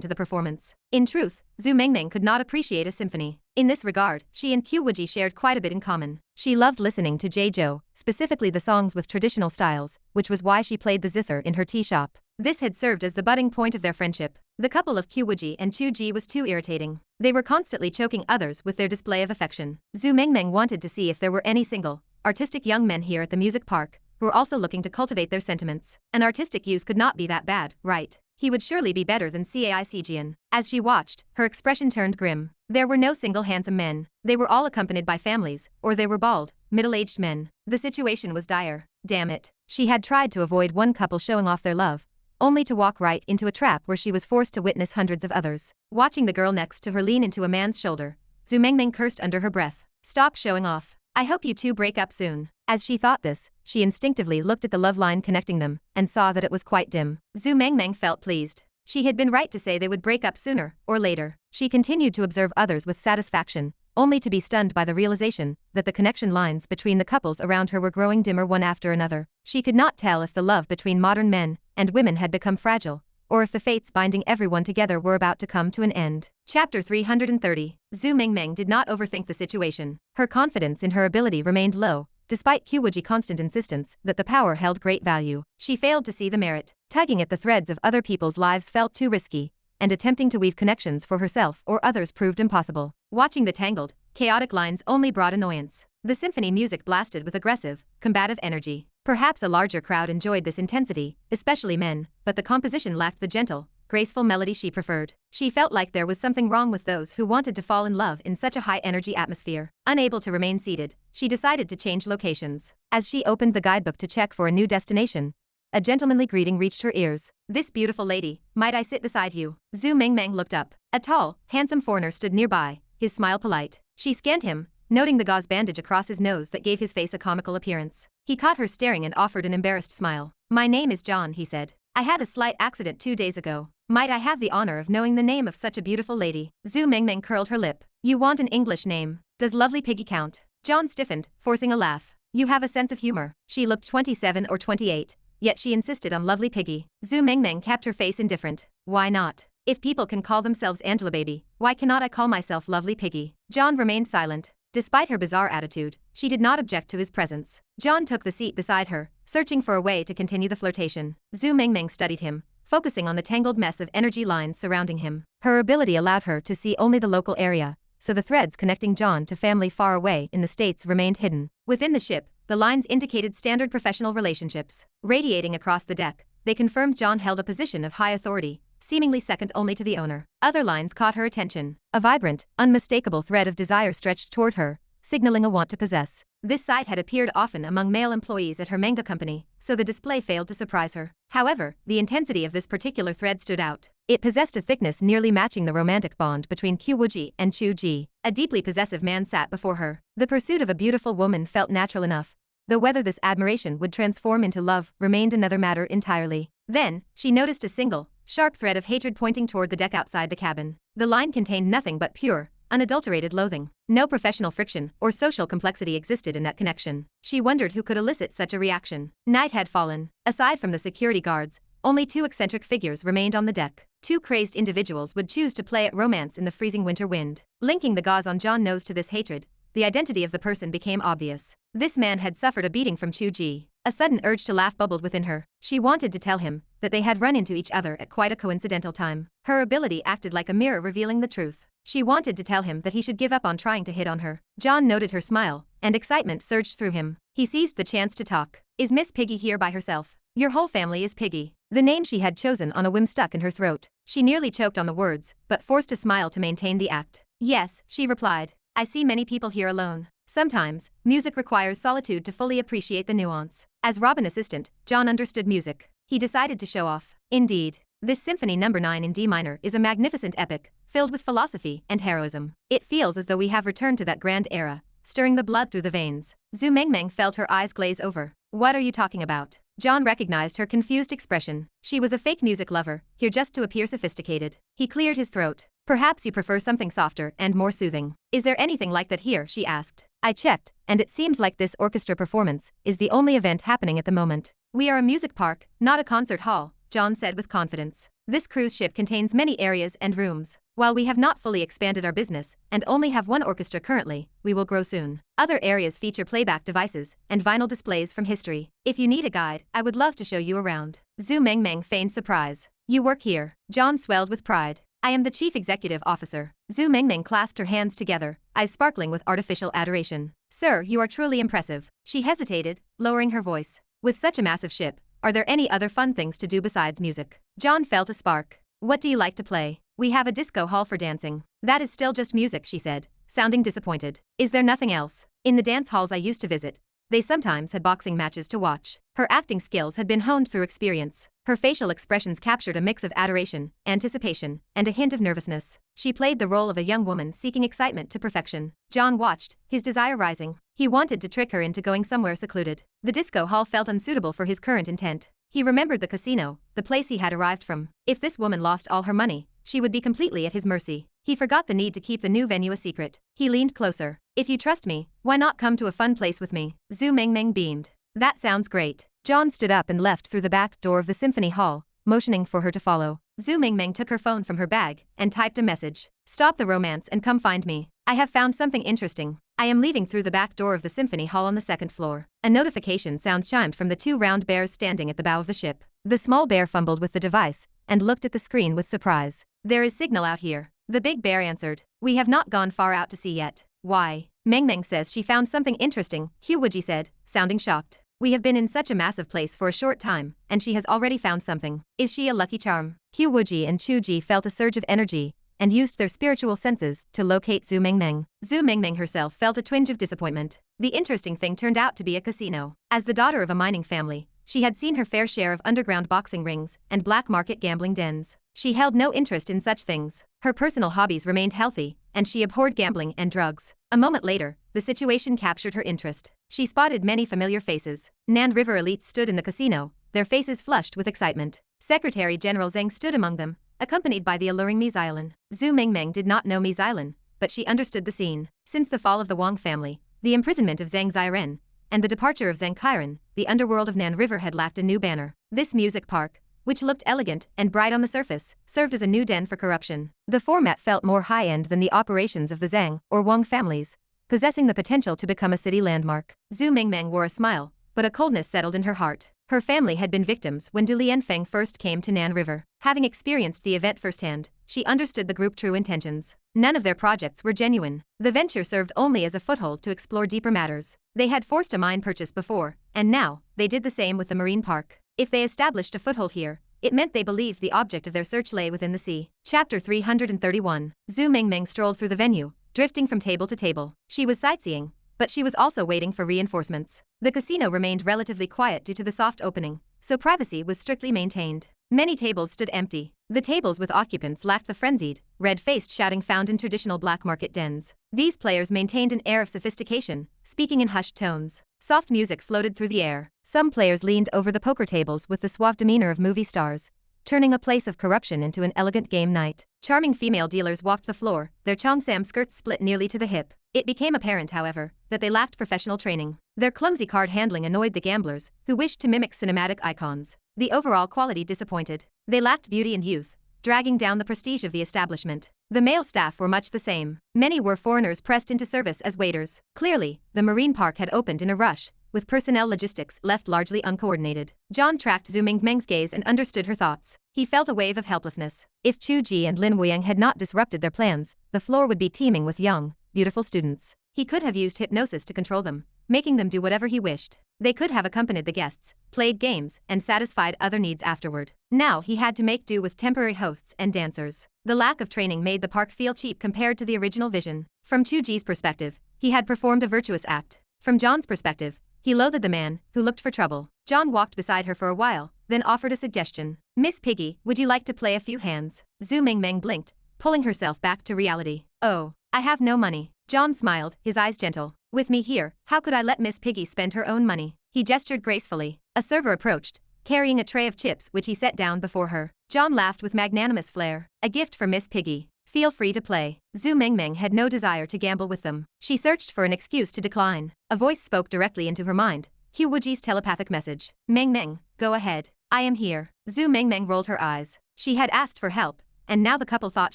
to the performance. In truth, Zhu Mengmeng could not appreciate a symphony. In this regard, she and Wuji shared quite a bit in common. She loved listening to Zhou, specifically the songs with traditional styles, which was why she played the zither in her tea shop. This had served as the budding point of their friendship. The couple of Wuji and Chu Ge was too irritating. They were constantly choking others with their display of affection. Zhu Mengmeng wanted to see if there were any single, artistic young men here at the music park who were also looking to cultivate their sentiments. An artistic youth could not be that bad, right? He would surely be better than Cai Sijian. As she watched, her expression turned grim. There were no single handsome men. They were all accompanied by families, or they were bald, middle-aged men. The situation was dire. Damn it. She had tried to avoid one couple showing off their love, only to walk right into a trap where she was forced to witness hundreds of others. Watching the girl next to her lean into a man's shoulder, Zhu Mengmeng cursed under her breath. Stop showing off. I hope you two break up soon. As she thought this, she instinctively looked at the love line connecting them and saw that it was quite dim. Zhu Mengmeng felt pleased. She had been right to say they would break up sooner or later. She continued to observe others with satisfaction, only to be stunned by the realization that the connection lines between the couples around her were growing dimmer one after another. She could not tell if the love between modern men and women had become fragile, or if the fates binding everyone together were about to come to an end. Chapter 330. Zhu Mengmeng did not overthink the situation. Her confidence in her ability remained low, despite Wuji's constant insistence that the power held great value. She failed to see the merit. Tugging at the threads of other people's lives felt too risky, and attempting to weave connections for herself or others proved impossible. Watching the tangled, chaotic lines only brought annoyance. The symphony music blasted with aggressive, combative energy. Perhaps a larger crowd enjoyed this intensity, especially men, but the composition lacked the gentle, graceful melody she preferred. She felt like there was something wrong with those who wanted to fall in love in such a high-energy atmosphere. Unable to remain seated, she decided to change locations. As she opened the guidebook to check for a new destination, a gentlemanly greeting reached her ears. This beautiful lady, might I sit beside you? Zhu Mengmeng looked up. A tall, handsome foreigner stood nearby, his smile polite. She scanned him, noting the gauze bandage across his nose that gave his face a comical appearance. He caught her staring and offered an embarrassed smile. My name is John, he said. I had a slight accident 2 days ago. Might I have the honor of knowing the name of such a beautiful lady? Zhu Mengmeng curled her lip. You want an English name? Does Lovely Piggy count? John stiffened, forcing a laugh. You have a sense of humor. She looked 27 or 28, yet she insisted on Lovely Piggy. Zhu Mengmeng kept her face indifferent. Why not? If people can call themselves Angela Baby, why cannot I call myself Lovely Piggy? John remained silent. Despite her bizarre attitude, she did not object to his presence. John took the seat beside her, searching for a way to continue the flirtation. Zhu Mengmeng studied him, focusing on the tangled mess of energy lines surrounding him. Her ability allowed her to see only the local area, so the threads connecting John to family far away in the States remained hidden. Within the ship, the lines indicated standard professional relationships. Radiating across the deck, they confirmed John held a position of high authority, seemingly second only to the owner. Other lines caught her attention. A vibrant, unmistakable thread of desire stretched toward her, signaling a want to possess. This sight had appeared often among male employees at her manga company, so the display failed to surprise her. However, the intensity of this particular thread stood out. It possessed a thickness nearly matching the romantic bond between Wuji and Chu Ge. A deeply possessive man sat before her. The pursuit of a beautiful woman felt natural enough, though whether this admiration would transform into love remained another matter entirely. Then, she noticed a single, sharp thread of hatred pointing toward the deck outside the cabin. The line contained nothing but pure, unadulterated loathing. No professional friction or social complexity existed in that connection. She wondered who could elicit such a reaction. Night had fallen. Aside from the security guards, only two eccentric figures remained on the deck. Two crazed individuals would choose to play at romance in the freezing winter wind. Linking the gauze on John's nose to this hatred, the identity of the person became obvious. This man had suffered a beating from Chu Ge. A sudden urge to laugh bubbled within her. She wanted to tell him that they had run into each other at quite a coincidental time. Her ability acted like a mirror revealing the truth. She wanted to tell him that he should give up on trying to hit on her. John noted her smile, and excitement surged through him. He seized the chance to talk. "Is Miss Piggy here by herself? Your whole family is Piggy." The name she had chosen on a whim stuck in her throat. She nearly choked on the words, but forced a smile to maintain the act. "Yes," she replied. "I see many people here alone. Sometimes, music requires solitude to fully appreciate the nuance." As Robin assistant, John understood music. He decided to show off. Indeed, this Symphony No. 9 in D minor is a magnificent epic, filled with philosophy and heroism. It feels as though we have returned to that grand era, stirring the blood through the veins. Zhu Mengmeng felt her eyes glaze over. "What are you talking about?" John recognized her confused expression. She was a fake music lover, here just to appear sophisticated. He cleared his throat. "Perhaps you prefer something softer and more soothing. Is there anything like that here?" she asked. "I checked, and it seems like this orchestra performance is the only event happening at the moment." "We are a music park, not a concert hall," John said with confidence. "This cruise ship contains many areas and rooms. While we have not fully expanded our business and only have one orchestra currently, we will grow soon. Other areas feature playback devices and vinyl displays from history. If you need a guide, I would love to show you around." Zhu Mengmeng feigned surprise. "You work here?" John swelled with pride. "I am the chief executive officer." Zhu Mengmeng clasped her hands together, eyes sparkling with artificial adoration. "Sir, you are truly impressive." She hesitated, lowering her voice. "With such a massive ship, are there any other fun things to do besides music?" John felt a spark. "What do you like to play?" "We have a disco hall for dancing." "That is still just music," she said, sounding disappointed. "Is there nothing else?" "In the dance halls I used to visit, they sometimes had boxing matches to watch." Her acting skills had been honed through experience. Her facial expressions captured a mix of adoration, anticipation, and a hint of nervousness. She played the role of a young woman seeking excitement to perfection. John watched, his desire rising. He wanted to trick her into going somewhere secluded. The disco hall felt unsuitable for his current intent. He remembered the casino, the place he had arrived from. If this woman lost all her money, she would be completely at his mercy. He forgot the need to keep the new venue a secret. He leaned closer. "If you trust me, why not come to a fun place with me?" Zhu Mengmeng beamed. "That sounds great." John stood up and left through the back door of the symphony hall, motioning for her to follow. Zhu Mengmeng took her phone from her bag and typed a message. "Stop the romance and come find me. I have found something interesting. I am leaving through the back door of the symphony hall on the second floor." A notification sound chimed from the two round bears standing at the bow of the ship. The small bear fumbled with the device and looked at the screen with surprise. "There is signal out here." The big bear answered. "We have not gone far out to sea yet." "Why?" "Mengmeng says she found something interesting," Wuji said, sounding shocked. "We have been in such a massive place for a short time, and she has already found something. Is she a lucky charm?" Wuji and Chu Ge felt a surge of energy and used their spiritual senses to locate Zhu Mengmeng. Zhu Mengmeng herself felt a twinge of disappointment. The interesting thing turned out to be a casino. As the daughter of a mining family, she had seen her fair share of underground boxing rings and black market gambling dens. She held no interest in such things. Her personal hobbies remained healthy, and she abhorred gambling and drugs. A moment later, the situation captured her interest. She spotted many familiar faces. Nan River elites stood in the casino, their faces flushed with excitement. Secretary General Zhang stood among them, accompanied by the alluring Mi Xiaolin. Zhu Mengmeng did not know Mi Xiaolin, but she understood the scene. Since the fall of the Wang family, the imprisonment of Zhang Ziren, and the departure of Zhang Kairen, the underworld of Nan River had lacked a new banner. This music park, which looked elegant and bright on the surface, served as a new den for corruption. The format felt more high-end than the operations of the Zhang or Wang families, possessing the potential to become a city landmark. Zhu Mengmeng wore a smile, but a coldness settled in her heart. Her family had been victims when Du Lianfeng first came to Nan River. Having experienced the event firsthand, she understood the group's true intentions. None of their projects were genuine. The venture served only as a foothold to explore deeper matters. They had forced a mine purchase before, and now, they did the same with the marine park. If they established a foothold here, it meant they believed the object of their search lay within the sea. Chapter 331. Zhu Mengmeng strolled through the venue, drifting from table to table. She was sightseeing, but she was also waiting for reinforcements. The casino remained relatively quiet due to the soft opening, so privacy was strictly maintained. Many tables stood empty. The tables with occupants lacked the frenzied, red-faced shouting found in traditional black market dens. These players maintained an air of sophistication, speaking in hushed tones. Soft music floated through the air. Some players leaned over the poker tables with the suave demeanor of movie stars, turning a place of corruption into an elegant game night. Charming female dealers walked the floor, their cheongsam skirts split nearly to the hip. It became apparent, however, that they lacked professional training. Their clumsy card handling annoyed the gamblers, who wished to mimic cinematic icons. The overall quality disappointed. They lacked beauty and youth, dragging down the prestige of the establishment. The male staff were much the same. Many were foreigners pressed into service as waiters. Clearly, the Marine Park had opened in a rush, with personnel logistics left largely uncoordinated. John tracked Zhu Mingmeng's gaze and understood her thoughts. He felt a wave of helplessness. If Chu Ge and Lin Wuyang had not disrupted their plans, the floor would be teeming with young, beautiful students. He could have used hypnosis to control them, making them do whatever he wished. They could have accompanied the guests, played games, and satisfied other needs afterward. Now he had to make do with temporary hosts and dancers. The lack of training made the park feel cheap compared to the original vision. From Chu Ge's perspective, he had performed a virtuous act. From John's perspective, he loathed the man who looked for trouble. John walked beside her for a while, then offered a suggestion. "Miss Piggy, would you like to play a few hands?" Zhu Mingmeng blinked, pulling herself back to reality. "Oh, I have no money." John smiled, his eyes gentle. "With me here, how could I let Miss Piggy spend her own money?" He gestured gracefully. A server approached, carrying a tray of chips which he set down before her. John laughed with magnanimous flair. "A gift for Miss Piggy. Feel free to play." Zhu Mingmeng had no desire to gamble with them. She searched for an excuse to decline. A voice spoke directly into her mind. Wuji's telepathic message. "Mingmeng, go ahead. I am here." Zhu Mingmeng rolled her eyes. She had asked for help, and now the couple thought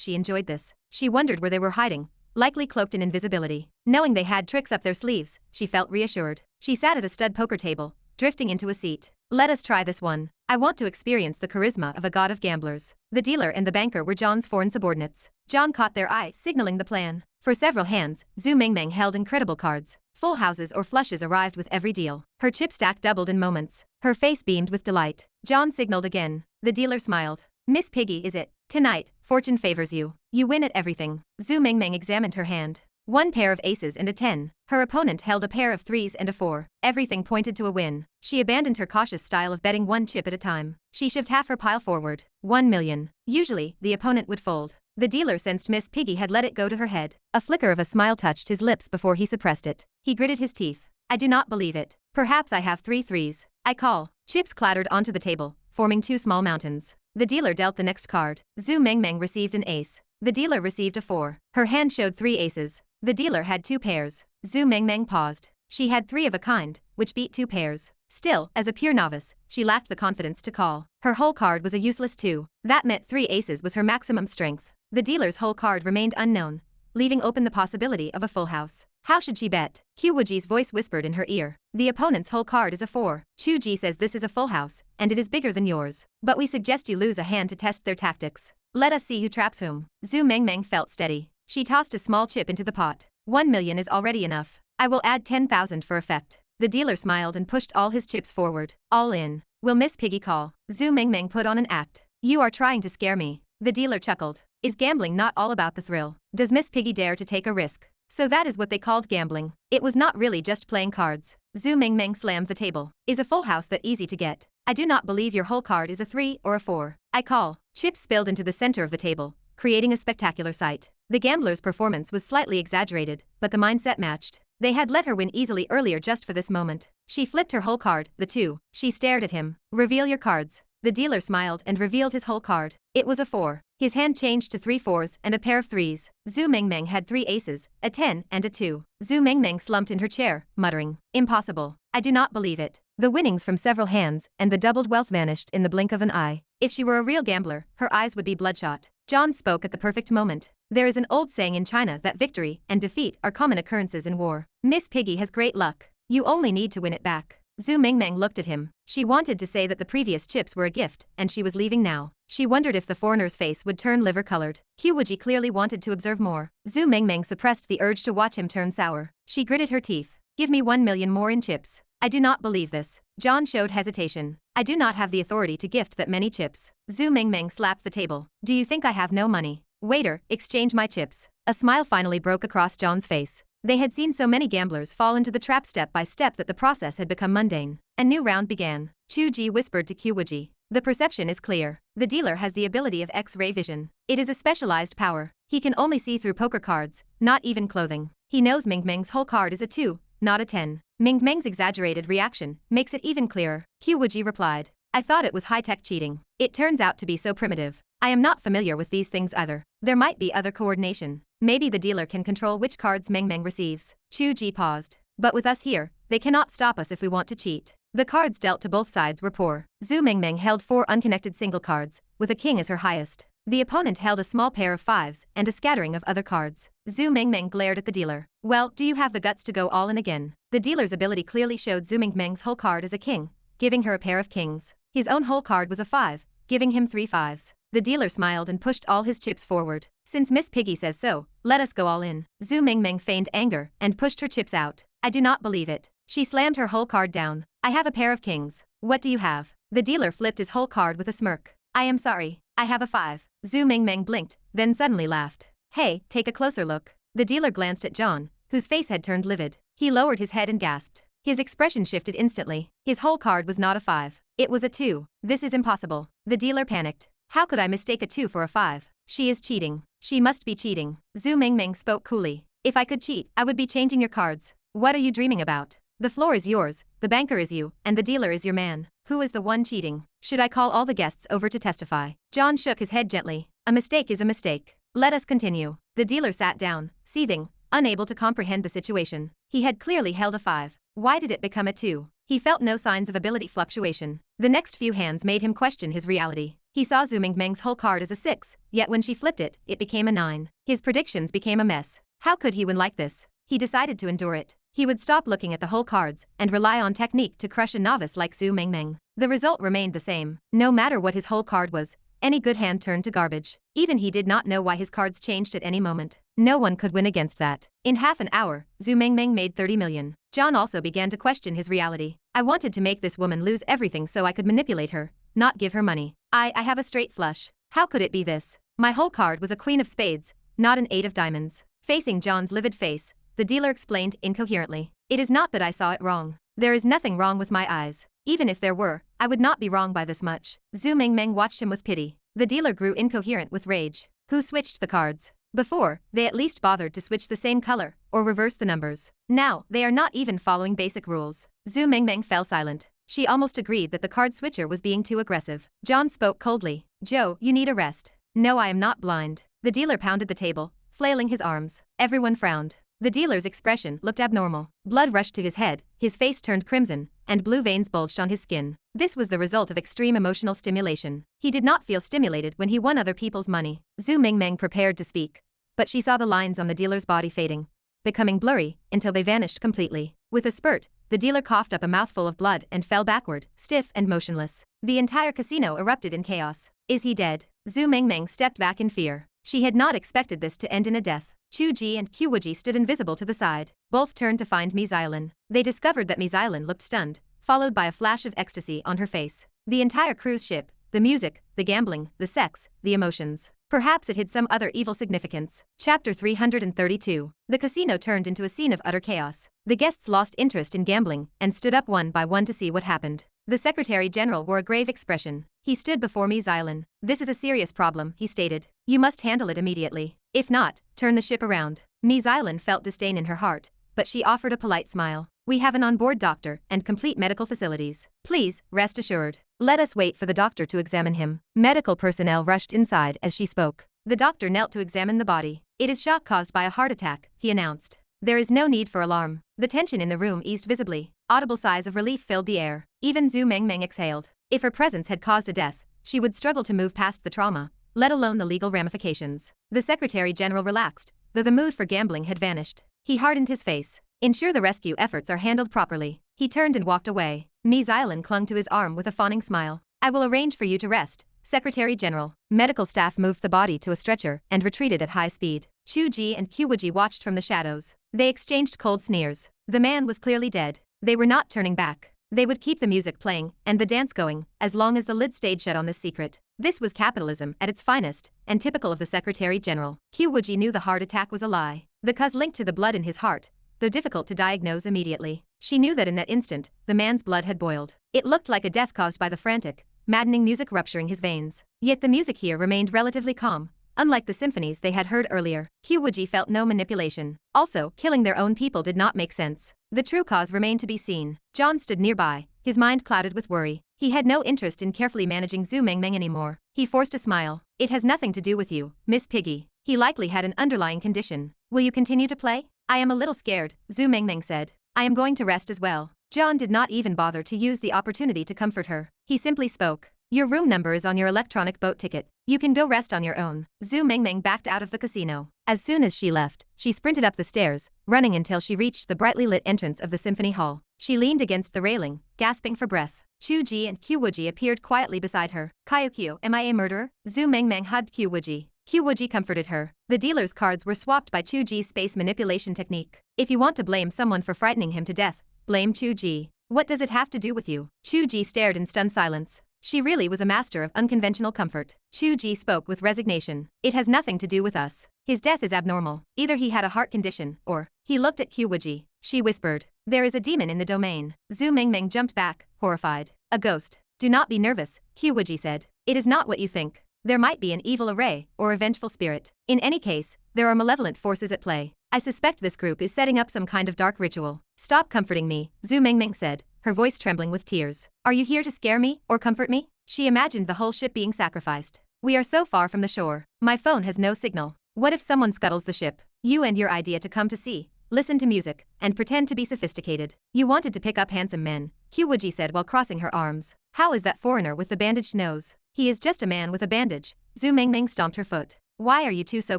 she enjoyed this. She wondered where they were hiding, likely cloaked in invisibility. Knowing they had tricks up their sleeves, she felt reassured. She sat at a stud poker table, drifting into a seat. "Let us try this one. I want to experience the charisma of a god of gamblers." The dealer and the banker were John's foreign subordinates. John caught their eye, signaling the plan. For several hands, Zhu Mingmeng held incredible cards. Full houses or flushes arrived with every deal. Her chip stack doubled in moments. Her face beamed with delight. John signaled again. The dealer smiled. "Miss Piggy, is it? Tonight, fortune favors you. You win at everything." Zhu Mingmeng examined her hand. One pair of aces and a 10. Her opponent held a pair of 3s and a 4. Everything pointed to a win. She abandoned her cautious style of betting one chip at a time. She shoved half her pile forward. 1 million. Usually, the opponent would fold. The dealer sensed Miss Piggy had let it go to her head. A flicker of a smile touched his lips before he suppressed it. He gritted his teeth. "I do not believe it. Perhaps I have 3 3s. I call." Chips clattered onto the table, forming 2 small mountains. The dealer dealt the next card. Zhu Mingmeng received an ace. The dealer received a 4. Her hand showed 3 aces. The dealer had 2 pairs. Zhu Mingmeng paused. She had 3 of a kind, which beat 2 pairs. Still, as a pure novice, she lacked the confidence to call. Her whole card was a useless 2. That meant 3 aces was her maximum strength. The dealer's whole card remained unknown, leaving open the possibility of a full house. How should she bet? Wuji's voice whispered in her ear. "The opponent's whole card is a 4. Chu Ge says this is a full house, and it is bigger than yours. But we suggest you lose a hand to test their tactics. Let us see who traps whom." Zhu Mingmeng felt steady. She tossed a small chip into the pot. 1 million is already enough. I will add 10,000 for effect. The dealer smiled and pushed all his chips forward. "All in. Will Miss Piggy call?" Zhu Mingmeng put on an act. "You are trying to scare me." The dealer chuckled. Is gambling not all about the thrill? Does Miss Piggy dare to take a risk? So that is what they called gambling. It was not really just playing cards. Zhu Mingmeng slammed the table. Is a full house that easy to get? I do not believe your whole card is a 3 or a 4. I call. Chips spilled into the center of the table, creating a spectacular sight. The gambler's performance was slightly exaggerated, but the mindset matched. They had let her win easily earlier just for this moment. She flipped her whole card, the 2. She stared at him. "Reveal your cards." The dealer smiled and revealed his whole card. It was a 4. His hand changed to 3 4s and a pair of 3s. Zhu Mingmeng had 3 aces, a 10 and a 2. Zhu Mingmeng slumped in her chair, muttering, "Impossible. I do not believe it." The winnings from several hands and the doubled wealth vanished in the blink of an eye. If she were a real gambler, her eyes would be bloodshot. John spoke at the perfect moment. There is an old saying in China that victory and defeat are common occurrences in war. Miss Piggy has great luck. You only need to win it back. Zhu Mingmeng looked at him. She wanted to say that the previous chips were a gift, and she was leaving now. She wondered if the foreigner's face would turn liver-colored. Wuji clearly wanted to observe more. Zhu Mingmeng suppressed the urge to watch him turn sour. She gritted her teeth. "Give me 1 million more in chips." "I do not believe this." John showed hesitation. "I do not have the authority to gift that many chips." Zhu Mingmeng slapped the table. "Do you think I have no money? Waiter, exchange my chips." A smile finally broke across John's face. They had seen so many gamblers fall into the trap step by step that the process had become mundane. A new round began. Chu Ge whispered to Wuji. The perception is clear. The dealer has the ability of X-ray vision. It is a specialized power. He can only see through poker cards, not even clothing. He knows Ming Meng's whole card is a 2, not a 10. Ming Meng's exaggerated reaction makes it even clearer. Wuji replied. I thought it was high-tech cheating. It turns out to be so primitive. I am not familiar with these things either. There might be other coordination. Maybe the dealer can control which cards Ming Meng receives. Chu Ge paused. But with us here, they cannot stop us if we want to cheat. The cards dealt to both sides were poor. Zhu Mingmeng held 4 unconnected single cards, with a king as her highest. The opponent held a small pair of 5s and a scattering of other cards. Zhu Mingmeng glared at the dealer. Well, do you have the guts to go all in again? The dealer's ability clearly showed Zhu Mingmeng's whole card as a king, giving her a pair of kings. His own whole card was a 5, giving him 3 5s. The dealer smiled and pushed all his chips forward. Since Miss Piggy says so, let us go all in. Zhu Mingmeng feigned anger and pushed her chips out. I do not believe it. She slammed her whole card down. I have a pair of kings. What do you have? The dealer flipped his whole card with a smirk. I am sorry. I have a 5. Zhu Mingmeng blinked, then suddenly laughed. Hey, take a closer look. The dealer glanced at John, whose face had turned livid. He lowered his head and gasped. His expression shifted instantly. His whole card was not a 5. It was a 2. This is impossible. The dealer panicked. How could I mistake a 2 for a 5? She is cheating. She must be cheating. Zhu Mingmeng spoke coolly. If I could cheat, I would be changing your cards. What are you dreaming about? The floor is yours, the banker is you, and the dealer is your man. Who is the one cheating? Should I call all the guests over to testify? John shook his head gently. A mistake is a mistake. Let us continue. The dealer sat down, seething, unable to comprehend the situation. He had clearly held a 5. Why did it become a 2? He felt no signs of ability fluctuation. The next few hands made him question his reality. He saw Zhu Mingmeng's whole card as a 6, yet when she flipped it, it became a 9. His predictions became a mess. How could he win like this? He decided to endure it. He would stop looking at the whole cards and rely on technique to crush a novice like Zhu Mingmeng. The result remained the same. No matter what his whole card was, any good hand turned to garbage. Even he did not know why his cards changed at any moment. No one could win against that. In half an hour, Zhu Mingmeng made 30 million. John also began to question his reality. I wanted to make this woman lose everything so I could manipulate her, not give her money. I have a straight flush. How could it be this? My whole card was a queen of spades, not an 8 of diamonds. Facing John's livid face, the dealer explained incoherently. It is not that I saw it wrong. There is nothing wrong with my eyes. Even if there were, I would not be wrong by this much. Zhu Mingmeng watched him with pity. The dealer grew incoherent with rage. Who switched the cards? Before, they at least bothered to switch the same color, or reverse the numbers. Now, they are not even following basic rules. Zhu Mingmeng fell silent. She almost agreed that the card switcher was being too aggressive. John spoke coldly. Joe, you need a rest. No, I am not blind. The dealer pounded the table, flailing his arms. Everyone frowned. The dealer's expression looked abnormal. Blood rushed to his head, his face turned crimson, and blue veins bulged on his skin. This was the result of extreme emotional stimulation. He did not feel stimulated when he won other people's money. Zhu Mingmeng prepared to speak. But she saw the lines on the dealer's body fading, becoming blurry, until they vanished completely. With a spurt, the dealer coughed up a mouthful of blood and fell backward, stiff and motionless. The entire casino erupted in chaos. Is he dead? Zhu Mingmeng stepped back in fear. She had not expected this to end in a death. Chu Ge and Wuji stood invisible to the side. Both turned to find Ms. Island. They discovered that Ms. Island looked stunned, followed by a flash of ecstasy on her face. The entire cruise ship, the music, the gambling, the sex, the emotions. Perhaps it hid some other evil significance. Chapter 332. The casino turned into a scene of utter chaos. The guests lost interest in gambling and stood up one by one to see what happened. The Secretary General wore a grave expression. He stood before Ms. Island. This is a serious problem, he stated. You must handle it immediately. If not, turn the ship around. Ms. Island felt disdain in her heart, but she offered a polite smile. We have an onboard doctor and complete medical facilities. Please, rest assured. Let us wait for the doctor to examine him. Medical personnel rushed inside as she spoke. The doctor knelt to examine the body. It is shock caused by a heart attack, he announced. There is no need for alarm. The tension in the room eased visibly. Audible sighs of relief filled the air. Even Zhu Mingmeng exhaled. If her presence had caused a death, she would struggle to move past the trauma, let alone the legal ramifications. The Secretary General relaxed, though the mood for gambling had vanished. He hardened his face. Ensure the rescue efforts are handled properly. He turned and walked away. Ms. Island clung to his arm with a fawning smile. I will arrange for you to rest, Secretary General. Medical staff moved the body to a stretcher and retreated at high speed. Chu Ge and Wuji watched from the shadows. They exchanged cold sneers. The man was clearly dead. They were not turning back. They would keep the music playing and the dance going, as long as the lid stayed shut on this secret. This was capitalism at its finest, and typical of the Secretary General. Wuji knew the heart attack was a lie. The cause linked to the blood in his heart, though difficult to diagnose immediately. She knew that in that instant, the man's blood had boiled. It looked like a death caused by the frantic, maddening music rupturing his veins. Yet the music here remained relatively calm, unlike the symphonies they had heard earlier. Wuji felt no manipulation. Also, killing their own people did not make sense. The true cause remained to be seen. John stood nearby, his mind clouded with worry. He had no interest in carefully managing Zhu Mengmeng anymore. He forced a smile. It has nothing to do with you, Miss Piggy. He likely had an underlying condition. Will you continue to play? I am a little scared, Zhu Mengmeng said. I am going to rest as well. John did not even bother to use the opportunity to comfort her. He simply spoke. Your room number is on your electronic boat ticket. You can go rest on your own. Zhu Mengmeng backed out of the casino. As soon as she left, she sprinted up the stairs, running until she reached the brightly lit entrance of the symphony hall. She leaned against the railing, gasping for breath. Chu Ge and Wuji appeared quietly beside her. Kyokyo, am I a murderer? Zhu Mengmeng hugged Wuji. Wuji comforted her. The dealer's cards were swapped by Chu Ge's space manipulation technique. If you want to blame someone for frightening him to death, blame Chu Ge. What does it have to do with you? Chu Ge stared in stunned silence. She really was a master of unconventional comfort. Chu Ge spoke with resignation. It has nothing to do with us. His death is abnormal. Either he had a heart condition, or... He looked at Wuji. She whispered. There is a demon in the domain. Zhu Mengmeng jumped back, horrified. A ghost. Do not be nervous, Wuji said. It is not what you think. There might be an evil array, or a vengeful spirit. In any case, there are malevolent forces at play. I suspect this group is setting up some kind of dark ritual. Stop comforting me, Zhu Mengmeng said, her voice trembling with tears. Are you here to scare me, or comfort me? She imagined the whole ship being sacrificed. We are so far from the shore. My phone has no signal. What if someone scuttles the ship? You and your idea to come to sea, listen to music, and pretend to be sophisticated. You wanted to pick up handsome men, Wuji said while crossing her arms. How is that foreigner with the bandaged nose? He is just a man with a bandage. Zhu Mengmeng stomped her foot. Why are you two so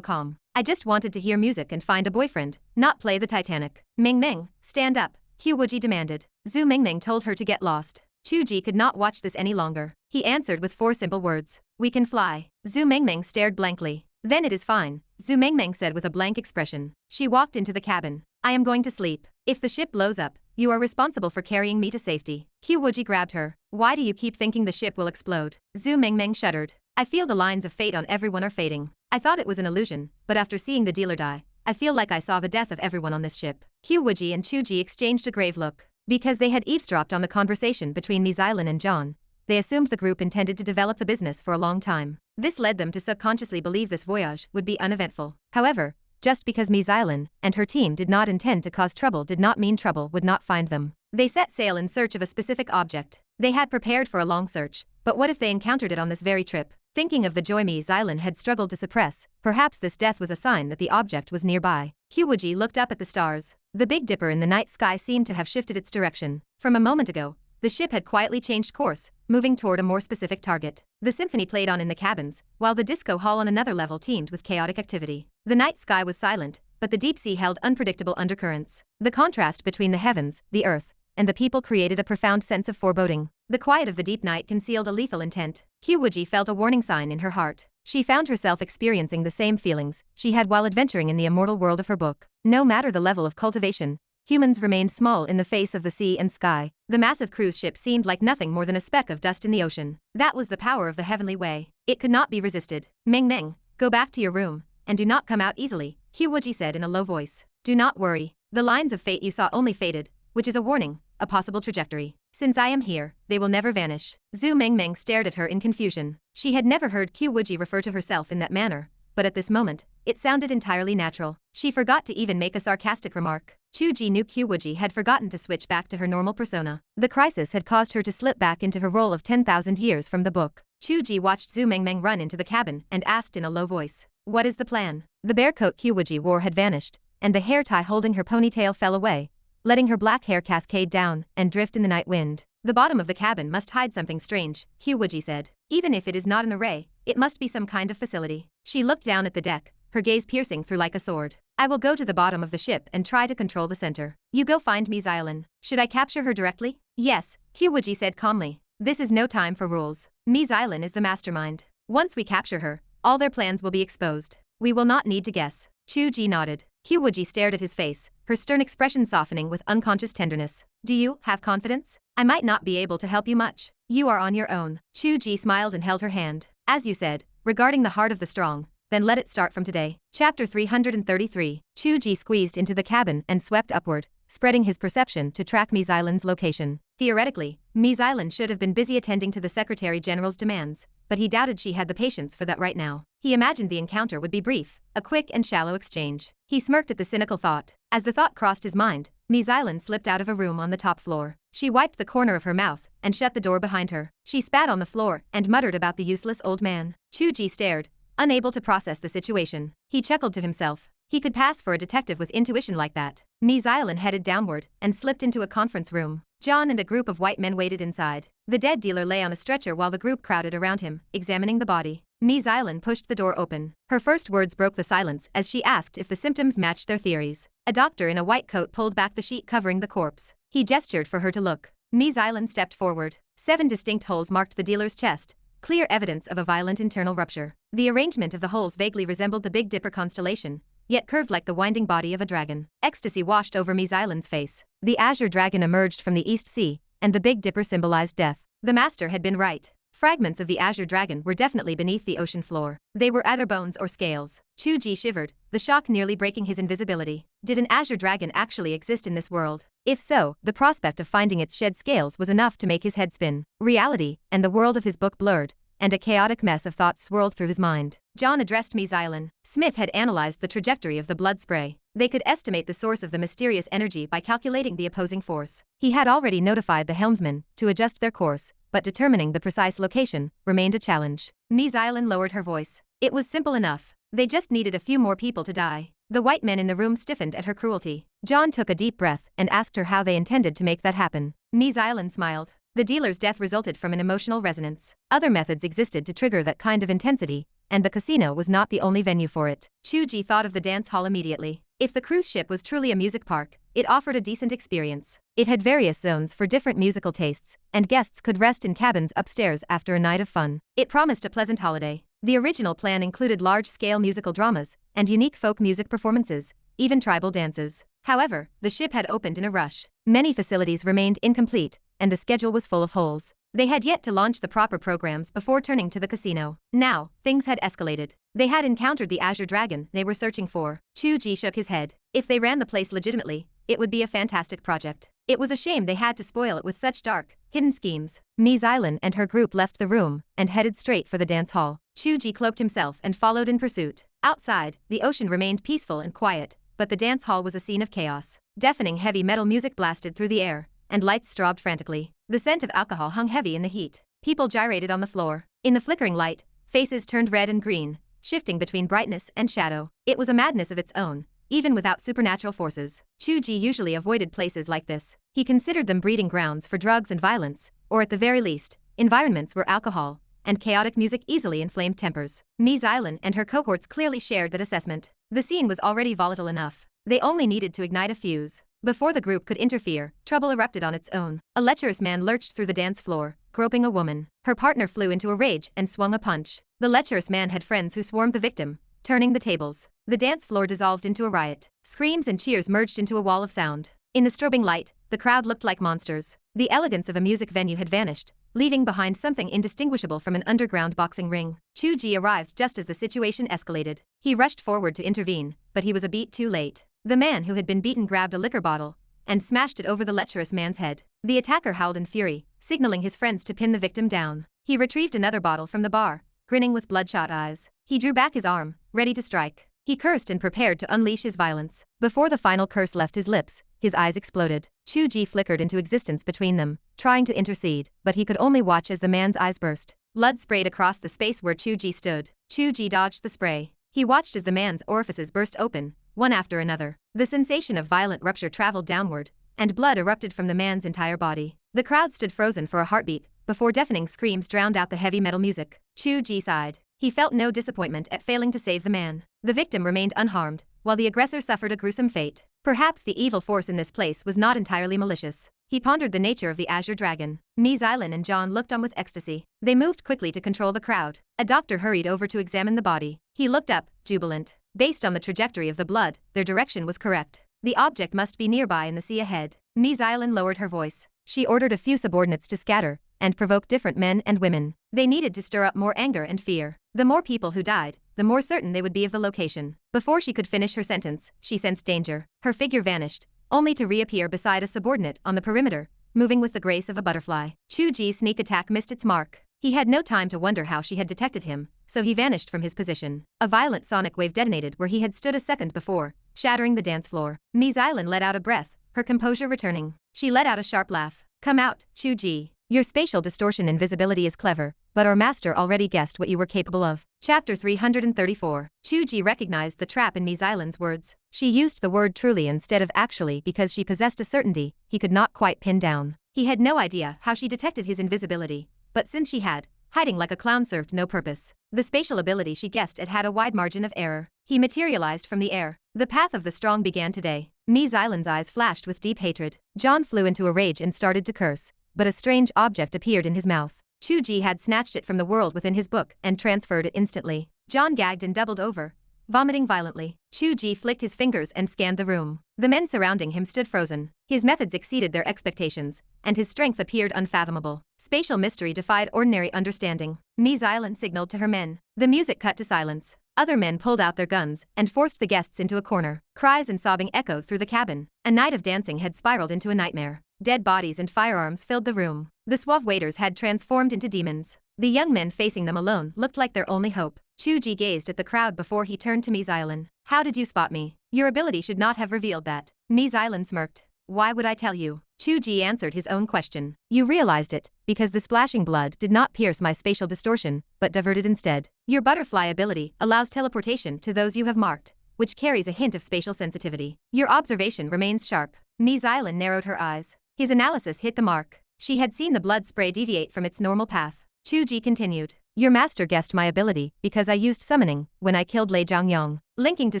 calm? I just wanted to hear music and find a boyfriend, not play the Titanic. Mengmeng, stand up, Wuji demanded. Zhu Mengmeng told her to get lost. Chu Ge could not watch this any longer. He answered with 4 simple words. We can fly. Zhu Mengmeng stared blankly. Then it is fine, Zhu Mengmeng said with a blank expression. She walked into the cabin. I am going to sleep. If the ship blows up, you are responsible for carrying me to safety. Wuji grabbed her. Why do you keep thinking the ship will explode? Zhu Mengmeng shuddered. I feel the lines of fate on everyone are fading. I thought it was an illusion, but after seeing the dealer die, I feel like I saw the death of everyone on this ship. Wuji and Chu Ge exchanged a grave look. Because they had eavesdropped on the conversation between Ms. Eileen and John, they assumed the group intended to develop the business for a long time. This led them to subconsciously believe this voyage would be uneventful. However, just because Ms. Eileen and her team did not intend to cause trouble did not mean trouble would not find them. They set sail in search of a specific object. They had prepared for a long search, but what if they encountered it on this very trip? Thinking of the joy Ms. Eileen had struggled to suppress, perhaps this death was a sign that the object was nearby. Wuji looked up at the stars. The Big Dipper in the night sky seemed to have shifted its direction. From a moment ago, the ship had quietly changed course, moving toward a more specific target. The symphony played on in the cabins, while the disco hall on another level teemed with chaotic activity. The night sky was silent, but the deep sea held unpredictable undercurrents. The contrast between the heavens, the earth, and the people created a profound sense of foreboding. The quiet of the deep night concealed a lethal intent. Wuji felt a warning sign in her heart. She found herself experiencing the same feelings she had while adventuring in the immortal world of her book. No matter the level of cultivation, humans remained small in the face of the sea and sky. The massive cruise ship seemed like nothing more than a speck of dust in the ocean. That was the power of the heavenly way. It could not be resisted. Mengmeng, go back to your room, and do not come out easily, Wuji said in a low voice. Do not worry. The lines of fate you saw only faded, which is a warning, a possible trajectory. Since I am here, they will never vanish. Zhu Mengmeng stared at her in confusion. She had never heard Wuji refer to herself in that manner, but at this moment, it sounded entirely natural. She forgot to even make a sarcastic remark. Chu Ge knew Wuji had forgotten to switch back to her normal persona. The crisis had caused her to slip back into her role of 10,000 years from the book. Chu Ge watched Zhu Mengmeng run into the cabin and asked in a low voice, what is the plan? The bear coat Wuji wore had vanished, and the hair tie holding her ponytail fell away, letting her black hair cascade down and drift in the night wind. The bottom of the cabin must hide something strange, Wuji said. Even if it is not an array, it must be some kind of facility. She looked down at the deck, her gaze piercing through like a sword. I will go to the bottom of the ship and try to control the center. You go find Ms. Eileen. Should I capture her directly? Yes, Wuji said calmly. This is no time for rules. Ms. Eileen is the mastermind. Once we capture her, all their plans will be exposed. We will not need to guess. Chu Ge nodded. Wuji stared at his face, her stern expression softening with unconscious tenderness. Do you have confidence? I might not be able to help you much. You are on your own. Chu Ge smiled and held her hand. As you said, regarding the heart of the strong, then let it start from today. Chapter 333. Chu Ge squeezed into the cabin and swept upward, spreading his perception to track Ms. Island's location. Theoretically, Ms. Island should have been busy attending to the Secretary General's demands, but he doubted she had the patience for that right now. He imagined the encounter would be brief, a quick and shallow exchange. He smirked at the cynical thought. As the thought crossed his mind, Ms. Island slipped out of a room on the top floor. She wiped the corner of her mouth and shut the door behind her. She spat on the floor and muttered about the useless old man. Chu Ge stared, unable to process the situation. He chuckled to himself. He could pass for a detective with intuition like that. Ms. Island headed downward and slipped into a conference room. John and a group of white men waited inside. The dead dealer lay on a stretcher while the group crowded around him, examining the body. Ms. Island pushed the door open. Her first words broke the silence as she asked if the symptoms matched their theories. A doctor in a white coat pulled back the sheet covering the corpse. He gestured for her to look. Ms. Island stepped forward. 7 distinct holes marked the dealer's chest, clear evidence of a violent internal rupture. The arrangement of the holes vaguely resembled the Big Dipper constellation, yet curved like the winding body of a dragon. Ecstasy washed over Ms. Island's face. The azure dragon emerged from the East Sea, and the Big Dipper symbolized death. The master had been right. Fragments of the azure dragon were definitely beneath the ocean floor. They were either bones or scales. Chu Ge shivered, the shock nearly breaking his invisibility. Did an azure dragon actually exist in this world? If so, the prospect of finding its shed scales was enough to make his head spin. Reality, and the world of his book blurred, and a chaotic mess of thoughts swirled through his mind. John addressed Ms. Island. Smith had analyzed the trajectory of the blood spray. They could estimate the source of the mysterious energy by calculating the opposing force. He had already notified the helmsman to adjust their course, but determining the precise location remained a challenge. Ms. Island lowered her voice. It was simple enough. They just needed a few more people to die. The white men in the room stiffened at her cruelty. John took a deep breath and asked her how they intended to make that happen. Ms. Island smiled. The dealer's death resulted from an emotional resonance. Other methods existed to trigger that kind of intensity, and the casino was not the only venue for it. Chu Ge thought of the dance hall immediately. If the cruise ship was truly a music park, it offered a decent experience. It had various zones for different musical tastes, and guests could rest in cabins upstairs after a night of fun. It promised a pleasant holiday. The original plan included large-scale musical dramas and unique folk music performances, even tribal dances. However, the ship had opened in a rush. Many facilities remained incomplete, and the schedule was full of holes. They had yet to launch the proper programs before turning to the casino. Now, things had escalated. They had encountered the azure dragon they were searching for. Chu Ge shook his head. If they ran the place legitimately, it would be a fantastic project. It was a shame they had to spoil it with such dark, hidden schemes. Ms. Island and her group left the room and headed straight for the dance hall. Chu Ge cloaked himself and followed in pursuit. Outside, the ocean remained peaceful and quiet, but the dance hall was a scene of chaos. Deafening heavy metal music blasted through the air, and lights strobed frantically. The scent of alcohol hung heavy in the heat. People gyrated on the floor. In the flickering light, faces turned red and green, shifting between brightness and shadow. It was a madness of its own, even without supernatural forces. Chu Ge usually avoided places like this. He considered them breeding grounds for drugs and violence, or at the very least, environments where alcohol and chaotic music easily inflamed tempers. Ms. Island and her cohorts clearly shared that assessment. The scene was already volatile enough. They only needed to ignite a fuse. Before the group could interfere, trouble erupted on its own. A lecherous man lurched through the dance floor, groping a woman. Her partner flew into a rage and swung a punch. The lecherous man had friends who swarmed the victim, turning the tables. The dance floor dissolved into a riot. Screams and cheers merged into a wall of sound. In the strobing light, the crowd looked like monsters. The elegance of a music venue had vanished, leaving behind something indistinguishable from an underground boxing ring. Chu Ge arrived just as the situation escalated. He rushed forward to intervene, but he was a beat too late. The man who had been beaten grabbed a liquor bottle and smashed it over the lecherous man's head. The attacker howled in fury, signaling his friends to pin the victim down. He retrieved another bottle from the bar, grinning with bloodshot eyes. He drew back his arm, ready to strike. He cursed and prepared to unleash his violence. Before the final curse left his lips, his eyes exploded. Chu Ge flickered into existence between them, trying to intercede, but he could only watch as the man's eyes burst. Blood sprayed across the space where Chu Ge stood. Chu Ge dodged the spray. He watched as the man's orifices burst open, one after another. The sensation of violent rupture traveled downward, and blood erupted from the man's entire body. The crowd stood frozen for a heartbeat, before deafening screams drowned out the heavy metal music. Chu Ge sighed. He felt no disappointment at failing to save the man. The victim remained unharmed, while the aggressor suffered a gruesome fate. Perhaps the evil force in this place was not entirely malicious. He pondered the nature of the azure dragon. Ms. Island and John looked on with ecstasy. They moved quickly to control the crowd. A doctor hurried over to examine the body. He looked up, jubilant. Based on the trajectory of the blood, their direction was correct. The object must be nearby in the sea ahead. Ms. Island lowered her voice. She ordered a few subordinates to scatter and provoke different men and women. They needed to stir up more anger and fear. The more people who died, the more certain they would be of the location. Before she could finish her sentence, she sensed danger. Her figure vanished, only to reappear beside a subordinate on the perimeter, moving with the grace of a butterfly. Chu Ge's sneak attack missed its mark. He had no time to wonder how she had detected him, so he vanished from his position. A violent sonic wave detonated where he had stood a second before, shattering the dance floor. Ms. Island let out a breath, her composure returning. She let out a sharp laugh. Come out, Chu Ge. Your spatial distortion invisibility is clever, but our master already guessed what you were capable of. Chapter 334. Chu Ge recognized the trap in Ms. Island's words. She used the word truly instead of actually because she possessed a certainty he could not quite pin down. He had no idea how she detected his invisibility, but since she had, hiding like a clown served no purpose. The spatial ability she guessed at had a wide margin of error. He materialized from the air. The path of the strong began today. Ms. Island's eyes flashed with deep hatred. John flew into a rage and started to curse, but a strange object appeared in his mouth. Chu Ge had snatched it from the world within his book and transferred it instantly. John gagged and doubled over, vomiting violently. Chu Ge flicked his fingers and scanned the room. The men surrounding him stood frozen. His methods exceeded their expectations, and his strength appeared unfathomable. Spatial mystery defied ordinary understanding. Ms. Island signaled to her men. The music cut to silence. Other men pulled out their guns and forced the guests into a corner. Cries and sobbing echoed through the cabin. A night of dancing had spiraled into a nightmare. Dead bodies and firearms filled the room. The suave waiters had transformed into demons. The young men facing them alone looked like their only hope. Chu Ge gazed at the crowd before he turned to Ms. Island. How did you spot me? Your ability should not have revealed that. Ms. Island smirked. Why would I tell you? Chu Ge answered his own question. You realized it, because the splashing blood did not pierce my spatial distortion, but diverted instead. Your butterfly ability allows teleportation to those you have marked, which carries a hint of spatial sensitivity. Your observation remains sharp. Ms. Island narrowed her eyes. His analysis hit the mark. She had seen the blood spray deviate from its normal path. Chu Ge continued. Your master guessed my ability because I used summoning when I killed Lei Zhangyong. Linking to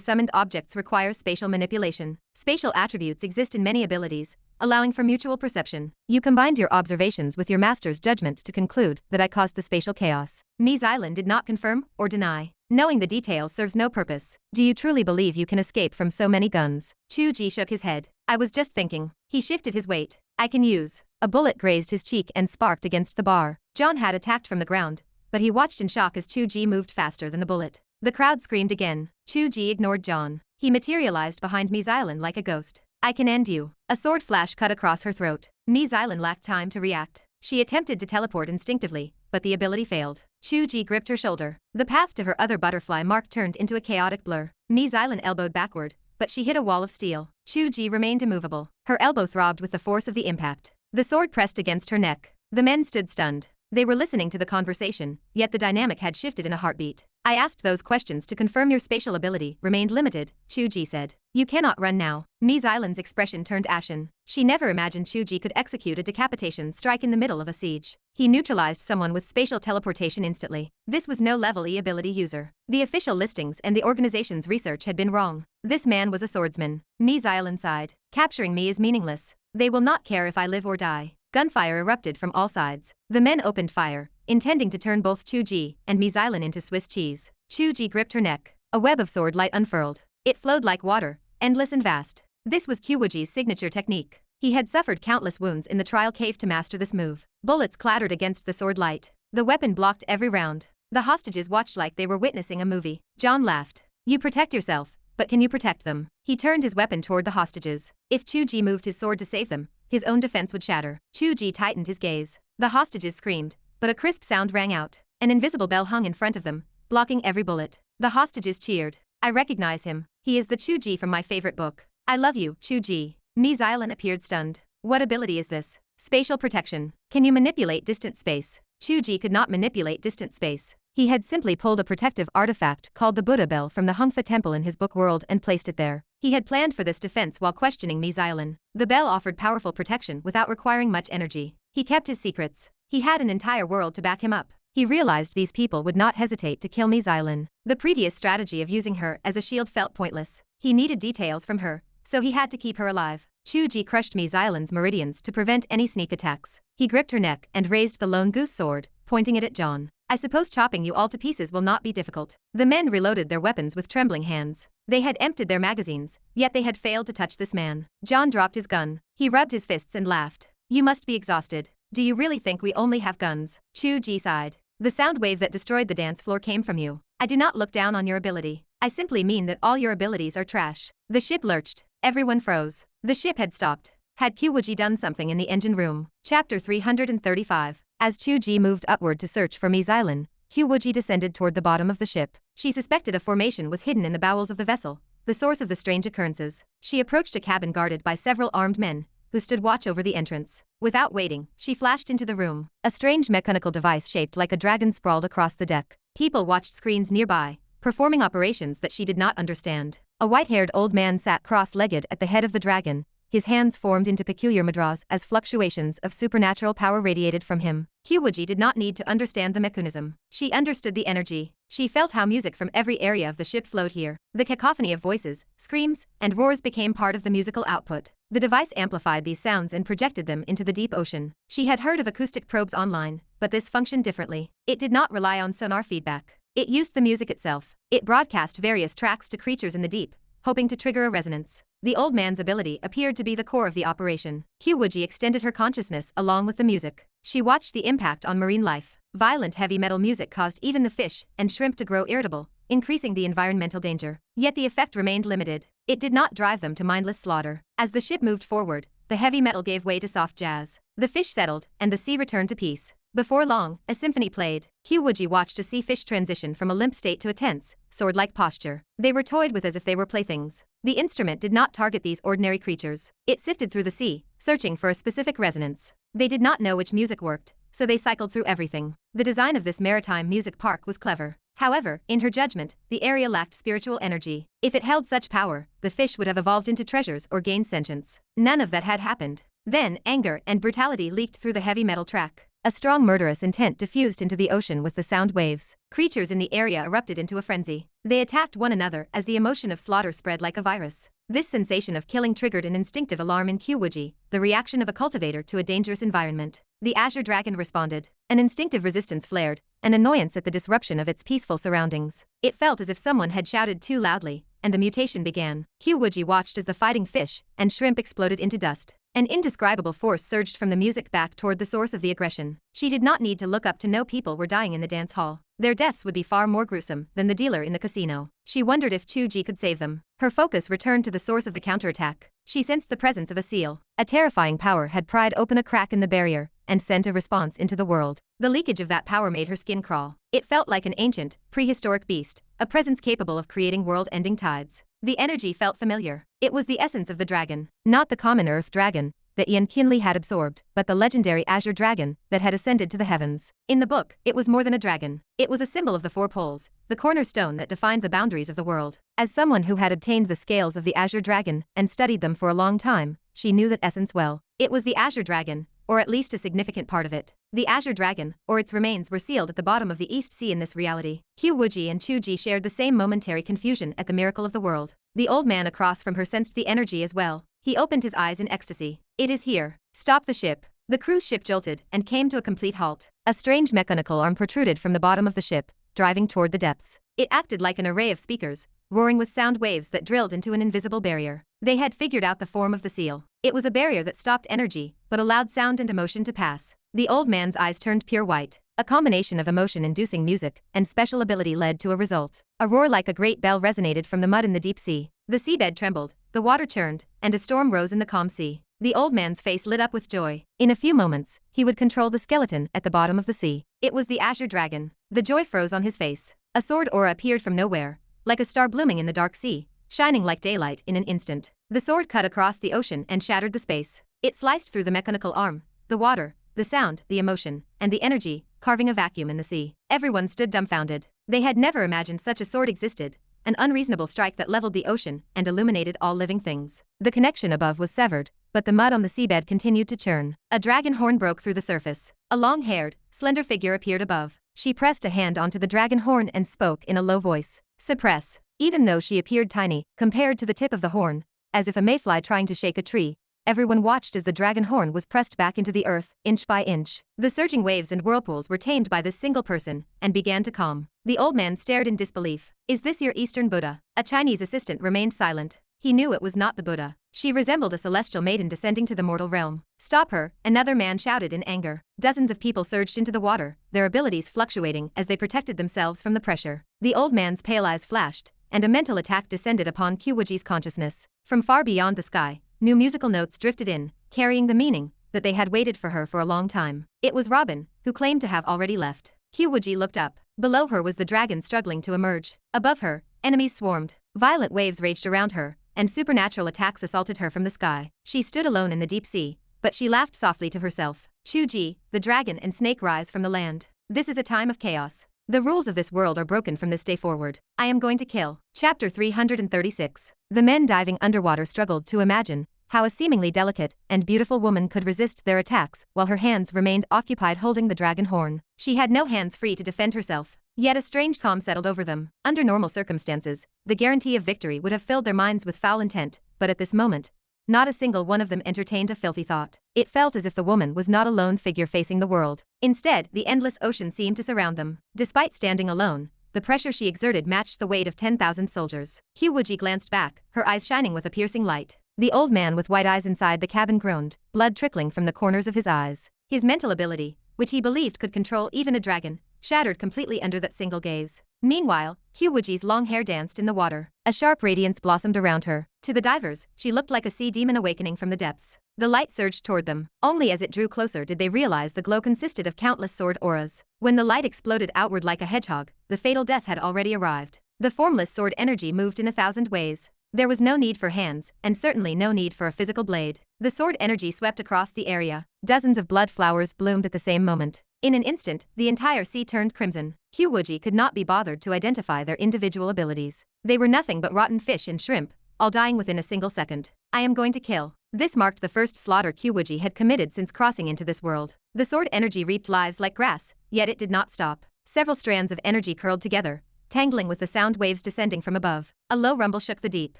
summoned objects requires spatial manipulation. Spatial attributes exist in many abilities, allowing for mutual perception. You combined your observations with your master's judgment to conclude that I caused the spatial chaos. Ms. Island did not confirm or deny. Knowing the details serves no purpose. Do you truly believe you can escape from so many guns? Chu Ge shook his head. I was just thinking. He shifted his weight. I can use. A bullet grazed his cheek and sparked against the bar. John had attacked from the ground, but he watched in shock as Chu Ge moved faster than the bullet. The crowd screamed again. Chu Ge ignored John. He materialized behind Ms. Island like a ghost. I can end you. A sword flash cut across her throat. Ms. Island lacked time to react. She attempted to teleport instinctively, but the ability failed. Chu Ge gripped her shoulder. The path to her other butterfly mark turned into a chaotic blur. Ms. Island elbowed backward, but she hit a wall of steel. Chu Ge remained immovable. Her elbow throbbed with the force of the impact. The sword pressed against her neck. The men stood stunned. They were listening to the conversation, yet the dynamic had shifted in a heartbeat. I asked those questions to confirm your spatial ability remained limited, Chu Ge said. You cannot run now. Ms. Island's expression turned ashen. She never imagined Chu Ge could execute a decapitation strike in the middle of a siege. He neutralized someone with spatial teleportation instantly. This was no level E ability user. The official listings and the organization's research had been wrong. This man was a swordsman. Ms. Island sighed. Capturing me is meaningless. They will not care if I live or die. Gunfire erupted from all sides. The men opened fire, intending to turn both Chu Ge and Ms. Island into Swiss cheese. Chu Ge gripped her neck. A web of sword light unfurled. It flowed like water, endless and vast. This was Wuji's signature technique. He had suffered countless wounds in the trial cave to master this move. Bullets clattered against the sword light. The weapon blocked every round. The hostages watched like they were witnessing a movie. John laughed. You protect yourself, but can you protect them? He turned his weapon toward the hostages. If Chu Ge moved his sword to save them, his own defense would shatter. Chu Ge tightened his gaze. The hostages screamed, but a crisp sound rang out. An invisible bell hung in front of them, blocking every bullet. The hostages cheered. I recognize him. He is the Chu Ge from my favorite book. I love you, Chu Ge. Ms. Island appeared stunned. What ability is this? Spatial protection. Can you manipulate distant space? Chu Ge could not manipulate distant space. He had simply pulled a protective artifact called the Buddha Bell from the Hungfa Temple in his book world and placed it there. He had planned for this defense while questioning Ms. Island. The bell offered powerful protection without requiring much energy. He kept his secrets. He had an entire world to back him up. He realized these people would not hesitate to kill Ms. Island. The previous strategy of using her as a shield felt pointless. He needed details from her, so he had to keep her alive. Chu Ge crushed Ms. Island's meridians to prevent any sneak attacks. He gripped her neck and raised the lone goose sword, pointing it at John. I suppose chopping you all to pieces will not be difficult. The men reloaded their weapons with trembling hands. They had emptied their magazines, yet they had failed to touch this man. John dropped his gun. He rubbed his fists and laughed. You must be exhausted. Do you really think we only have guns? Chu Ge sighed. The sound wave that destroyed the dance floor came from you. I do not look down on your ability. I simply mean that all your abilities are trash. The ship lurched. Everyone froze. The ship had stopped. Had Wuji done something in the engine room? Chapter 335. As Chu Ge moved upward to search for Wuji descended toward the bottom of the ship. She suspected a formation was hidden in the bowels of the vessel, the source of the strange occurrences. She approached a cabin guarded by several armed men, who stood watch over the entrance. Without waiting, she flashed into the room. A strange mechanical device shaped like a dragon sprawled across the deck. People watched screens nearby, performing operations that she did not understand. A white-haired old man sat cross-legged at the head of the dragon. His hands formed into peculiar mudras as fluctuations of supernatural power radiated from him. Wuji did not need to understand the mechanism. She understood the energy. She felt how music from every area of the ship flowed here. The cacophony of voices, screams, and roars became part of the musical output. The device amplified these sounds and projected them into the deep ocean. She had heard of acoustic probes online, but this functioned differently. It did not rely on sonar feedback. It used the music itself. It broadcast various tracks to creatures in the deep, hoping to trigger a resonance. The old man's ability appeared to be the core of the operation. Wuji extended her consciousness along with the music. She watched the impact on marine life. Violent heavy metal music caused even the fish and shrimp to grow irritable, increasing the environmental danger. Yet the effect remained limited. It did not drive them to mindless slaughter. As the ship moved forward, the heavy metal gave way to soft jazz. The fish settled, and the sea returned to peace. Before long, a symphony played. Wuji watched a sea fish transition from a limp state to a tense, sword-like posture. They were toyed with as if they were playthings. The instrument did not target these ordinary creatures. It sifted through the sea, searching for a specific resonance. They did not know which music worked, so they cycled through everything. The design of this maritime music park was clever. However, in her judgment, the area lacked spiritual energy. If it held such power, the fish would have evolved into treasures or gained sentience. None of that had happened. Then, anger and brutality leaked through the heavy metal track. A strong murderous intent diffused into the ocean with the sound waves. Creatures in the area erupted into a frenzy. They attacked one another as the emotion of slaughter spread like a virus. This sensation of killing triggered an instinctive alarm in Wuji, the reaction of a cultivator to a dangerous environment. The Azure Dragon responded. An instinctive resistance flared, an annoyance at the disruption of its peaceful surroundings. It felt as if someone had shouted too loudly, and the mutation began. Wuji watched as the fighting fish and shrimp exploded into dust. An indescribable force surged from the music back toward the source of the aggression. She did not need to look up to know people were dying in the dance hall. Their deaths would be far more gruesome than the dealer in the casino. She wondered if Chu Ge could save them. Her focus returned to the source of the counterattack. She sensed the presence of a seal. A terrifying power had pried open a crack in the barrier and sent a response into the world. The leakage of that power made her skin crawl. It felt like an ancient, prehistoric beast, a presence capable of creating world-ending tides. The energy felt familiar. It was the essence of the dragon, not the common earth dragon that Yan Qinli had absorbed, but the legendary Azure Dragon that had ascended to the heavens. In the book, it was more than a dragon. It was a symbol of the four poles, the cornerstone that defined the boundaries of the world. As someone who had obtained the scales of the Azure Dragon and studied them for a long time, she knew that essence well. It was the Azure Dragon, or at least a significant part of it. The Azure Dragon, or its remains, were sealed at the bottom of the East Sea in this reality. Wuji and Chu Ge shared the same momentary confusion at the miracle of the world. The old man across from her sensed the energy as well. He opened his eyes in ecstasy. It is here. Stop the ship. The cruise ship jolted and came to a complete halt. A strange mechanical arm protruded from the bottom of the ship, driving toward the depths. It acted like an array of speakers, roaring with sound waves that drilled into an invisible barrier. They had figured out the form of the seal. It was a barrier that stopped energy, but allowed sound and emotion to pass. The old man's eyes turned pure white. A combination of emotion-inducing music and special ability led to a result. A roar like a great bell resonated from the mud in the deep sea. The seabed trembled, the water churned, and a storm rose in the calm sea. The old man's face lit up with joy. In a few moments, he would control the skeleton at the bottom of the sea. It was the Azure Dragon. The joy froze on his face. A sword aura appeared from nowhere, like a star blooming in the dark sea, shining like daylight in an instant. The sword cut across the ocean and shattered the space. It sliced through the mechanical arm, the water, the sound, the emotion, and the energy, carving a vacuum in the sea. Everyone stood dumbfounded. They had never imagined such a sword existed, an unreasonable strike that leveled the ocean and illuminated all living things. The connection above was severed, but the mud on the seabed continued to churn. A dragon horn broke through the surface. A long-haired, slender figure appeared above. She pressed a hand onto the dragon horn and spoke in a low voice. Suppress. Even though she appeared tiny, compared to the tip of the horn, as if a mayfly trying to shake a tree, everyone watched as the dragon horn was pressed back into the earth, inch by inch. The surging waves and whirlpools were tamed by this single person, and began to calm. The old man stared in disbelief. "Is this your Eastern Buddha?" A Chinese assistant remained silent. He knew it was not the Buddha. She resembled a celestial maiden descending to the mortal realm. "Stop her," another man shouted in anger. Dozens of people surged into the water, their abilities fluctuating as they protected themselves from the pressure. The old man's pale eyes flashed, and a mental attack descended upon Wuji's consciousness. From far beyond the sky, new musical notes drifted in, carrying the meaning that they had waited for her for a long time. It was Robin, who claimed to have already left. Wuji looked up. Below her was the dragon struggling to emerge. Above her, enemies swarmed. Violent waves raged around her, and supernatural attacks assaulted her from the sky. She stood alone in the deep sea, but she laughed softly to herself. Chu Ge, the dragon and snake rise from the land. This is a time of chaos. The rules of this world are broken from this day forward. I am going to kill. Chapter 336. The men diving underwater struggled to imagine how a seemingly delicate and beautiful woman could resist their attacks while her hands remained occupied holding the dragon horn. She had no hands free to defend herself. Yet a strange calm settled over them. Under normal circumstances, the guarantee of victory would have filled their minds with foul intent, but at this moment, not a single one of them entertained a filthy thought. It felt as if the woman was not a lone figure facing the world. Instead, the endless ocean seemed to surround them. Despite standing alone, the pressure she exerted matched the weight of 10,000 soldiers. Wuji glanced back, her eyes shining with a piercing light. The old man with white eyes inside the cabin groaned, blood trickling from the corners of his eyes. His mental ability, which he believed could control even a dragon, shattered completely under that single gaze. Meanwhile, Wuji's long hair danced in the water. A sharp radiance blossomed around her. To the divers, she looked like a sea demon awakening from the depths. The light surged toward them. Only as it drew closer did they realize the glow consisted of countless sword auras. When the light exploded outward like a hedgehog, the fatal death had already arrived. The formless sword energy moved in 1,000 ways. There was no need for hands, and certainly no need for a physical blade. The sword energy swept across the area. Dozens of blood flowers bloomed at the same moment. In an instant, the entire sea turned crimson. Wuji could not be bothered to identify their individual abilities. They were nothing but rotten fish and shrimp, all dying within a single second. I am going to kill. This marked the first slaughter Wuji had committed since crossing into this world. The sword energy reaped lives like grass, yet it did not stop. Several strands of energy curled together, tangling with the sound waves descending from above. A low rumble shook the deep.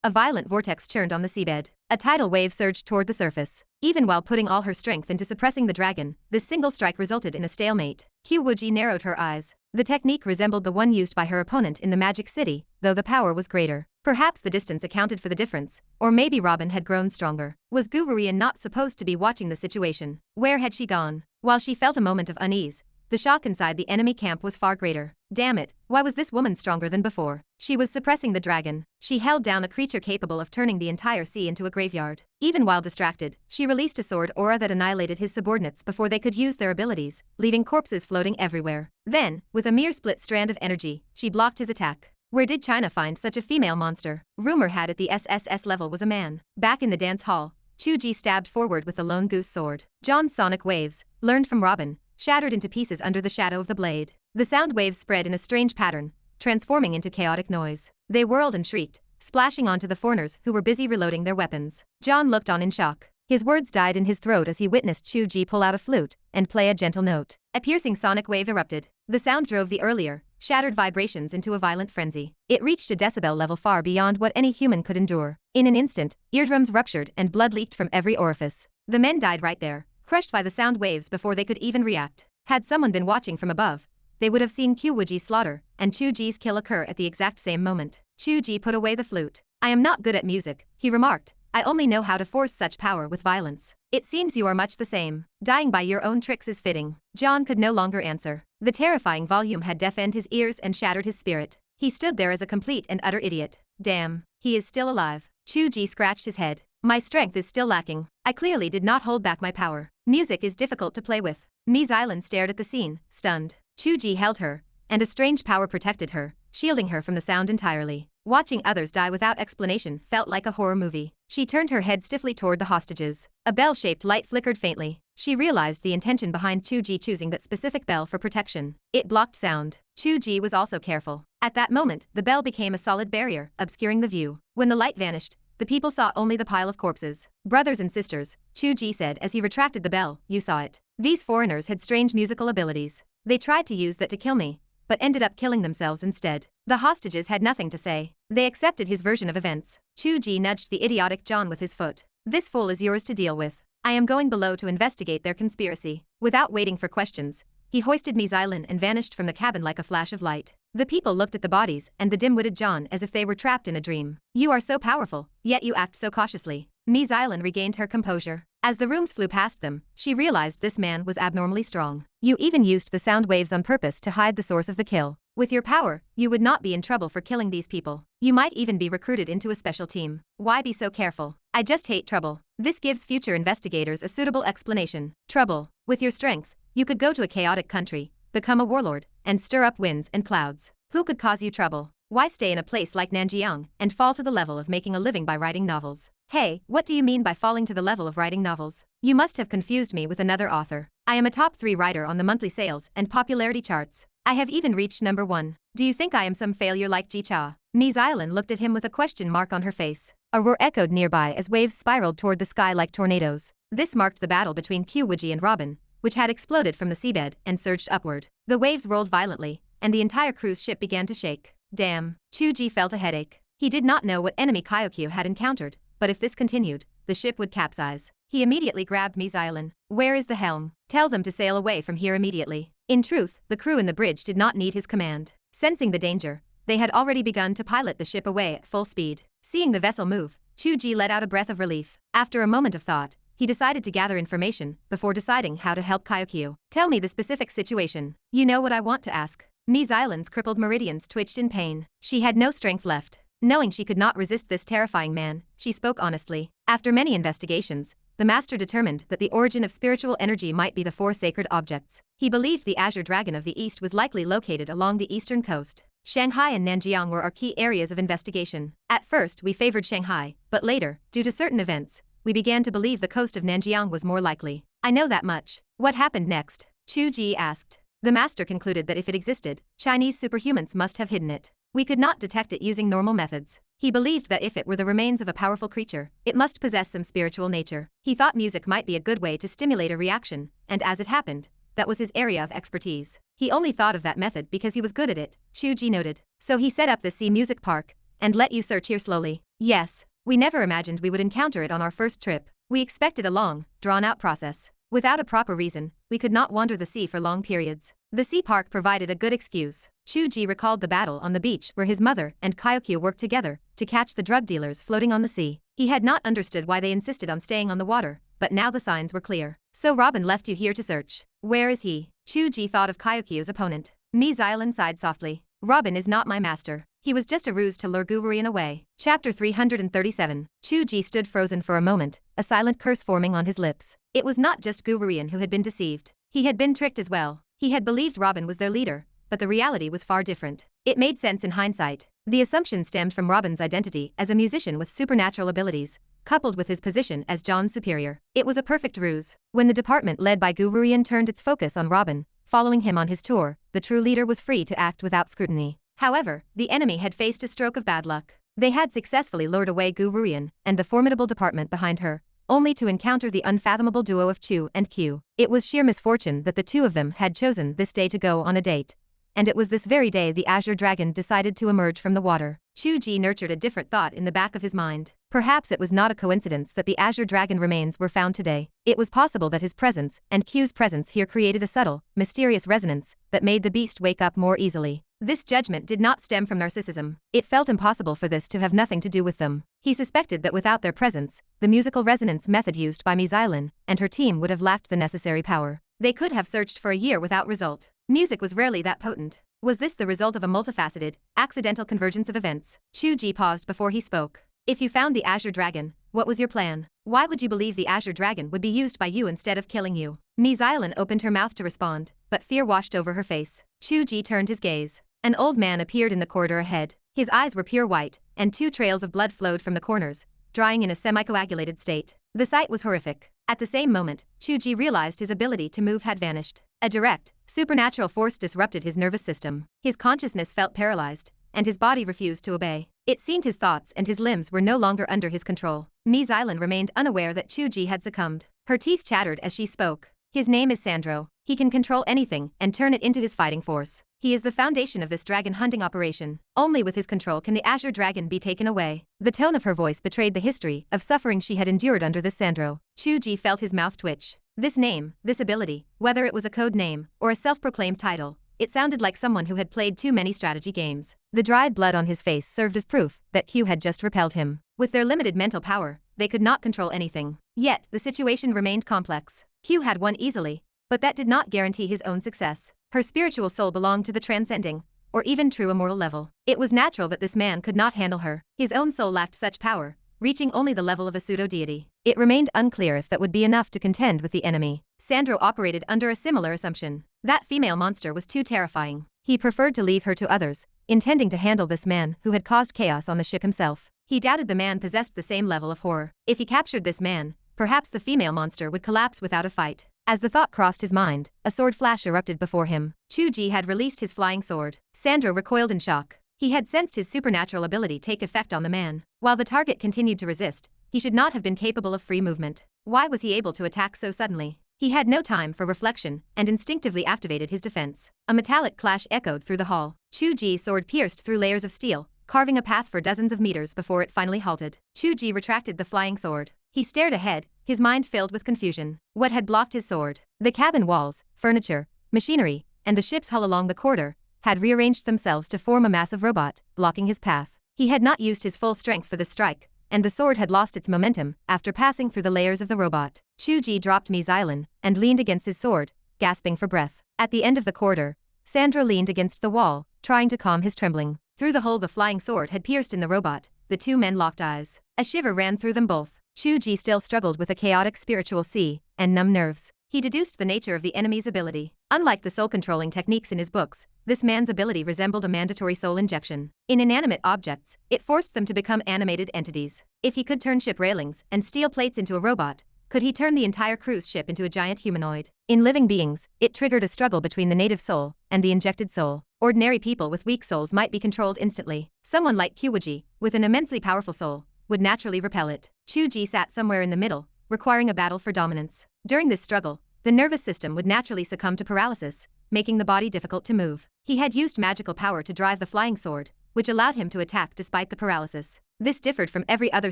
A violent vortex churned on the seabed. A tidal wave surged toward the surface. Even while putting all her strength into suppressing the dragon, this single strike resulted in a stalemate. Wuji narrowed her eyes. The technique resembled the one used by her opponent in the Magic City, though the power was greater. Perhaps the distance accounted for the difference, or maybe Robin had grown stronger. Was Gurian not supposed to be watching the situation? Where had she gone? While she felt a moment of unease, the shock inside the enemy camp was far greater. Damn it, why was this woman stronger than before? She was suppressing the dragon. She held down a creature capable of turning the entire sea into a graveyard. Even while distracted, she released a sword aura that annihilated his subordinates before they could use their abilities, leaving corpses floating everywhere. Then, with a mere split strand of energy, she blocked his attack. Where did China find such a female monster? Rumor had it the SSS level was a man. Back in the dance hall, Chu Ge stabbed forward with the lone goose sword. John's sonic waves, learned from Robin, shattered into pieces under the shadow of the blade. The sound waves spread in a strange pattern, transforming into chaotic noise. They whirled and shrieked, splashing onto the foreigners who were busy reloading their weapons. John looked on in shock. His words died in his throat as he witnessed Chu Ge pull out a flute and play a gentle note. A piercing sonic wave erupted. The sound drove the earlier, shattered vibrations into a violent frenzy. It reached a decibel level far beyond what any human could endure. In an instant, eardrums ruptured and blood leaked from every orifice. The men died right there, crushed by the sound waves before they could even react. Had someone been watching from above, they would have seen Wuji's slaughter and Chu Ge's kill occur at the exact same moment. Chu Ge put away the flute. I am not good at music, he remarked. I only know how to force such power with violence. It seems you are much the same. Dying by your own tricks is fitting. John could no longer answer. The terrifying volume had deafened his ears and shattered his spirit. He stood there as a complete and utter idiot. Damn, he is still alive. Chu Ge scratched his head. My strength is still lacking. I clearly did not hold back my power. Music is difficult to play with. Mies Island stared at the scene, stunned. Chu Ge held her, and a strange power protected her, shielding her from the sound entirely. Watching others die without explanation felt like a horror movie. She turned her head stiffly toward the hostages. A bell-shaped light flickered faintly. She realized the intention behind Chu Ge choosing that specific bell for protection. It blocked sound. Chu Ge was also careful. At that moment, the bell became a solid barrier, obscuring the view. When the light vanished, the people saw only the pile of corpses. Brothers and sisters, Chu Ge said as he retracted the bell, you saw it. These foreigners had strange musical abilities. They tried to use that to kill me, but ended up killing themselves instead. The hostages had nothing to say. They accepted his version of events. Chu Ge nudged the idiotic John with his foot. This fool is yours to deal with. I am going below to investigate their conspiracy. Without waiting for questions, he hoisted Ms. Island and vanished from the cabin like a flash of light. The people looked at the bodies and the dim-witted John as if they were trapped in a dream. You are so powerful, yet you act so cautiously. Ms. Island regained her composure. As the rooms flew past them, she realized this man was abnormally strong. You even used the sound waves on purpose to hide the source of the kill. With your power, you would not be in trouble for killing these people. You might even be recruited into a special team. Why be so careful? I just hate trouble. This gives future investigators a suitable explanation. Trouble. With your strength, you could go to a chaotic country, become a warlord, and stir up winds and clouds. Who could cause you trouble? Why stay in a place like Nanjiang and fall to the level of making a living by writing novels? Hey, what do you mean by falling to the level of writing novels? You must have confused me with another author. I am a top 3 writer on the monthly sales and popularity charts. I have even reached number 1. Do you think I am some failure like Ji Cha? Ms. Island looked at him with a question mark on her face. A roar echoed nearby as waves spiraled toward the sky like tornadoes. This marked the battle between Wuji and Robin, which had exploded from the seabed and surged upward. The waves rolled violently, and the entire cruise ship began to shake. Damn. Chu Ge felt a headache. He did not know what enemy Kyokyu had encountered, but if this continued, the ship would capsize. He immediately grabbed Ms. Island. Where is the helm? Tell them to sail away from here immediately. In truth, the crew in the bridge did not need his command. Sensing the danger, they had already begun to pilot the ship away at full speed. Seeing the vessel move, Chu Ge let out a breath of relief. After a moment of thought, he decided to gather information before deciding how to help Kyokyu. Tell me the specific situation. You know what I want to ask. Ms. Island's crippled meridians twitched in pain. She had no strength left. Knowing she could not resist this terrifying man, she spoke honestly. After many investigations, the master determined that the origin of spiritual energy might be the 4 sacred objects. He believed the Azure Dragon of the East was likely located along the eastern coast. Shanghai and Nanjiang were our key areas of investigation. At first, we favored Shanghai, but later, due to certain events, we began to believe the coast of Nanjiang was more likely. I know that much. What happened next? Chu Ge asked. The master concluded that if it existed, Chinese superhumans must have hidden it. We could not detect it using normal methods. He believed that if it were the remains of a powerful creature, it must possess some spiritual nature. He thought music might be a good way to stimulate a reaction, and as it happened, that was his area of expertise. He only thought of that method because he was good at it, Chu Ge noted. So he set up the Sea Music Park, and let you search here slowly. Yes, we never imagined we would encounter it on our first trip. We expected a long, drawn-out process. Without a proper reason, we could not wander the sea for long periods. The sea park provided a good excuse. Chu Ge recalled the battle on the beach where his mother and Kyokyu worked together to catch the drug dealers floating on the sea. He had not understood why they insisted on staying on the water, but now the signs were clear. So Robin left you here to search. Where is he? Chu Ge thought of Kyokyu's opponent. Ms. Island sighed softly. Robin is not my master. He was just a ruse to lure Guvurian away. Chapter 337. Chu Ge stood frozen for a moment, a silent curse forming on his lips. It was not just Guvurian who had been deceived. He had been tricked as well. He had believed Robin was their leader, but the reality was far different. It made sense in hindsight. The assumption stemmed from Robin's identity as a musician with supernatural abilities, coupled with his position as John's superior. It was a perfect ruse. When the department led by Guvurian turned its focus on Robin, following him on his tour, the true leader was free to act without scrutiny. However, the enemy had faced a stroke of bad luck. They had successfully lured away Guvurian and the formidable department behind her, only to encounter the unfathomable duo of Chu and Q. It was sheer misfortune that the two of them had chosen this day to go on a date. And it was this very day the Azure Dragon decided to emerge from the water. Chu Ge nurtured a different thought in the back of his mind. Perhaps it was not a coincidence that the Azure Dragon remains were found today. It was possible that his presence and Q's presence here created a subtle, mysterious resonance that made the beast wake up more easily. This judgment did not stem from narcissism. It felt impossible for this to have nothing to do with them. He suspected that without their presence, the musical resonance method used by Ms. Island and her team would have lacked the necessary power. They could have searched for a year without result. Music was rarely that potent. Was this the result of a multifaceted, accidental convergence of events? Chu Ge paused before he spoke. If you found the Azure Dragon, what was your plan? Why would you believe the Azure Dragon would be used by you instead of killing you? Ms. Island opened her mouth to respond, but fear washed over her face. Chu Ge turned his gaze. An old man appeared in the corridor ahead. His eyes were pure white, and 2 trails of blood flowed from the corners, drying in a semi-coagulated state. The sight was horrific. At the same moment, Chu Ge realized his ability to move had vanished. A direct, supernatural force disrupted his nervous system. His consciousness felt paralyzed, and his body refused to obey. It seemed his thoughts and his limbs were no longer under his control. Ms. Island remained unaware that Chu Ge had succumbed. Her teeth chattered as she spoke. His name is Sandro. He can control anything and turn it into his fighting force. He is the foundation of this dragon hunting operation. Only with his control can the Azure Dragon be taken away. The tone of her voice betrayed the history of suffering she had endured under this Sandro. Chu Ge felt his mouth twitch. This name, this ability, whether it was a code name or a self-proclaimed title, it sounded like someone who had played too many strategy games. The dried blood on his face served as proof that Q had just repelled him. With their limited mental power, they could not control anything. Yet, the situation remained complex. Q had won easily, but that did not guarantee his own success. Her spiritual soul belonged to the transcending, or even true immortal level. It was natural that this man could not handle her. His own soul lacked such power, reaching only the level of a pseudo-deity. It remained unclear if that would be enough to contend with the enemy. Sandro operated under a similar assumption. That female monster was too terrifying. He preferred to leave her to others, intending to handle this man who had caused chaos on the ship himself. He doubted the man possessed the same level of horror. If he captured this man, perhaps the female monster would collapse without a fight. As the thought crossed his mind, a sword flash erupted before him. Chu Ge had released his flying sword. Sandro recoiled in shock. He had sensed his supernatural ability take effect on the man. While the target continued to resist, he should not have been capable of free movement. Why was he able to attack so suddenly? He had no time for reflection and instinctively activated his defense. A metallic clash echoed through the hall. Chu Ge's sword pierced through layers of steel, carving a path for dozens of meters before it finally halted. Chu Ge retracted the flying sword. He stared ahead, his mind filled with confusion. What had blocked his sword? The cabin walls, furniture, machinery, and the ship's hull along the corridor had rearranged themselves to form a massive robot, blocking his path. He had not used his full strength for the strike, and the sword had lost its momentum after passing through the layers of the robot. Chu Ge dropped Xylan and leaned against his sword, gasping for breath. At the end of the corridor, Sandro leaned against the wall, trying to calm his trembling. Through the hole the flying sword had pierced in the robot, the two men locked eyes. A shiver ran through them both. Chu Ge still struggled with a chaotic spiritual sea and numb nerves. He deduced the nature of the enemy's ability. Unlike the soul-controlling techniques in his books, this man's ability resembled a mandatory soul injection. In inanimate objects, it forced them to become animated entities. If he could turn ship railings and steel plates into a robot, could he turn the entire cruise ship into a giant humanoid? In living beings, it triggered a struggle between the native soul and the injected soul. Ordinary people with weak souls might be controlled instantly. Someone like Wuji, with an immensely powerful soul, would naturally repel it. Chu Ge sat somewhere in the middle, requiring a battle for dominance. During this struggle, the nervous system would naturally succumb to paralysis, making the body difficult to move. He had used magical power to drive the flying sword, which allowed him to attack despite the paralysis. This differed from every other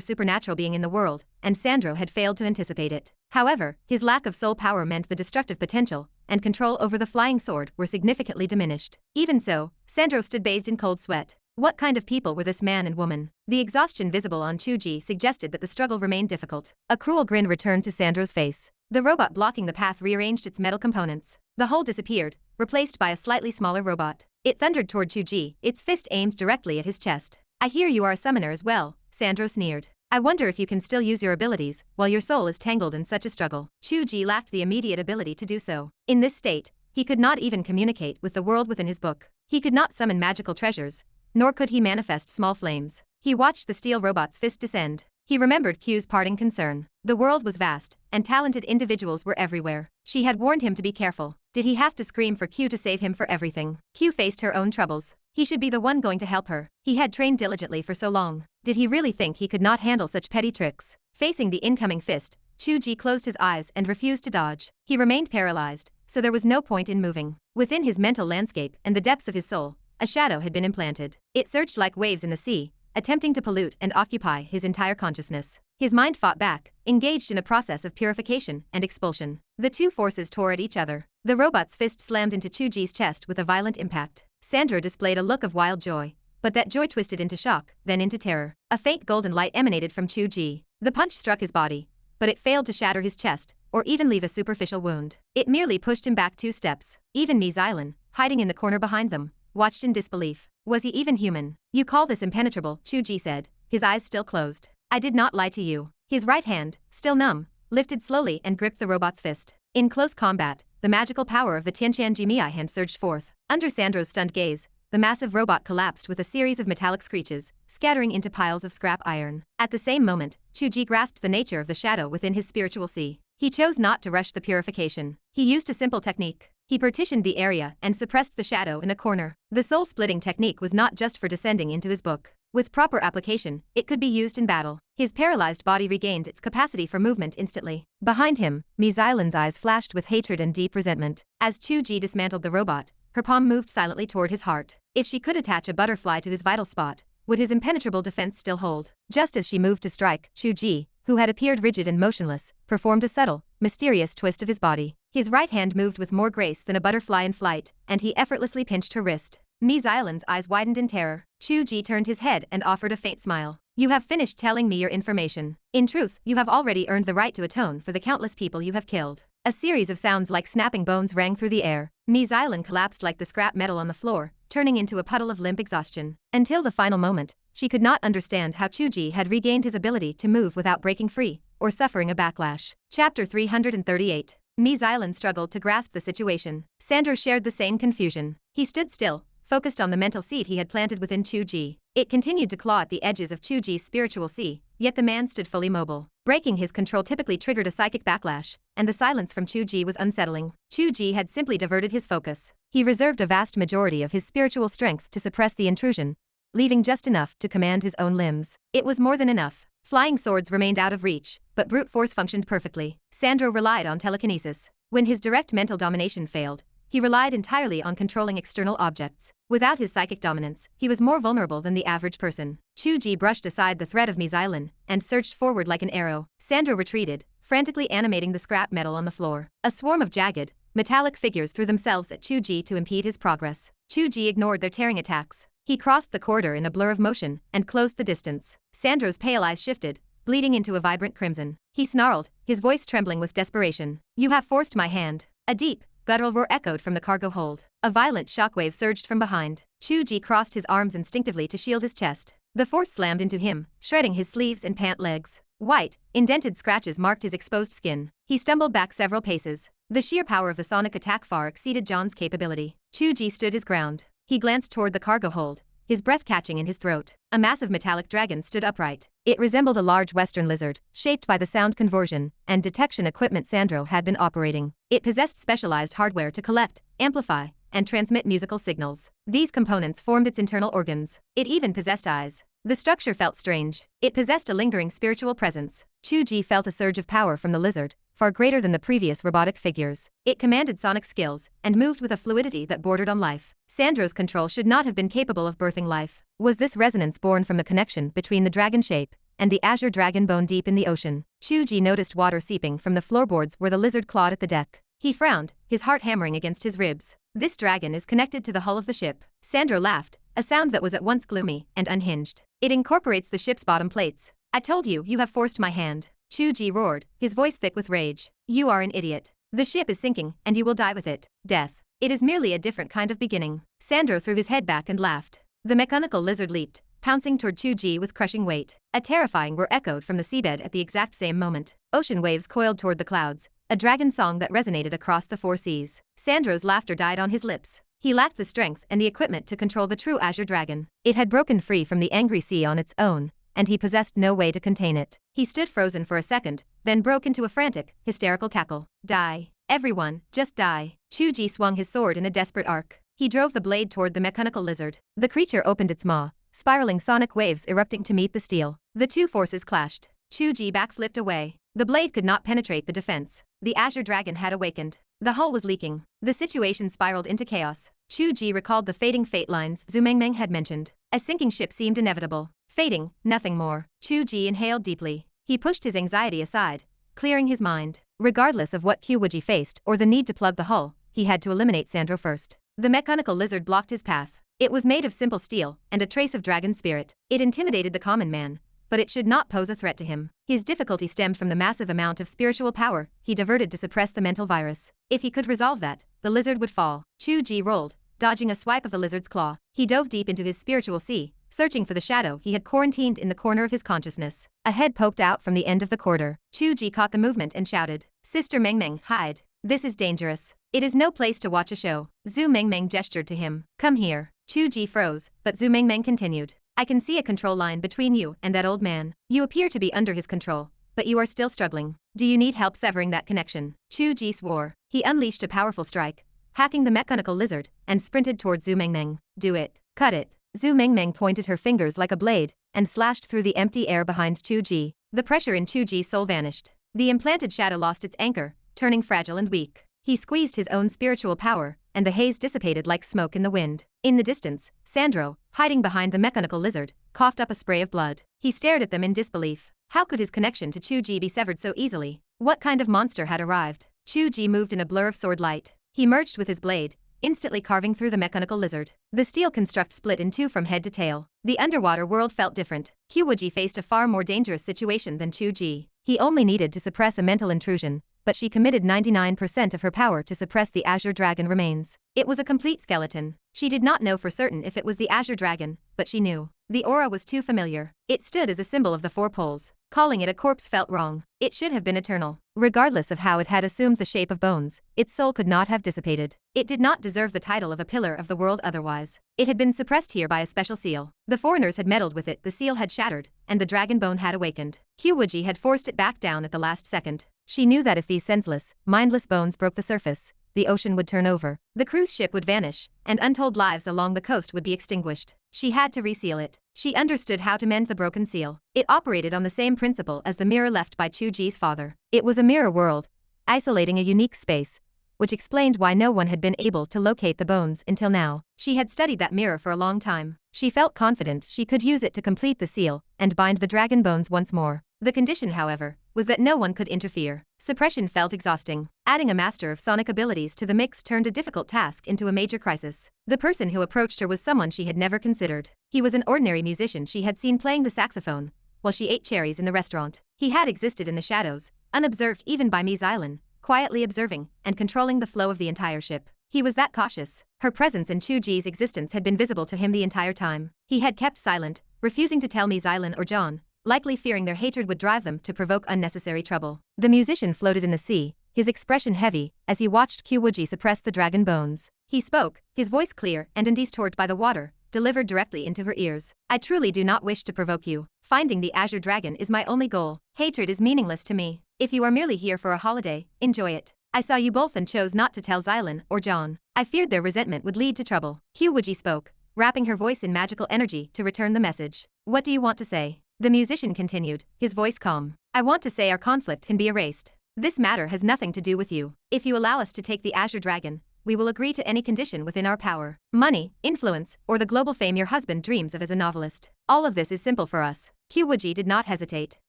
supernatural being in the world, and Sandro had failed to anticipate it. However, his lack of soul power meant the destructive potential and control over the flying sword were significantly diminished. Even so, Sandro stood bathed in cold sweat. What kind of people were this man and woman? The exhaustion visible on Chu Ge suggested that the struggle remained difficult. A cruel grin returned to Sandro's face. The robot blocking the path rearranged its metal components. The hull disappeared, replaced by a slightly smaller robot. It thundered toward Chu Ge, its fist aimed directly at his chest. I hear you are a summoner as well, Sandro sneered. I wonder if you can still use your abilities while your soul is tangled in such a struggle. Chu Ge lacked the immediate ability to do so. In this state, he could not even communicate with the world within his book. He could not summon magical treasures, nor could he manifest small flames. He watched the steel robot's fist descend. He remembered Q's parting concern. The world was vast, and talented individuals were everywhere. She had warned him to be careful. Did he have to scream for Q to save him for everything? Q faced her own troubles. He should be the one going to help her. He had trained diligently for so long. Did he really think he could not handle such petty tricks? Facing the incoming fist, Chu Ge closed his eyes and refused to dodge. He remained paralyzed, so there was no point in moving. Within his mental landscape and the depths of his soul, a shadow had been implanted. It surged like waves in the sea, attempting to pollute and occupy his entire consciousness. His mind fought back, engaged in a process of purification and expulsion. The two forces tore at each other. The robot's fist slammed into Chu Ge's chest with a violent impact. Sandro displayed a look of wild joy, but that joy twisted into shock, then into terror. A faint golden light emanated from Chu Ge. The punch struck his body, but it failed to shatter his chest or even leave a superficial wound. It merely pushed him back 2 steps. Even Xylan, hiding in the corner behind them, watched in disbelief. Was he even human? You call this impenetrable, Chu Ge said, his eyes still closed. I did not lie to you. His right hand, still numb, lifted slowly and gripped the robot's fist. In close combat, the magical power of the Tiange Miai hand surged forth. Under Sandro's stunned gaze, the massive robot collapsed with a series of metallic screeches, scattering into piles of scrap iron. At the same moment, Chu Ge grasped the nature of the shadow within his spiritual sea. He chose not to rush the purification. He used a simple technique. He partitioned the area and suppressed the shadow in a corner. The soul-splitting technique was not just for descending into his book. With proper application, it could be used in battle. His paralyzed body regained its capacity for movement instantly. Behind him, Xylan's eyes flashed with hatred and deep resentment. As Chu Ge dismantled the robot, her palm moved silently toward his heart. If she could attach a butterfly to his vital spot, would his impenetrable defense still hold? Just as she moved to strike, Chu Ge, who had appeared rigid and motionless, performed a subtle, mysterious twist of his body. His right hand moved with more grace than a butterfly in flight, and he effortlessly pinched her wrist. Ms. Island's eyes widened in terror. Chu Ge turned his head and offered a faint smile. You have finished telling me your information. In truth, you have already earned the right to atone for the countless people you have killed. A series of sounds like snapping bones rang through the air. Ms. Island collapsed like the scrap metal on the floor, turning into a puddle of limp exhaustion. Until the final moment, she could not understand how Chu Ge had regained his ability to move without breaking free, or suffering a backlash. Chapter 338. Ms. Island struggled to grasp the situation. Sandro shared the same confusion. He stood still, focused on the mental seed he had planted within Chu Ge. It continued to claw at the edges of Chu Ge's spiritual sea, yet the man stood fully mobile. Breaking his control typically triggered a psychic backlash, and the silence from Chu Ge was unsettling. Chu Ge had simply diverted his focus. He reserved a vast majority of his spiritual strength to suppress the intrusion, leaving just enough to command his own limbs. It was more than enough. Flying swords remained out of reach, but brute force functioned perfectly. Sandro relied on telekinesis. When his direct mental domination failed, he relied entirely on controlling external objects. Without his psychic dominance, he was more vulnerable than the average person. Chu Ge brushed aside the threat of Ms. Island and surged forward like an arrow. Sandro retreated, frantically animating the scrap metal on the floor. A swarm of jagged, metallic figures threw themselves at Chu Ge to impede his progress. Chu Ge ignored their tearing attacks. He crossed the corridor in a blur of motion and closed the distance. Sandro's pale eyes shifted, bleeding into a vibrant crimson. He snarled, his voice trembling with desperation. You have forced my hand. A deep, guttural roar echoed from the cargo hold. A violent shockwave surged from behind. Chu Ge crossed his arms instinctively to shield his chest. The force slammed into him, shredding his sleeves and pant legs. White, indented scratches marked his exposed skin. He stumbled back several paces. The sheer power of the sonic attack far exceeded John's capability. Chu Ge stood his ground. He glanced toward the cargo hold, his breath catching in his throat. A massive metallic dragon stood upright. It resembled a large western lizard, shaped by the sound conversion and detection equipment Sandro had been operating. It possessed specialized hardware to collect, amplify, and transmit musical signals. These components formed its internal organs. It even possessed eyes. The structure felt strange. It possessed a lingering spiritual presence. Chu Ge felt a surge of power from the lizard, far greater than the previous robotic figures. It commanded sonic skills and moved with a fluidity that bordered on life. Sandro's control should not have been capable of birthing life. Was this resonance born from the connection between the dragon shape and the azure dragon bone deep in the ocean? Chu Ge noticed water seeping from the floorboards where the lizard clawed at the deck. He frowned, his heart hammering against his ribs. This dragon is connected to the hull of the ship. Sandro laughed, a sound that was at once gloomy and unhinged. It incorporates the ship's bottom plates. I told you, you have forced my hand. Chu Ge roared, his voice thick with rage. You are an idiot. The ship is sinking, and you will die with it. Death. It is merely a different kind of beginning. Sandro threw his head back and laughed. The mechanical lizard leaped, pouncing toward Chu Ge with crushing weight. A terrifying roar echoed from the seabed at the exact same moment. Ocean waves coiled toward the clouds, a dragon song that resonated across the four seas. Sandro's laughter died on his lips. He lacked the strength and the equipment to control the true azure dragon. It had broken free from the angry sea on its own, and he possessed no way to contain it. He stood frozen for a second, then broke into a frantic, hysterical cackle. Die. Everyone, just die. Chu Ge swung his sword in a desperate arc. He drove the blade toward the mechanical lizard. The creature opened its maw, spiraling sonic waves erupting to meet the steel. The two forces clashed. Chu Ge backflipped away. The blade could not penetrate the defense. The azure dragon had awakened. The hull was leaking. The situation spiraled into chaos. Chu Ge recalled the fading fate lines Zhu Mengmeng had mentioned. A sinking ship seemed inevitable. Fading, nothing more. Chu Ge inhaled deeply. He pushed his anxiety aside, clearing his mind. Regardless of what Wuji faced or the need to plug the hull, he had to eliminate Sandro first. The mechanical lizard blocked his path. It was made of simple steel and a trace of dragon spirit. It intimidated the common man, but it should not pose a threat to him. His difficulty stemmed from the massive amount of spiritual power he diverted to suppress the mental virus. If he could resolve that, the lizard would fall. Chu Ge rolled, dodging a swipe of the lizard's claw. He dove deep into his spiritual sea, searching for the shadow he had quarantined in the corner of his consciousness. A head poked out from the end of the corridor. Chu Ge caught the movement and shouted, Sister Mengmeng, hide. This is dangerous. It is no place to watch a show. Zhu Mengmeng gestured to him. Come here. Chu Ge froze, but Zhu Mengmeng continued. I can see a control line between you and that old man. You appear to be under his control, but you are still struggling. Do you need help severing that connection? Chu Ge swore. He unleashed a powerful strike, hacking the mechanical lizard, and sprinted towards Zhu Mengmeng. Do it. Cut it. Zhu Mengmeng pointed her fingers like a blade and slashed through the empty air behind Chu Ge. The pressure in Chu Ge's soul vanished. The implanted shadow lost its anchor, turning fragile and weak. He squeezed his own spiritual power, and the haze dissipated like smoke in the wind. In the distance, Sandro, hiding behind the mechanical lizard, coughed up a spray of blood. He stared at them in disbelief. How could his connection to Chu Ge be severed so easily? What kind of monster had arrived? Chu Ge moved in a blur of sword light. He merged with his blade, instantly carving through the mechanical lizard. The steel construct split in two from head to tail. The underwater world felt different. Wuji faced a far more dangerous situation than Chu Ge. He only needed to suppress a mental intrusion, but she committed 99% of her power to suppress the Azure Dragon remains. It was a complete skeleton. She did not know for certain if it was the Azure Dragon, but she knew. The aura was too familiar. It stood as a symbol of the four poles. Calling it a corpse felt wrong. It should have been eternal. Regardless of how it had assumed the shape of bones, its soul could not have dissipated. It did not deserve the title of a pillar of the world otherwise. It had been suppressed here by a special seal. The foreigners had meddled with it, the seal had shattered, and the dragon bone had awakened. Wuji had forced it back down at the last second. She knew that if these senseless, mindless bones broke the surface, the ocean would turn over, the cruise ship would vanish, and untold lives along the coast would be extinguished. She had to reseal it. She understood how to mend the broken seal. It operated on the same principle as the mirror left by Chu Ge's father. It was a mirror world, isolating a unique space, which explained why no one had been able to locate the bones until now. She had studied that mirror for a long time. She felt confident she could use it to complete the seal and bind the dragon bones once more. The condition, however, was that no one could interfere. Suppression felt exhausting. Adding a master of sonic abilities to the mix turned a difficult task into a major crisis. The person who approached her was someone she had never considered. He was an ordinary musician she had seen playing the saxophone while she ate cherries in the restaurant. He had existed in the shadows, unobserved even by Mies Island, quietly observing and controlling the flow of the entire ship. He was that cautious. Her presence and Chu Ge's existence had been visible to him the entire time. He had kept silent, refusing to tell Mies Island or John, likely fearing their hatred would drive them to provoke unnecessary trouble. The musician floated in the sea, his expression heavy, as he watched Wuji suppress the dragon bones. He spoke, his voice clear and undistorted by the water, delivered directly into her ears. I truly do not wish to provoke you. Finding the Azure Dragon is my only goal. Hatred is meaningless to me. If you are merely here for a holiday, enjoy it. I saw you both and chose not to tell Xylan or John. I feared their resentment would lead to trouble. Wuji spoke, wrapping her voice in magical energy to return the message. What do you want to say? The musician continued, his voice calm. I want to say our conflict can be erased. This matter has nothing to do with you. If you allow us to take the Azure Dragon, we will agree to any condition within our power. Money, influence, or the global fame your husband dreams of as a novelist. All of this is simple for us. Wuji did not hesitate.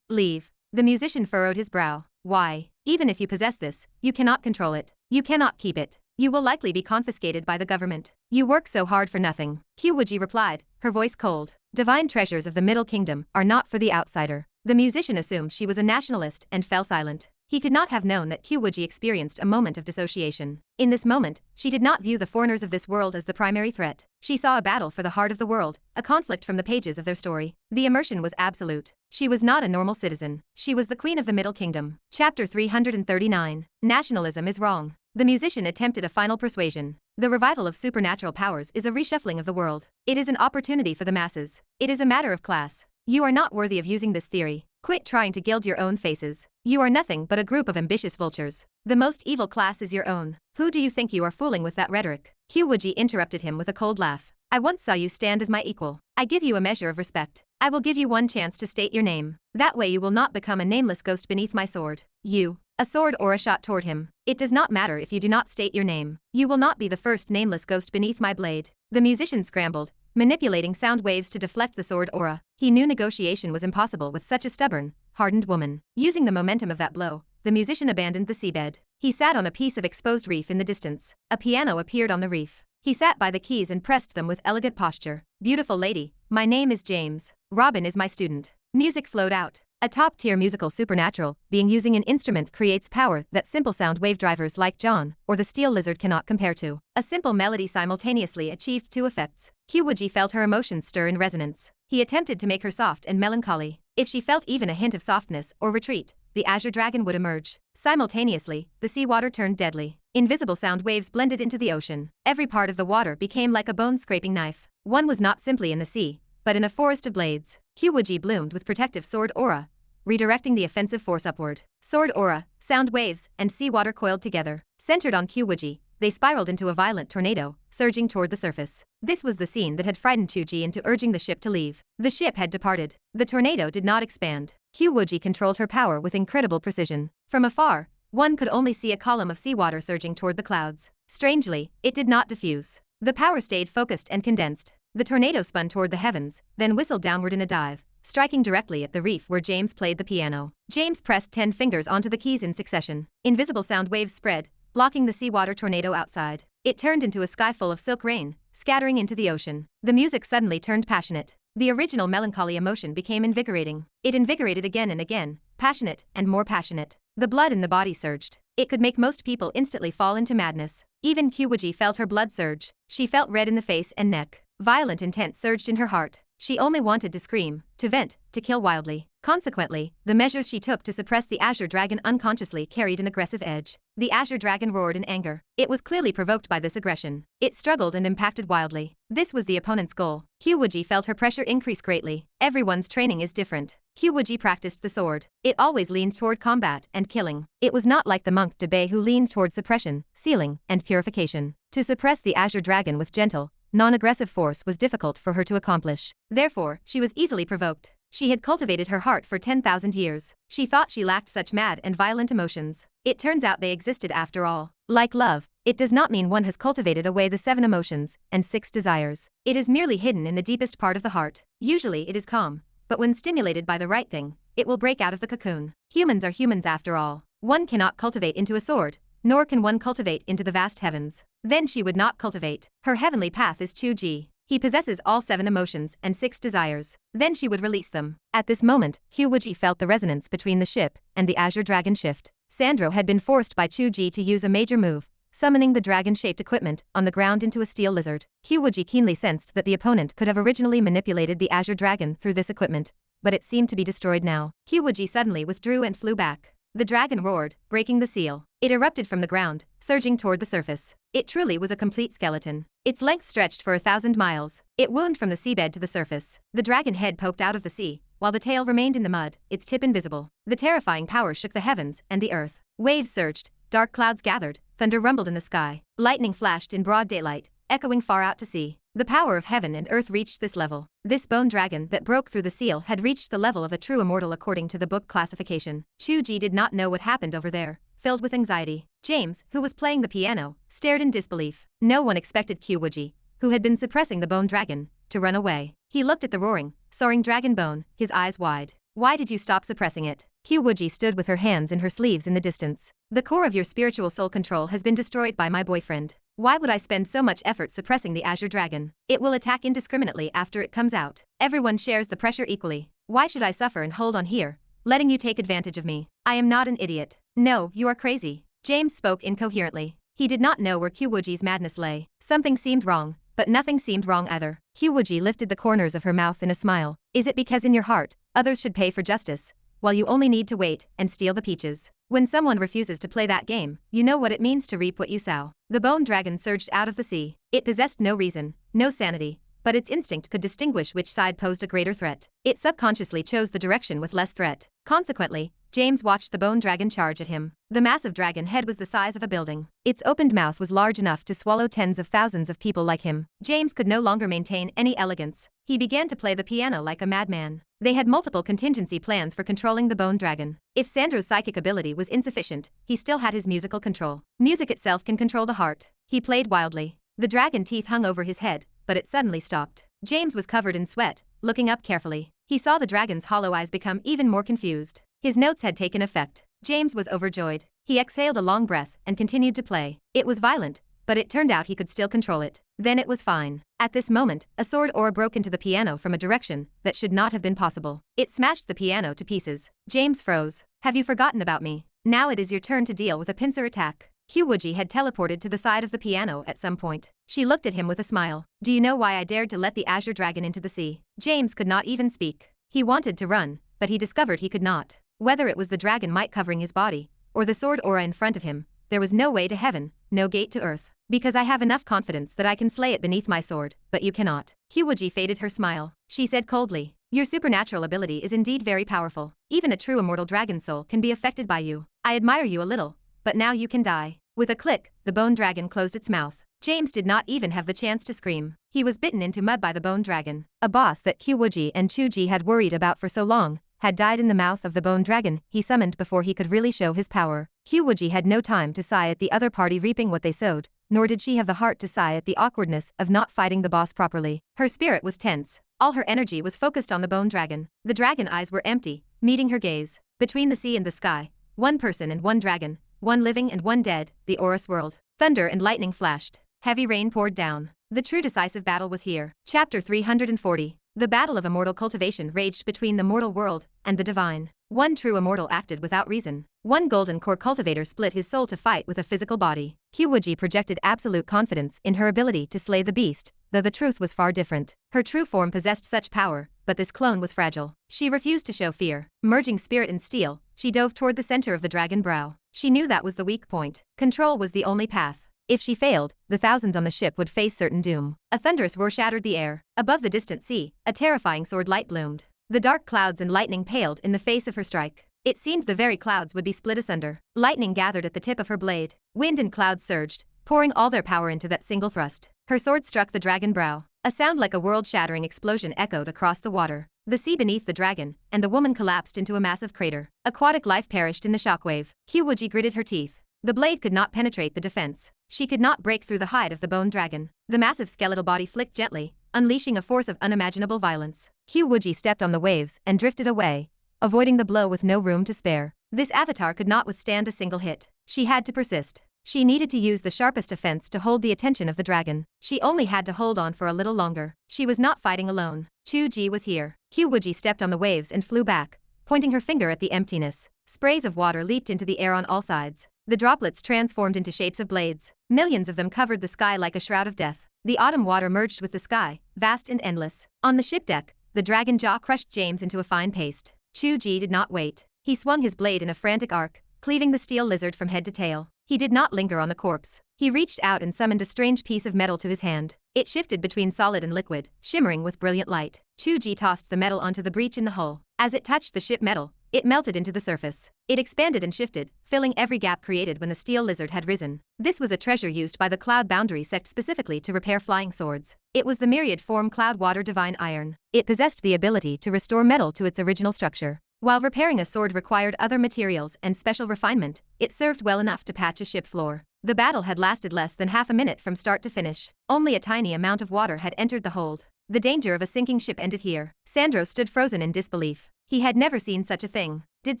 Leave. The musician furrowed his brow. Why? Even if you possess this, you cannot control it. You cannot keep it. You will likely be confiscated by the government. You work so hard for nothing. Wuji replied, her voice cold. Divine treasures of the Middle Kingdom are not for the outsider. The musician assumed she was a nationalist and fell silent. He could not have known that Wuji experienced a moment of dissociation. In this moment, she did not view the foreigners of this world as the primary threat. She saw a battle for the heart of the world, a conflict from the pages of their story. The immersion was absolute. She was not a normal citizen. She was the queen of the Middle Kingdom. Chapter 339. Nationalism is wrong. The musician attempted a final persuasion. The revival of supernatural powers is a reshuffling of the world. It is an opportunity for the masses. It is a matter of class. You are not worthy of using this theory. Quit trying to gild your own faces. You are nothing but a group of ambitious vultures. The most evil class is your own. Who do you think you are fooling with that rhetoric? Wuji interrupted him with a cold laugh. I once saw you stand as my equal. I give you a measure of respect. I will give you one chance to state your name. That way you will not become a nameless ghost beneath my sword. You. A sword aura shot toward him. It does not matter if you do not state your name. You will not be the first nameless ghost beneath my blade. The musician scrambled, manipulating sound waves to deflect the sword aura. He knew negotiation was impossible with such a stubborn, hardened woman. Using the momentum of that blow, the musician abandoned the seabed. He sat on a piece of exposed reef in the distance. A piano appeared on the reef. He sat by the keys and pressed them with elegant posture. Beautiful lady, my name is James. Robin is my student. Music flowed out. A top-tier musical supernatural being using an instrument creates power that simple sound wave drivers like John or the steel lizard cannot compare to. A simple melody simultaneously achieved two effects. Wuji felt her emotions stir in resonance. He attempted to make her soft and melancholy. If she felt even a hint of softness or retreat, the Azure Dragon would emerge. Simultaneously, the seawater turned deadly. Invisible sound waves blended into the ocean. Every part of the water became like a bone-scraping knife. One was not simply in the sea, but in a forest of blades. Wuji bloomed with protective sword aura, redirecting the offensive force upward. Sword aura, sound waves, and seawater coiled together. Centered on Wuji, they spiraled into a violent tornado, surging toward the surface. This was the scene that had frightened Chu Ge into urging the ship to leave. The ship had departed. The tornado did not expand. Wuji controlled her power with incredible precision. From afar, one could only see a column of seawater surging toward the clouds. Strangely, it did not diffuse. The power stayed focused and condensed. The tornado spun toward the heavens, then whistled downward in a dive, striking directly at the reef where James played the piano. James pressed 10 fingers onto the keys in succession. Invisible sound waves spread, blocking the seawater tornado outside. It turned into a sky full of silk rain, scattering into the ocean. The music suddenly turned passionate. The original melancholy emotion became invigorating. It invigorated again and again, passionate and more passionate. The blood in the body surged. It could make most people instantly fall into madness. Even Wuji felt her blood surge. She felt red in the face and neck. Violent intent surged in her heart. She only wanted to scream, to vent, to kill wildly. Consequently, the measures she took to suppress the Azure Dragon unconsciously carried an aggressive edge. The Azure Dragon roared in anger. It was clearly provoked by this aggression. It struggled and impacted wildly. This was the opponent's goal. Wuji felt her pressure increase greatly. Everyone's training is different. Wuji practiced the sword. It always leaned toward combat and killing. It was not like the monk de Bei who leaned toward suppression, sealing, and purification. To suppress the Azure Dragon with gentle, non-aggressive force was difficult for her to accomplish. Therefore, she was easily provoked. She had cultivated her heart for 10,000 years. She thought she lacked such mad and violent emotions. It turns out they existed after all. Like love, it does not mean one has cultivated away the 7 emotions and 6 desires. It is merely hidden in the deepest part of the heart. Usually it is calm, but when stimulated by the right thing, it will break out of the cocoon. Humans are humans after all. One cannot cultivate into a sword, nor can one cultivate into the vast heavens. Then she would not cultivate. Her heavenly path is Chu Ge. He possesses all 7 emotions and 6 desires. Then she would release them. At this moment, Wuji felt the resonance between the ship and the Azure Dragon shift. Sandro had been forced by Chu Ge to use a major move, summoning the dragon-shaped equipment on the ground into a steel lizard. Wuji keenly sensed that the opponent could have originally manipulated the Azure Dragon through this equipment, but it seemed to be destroyed now. Wuji suddenly withdrew and flew back. The dragon roared, breaking the seal. It erupted from the ground, surging toward the surface. It truly was a complete skeleton. Its length stretched for 1,000 miles. It wound from the seabed to the surface. The dragon head poked out of the sea, while the tail remained in the mud, its tip invisible. The terrifying power shook the heavens and the earth. Waves surged, dark clouds gathered, thunder rumbled in the sky. Lightning flashed in broad daylight, echoing far out to sea. The power of heaven and earth reached this level. This bone dragon that broke through the seal had reached the level of a true immortal according to the book classification. Chu Ge did not know what happened over there. Filled with anxiety, James, who was playing the piano, stared in disbelief. No one expected Wuji, who had been suppressing the bone dragon, to run away. He looked at the roaring, soaring dragon bone, his eyes wide. Why did you stop suppressing it? Wuji stood with her hands in her sleeves in the distance. The core of your spiritual soul control has been destroyed by my boyfriend. Why would I spend so much effort suppressing the Azure Dragon? It will attack indiscriminately after it comes out. Everyone shares the pressure equally. Why should I suffer and hold on here, letting you take advantage of me? I am not an idiot. No, you are crazy. James spoke incoherently. He did not know where Wuji's madness lay. Something seemed wrong, but nothing seemed wrong either. Wuji lifted the corners of her mouth in a smile. Is it because in your heart, others should pay for justice, while you only need to wait and steal the peaches? When someone refuses to play that game, you know what it means to reap what you sow. The bone dragon surged out of the sea. It possessed no reason, no sanity, but its instinct could distinguish which side posed a greater threat. It subconsciously chose the direction with less threat. Consequently, James watched the bone dragon charge at him. The massive dragon head was the size of a building. Its opened mouth was large enough to swallow tens of thousands of people like him. James could no longer maintain any elegance. He began to play the piano like a madman. They had multiple contingency plans for controlling the bone dragon. If Sandro's psychic ability was insufficient, he still had his musical control. Music itself can control the heart. He played wildly. The dragon teeth hung over his head, but it suddenly stopped. James was covered in sweat, looking up carefully. He saw the dragon's hollow eyes become even more confused. His notes had taken effect. James was overjoyed. He exhaled a long breath and continued to play. It was violent, but it turned out he could still control it. Then it was fine. At this moment, a sword ore broke into the piano from a direction that should not have been possible. It smashed the piano to pieces. James froze. Have you forgotten about me? Now it is your turn to deal with a pincer attack. Wuji had teleported to the side of the piano at some point. She looked at him with a smile. Do you know why I dared to let the Azure Dragon into the sea? James could not even speak. He wanted to run, but he discovered he could not. Whether it was the dragon might covering his body, or the sword aura in front of him, there was no way to heaven, no gate to earth. Because I have enough confidence that I can slay it beneath my sword, but you cannot. Wuji faded her smile. She said coldly, your supernatural ability is indeed very powerful. Even a true immortal dragon soul can be affected by you. I admire you a little, but now you can die. With a click, the bone dragon closed its mouth. James did not even have the chance to scream. He was bitten into mud by the bone dragon. A boss that Wuji and Chu Ge had worried about for so long, had died in the mouth of the bone dragon he summoned before he could really show his power. Wuji had no time to sigh at the other party reaping what they sowed, nor did she have the heart to sigh at the awkwardness of not fighting the boss properly. Her spirit was tense. All her energy was focused on the bone dragon. The dragon eyes were empty, meeting her gaze. Between the sea and the sky, one person and one dragon, one living and one dead, the aura swirled. Thunder and lightning flashed. Heavy rain poured down. The true decisive battle was here. Chapter 340. The battle of immortal cultivation raged between the mortal world and the divine. One true immortal acted without reason. One golden core cultivator split his soul to fight with a physical body. Wuji projected absolute confidence in her ability to slay the beast, though the truth was far different. Her true form possessed such power, but this clone was fragile. She refused to show fear. Merging spirit and steel, she dove toward the center of the dragon brow. She knew that was the weak point. Control was the only path. If she failed, the thousands on the ship would face certain doom. A thunderous roar shattered the air. Above the distant sea, a terrifying sword light bloomed. The dark clouds and lightning paled in the face of her strike. It seemed the very clouds would be split asunder. Lightning gathered at the tip of her blade. Wind and clouds surged, pouring all their power into that single thrust. Her sword struck the dragon brow. A sound like a world-shattering explosion echoed across the water. The sea beneath the dragon, and the woman collapsed into a massive crater. Aquatic life perished in the shockwave. Wuji gritted her teeth. The blade could not penetrate the defense. She could not break through the hide of the bone dragon. The massive skeletal body flicked gently, unleashing a force of unimaginable violence. Wuji stepped on the waves and drifted away, avoiding the blow with no room to spare. This avatar could not withstand a single hit. She had to persist. She needed to use the sharpest offense to hold the attention of the dragon. She only had to hold on for a little longer. She was not fighting alone. Chu Ge was here. Wuji stepped on the waves and flew back, pointing her finger at the emptiness. Sprays of water leaped into the air on all sides. The droplets transformed into shapes of blades. Millions of them covered the sky like a shroud of death. The autumn water merged with the sky, vast and endless. On the ship deck, the dragon jaw crushed James into a fine paste. Chu Ge did not wait. He swung his blade in a frantic arc, cleaving the steel lizard from head to tail. He did not linger on the corpse. He reached out and summoned a strange piece of metal to his hand. It shifted between solid and liquid, shimmering with brilliant light. Chu Ge tossed the metal onto the breach in the hull. As it touched the ship metal, it melted into the surface. It expanded and shifted, filling every gap created when the steel lizard had risen. This was a treasure used by the Cloud Boundary sect specifically to repair flying swords. It was the myriad form Cloud Water Divine Iron. It possessed the ability to restore metal to its original structure. While repairing a sword required other materials and special refinement, it served well enough to patch a ship floor. The battle had lasted less than half a minute from start to finish. Only a tiny amount of water had entered the hold. The danger of a sinking ship ended here. Sandro stood frozen in disbelief. He had never seen such a thing. Did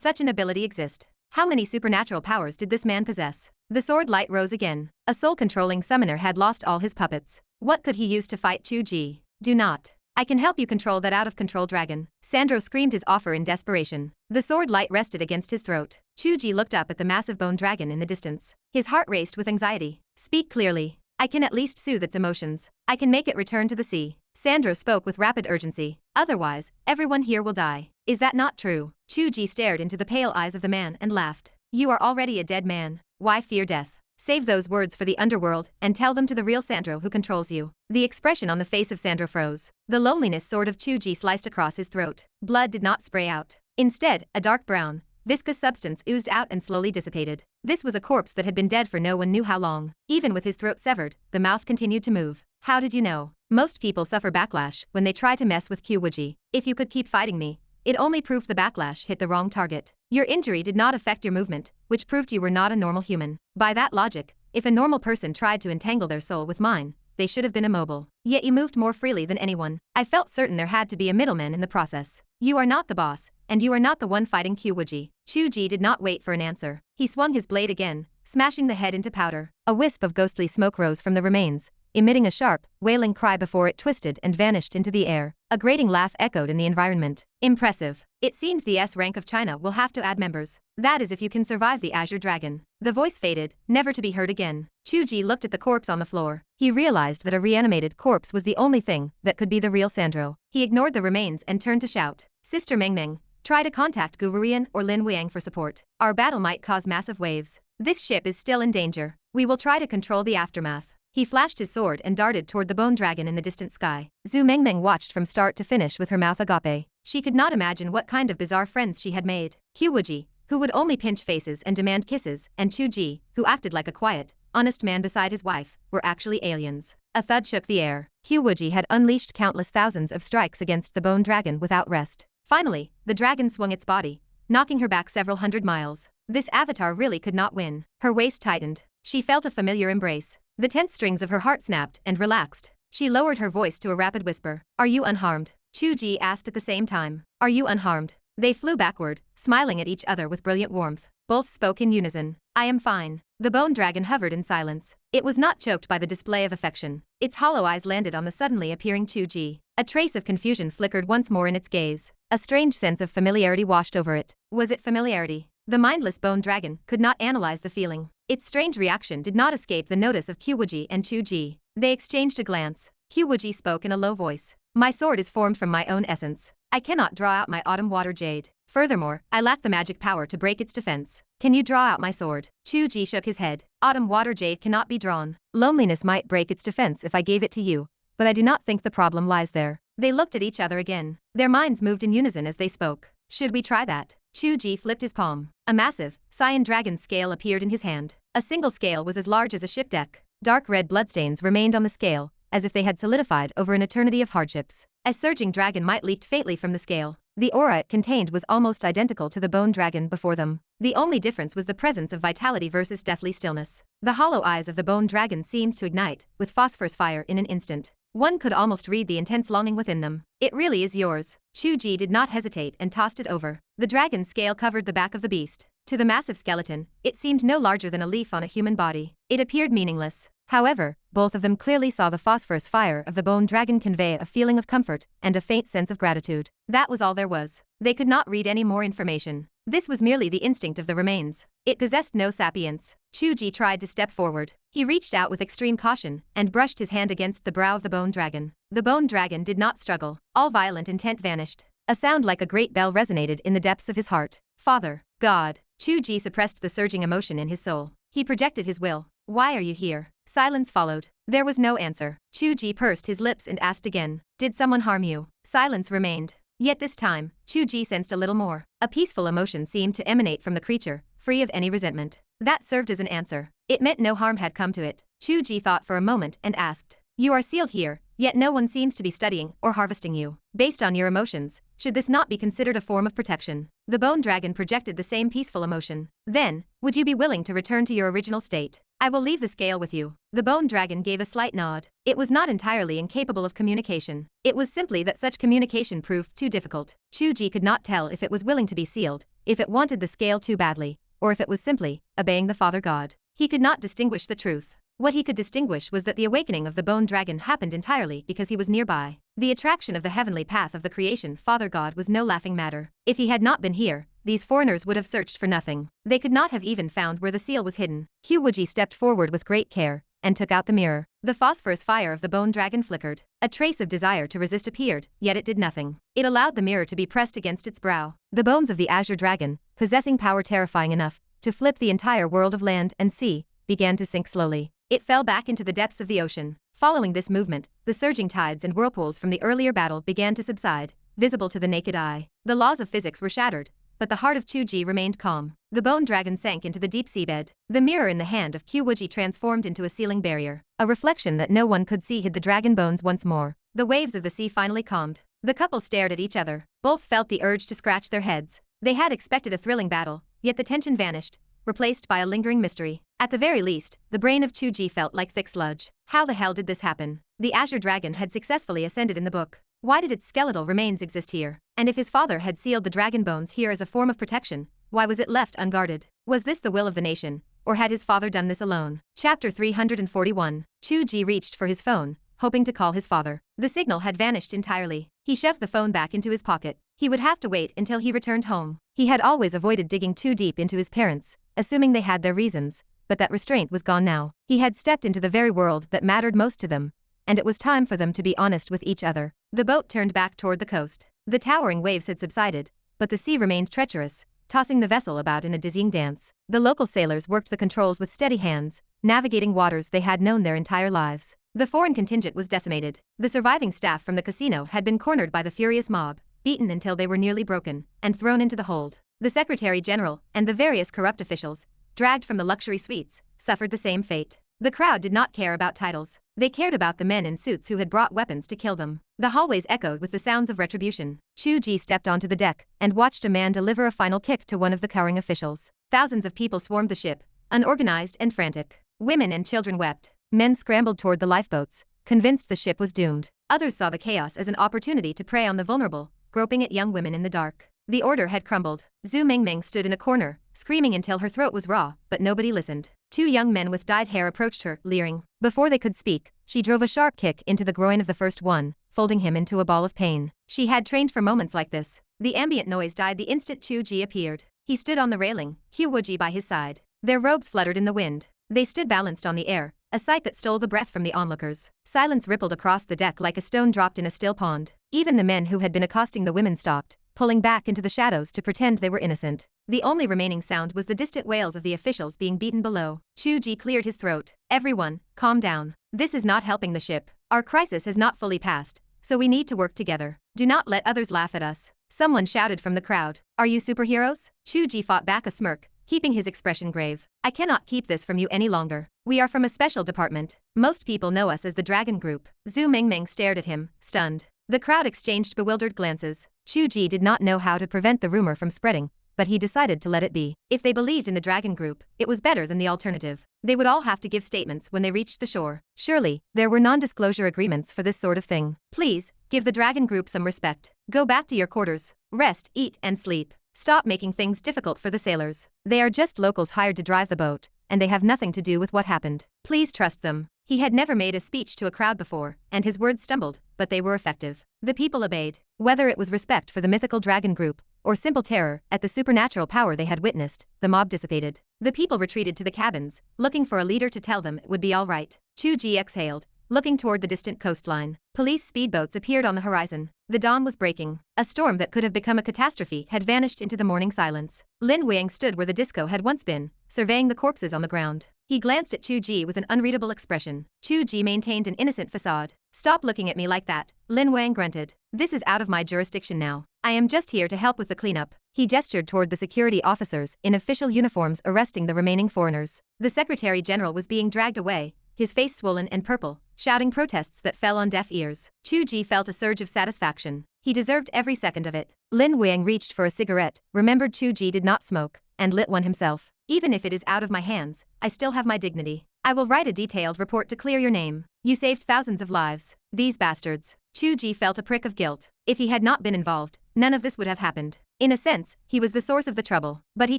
such an ability exist? How many supernatural powers did this man possess? The sword light rose again. A soul-controlling summoner had lost all his puppets. What could he use to fight Chu Ge? Do not. I can help you control that out-of-control dragon. Sandro screamed his offer in desperation. The sword light rested against his throat. Chu Ge looked up at the massive bone dragon in the distance. His heart raced with anxiety. Speak clearly. I can at least soothe its emotions. I can make it return to the sea. Sandro spoke with rapid urgency. Otherwise, everyone here will die. Is that not true? Chu Ge stared into the pale eyes of the man and laughed. You are already a dead man. Why fear death? Save those words for the underworld and tell them to the real Sandro who controls you. The expression on the face of Sandro froze. The loneliness sword of Chu Ge sliced across his throat. Blood did not spray out. Instead, a dark brown, viscous substance oozed out and slowly dissipated. This was a corpse that had been dead for no one knew how long. Even with his throat severed, the mouth continued to move. How did you know? Most people suffer backlash when they try to mess with Wuji. If you could keep fighting me, it only proved the backlash hit the wrong target. Your injury did not affect your movement, which proved you were not a normal human. By that logic, if a normal person tried to entangle their soul with mine, they should have been immobile. Yet you moved more freely than anyone. I felt certain there had to be a middleman in the process. You are not the boss, and you are not the one fighting Wuji. Chu Ge did not wait for an answer. He swung his blade again, smashing the head into powder. A wisp of ghostly smoke rose from the remains, emitting a sharp, wailing cry before it twisted and vanished into the air. A grating laugh echoed in the environment. Impressive. It seems the S rank of China will have to add members. That is if you can survive the Azure Dragon. The voice faded, never to be heard again. Chu Ge looked at the corpse on the floor. He realized that a reanimated corpse was the only thing that could be the real Sandro. He ignored the remains and turned to shout. Sister Meng Meng, try to contact Gu Ruian or Lin Weiang for support. Our battle might cause massive waves. This ship is still in danger. We will try to control the aftermath. He flashed his sword and darted toward the bone dragon in the distant sky. Zhu Mengmeng watched from start to finish with her mouth agape. She could not imagine what kind of bizarre friends she had made. Wuji, who would only pinch faces and demand kisses, and Chu Ge, who acted like a quiet, honest man beside his wife, were actually aliens. A thud shook the air. Wuji had unleashed countless thousands of strikes against the bone dragon without rest. Finally, the dragon swung its body, knocking her back several hundred miles. This avatar really could not win. Her waist tightened. She felt a familiar embrace. The tense strings of her heart snapped and relaxed. She lowered her voice to a rapid whisper. Are you unharmed? Chu Ge asked at the same time. Are you unharmed? They flew backward, smiling at each other with brilliant warmth. Both spoke in unison. I am fine. The bone dragon hovered in silence. It was not choked by the display of affection. Its hollow eyes landed on the suddenly appearing Chu Ge. A trace of confusion flickered once more in its gaze. A strange sense of familiarity washed over it. Was it familiarity? The mindless bone dragon could not analyze the feeling. Its strange reaction did not escape the notice of Wuji and Chu Ge. They exchanged a glance. Wuji spoke in a low voice. My sword is formed from my own essence. I cannot draw out my autumn water jade. Furthermore, I lack the magic power to break its defense. Can you draw out my sword? Chu Ge shook his head. Autumn water jade cannot be drawn. Loneliness might break its defense if I gave it to you, but I do not think the problem lies there. They looked at each other again. Their minds moved in unison as they spoke. Should we try that? Chu Ge flipped his palm. A massive, cyan dragon scale appeared in his hand. A single scale was as large as a ship deck. Dark red bloodstains remained on the scale, as if they had solidified over an eternity of hardships. A surging dragon might leap fatally from the scale. The aura it contained was almost identical to the bone dragon before them. The only difference was the presence of vitality versus deathly stillness. The hollow eyes of the bone dragon seemed to ignite, with phosphorus fire in an instant. One could almost read the intense longing within them. It really is yours. Chu Ge did not hesitate and tossed it over. The dragon scale covered the back of the beast. To the massive skeleton, it seemed no larger than a leaf on a human body. It appeared meaningless. However, both of them clearly saw the phosphorus fire of the bone dragon convey a feeling of comfort and a faint sense of gratitude. That was all there was. They could not read any more information. This was merely the instinct of the remains. It possessed no sapience. Chu Ge tried to step forward. He reached out with extreme caution and brushed his hand against the brow of the bone dragon. The bone dragon did not struggle. All violent intent vanished. A sound like a great bell resonated in the depths of his heart. Father, God. Chu Ge suppressed the surging emotion in his soul. He projected his will. Why are you here? Silence followed. There was no answer. Chu Ge pursed his lips and asked again. Did someone harm you? Silence remained. Yet this time, Chu Ge sensed a little more. A peaceful emotion seemed to emanate from the creature, free of any resentment. That served as an answer. It meant no harm had come to it. Chu Ge thought for a moment and asked. You are sealed here, yet no one seems to be studying or harvesting you. Based on your emotions, should this not be considered a form of protection? The bone dragon projected the same peaceful emotion. Then, would you be willing to return to your original state? I will leave the scale with you. The bone dragon gave a slight nod. It was not entirely incapable of communication. It was simply that such communication proved too difficult. Chu Ge could not tell if it was willing to be sealed, if it wanted the scale too badly, or if it was simply obeying the Father God. He could not distinguish the truth. What he could distinguish was that the awakening of the bone dragon happened entirely because he was nearby. The attraction of the heavenly path of the creation Father God was no laughing matter. If he had not been here, these foreigners would have searched for nothing. They could not have even found where the seal was hidden. Wuji stepped forward with great care and took out the mirror. The phosphorus fire of the bone dragon flickered. A trace of desire to resist appeared, yet it did nothing. It allowed the mirror to be pressed against its brow. The bones of the azure dragon, possessing power terrifying enough to flip the entire world of land and sea, began to sink slowly. It fell back into the depths of the ocean. Following this movement, the surging tides and whirlpools from the earlier battle began to subside, visible to the naked eye. The laws of physics were shattered, but the heart of Chu Ge remained calm. The bone dragon sank into the deep seabed. The mirror in the hand of Wuji transformed into a sealing barrier. A reflection that no one could see hid the dragon bones once more. The waves of the sea finally calmed. The couple stared at each other. Both felt the urge to scratch their heads. They had expected a thrilling battle, yet the tension vanished, replaced by a lingering mystery. At the very least, the brain of Chu Ge felt like thick sludge. How the hell did this happen? The azure dragon had successfully ascended in the book. Why did its skeletal remains exist here? And if his father had sealed the dragon bones here as a form of protection, why was it left unguarded? Was this the will of the nation, or had his father done this alone? Chapter 341. Chu Ge reached for his phone, hoping to call his father. The signal had vanished entirely. He shoved the phone back into his pocket. He would have to wait until he returned home. He had always avoided digging too deep into his parents, assuming they had their reasons, but that restraint was gone now. He had stepped into the very world that mattered most to them, and it was time for them to be honest with each other. The boat turned back toward the coast. The towering waves had subsided, but the sea remained treacherous, tossing the vessel about in a dizzying dance. The local sailors worked the controls with steady hands, navigating waters they had known their entire lives. The foreign contingent was decimated. The surviving staff from the casino had been cornered by the furious mob, beaten until they were nearly broken, and thrown into the hold. The Secretary General and the various corrupt officials, dragged from the luxury suites, suffered the same fate. The crowd did not care about titles. They cared about the men in suits who had brought weapons to kill them. The hallways echoed with the sounds of retribution. Chu Ge stepped onto the deck and watched a man deliver a final kick to one of the cowering officials. Thousands of people swarmed the ship, unorganized and frantic. Women and children wept. Men scrambled toward the lifeboats, convinced the ship was doomed. Others saw the chaos as an opportunity to prey on the vulnerable, groping at young women in the dark. The order had crumbled. Zhu Mingming stood in a corner, screaming until her throat was raw, but nobody listened. Two young men with dyed hair approached her, leering. Before they could speak, she drove a sharp kick into the groin of the first one, folding him into a ball of pain. She had trained for moments like this. The ambient noise died the instant Chu Ge appeared. He stood on the railing, Wuji by his side. Their robes fluttered in the wind. They stood balanced on the air, a sight that stole the breath from the onlookers. Silence rippled across the deck like a stone dropped in a still pond. Even the men who had been accosting the women stopped, pulling back into the shadows to pretend they were innocent. The only remaining sound was the distant wails of the officials being beaten below. Chu Ge cleared his throat. Everyone, calm down. This is not helping the ship. Our crisis has not fully passed, so we need to work together. Do not let others laugh at us. Someone shouted from the crowd. Are you superheroes? Chu Ge fought back a smirk, keeping his expression grave. I cannot keep this from you any longer. We are from a special department. Most people know us as the Dragon Group. Zhu Mingming stared at him, stunned. The crowd exchanged bewildered glances. Chu Ge did not know how to prevent the rumor from spreading, but he decided to let it be. If they believed in the Dragon Group, it was better than the alternative. They would all have to give statements when they reached the shore. Surely, there were non-disclosure agreements for this sort of thing. Please, give the Dragon Group some respect. Go back to your quarters. Rest, eat, and sleep. Stop making things difficult for the sailors. They are just locals hired to drive the boat, and they have nothing to do with what happened. Please trust them. He had never made a speech to a crowd before, and his words stumbled, but they were effective. The people obeyed. Whether it was respect for the mythical Dragon Group, or simple terror at the supernatural power they had witnessed, the mob dissipated. The people retreated to the cabins, looking for a leader to tell them it would be all right. Chu Ge exhaled, looking toward the distant coastline. Police speedboats appeared on the horizon. The dawn was breaking. A storm that could have become a catastrophe had vanished into the morning silence. Lin Wang stood where the disco had once been, surveying the corpses on the ground. He glanced at Chu Ge with an unreadable expression. Chu Ge maintained an innocent facade. Stop looking at me like that, Lin Wang grunted. This is out of my jurisdiction now. I am just here to help with the cleanup. He gestured toward the security officers in official uniforms arresting the remaining foreigners. The Secretary General was being dragged away, his face swollen and purple, shouting protests that fell on deaf ears. Chu Ge felt a surge of satisfaction. He deserved every second of it. Lin Wang reached for a cigarette, remembered Chu Ge did not smoke, and lit one himself. Even if it is out of my hands, I still have my dignity. I will write a detailed report to clear your name. You saved thousands of lives. These bastards. Chu Ge felt a prick of guilt. If he had not been involved, none of this would have happened. In a sense, he was the source of the trouble, but he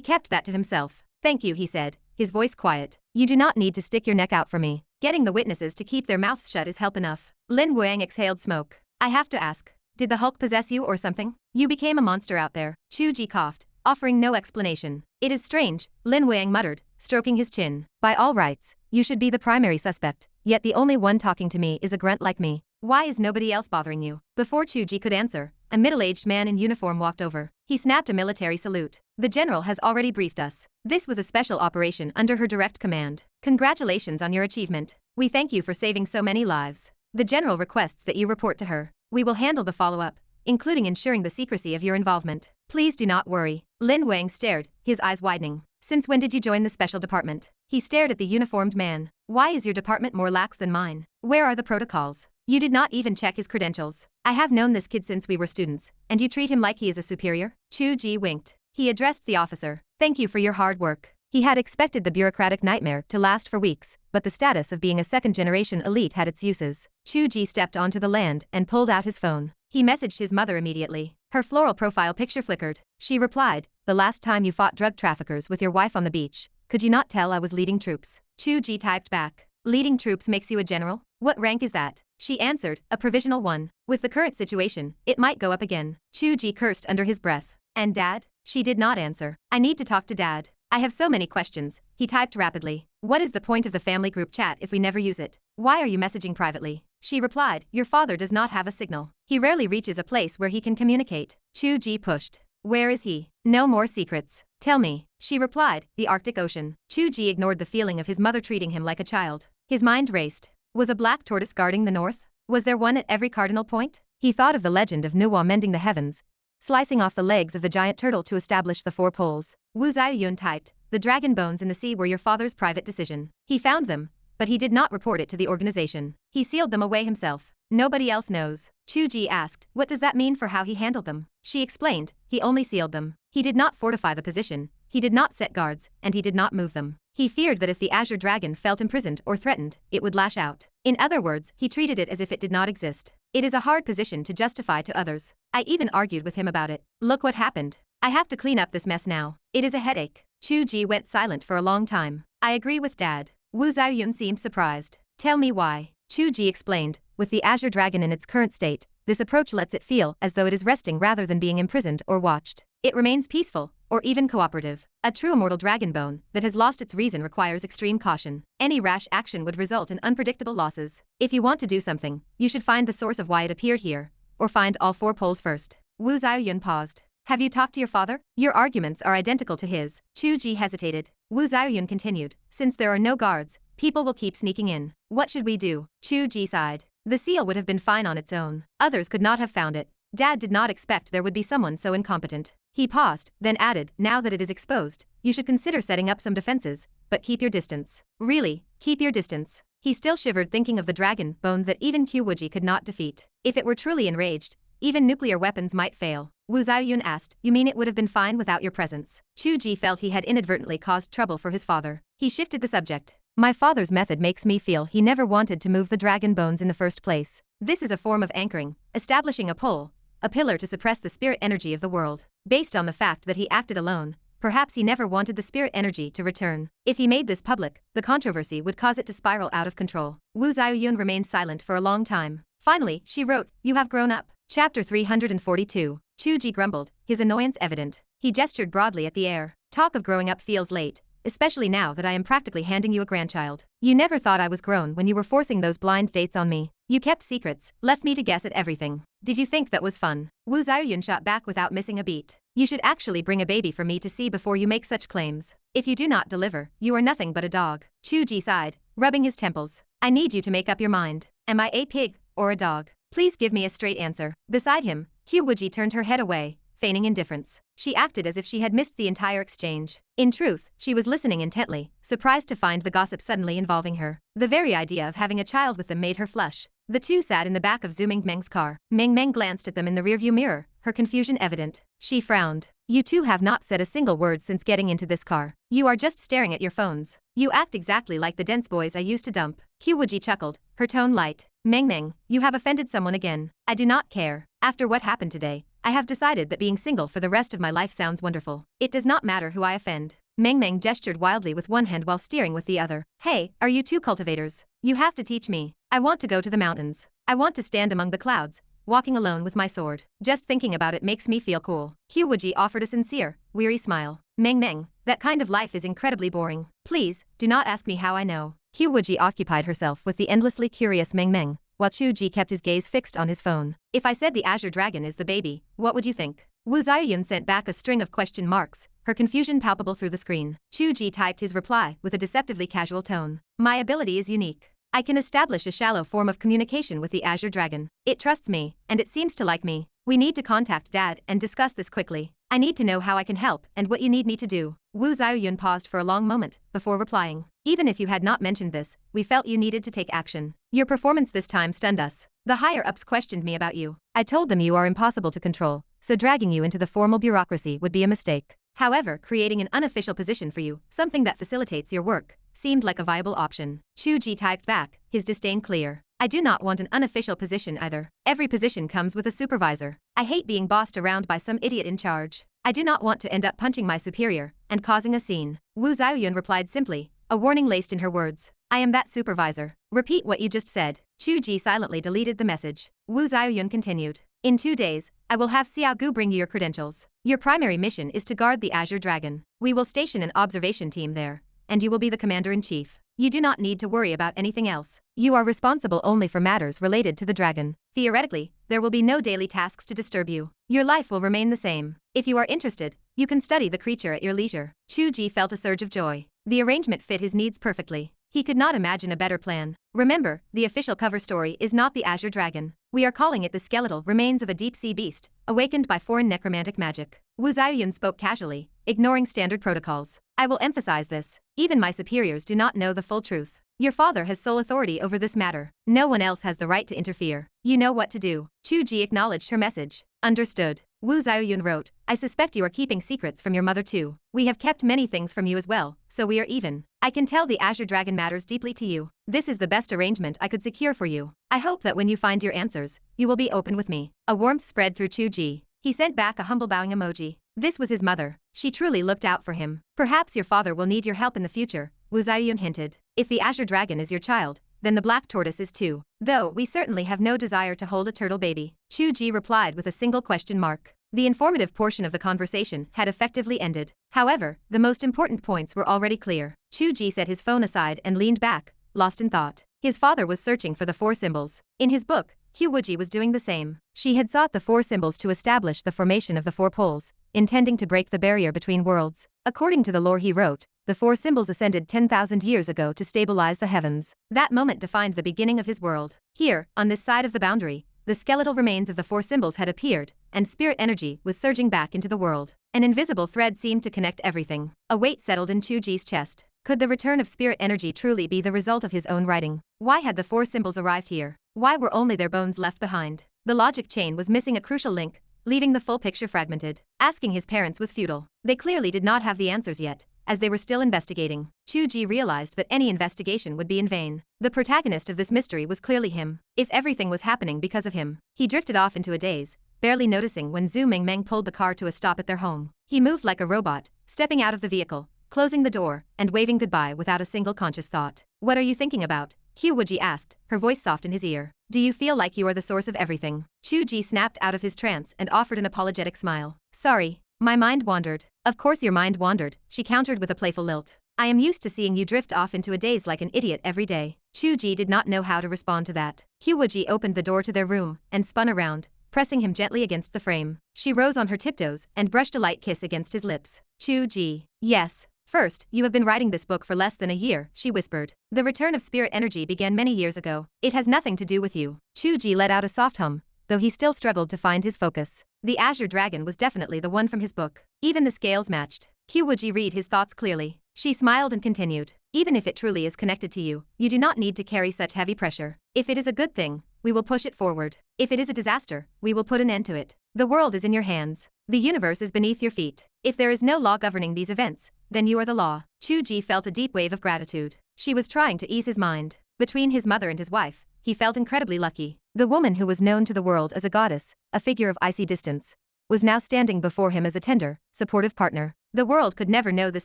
kept that to himself. Thank you, he said, his voice quiet. You do not need to stick your neck out for me. Getting the witnesses to keep their mouths shut is help enough. Lin Wang exhaled smoke. I have to ask, did the Hulk possess you or something? You became a monster out there. Chu Ge coughed, offering no explanation. It is strange, Lin Wang muttered, stroking his chin. By all rights, you should be the primary suspect, yet the only one talking to me is a grunt like me. Why is nobody else bothering you? Before Chu Ge could answer, a middle-aged man in uniform walked over. He snapped a military salute. The general has already briefed us. This was a special operation under her direct command. Congratulations on your achievement. We thank you for saving so many lives. The general requests that you report to her. We will handle the follow-up, including ensuring the secrecy of your involvement. Please do not worry. Lin Wang stared, his eyes widening. Since when did you join the special department? He stared at the uniformed man. Why is your department more lax than mine? Where are the protocols? You did not even check his credentials. I have known this kid since we were students, and you treat him like he is a superior? Chu Ge winked. He addressed the officer. Thank you for your hard work. He had expected the bureaucratic nightmare to last for weeks, but the status of being a second-generation elite had its uses. Chu Ge stepped onto the land and pulled out his phone. He messaged his mother immediately. Her floral profile picture flickered. She replied, the last time you fought drug traffickers with your wife on the beach, could you not tell I was leading troops? Chu Ge typed back. Leading troops makes you a general? What rank is that? She answered, a provisional one. With the current situation, it might go up again. Chu Ge cursed under his breath. And Dad? She did not answer. I need to talk to Dad. I have so many questions, he typed rapidly. What is the point of the family group chat if we never use it? Why are you messaging privately? She replied, your father does not have a signal. He rarely reaches a place where he can communicate. Chu Ge pushed. Where is he? No more secrets. Tell me. She replied, the Arctic Ocean. Chu Ge ignored the feeling of his mother treating him like a child. His mind raced. Was a black tortoise guarding the north? Was there one at every cardinal point? He thought of the legend of Nuwa mending the heavens, slicing off the legs of the giant turtle to establish the 4 poles. Wu Ziyun typed, the dragon bones in the sea were your father's private decision. He found them, but he did not report it to the organization. He sealed them away himself. Nobody else knows. Chu Ge asked, what does that mean for how he handled them? She explained, he only sealed them. He did not fortify the position, he did not set guards, and he did not move them. He feared that if the Azure Dragon felt imprisoned or threatened, it would lash out. In other words, he treated it as if it did not exist. It is a hard position to justify to others. I even argued with him about it. Look what happened. I have to clean up this mess now. It is a headache. Chu Ge went silent for a long time. I agree with Dad. Wu Xiaoyun seemed surprised. Tell me why. Chu Ge explained, with the Azure Dragon in its current state, this approach lets it feel as though it is resting rather than being imprisoned or watched. It remains peaceful, or even cooperative. A true immortal dragon bone that has lost its reason requires extreme caution. Any rash action would result in unpredictable losses. If you want to do something, you should find the source of why it appeared here, or find all 4 poles first. Wu Xiaoyun paused. Have you talked to your father? Your arguments are identical to his. Chu Ge hesitated. Wu Xiaoyun continued, since there are no guards, people will keep sneaking in. What should we do? Chu Ge sighed. The seal would have been fine on its own. Others could not have found it. Dad did not expect there would be someone so incompetent. He paused, then added, now that it is exposed, you should consider setting up some defenses, but keep your distance. Really, keep your distance. He still shivered thinking of the dragon bone that even Wuji could not defeat. If it were truly enraged, even nuclear weapons might fail. Wu Xiaoyun asked, you mean it would have been fine without your presence? Chu Ge felt he had inadvertently caused trouble for his father. He shifted the subject. My father's method makes me feel he never wanted to move the dragon bones in the first place. This is a form of anchoring, establishing a pole, a pillar to suppress the spirit energy of the world. Based on the fact that he acted alone, perhaps he never wanted the spirit energy to return. If he made this public, the controversy would cause it to spiral out of control. Wu Xiaoyun remained silent for a long time. Finally, she wrote, you have grown up. Chapter 342. Chu Ge grumbled, his annoyance evident. He gestured broadly at the air. Talk of growing up feels late, especially now that I am practically handing you a grandchild. You never thought I was grown when you were forcing those blind dates on me. You kept secrets, left me to guess at everything. Did you think that was fun? Wu Xiaoyun shot back without missing a beat. You should actually bring a baby for me to see before you make such claims. If you do not deliver, you are nothing but a dog. Chu Ge sighed, rubbing his temples. I need you to make up your mind. Am I a pig, or a dog? Please give me a straight answer. Beside him, Wuji turned her head away, feigning indifference. She acted as if she had missed the entire exchange. In truth, she was listening intently, surprised to find the gossip suddenly involving her. The very idea of having a child with them made her flush. The two sat in the back of Zhu Mingmeng's car. Mingmeng glanced at them in the rearview mirror, her confusion evident. She frowned. You two have not said a single word since getting into this car. You are just staring at your phones. You act exactly like the dense boys I used to dump. Wuji chuckled, her tone light. Mengmeng, you have offended someone again. I do not care. After what happened today, I have decided that being single for the rest of my life sounds wonderful. It does not matter who I offend. Mengmeng gestured wildly with one hand while steering with the other. Hey, are you two cultivators? You have to teach me. I want to go to the mountains. I want to stand among the clouds, walking alone with my sword. Just thinking about it makes me feel cool. Wuji offered a sincere, weary smile. Mengmeng, that kind of life is incredibly boring. Please, do not ask me how I know. Wuji occupied herself with the endlessly curious Mengmeng, while Chu Ge kept his gaze fixed on his phone. If I said the Azure Dragon is the baby, what would you think? Wu Xiaoyun sent back a string of question marks, her confusion palpable through the screen. Chu Ge typed his reply with a deceptively casual tone. My ability is unique. I can establish a shallow form of communication with the Azure Dragon. It trusts me, and it seems to like me. We need to contact Dad and discuss this quickly. I need to know how I can help and what you need me to do. Wu Xiaoyun paused for a long moment, before replying. Even if you had not mentioned this, we felt you needed to take action. Your performance this time stunned us. The higher-ups questioned me about you. I told them you are impossible to control, so dragging you into the formal bureaucracy would be a mistake. However, creating an unofficial position for you, something that facilitates your work, seemed like a viable option. Chu Ge typed back, his disdain clear. I do not want an unofficial position either. Every position comes with a supervisor. I hate being bossed around by some idiot in charge. I do not want to end up punching my superior and causing a scene. Wu Xiaoyun replied simply, a warning laced in her words. I am that supervisor. Repeat what you just said. Chu Ge silently deleted the message. Wu Xiaoyun continued. In 2 days, I will have Xiaogu bring you your credentials. Your primary mission is to guard the Azure Dragon. We will station an observation team there, and you will be the commander-in-chief. You do not need to worry about anything else. You are responsible only for matters related to the dragon. Theoretically, there will be no daily tasks to disturb you. Your life will remain the same. If you are interested, you can study the creature at your leisure. Chu Ge felt a surge of joy. The arrangement fit his needs perfectly. He could not imagine a better plan. Remember, the official cover story is not the Azure Dragon. We are calling it the skeletal remains of a deep-sea beast, awakened by foreign necromantic magic. Wu Xiaoyun spoke casually, ignoring standard protocols. I will emphasize this. Even my superiors do not know the full truth. Your father has sole authority over this matter. No one else has the right to interfere. You know what to do. Chu Ge acknowledged her message. Understood. Wu Xiaoyun wrote, I suspect you are keeping secrets from your mother too. We have kept many things from you as well, so we are even. I can tell the Azure Dragon matters deeply to you. This is the best arrangement I could secure for you. I hope that when you find your answers, you will be open with me. A warmth spread through Chu Ge. He sent back a humble bowing emoji. This was his mother. She truly looked out for him. Perhaps your father will need your help in the future, Wu Xiaoyun hinted. If the Azure Dragon is your child, then the Black Tortoise is too. Though we certainly have no desire to hold a turtle baby. Chu Ge replied with a single question mark. The informative portion of the conversation had effectively ended. However, the most important points were already clear. Chu Ge set his phone aside and leaned back, lost in thought. His father was searching for the four symbols. In his book, Wuji was doing the same. She had sought the four symbols to establish the formation of the four poles, intending to break the barrier between worlds. According to the lore he wrote, the four symbols ascended 10,000 years ago to stabilize the heavens. That moment defined the beginning of his world. Here, on this side of the boundary, the skeletal remains of the four symbols had appeared, and spirit energy was surging back into the world. An invisible thread seemed to connect everything. A weight settled in Chu Ge's chest. Could the return of spirit energy truly be the result of his own writing? Why had the four symbols arrived here? Why were only their bones left behind? The logic chain was missing a crucial link, leaving the full picture fragmented. Asking his parents was futile. They clearly did not have the answers yet, as they were still investigating. Chu Ge realized that any investigation would be in vain. The protagonist of this mystery was clearly him. If everything was happening because of him, he drifted off into a daze, barely noticing when Zhu Mingmeng pulled the car to a stop at their home. He moved like a robot, stepping out of the vehicle, closing the door, and waving goodbye without a single conscious thought. What are you thinking about? Wuji asked, her voice soft in his ear. Do you feel like you are the source of everything? Chu Ge snapped out of his trance and offered an apologetic smile. Sorry, my mind wandered. Of course your mind wandered, she countered with a playful lilt. I am used to seeing you drift off into a daze like an idiot every day. Chu Ge did not know how to respond to that. Wuji opened the door to their room and spun around, pressing him gently against the frame. She rose on her tiptoes and brushed a light kiss against his lips. Chu Ge. Yes. First, you have been writing this book for less than a year, she whispered. The return of spirit energy began many years ago. It has nothing to do with you. Chu Ge let out a soft hum, though he still struggled to find his focus. The Azure Dragon was definitely the one from his book. Even the scales matched. Wuji read his thoughts clearly. She smiled and continued. Even if it truly is connected to you, you do not need to carry such heavy pressure. If it is a good thing, we will push it forward. If it is a disaster, we will put an end to it. The world is in your hands. The universe is beneath your feet. If there is no law governing these events, then you are the law. Chu Ge felt a deep wave of gratitude. She was trying to ease his mind. Between his mother and his wife, he felt incredibly lucky. The woman who was known to the world as a goddess, a figure of icy distance, was now standing before him as a tender, supportive partner. The world could never know this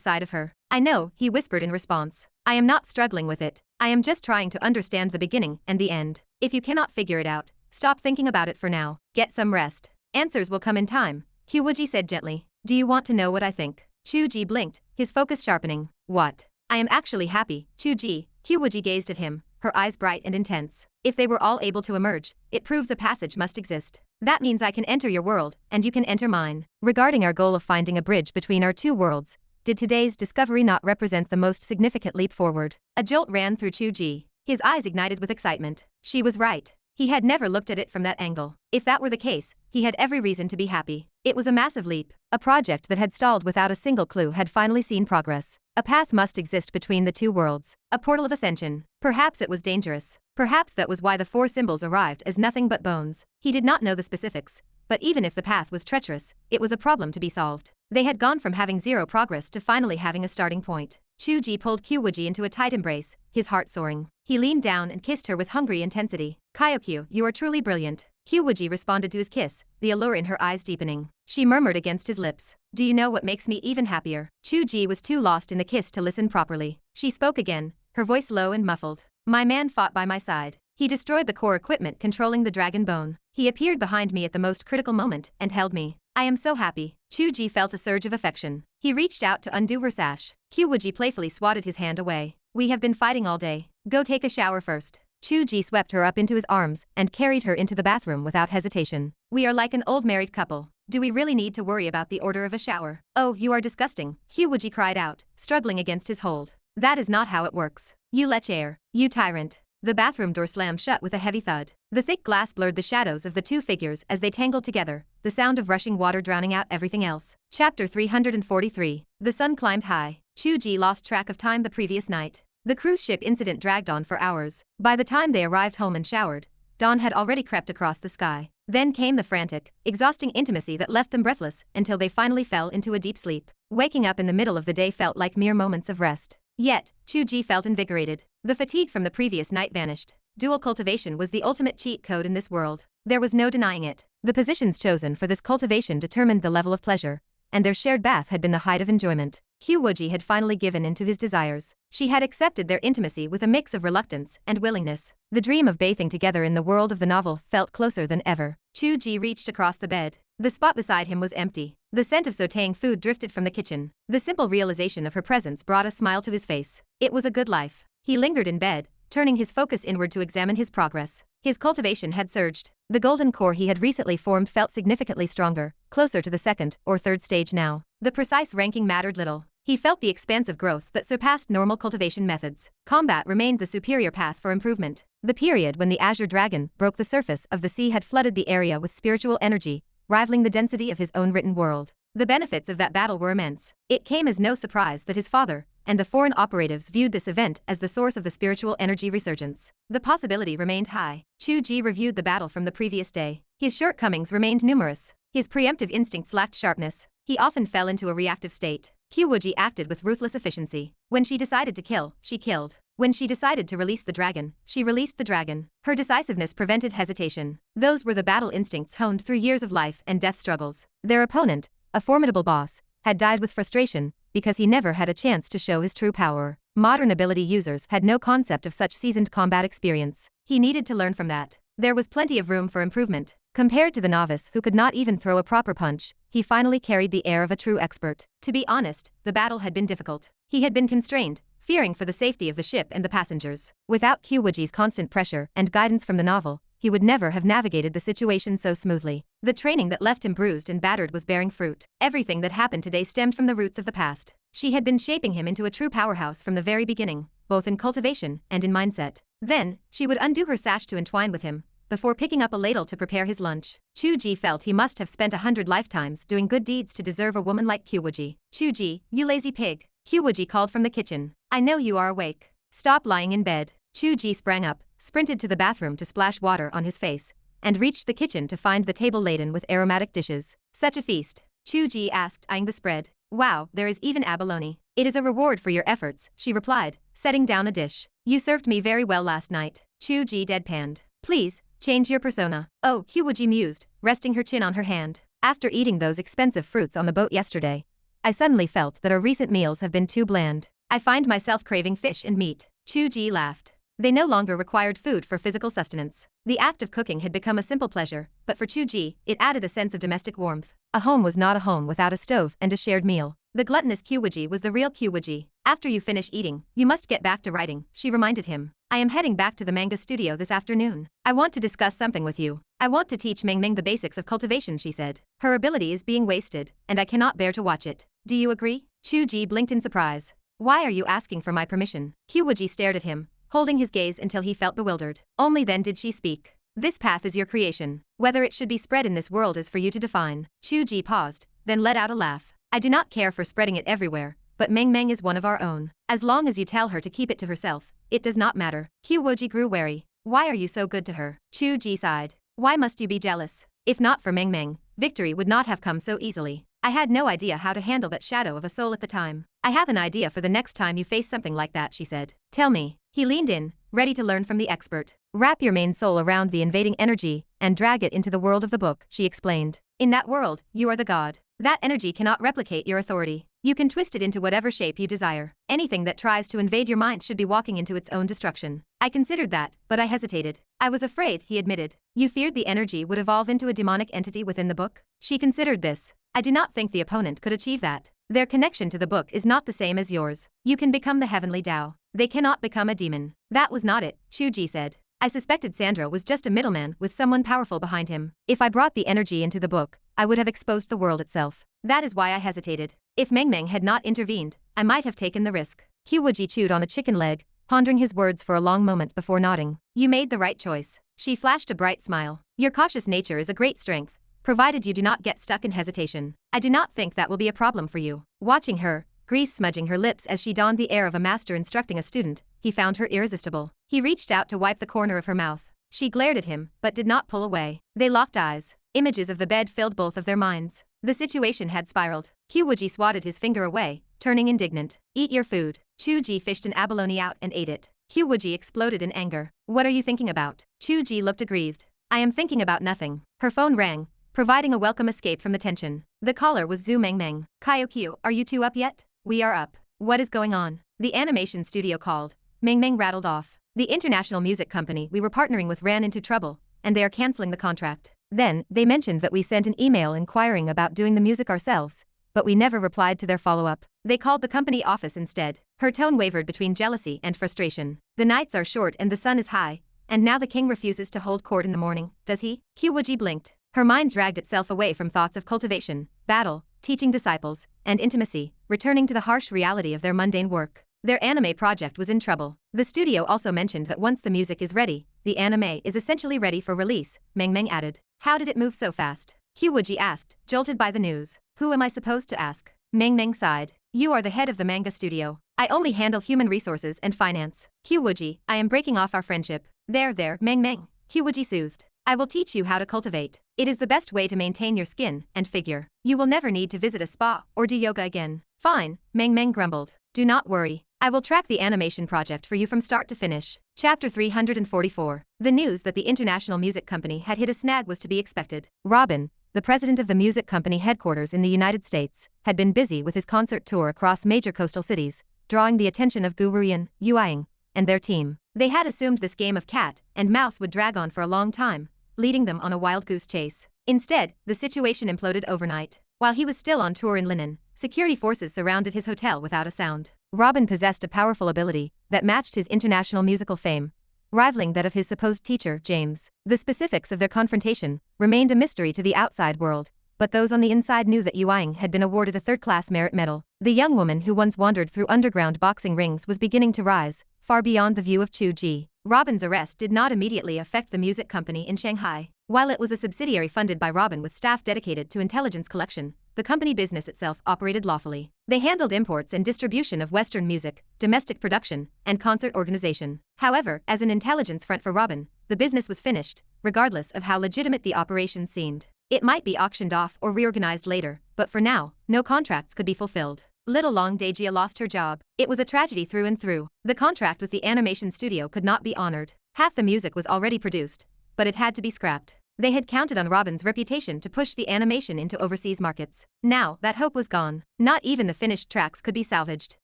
side of her. I know, he whispered in response. I am not struggling with it. I am just trying to understand the beginning and the end. If you cannot figure it out, stop thinking about it for now. Get some rest. Answers will come in time, Wuji said gently. Do you want to know what I think? Chu Ge blinked, his focus sharpening. What? I am actually happy, Chu Ge. Wuji gazed at him, her eyes bright and intense. If they were all able to emerge, it proves a passage must exist. That means I can enter your world, and you can enter mine. Regarding our goal of finding a bridge between our two worlds, did today's discovery not represent the most significant leap forward? A jolt ran through Chu Ge. His eyes ignited with excitement. She was right. He had never looked at it from that angle. If that were the case, he had every reason to be happy. It was a massive leap. A project that had stalled without a single clue had finally seen progress. A path must exist between the two worlds. A portal of ascension. Perhaps it was dangerous. Perhaps that was why the four symbols arrived as nothing but bones. He did not know the specifics, but even if the path was treacherous, it was a problem to be solved. They had gone from having zero progress to finally having a starting point. Chu Ge pulled Wuji into a tight embrace, his heart soaring. He leaned down and kissed her with hungry intensity. Kyokyu, you are truly brilliant. Wuji responded to his kiss, the allure in her eyes deepening. She murmured against his lips. Do you know what makes me even happier? Chu Ge was too lost in the kiss to listen properly. She spoke again, her voice low and muffled. My man fought by my side. He destroyed the core equipment controlling the dragon bone. He appeared behind me at the most critical moment and held me. I am so happy. Chu Ge felt a surge of affection. He reached out to undo her sash. Wuji playfully swatted his hand away. We have been fighting all day. Go take a shower first. Chu Ge swept her up into his arms and carried her into the bathroom without hesitation. We are like an old married couple. Do we really need to worry about the order of a shower? Oh, you are disgusting, Wuji cried out, struggling against his hold. That is not how it works. You lecher, you tyrant. The bathroom door slammed shut with a heavy thud. The thick glass blurred the shadows of the two figures as they tangled together, the sound of rushing water drowning out everything else. Chapter 343. The sun climbed high. Chu Ge lost track of time the previous night. The cruise ship incident dragged on for hours. By the time they arrived home and showered, dawn had already crept across the sky. Then came the frantic, exhausting intimacy that left them breathless until they finally fell into a deep sleep. Waking up in the middle of the day felt like mere moments of rest. Yet, Chu Ge felt invigorated. The fatigue from the previous night vanished. Dual cultivation was the ultimate cheat code in this world. There was no denying it. The positions chosen for this cultivation determined the level of pleasure, and their shared bath had been the height of enjoyment. Wuji had finally given in to his desires. She had accepted their intimacy with a mix of reluctance and willingness. The dream of bathing together in the world of the novel felt closer than ever. Chu Ge reached across the bed. The spot beside him was empty. The scent of sautéing food drifted from the kitchen. The simple realization of her presence brought a smile to his face. It was a good life. He lingered in bed, turning his focus inward to examine his progress. His cultivation had surged. The golden core he had recently formed felt significantly stronger, closer to the second or third stage now. The precise ranking mattered little. He felt the expansive growth that surpassed normal cultivation methods. Combat remained the superior path for improvement. The period when the Azure Dragon broke the surface of the sea had flooded the area with spiritual energy, rivaling the density of his own written world. The benefits of that battle were immense. It came as no surprise that his father and the foreign operatives viewed this event as the source of the spiritual energy resurgence. The possibility remained high. Chu Ge reviewed the battle from the previous day. His shortcomings remained numerous. His preemptive instincts lacked sharpness. He often fell into a reactive state. Wuji acted with ruthless efficiency. When she decided to kill, she killed. When she decided to release the dragon, she released the dragon. Her decisiveness prevented hesitation. Those were the battle instincts honed through years of life and death struggles. Their opponent, a formidable boss, had died with frustration because he never had a chance to show his true power. Modern ability users had no concept of such seasoned combat experience. He needed to learn from that. There was plenty of room for improvement. Compared to the novice who could not even throw a proper punch, he finally carried the air of a true expert. To be honest, the battle had been difficult. He had been constrained, fearing for the safety of the ship and the passengers. Without Wuji's constant pressure and guidance from the novel, he would never have navigated the situation so smoothly. The training that left him bruised and battered was bearing fruit. Everything that happened today stemmed from the roots of the past. She had been shaping him into a true powerhouse from the very beginning, both in cultivation and in mindset. Then, she would undo her sash to entwine with him, before picking up a ladle to prepare his lunch. Chu Ge felt he must have spent 100 lifetimes doing good deeds to deserve a woman like Wuji. Chu Ge, you lazy pig. Wuji called from the kitchen. I know you are awake. Stop lying in bed. Chu Ge sprang up, sprinted to the bathroom to splash water on his face, and reached the kitchen to find the table laden with aromatic dishes. Such a feast? Chu Ge asked, eyeing the spread. Wow, there is even abalone. It is a reward for your efforts, she replied, setting down a dish. You served me very well last night. Chu Ge deadpanned. Please, change your persona. Oh, Wuji mused, resting her chin on her hand. After eating those expensive fruits on the boat yesterday, I suddenly felt that our recent meals have been too bland. I find myself craving fish and meat. Chu Ge laughed. They no longer required food for physical sustenance. The act of cooking had become a simple pleasure, but for Chu Ge, it added a sense of domestic warmth. A home was not a home without a stove and a shared meal. The gluttonous Wuji was the real Wuji. After you finish eating, you must get back to writing, she reminded him. I am heading back to the manga studio this afternoon. I want to discuss something with you. I want to teach Ming Ming the basics of cultivation, she said. Her ability is being wasted, and I cannot bear to watch it. Do you agree? Chu Ge blinked in surprise. Why are you asking for my permission? Wuji stared at him, holding his gaze until he felt bewildered. Only then did she speak. This path is your creation. Whether it should be spread in this world is for you to define. Chu Ge paused, then let out a laugh. I do not care for spreading it everywhere, but Meng Meng is one of our own. As long as you tell her to keep it to herself, it does not matter. Wuji grew wary. Why are you so good to her? Chu Ge sighed. Why must you be jealous? If not for Meng Meng, victory would not have come so easily. I had no idea how to handle that shadow of a soul at the time. I have an idea for the next time you face something like that, she said. Tell me. He leaned in, ready to learn from the expert. Wrap your main soul around the invading energy and drag it into the world of the book, she explained. In that world, you are the god. That energy cannot replicate your authority. You can twist it into whatever shape you desire. Anything that tries to invade your mind should be walking into its own destruction. I considered that, but I hesitated. I was afraid, he admitted. You feared the energy would evolve into a demonic entity within the book? She considered this. I do not think the opponent could achieve that. Their connection to the book is not the same as yours. You can become the heavenly Tao. They cannot become a demon. That was not it, Chu Ge said. I suspected Sandro was just a middleman with someone powerful behind him. If I brought the energy into the book, I would have exposed the world itself. That is why I hesitated. If Meng Meng had not intervened, I might have taken the risk. Wuji chewed on a chicken leg, pondering his words for a long moment before nodding. You made the right choice. She flashed a bright smile. Your cautious nature is a great strength, provided you do not get stuck in hesitation. I do not think that will be a problem for you. Watching her, grease smudging her lips as she donned the air of a master instructing a student, he found her irresistible. He reached out to wipe the corner of her mouth. She glared at him, but did not pull away. They locked eyes. Images of the bed filled both of their minds. The situation had spiraled. Wuji swatted his finger away, turning indignant. Eat your food. Chu Ge fished an abalone out and ate it. Wuji exploded in anger. What are you thinking about? Chu Ge looked aggrieved. I am thinking about nothing. Her phone rang, providing a welcome escape from the tension. The caller was Zhu Mengmeng. Kaiokyu, are you two up yet? We are up. What is going on? The animation studio called. Mengmeng rattled off. The international music company we were partnering with ran into trouble, and they are canceling the contract. Then, they mentioned that we sent an email inquiring about doing the music ourselves, but we never replied to their follow-up. They called the company office instead. Her tone wavered between jealousy and frustration. The nights are short and the sun is high, and now the king refuses to hold court in the morning, does he? Wuji blinked. Her mind dragged itself away from thoughts of cultivation, battle, teaching disciples, and intimacy, returning to the harsh reality of their mundane work. Their anime project was in trouble. The studio also mentioned that once the music is ready, the anime is essentially ready for release, Mengmeng added. How did it move so fast? Wuji asked, jolted by the news. Who am I supposed to ask? Mengmeng sighed. You are the head of the manga studio. I only handle human resources and finance. Wuji, I am breaking off our friendship. There, Mengmeng. Wuji soothed. I will teach you how to cultivate. It is the best way to maintain your skin and figure. You will never need to visit a spa or do yoga again. Fine, Mengmeng grumbled. Do not worry. I will track the animation project for you from start to finish. Chapter 344. The news that the international music company had hit a snag was to be expected. Robin, the president of the music company headquarters in the United States, had been busy with his concert tour across major coastal cities, drawing the attention of Gu Ruyan, Yuang, and their team. They had assumed this game of cat and mouse would drag on for a long time, leading them on a wild goose chase. Instead, the situation imploded overnight. While he was still on tour in Linen, security forces surrounded his hotel without a sound. Robin possessed a powerful ability that matched his international musical fame, rivaling that of his supposed teacher, James. The specifics of their confrontation remained a mystery to the outside world, but those on the inside knew that Yuang had been awarded a third-class merit medal. The young woman who once wandered through underground boxing rings was beginning to rise, far beyond the view of Chu Ge. Robin's arrest did not immediately affect the music company in Shanghai. While it was a subsidiary funded by Robin with staff dedicated to intelligence collection, the company business itself operated lawfully. They handled imports and distribution of Western music, domestic production, and concert organization. However, as an intelligence front for Robin, the business was finished, regardless of how legitimate the operation seemed. It might be auctioned off or reorganized later, but for now, no contracts could be fulfilled. Little Long Dejia lost her job. It was a tragedy through and through. The contract with the animation studio could not be honored. Half the music was already produced, but it had to be scrapped. They had counted on Robin's reputation to push the animation into overseas markets. Now, that hope was gone. Not even the finished tracks could be salvaged.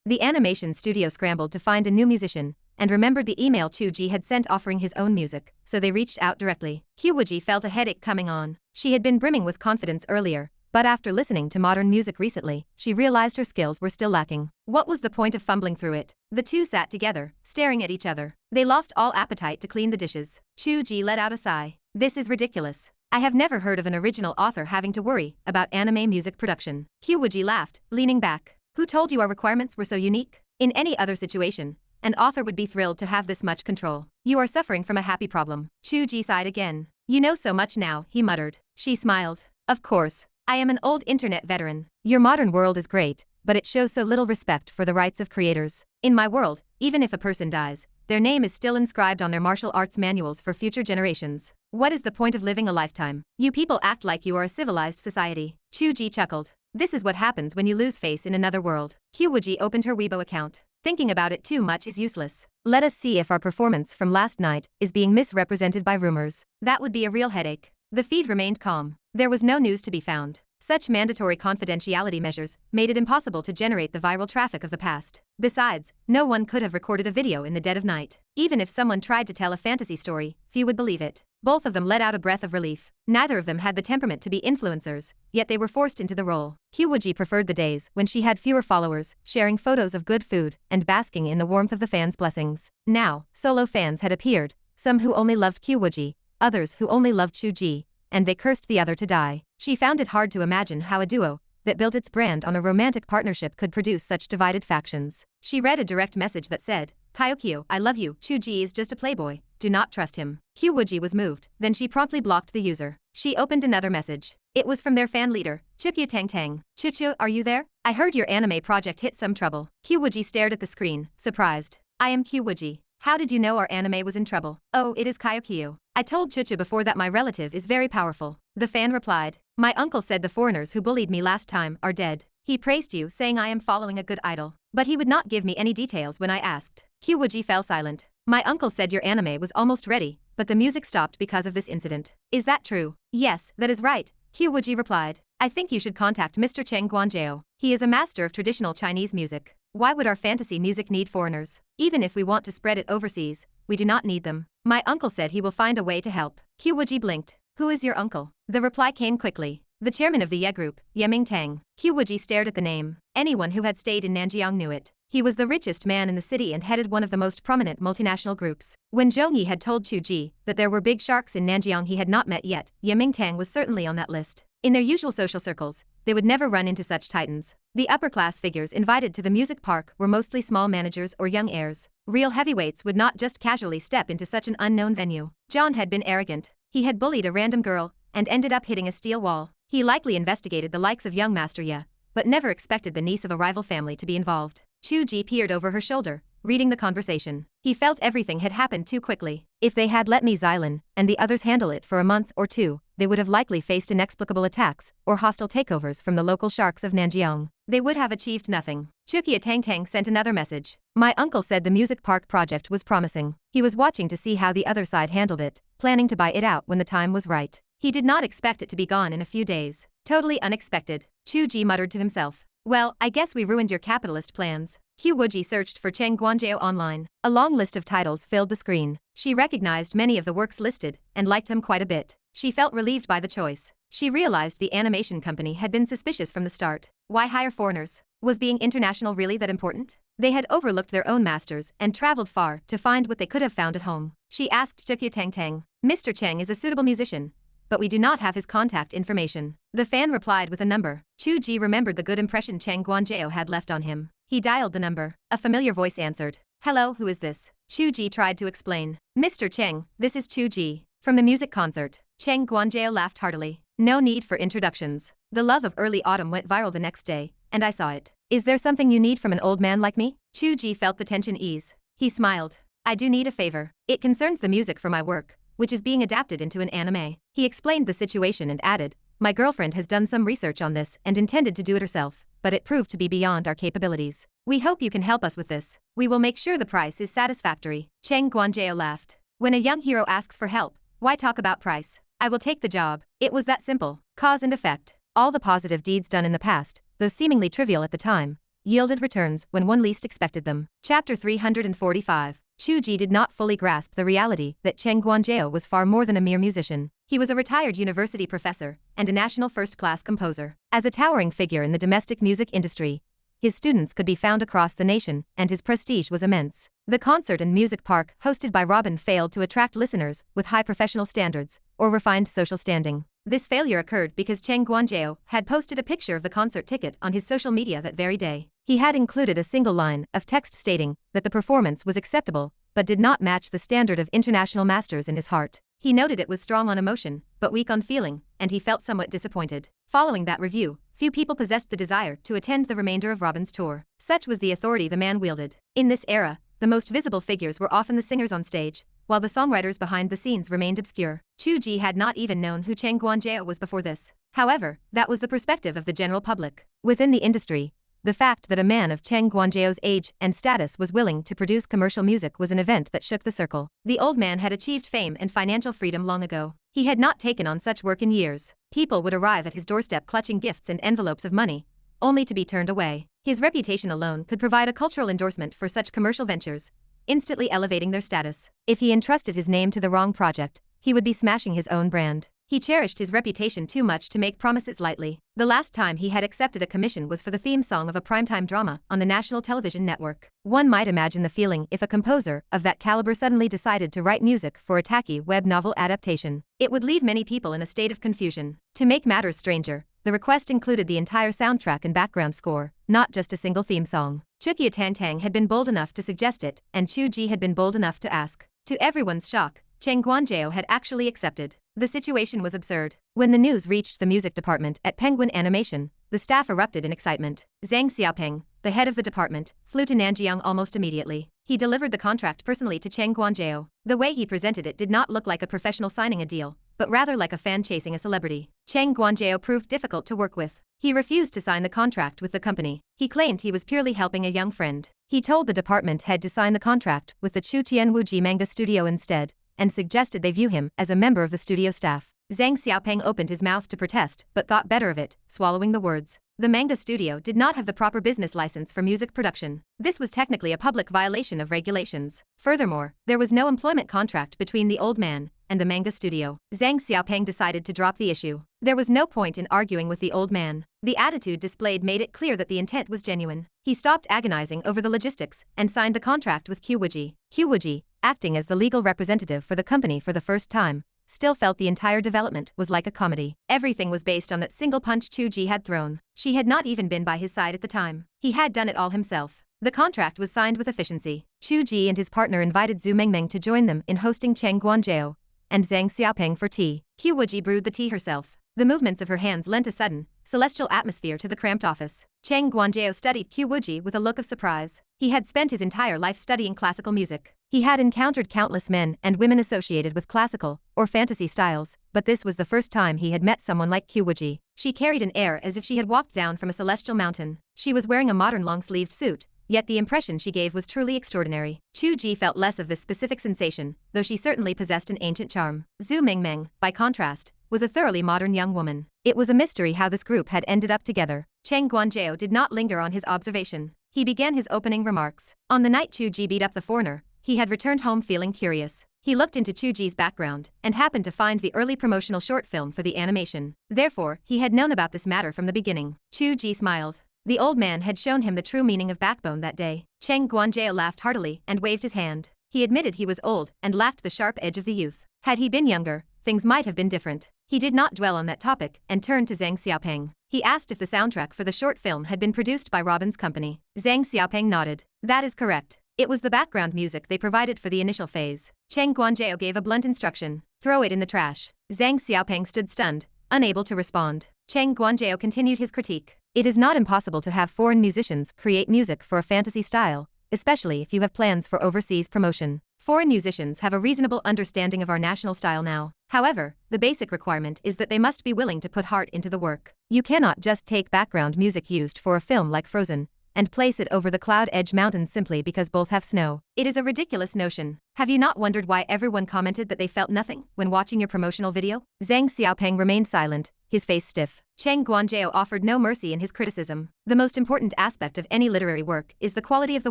The animation studio scrambled to find a new musician, and remembered the email Chu Ge had sent offering his own music, so they reached out directly. Wuji felt a headache coming on. She had been brimming with confidence earlier, but after listening to modern music recently, she realized her skills were still lacking. What was the point of fumbling through it? The two sat together, staring at each other. They lost all appetite to clean the dishes. Chu Ge let out a sigh. This is ridiculous. I have never heard of an original author having to worry about anime music production. Wuji laughed, leaning back. Who told you our requirements were so unique? In any other situation, an author would be thrilled to have this much control. You are suffering from a happy problem. Chu Ge sighed again. You know so much now, he muttered. She smiled. Of course. I am an old internet veteran. Your modern world is great, but it shows so little respect for the rights of creators. In my world, even if a person dies, their name is still inscribed on their martial arts manuals for future generations. What is the point of living a lifetime? You people act like you are a civilized society. Chu Ge chuckled. This is what happens when you lose face in another world. Wuji opened her Weibo account. Thinking about it too much is useless. Let us see if our performance from last night is being misrepresented by rumors. That would be a real headache. The feed remained calm. There was no news to be found. Such mandatory confidentiality measures made it impossible to generate the viral traffic of the past. Besides, no one could have recorded a video in the dead of night. Even if someone tried to tell a fantasy story, few would believe it. Both of them let out a breath of relief. Neither of them had the temperament to be influencers, yet they were forced into the role. Wuji preferred the days when she had fewer followers, sharing photos of good food and basking in the warmth of the fans' blessings. Now, solo fans had appeared, some who only loved Wuji, others who only loved Chu Ge, and they cursed the other to die. She found it hard to imagine how a duo that built its brand on a romantic partnership could produce such divided factions. She read a direct message that said, Kaiokyo, I love you, Chu Ge is just a playboy, do not trust him. Wuji was moved, then she promptly blocked the user. She opened another message. It was from their fan leader, Chu Tiange. Chu, are you there? I heard your anime project hit some trouble. Wuji stared at the screen, surprised. I am Wuji. How did you know our anime was in trouble? Oh, it is Kyokyu. I told Chucha before that my relative is very powerful. The fan replied. My uncle said the foreigners who bullied me last time are dead. He praised you, saying I am following a good idol. But he would not give me any details when I asked. Wuji fell silent. My uncle said your anime was almost ready, but the music stopped because of this incident. Is that true? Yes, that is right, Wuji replied. I think you should contact Mr. Cheng Guanjiao. He is a master of traditional Chinese music. Why would our fantasy music need foreigners? Even if we want to spread it overseas, we do not need them. My uncle said he will find a way to help. Wuji blinked. Who is your uncle? The reply came quickly. The chairman of the Ye Group, Yeming Tang. Wuji stared at the name. Anyone who had stayed in Nanjiang knew it. He was the richest man in the city and headed one of the most prominent multinational groups. When Zhou Yi had told Chu Ge that there were big sharks in Nanjiang he had not met yet, Yeming Tang was certainly on that list. In their usual social circles, they would never run into such titans. The upper-class figures invited to the music park were mostly small managers or young heirs. Real heavyweights would not just casually step into such an unknown venue. John had been arrogant. He had bullied a random girl and ended up hitting a steel wall. He likely investigated the likes of young Master Ye, but never expected the niece of a rival family to be involved. Chu Ge peered over her shoulder, reading the conversation. He felt everything had happened too quickly. If they had let Mi Xylan and the others handle it for a month or two, they would have likely faced inexplicable attacks or hostile takeovers from the local sharks of Nanjiang. They would have achieved nothing. Chu Tiange sent another message. My uncle said the music park project was promising. He was watching to see how the other side handled it, planning to buy it out when the time was right. He did not expect it to be gone in a few days. Totally unexpected. Chu Ge muttered to himself. Well, I guess we ruined your capitalist plans. Wuji searched for Cheng Guanjiao online. A long list of titles filled the screen. She recognized many of the works listed and liked them quite a bit. She felt relieved by the choice. She realized the animation company had been suspicious from the start. Why hire foreigners? Was being international really that important? They had overlooked their own masters and traveled far to find what they could have found at home. She asked Chu Tiange. Mr. Cheng is a suitable musician, but we do not have his contact information. The fan replied with a number. Chu Ge remembered the good impression Cheng Guanjiao had left on him. He dialed the number. A familiar voice answered. Hello, who is this? Chu Ge tried to explain. Mr. Cheng, this is Chu Ge. From the music concert. Cheng Guanjiao laughed heartily. No need for introductions. The Love of Early Autumn went viral the next day, and I saw it. Is there something you need from an old man like me? Chu Ge felt the tension ease. He smiled. I do need a favor. It concerns the music for my work, which is being adapted into an anime. He explained the situation and added, my girlfriend has done some research on this and intended to do it herself, but it proved to be beyond our capabilities. We hope you can help us with this. We will make sure the price is satisfactory. Cheng Guanjiao laughed. When a young hero asks for help, why talk about price? I will take the job. It was that simple. Cause and effect. All the positive deeds done in the past, though seemingly trivial at the time, yielded returns when one least expected them. Chapter 345. Chu Ge did not fully grasp the reality that Cheng Guanjiao was far more than a mere musician. He was a retired university professor and a national first-class composer. As a towering figure in the domestic music industry, his students could be found across the nation, and his prestige was immense. The concert and music park hosted by Robin failed to attract listeners with high professional standards or refined social standing. This failure occurred because Cheng Guanjiao had posted a picture of the concert ticket on his social media that very day. He had included a single line of text stating that the performance was acceptable, but did not match the standard of international masters in his heart. He noted it was strong on emotion, but weak on feeling, and he felt somewhat disappointed. Following that review, few people possessed the desire to attend the remainder of Robin's tour. Such was the authority the man wielded. In this era, the most visible figures were often the singers on stage, while the songwriters behind the scenes remained obscure. Chu Ge had not even known who Cheng Guanjiao was before this. However, that was the perspective of the general public. Within the industry, the fact that a man of Cheng Guanjiao's age and status was willing to produce commercial music was an event that shook the circle. The old man had achieved fame and financial freedom long ago. He had not taken on such work in years. People would arrive at his doorstep clutching gifts and envelopes of money, only to be turned away. His reputation alone could provide a cultural endorsement for such commercial ventures, instantly elevating their status. If he entrusted his name to the wrong project, he would be smashing his own brand. He cherished his reputation too much to make promises lightly. The last time he had accepted a commission was for the theme song of a primetime drama on the national television network. One might imagine the feeling if a composer of that caliber suddenly decided to write music for a tacky web novel adaptation. It would leave many people in a state of confusion. To make matters stranger, the request included the entire soundtrack and background score, not just a single theme song. Chu Tiange had been bold enough to suggest it, and Chu Ge had been bold enough to ask. To everyone's shock, Cheng Guanjiao had actually accepted. The situation was absurd. When the news reached the music department at Penguin Animation, the staff erupted in excitement. Zhang Xiaopeng, the head of the department, flew to Nanjiang almost immediately. He delivered the contract personally to Cheng Guanjiao. The way he presented it did not look like a professional signing a deal, but rather like a fan chasing a celebrity. Cheng Guanjiao proved difficult to work with. He refused to sign the contract with the company. He claimed he was purely helping a young friend. He told the department head to sign the contract with the Chu Tiange Wuji manga studio instead, and suggested they view him as a member of the studio staff. Zhang Xiaopeng opened his mouth to protest but thought better of it, swallowing the words. The manga studio did not have the proper business license for music production. This was technically a public violation of regulations. Furthermore, there was no employment contract between the old man and the manga studio. Zhang Xiaopeng decided to drop the issue. There was no point in arguing with the old man. The attitude displayed made it clear that the intent was genuine. He stopped agonizing over the logistics and signed the contract with Wuji. Wuji, acting as the legal representative for the company for the first time, still felt the entire development was like a comedy. Everything was based on that single punch Chu Ge had thrown. She had not even been by his side at the time. He had done it all himself. The contract was signed with efficiency. Chu Ge and his partner invited Zhu Mengmeng to join them in hosting Cheng Guanjiao and Zhang Xiaopeng for tea. Wuji brewed the tea herself. The movements of her hands lent a sudden, celestial atmosphere to the cramped office. Cheng Guanjiao studied Wuji with a look of surprise. He had spent his entire life studying classical music. He had encountered countless men and women associated with classical or fantasy styles, but this was the first time he had met someone like Wuji. She carried an air as if she had walked down from a celestial mountain. She was wearing a modern long-sleeved suit, yet the impression she gave was truly extraordinary. Chu Ge felt less of this specific sensation, though she certainly possessed an ancient charm. Zhu Mengmeng, by contrast, was a thoroughly modern young woman. It was a mystery how this group had ended up together. Cheng Guanjiao did not linger on his observation. He began his opening remarks. On the night Chu Ge beat up the foreigner, he had returned home feeling curious. He looked into Chu Ge's background and happened to find the early promotional short film for the animation. Therefore, he had known about this matter from the beginning. Chu Ge smiled. The old man had shown him the true meaning of backbone that day. Cheng Guanjiao laughed heartily and waved his hand. He admitted he was old and lacked the sharp edge of the youth. Had he been younger, things might have been different. He did not dwell on that topic and turned to Zhang Xiaopeng. He asked if the soundtrack for the short film had been produced by Robin's company. Zhang Xiaopeng nodded. That is correct. It was the background music they provided for the initial phase. Cheng Guanjiao gave a blunt instruction. Throw it in the trash. Zhang Xiaopeng stood stunned, unable to respond. Cheng Guanjiao continued his critique. It is not impossible to have foreign musicians create music for a fantasy style, especially if you have plans for overseas promotion. Foreign musicians have a reasonable understanding of our national style now. However, the basic requirement is that they must be willing to put heart into the work. You cannot just take background music used for a film like Frozen and place it over the Cloud Edge Mountains simply because both have snow. It is a ridiculous notion. Have you not wondered why everyone commented that they felt nothing when watching your promotional video? Zhang Xiaopeng remained silent, his face stiff. Cheng Guanjiao offered no mercy in his criticism. The most important aspect of any literary work is the quality of the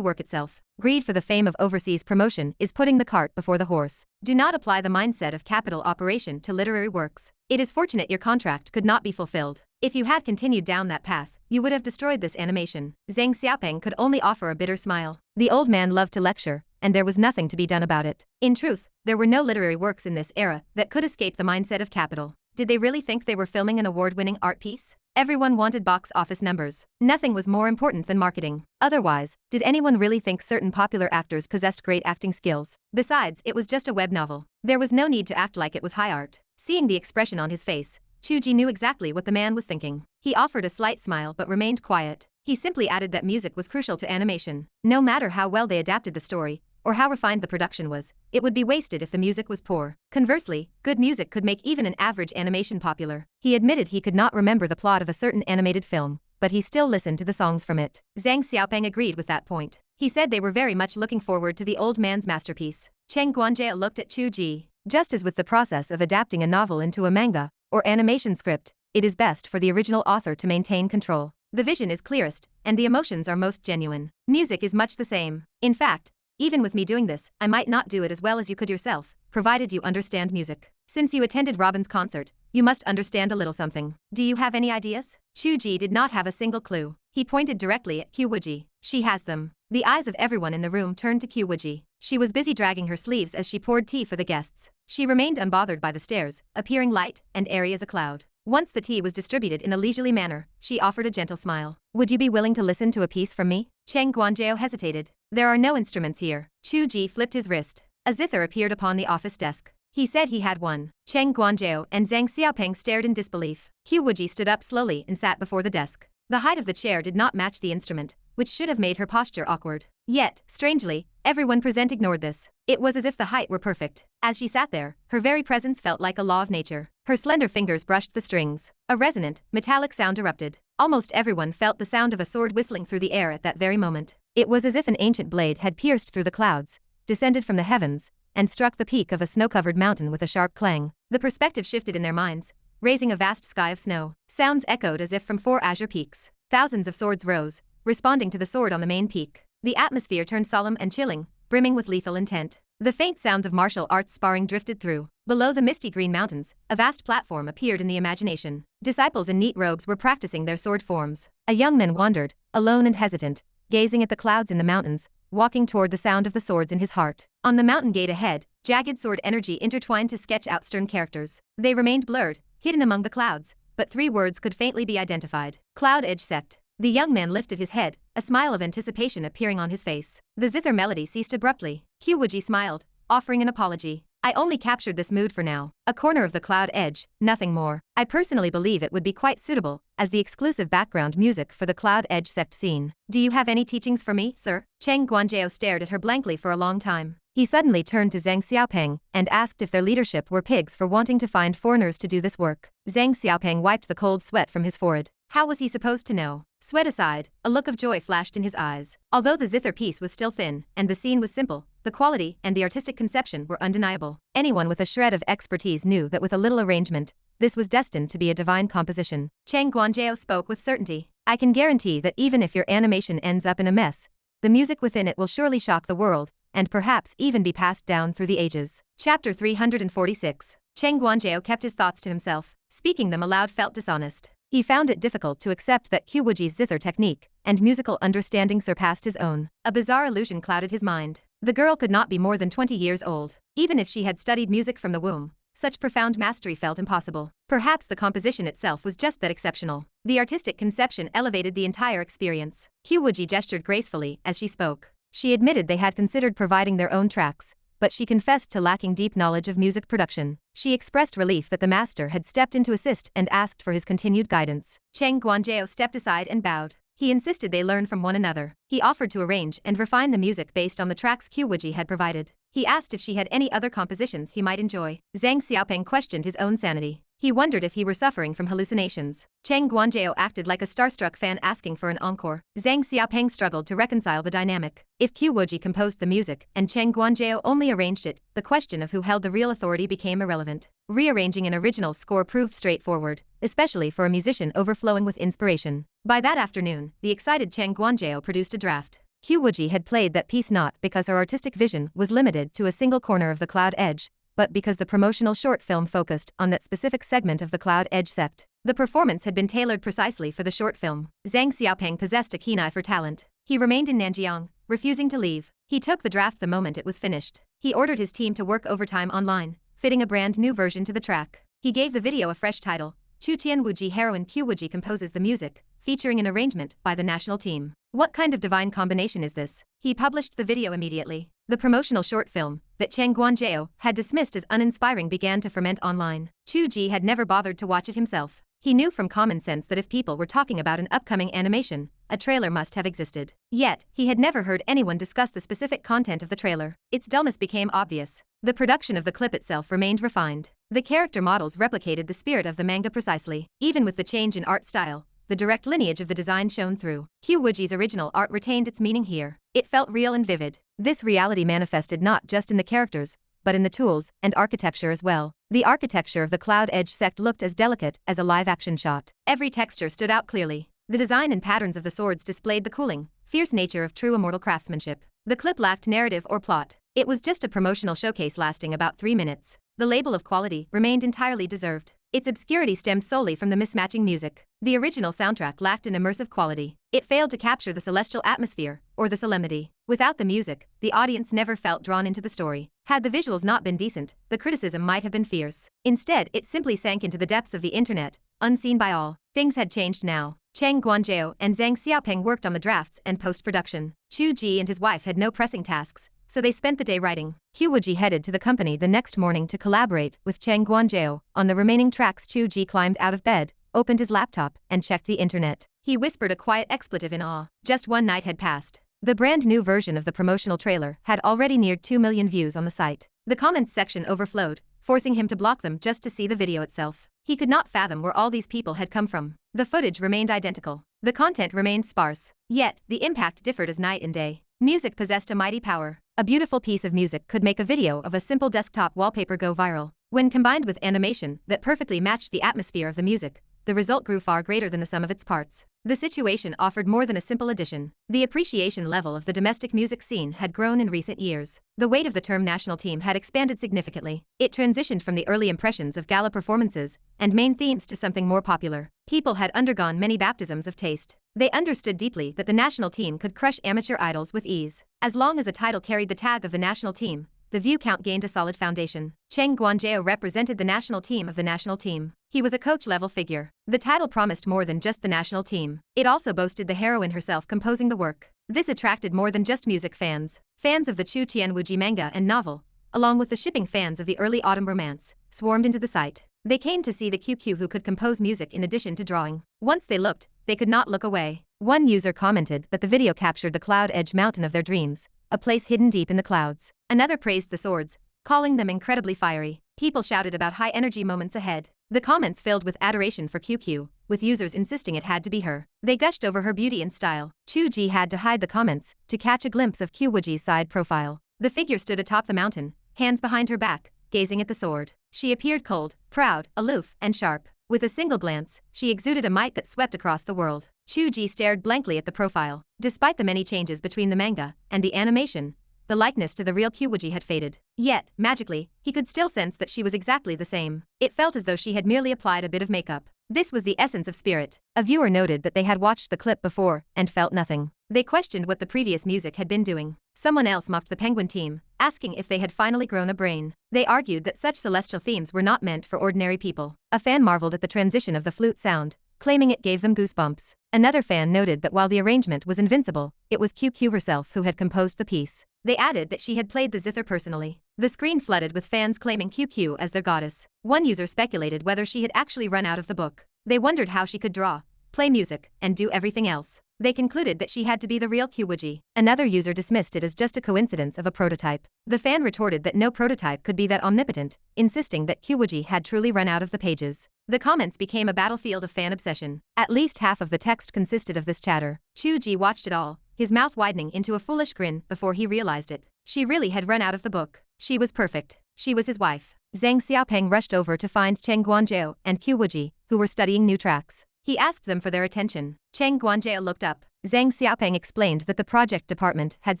work itself. Greed for the fame of overseas promotion is putting the cart before the horse. Do not apply the mindset of capital operation to literary works. It is fortunate your contract could not be fulfilled. If you had continued down that path, you would have destroyed this animation. Zhang Xiaopeng could only offer a bitter smile. The old man loved to lecture, and there was nothing to be done about it. In truth, there were no literary works in this era that could escape the mindset of capital. Did they really think they were filming an award-winning art piece? Everyone wanted box office numbers. Nothing was more important than marketing. Otherwise, did anyone really think certain popular actors possessed great acting skills? Besides, it was just a web novel. There was no need to act like it was high art. Seeing the expression on his face, Chu Ge knew exactly what the man was thinking. He offered a slight smile but remained quiet. He simply added that music was crucial to animation. No matter how well they adapted the story, or how refined the production was, it would be wasted if the music was poor. Conversely, good music could make even an average animation popular. He admitted he could not remember the plot of a certain animated film, but he still listened to the songs from it. Zhang Xiaopeng agreed with that point. He said they were very much looking forward to the old man's masterpiece. Cheng Guanjiao looked at Chu Ge. Just as with the process of adapting a novel into a manga or animation script, it is best for the original author to maintain control. The vision is clearest, and the emotions are most genuine. Music is much the same. In fact, even with me doing this, I might not do it as well as you could yourself, provided you understand music. Since you attended Robin's concert, you must understand a little something. Do you have any ideas? Chu Ge did not have a single clue. He pointed directly at Wuji. She has them. The eyes of everyone in the room turned to Wuji. She was busy dragging her sleeves as she poured tea for the guests. She remained unbothered by the stares, appearing light and airy as a cloud. Once the tea was distributed in a leisurely manner, she offered a gentle smile. Would you be willing to listen to a piece from me? Cheng Guanjiao hesitated. There are no instruments here. Chu Ge flipped his wrist. A zither appeared upon the office desk. He said he had one. Cheng Guanjiao and Zhang Xiaopeng stared in disbelief. Wuji stood up slowly and sat before the desk. The height of the chair did not match the instrument, which should have made her posture awkward. Yet, strangely, everyone present ignored this. It was as if the height were perfect. As she sat there, her very presence felt like a law of nature. Her slender fingers brushed the strings. A resonant, metallic sound erupted. Almost everyone felt the sound of a sword whistling through the air at that very moment. It was as if an ancient blade had pierced through the clouds, descended from the heavens, and struck the peak of a snow-covered mountain with a sharp clang. The perspective shifted in their minds, raising a vast sky of snow. Sounds echoed as if from 4 azure peaks. Thousands of swords rose, responding to the sword on the main peak. The atmosphere turned solemn and chilling, brimming with lethal intent. The faint sounds of martial arts sparring drifted through. Below the misty green mountains, a vast platform appeared in the imagination. Disciples in neat robes were practicing their sword forms. A young man wandered, alone and hesitant, gazing at the clouds in the mountains, walking toward the sound of the swords in his heart. On the mountain gate ahead, jagged sword energy intertwined to sketch out stern characters. They remained blurred, hidden among the clouds, but 3 words could faintly be identified. Cloud Edge Sect. The young man lifted his head, a smile of anticipation appearing on his face. The zither melody ceased abruptly. Wuji smiled, offering an apology. I only captured this mood for now. A corner of the cloud edge, nothing more. I personally believe it would be quite suitable as the exclusive background music for the Cloud Edge Sect scene. Do you have any teachings for me, sir? Cheng Guanjiao stared at her blankly for a long time. He suddenly turned to Zhang Xiaopeng and asked if their leadership were pigs for wanting to find foreigners to do this work. Zhang Xiaopeng wiped the cold sweat from his forehead. How was he supposed to know? Sweat aside, a look of joy flashed in his eyes. Although the zither piece was still thin and the scene was simple, the quality and the artistic conception were undeniable. Anyone with a shred of expertise knew that with a little arrangement, this was destined to be a divine composition. Cheng Guanjiao spoke with certainty. I can guarantee that even if your animation ends up in a mess, the music within it will surely shock the world, and perhaps even be passed down through the ages. Chapter 346. Cheng Guanjiao kept his thoughts to himself. Speaking them aloud felt dishonest. He found it difficult to accept that Wuji's zither technique and musical understanding surpassed his own. A bizarre illusion clouded his mind. The girl could not be more than 20 years old. Even if she had studied music from the womb, such profound mastery felt impossible. Perhaps the composition itself was just that exceptional. The artistic conception elevated the entire experience. Wuji gestured gracefully as she spoke. She admitted they had considered providing their own tracks, but she confessed to lacking deep knowledge of music production. She expressed relief that the master had stepped in to assist and asked for his continued guidance. Cheng Guanjiao stepped aside and bowed. He insisted they learn from one another. He offered to arrange and refine the music based on the tracks Wuji had provided. He asked if she had any other compositions he might enjoy. Zhang Xiaopeng questioned his own sanity. He wondered if he were suffering from hallucinations. Cheng Guanjiao acted like a starstruck fan asking for an encore. Zhang Xiaopeng struggled to reconcile the dynamic. If Wuji composed the music and Cheng Guanjiao only arranged it, the question of who held the real authority became irrelevant. Rearranging an original score proved straightforward, especially for a musician overflowing with inspiration. By that afternoon, the excited Cheng Guanjiao produced a draft. Wuji had played that piece not because her artistic vision was limited to a single corner of the Cloud Edge, but because the promotional short film focused on that specific segment of the Cloud Edge Sect. The performance had been tailored precisely for the short film. Zhang Xiaopeng possessed a keen eye for talent. He remained in Nanjiang, refusing to leave. He took the draft the moment it was finished. He ordered his team to work overtime online, fitting a brand new version to the track. He gave the video a fresh title, Chu Tiange Heroine. Wuji composes the music, featuring an arrangement by the national team. What kind of divine combination is this? He published the video immediately. The promotional short film that Cheng Guanjiao had dismissed as uninspiring began to ferment online. Chu Ge had never bothered to watch it himself. He knew from common sense that if people were talking about an upcoming animation, a trailer must have existed. Yet, he had never heard anyone discuss the specific content of the trailer. Its dullness became obvious. The production of the clip itself remained refined. The character models replicated the spirit of the manga precisely. Even with the change in art style, the direct lineage of the design shone through. Wuji's original art retained its meaning here. It felt real and vivid. This reality manifested not just in the characters, but in the tools and architecture as well. The architecture of the Cloud Edge Sect looked as delicate as a live-action shot. Every texture stood out clearly. The design and patterns of the swords displayed the cooling, fierce nature of true immortal craftsmanship. The clip lacked narrative or plot. It was just a promotional showcase lasting about 3 minutes. The label of quality remained entirely deserved. Its obscurity stemmed solely from the mismatching music. The original soundtrack lacked an immersive quality. It failed to capture the celestial atmosphere or the solemnity. Without the music, the audience never felt drawn into the story. Had the visuals not been decent, the criticism might have been fierce. Instead, it simply sank into the depths of the internet, unseen by all. Things had changed now. Cheng Guanjiao and Zhang Xiaopeng worked on the drafts and post-production. Chu Ge and his wife had no pressing tasks, so they spent the day writing. Wuji headed to the company the next morning to collaborate with Cheng Guanjiao on the remaining tracks. Chu Ge climbed out of bed, opened his laptop, and checked the internet. He whispered a quiet expletive in awe. Just one night had passed. The brand new version of the promotional trailer had already neared 2 million views on the site. The comments section overflowed, forcing him to block them just to see the video itself. He could not fathom where all these people had come from. The footage remained identical. The content remained sparse. Yet, the impact differed as night and day. Music possessed a mighty power. A beautiful piece of music could make a video of a simple desktop wallpaper go viral. When combined with animation that perfectly matched the atmosphere of the music, the result grew far greater than the sum of its parts. The situation offered more than a simple addition. The appreciation level of the domestic music scene had grown in recent years. The weight of the term national team had expanded significantly. It transitioned from the early impressions of gala performances and main themes to something more popular. People had undergone many baptisms of taste. They understood deeply that the national team could crush amateur idols with ease. As long as a title carried the tag of the national team, the view count gained a solid foundation. Chen Guanzhao represented the national team of the national team. He was a coach-level figure. The title promised more than just the national team. It also boasted the heroine herself composing the work. This attracted more than just music fans. Fans of the Chu Tiange Wuji manga and novel, along with the shipping fans of the early autumn romance, swarmed into the site. They came to see the QQ who could compose music in addition to drawing. Once they looked, they could not look away. One user commented that the video captured the cloud edge mountain of their dreams, a place hidden deep in the clouds. Another praised the swords, calling them incredibly fiery. People shouted about high-energy moments ahead. The comments filled with adoration for QQ, with users insisting it had to be her. They gushed over her beauty and style. Chu Ge had to hide the comments to catch a glimpse of Wuji's side profile. The figure stood atop the mountain, hands behind her back, gazing at the sword. She appeared cold, proud, aloof, and sharp. With a single glance, she exuded a might that swept across the world. Chu Ge stared blankly at the profile. Despite the many changes between the manga and the animation, the likeness to the real Wuji had faded. Yet, magically, he could still sense that she was exactly the same. It felt as though she had merely applied a bit of makeup. This was the essence of spirit. A viewer noted that they had watched the clip before and felt nothing. They questioned what the previous music had been doing. Someone else mocked the Penguin team, asking if they had finally grown a brain. They argued that such celestial themes were not meant for ordinary people. A fan marveled at the transition of the flute sound, claiming it gave them goosebumps. Another fan noted that while the arrangement was invincible, it was QQ herself who had composed the piece. They added that she had played the zither personally. The screen flooded with fans claiming QQ as their goddess. One user speculated whether she had actually run out of the book. They wondered how she could draw, play music, and do everything else. They concluded that she had to be the real Wuji. Another user dismissed it as just a coincidence of a prototype. The fan retorted that no prototype could be that omnipotent, insisting that Wuji had truly run out of the pages. The comments became a battlefield of fan obsession. At least half of the text consisted of this chatter. Chu Ge watched it all, his mouth widening into a foolish grin before he realized it. She really had run out of the book. She was perfect. She was his wife. Zhang Xiaopeng rushed over to find Chen Guanzhao and Wuji, who were studying new tracks. He asked them for their attention. Chen Guanzhao looked up. Zhang Xiaopeng explained that the project department had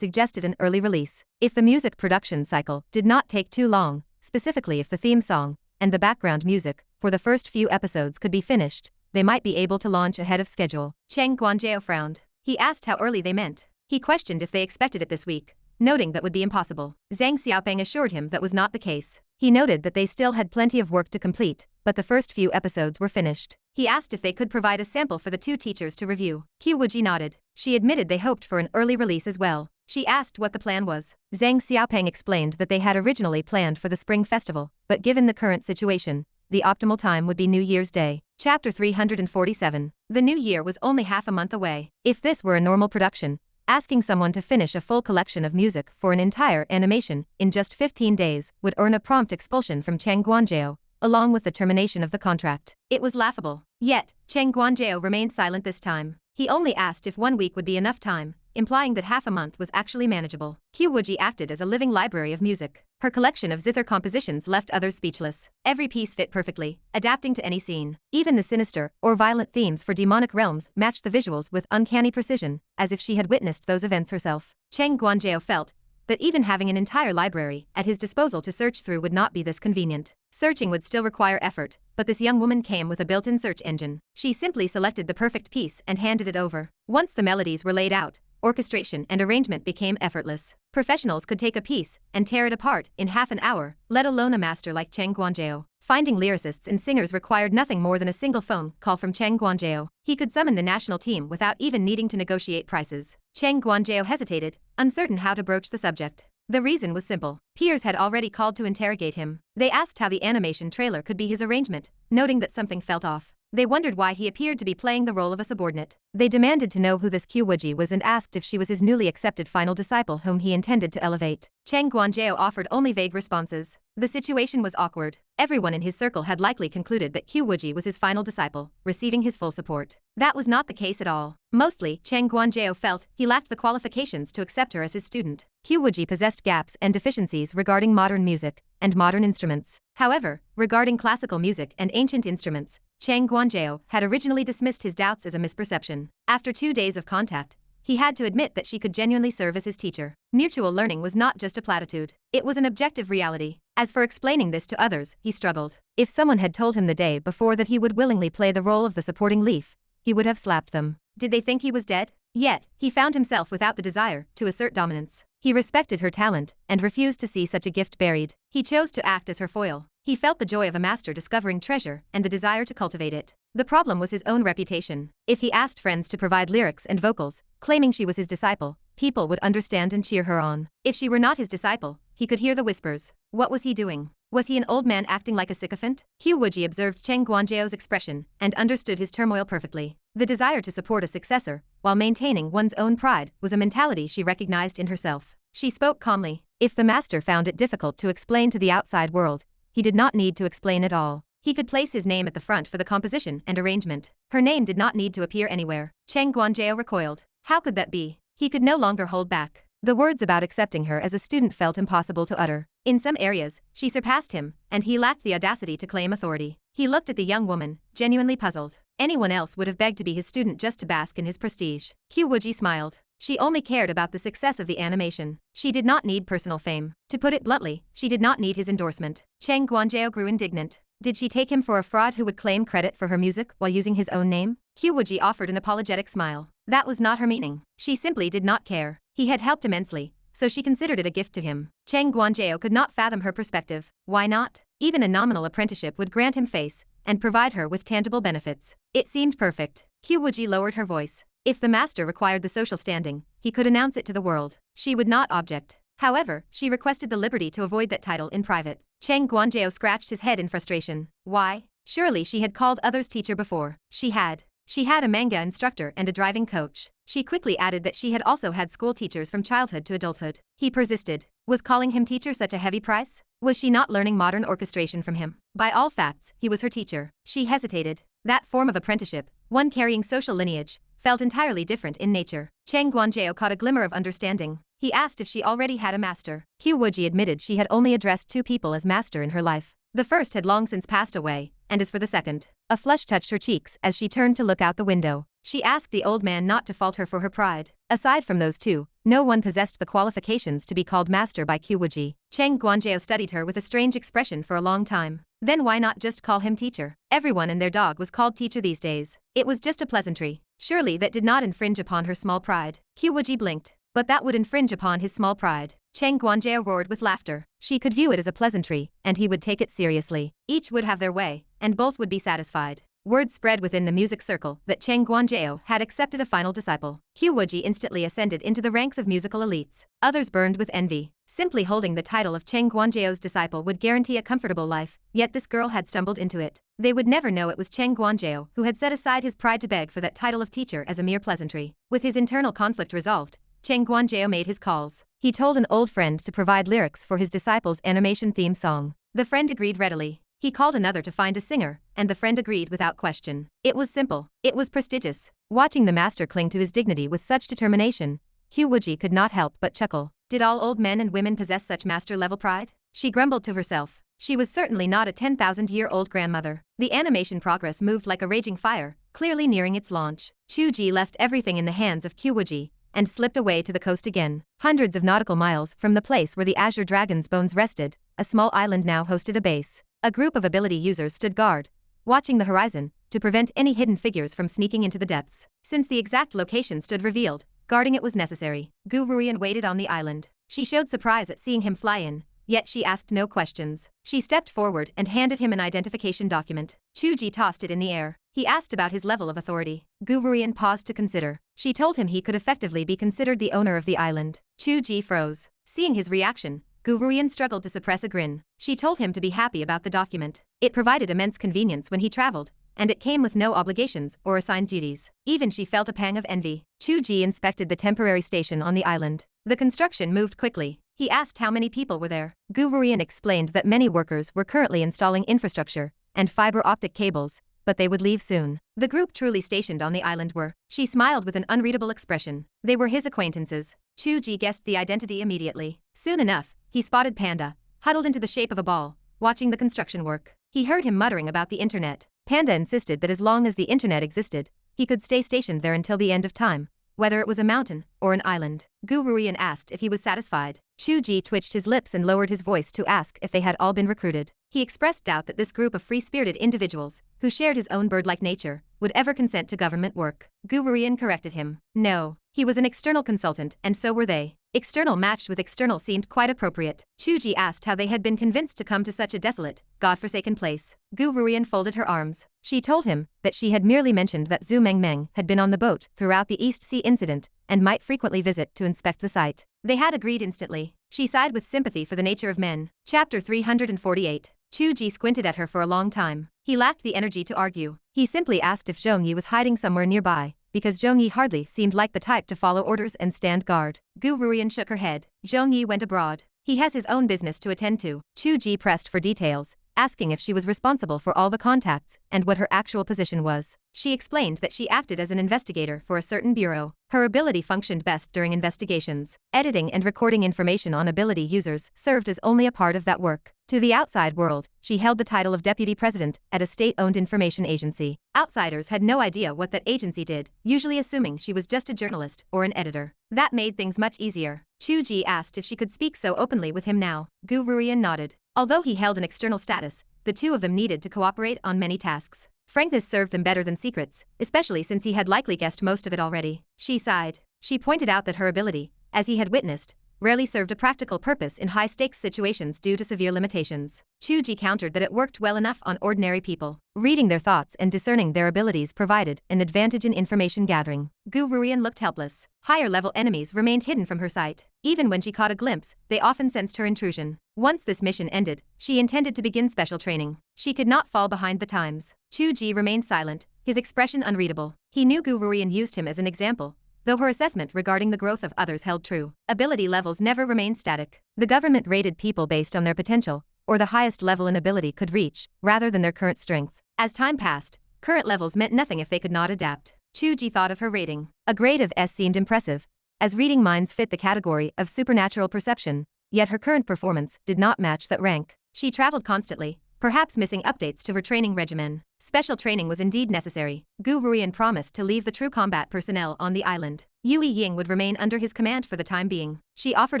suggested an early release. If the music production cycle did not take too long, specifically if the theme song and the background music for the first few episodes could be finished, they might be able to launch ahead of schedule. Chen Guanzhao frowned. He asked how early they meant. He questioned if they expected it this week, noting that would be impossible. Zhang Xiaopeng assured him that was not the case. He noted that they still had plenty of work to complete, but the first few episodes were finished. He asked if they could provide a sample for the two teachers to review. Wuji nodded. She admitted they hoped for an early release as well. She asked what the plan was. Zhang Xiaopeng explained that they had originally planned for the Spring Festival, but given the current situation, the optimal time would be New Year's Day. Chapter 347. The new year was only half a month away. If this were a normal production, asking someone to finish a full collection of music for an entire animation in just 15 days would earn a prompt expulsion from Chen Guanzhao, along with the termination of the contract. It was laughable. Yet, Chen Guanzhao remained silent this time. He only asked if 1 week would be enough time, implying that half a month was actually manageable. Wuji acted as a living library of music. Her collection of zither compositions left others speechless. Every piece fit perfectly, adapting to any scene. Even the sinister or violent themes for demonic realms matched the visuals with uncanny precision, as if she had witnessed those events herself. Chen Guanzhao felt that even having an entire library at his disposal to search through would not be this convenient. Searching would still require effort, but this young woman came with a built-in search engine. She simply selected the perfect piece and handed it over. Once the melodies were laid out, orchestration and arrangement became effortless. Professionals could take a piece and tear it apart in half an hour, let alone a master like Chen Guanzhao. Finding lyricists and singers required nothing more than a single phone call from Chen Guanzhao. He could summon the national team without even needing to negotiate prices. Chen Guanzhao hesitated, uncertain how to broach the subject. The reason was simple. Peers had already called to interrogate him. They asked how the animation trailer could be his arrangement, noting that something felt off. They wondered why he appeared to be playing the role of a subordinate. They demanded to know who this Wuji was and asked if she was his newly accepted final disciple whom he intended to elevate. Cheng Guanjiao offered only vague responses. The situation was awkward. Everyone in his circle had likely concluded that Wuji was his final disciple, receiving his full support. That was not the case at all. Mostly, Cheng Guanjiao felt he lacked the qualifications to accept her as his student. Wuji possessed gaps and deficiencies regarding modern music and modern instruments. However, regarding classical music and ancient instruments, Cheng Guanjiao had originally dismissed his doubts as a misperception. After 2 days of contact, he had to admit that she could genuinely serve as his teacher. Mutual learning was not just a platitude. It was an objective reality. As for explaining this to others, he struggled. If someone had told him the day before that he would willingly play the role of the supporting leaf, he would have slapped them. Did they think he was dead? Yet, he found himself without the desire to assert dominance. He respected her talent and refused to see such a gift buried. He chose to act as her foil. He felt the joy of a master discovering treasure and the desire to cultivate it. The problem was his own reputation. If he asked friends to provide lyrics and vocals, claiming she was his disciple, people would understand and cheer her on. If she were not his disciple, he could hear the whispers. What was he doing? Was he an old man acting like a sycophant? Wuji observed Cheng Guanjiao's expression and understood his turmoil perfectly. The desire to support a successor, while maintaining one's own pride, was a mentality she recognized in herself. She spoke calmly. If the master found it difficult to explain to the outside world, he did not need to explain at all. He could place his name at the front for the composition and arrangement. Her name did not need to appear anywhere. Cheng Guanjiao recoiled. How could that be? He could no longer hold back. The words about accepting her as a student felt impossible to utter. In some areas, she surpassed him, and he lacked the audacity to claim authority. He looked at the young woman, genuinely puzzled. Anyone else would have begged to be his student just to bask in his prestige. Wuji smiled. She only cared about the success of the animation. She did not need personal fame. To put it bluntly, she did not need his endorsement. Cheng Guanjiao grew indignant. Did she take him for a fraud who would claim credit for her music while using his own name? Wuji offered an apologetic smile. That was not her meaning. She simply did not care. He had helped immensely, so she considered it a gift to him. Cheng Guanjiao could not fathom her perspective. Why not? Even a nominal apprenticeship would grant him face and provide her with tangible benefits. It seemed perfect. Wuji lowered her voice. If the master required the social standing, he could announce it to the world. She would not object. However, she requested the liberty to avoid that title in private. Cheng Guanjiao scratched his head in frustration. Why? Surely she had called others teacher before. She had. She had a manga instructor and a driving coach. She quickly added that she had also had school teachers from childhood to adulthood. He persisted. Was calling him teacher such a heavy price? Was she not learning modern orchestration from him? By all facts, he was her teacher. She hesitated. That form of apprenticeship, one carrying social lineage, felt entirely different in nature. Cheng Guanjiao caught a glimmer of understanding. He asked if she already had a master. Wuji admitted she had only addressed 2 people as master in her life. The first had long since passed away, and as for the second, a flush touched her cheeks as she turned to look out the window. She asked the old man not to fault her for her pride. Aside from those 2, no one possessed the qualifications to be called master by Wuji. Cheng Guanjiao studied her with a strange expression for a long time. Then why not just call him teacher? Everyone and their dog was called teacher these days. It was just a pleasantry. Surely that did not infringe upon her small pride. Wuji blinked. But that would infringe upon his small pride. Cheng Guanjiao roared with laughter. She could view it as a pleasantry, and he would take it seriously. Each would have their way, and both would be satisfied. Word spread within the music circle that Cheng Guanjiao had accepted a final disciple. Wuji instantly ascended into the ranks of musical elites. Others burned with envy. Simply holding the title of Cheng Guanjiao's disciple would guarantee a comfortable life, yet this girl had stumbled into it. They would never know it was Cheng Guanjiao who had set aside his pride to beg for that title of teacher as a mere pleasantry. With his internal conflict resolved, Cheng Guanjiao made his calls. He told an old friend to provide lyrics for his disciple's animation theme song. The friend agreed readily. He called another to find a singer, and the friend agreed without question. It was simple. It was prestigious. Watching the master cling to his dignity with such determination, Wuji could not help but chuckle. Did all old men and women possess such master-level pride? She grumbled to herself. She was certainly not a 10,000-year-old grandmother. The animation progress moved like a raging fire, clearly nearing its launch. Chu Ge left everything in the hands of Wuji and slipped away to the coast again. Hundreds of nautical miles from the place where the azure dragon's bones rested, a small island now hosted a base. A group of ability users stood guard, watching the horizon, to prevent any hidden figures from sneaking into the depths. Since the exact location stood revealed, guarding it was necessary. Heroine waited on the island. She showed surprise at seeing him fly in, yet she asked no questions. She stepped forward and handed him an identification document. Chu Ge tossed it in the air. He asked about his level of authority. Heroine paused to consider. She told him he could effectively be considered the owner of the island. Chu Ge froze. Seeing his reaction, Heroine struggled to suppress a grin. She told him to be happy about the document. It provided immense convenience when he traveled, and it came with no obligations or assigned duties. Even she felt a pang of envy. Chu Ge inspected the temporary station on the island. The construction moved quickly. He asked how many people were there. Guvurian explained that many workers were currently installing infrastructure and fiber optic cables, but they would leave soon. The group truly stationed on the island were. She smiled with an unreadable expression. They were his acquaintances. Chu Ge guessed the identity immediately. Soon enough, he spotted Panda, huddled into the shape of a ball, watching the construction work. He heard him muttering about the internet. Panda insisted that as long as the internet existed, he could stay stationed there until the end of time, whether it was a mountain or an island. Guvurian asked if he was satisfied. Chu Ge twitched his lips and lowered his voice to ask if they had all been recruited. He expressed doubt that this group of free-spirited individuals, who shared his own bird-like nature, would ever consent to government work. Guvurian corrected him. No, he was an external consultant, and so were they. External matched with external seemed quite appropriate. Chu Ge asked how they had been convinced to come to such a desolate, god-forsaken place. Guvurian folded her arms. She told him that she had merely mentioned that Zhu Mengmeng had been on the boat throughout the East Sea incident and might frequently visit to inspect the site. They had agreed instantly. She sighed with sympathy for the nature of men. Chapter 348. Chu Ge squinted at her for a long time. He lacked the energy to argue. He simply asked if Zhongyi was hiding somewhere nearby, because Zhongyi hardly seemed like the type to follow orders and stand guard. Guvurian shook her head. Zhongyi went abroad. He has his own business to attend to. Chu Ge pressed for details, asking if she was responsible for all the contacts and what her actual position was. She explained that she acted as an investigator for a certain bureau. Her ability functioned best during investigations. Editing and recording information on ability users served as only a part of that work. To the outside world, she held the title of deputy president at a state-owned information agency. Outsiders had no idea what that agency did, usually assuming she was just a journalist or an editor. That made things much easier. Chu Ge asked if she could speak so openly with him now. Guvurian nodded. Although he held an external status, the two of them needed to cooperate on many tasks. Frankness served them better than secrets, especially since he had likely guessed most of it already. She sighed. She pointed out that her ability, as he had witnessed, rarely served a practical purpose in high-stakes situations due to severe limitations. Chu Ge countered that it worked well enough on ordinary people. Reading their thoughts and discerning their abilities provided an advantage in information gathering. Guvurian looked helpless. Higher-level enemies remained hidden from her sight. Even when she caught a glimpse, they often sensed her intrusion. Once this mission ended, she intended to begin special training. She could not fall behind the times. Chu Ge remained silent, his expression unreadable. He knew Guvurian used him as an example, though her assessment regarding the growth of others held true. Ability levels never remained static. The government rated people based on their potential, or the highest level an ability could reach, rather than their current strength. As time passed, current levels meant nothing if they could not adapt. Chu Ge thought of her rating. A grade of S seemed impressive, as reading minds fit the category of supernatural perception, yet her current performance did not match that rank. She traveled constantly, perhaps missing updates to her training regimen. Special training was indeed necessary. Guvurian promised to leave the true combat personnel on the island. Yue Ying would remain under his command for the time being. She offered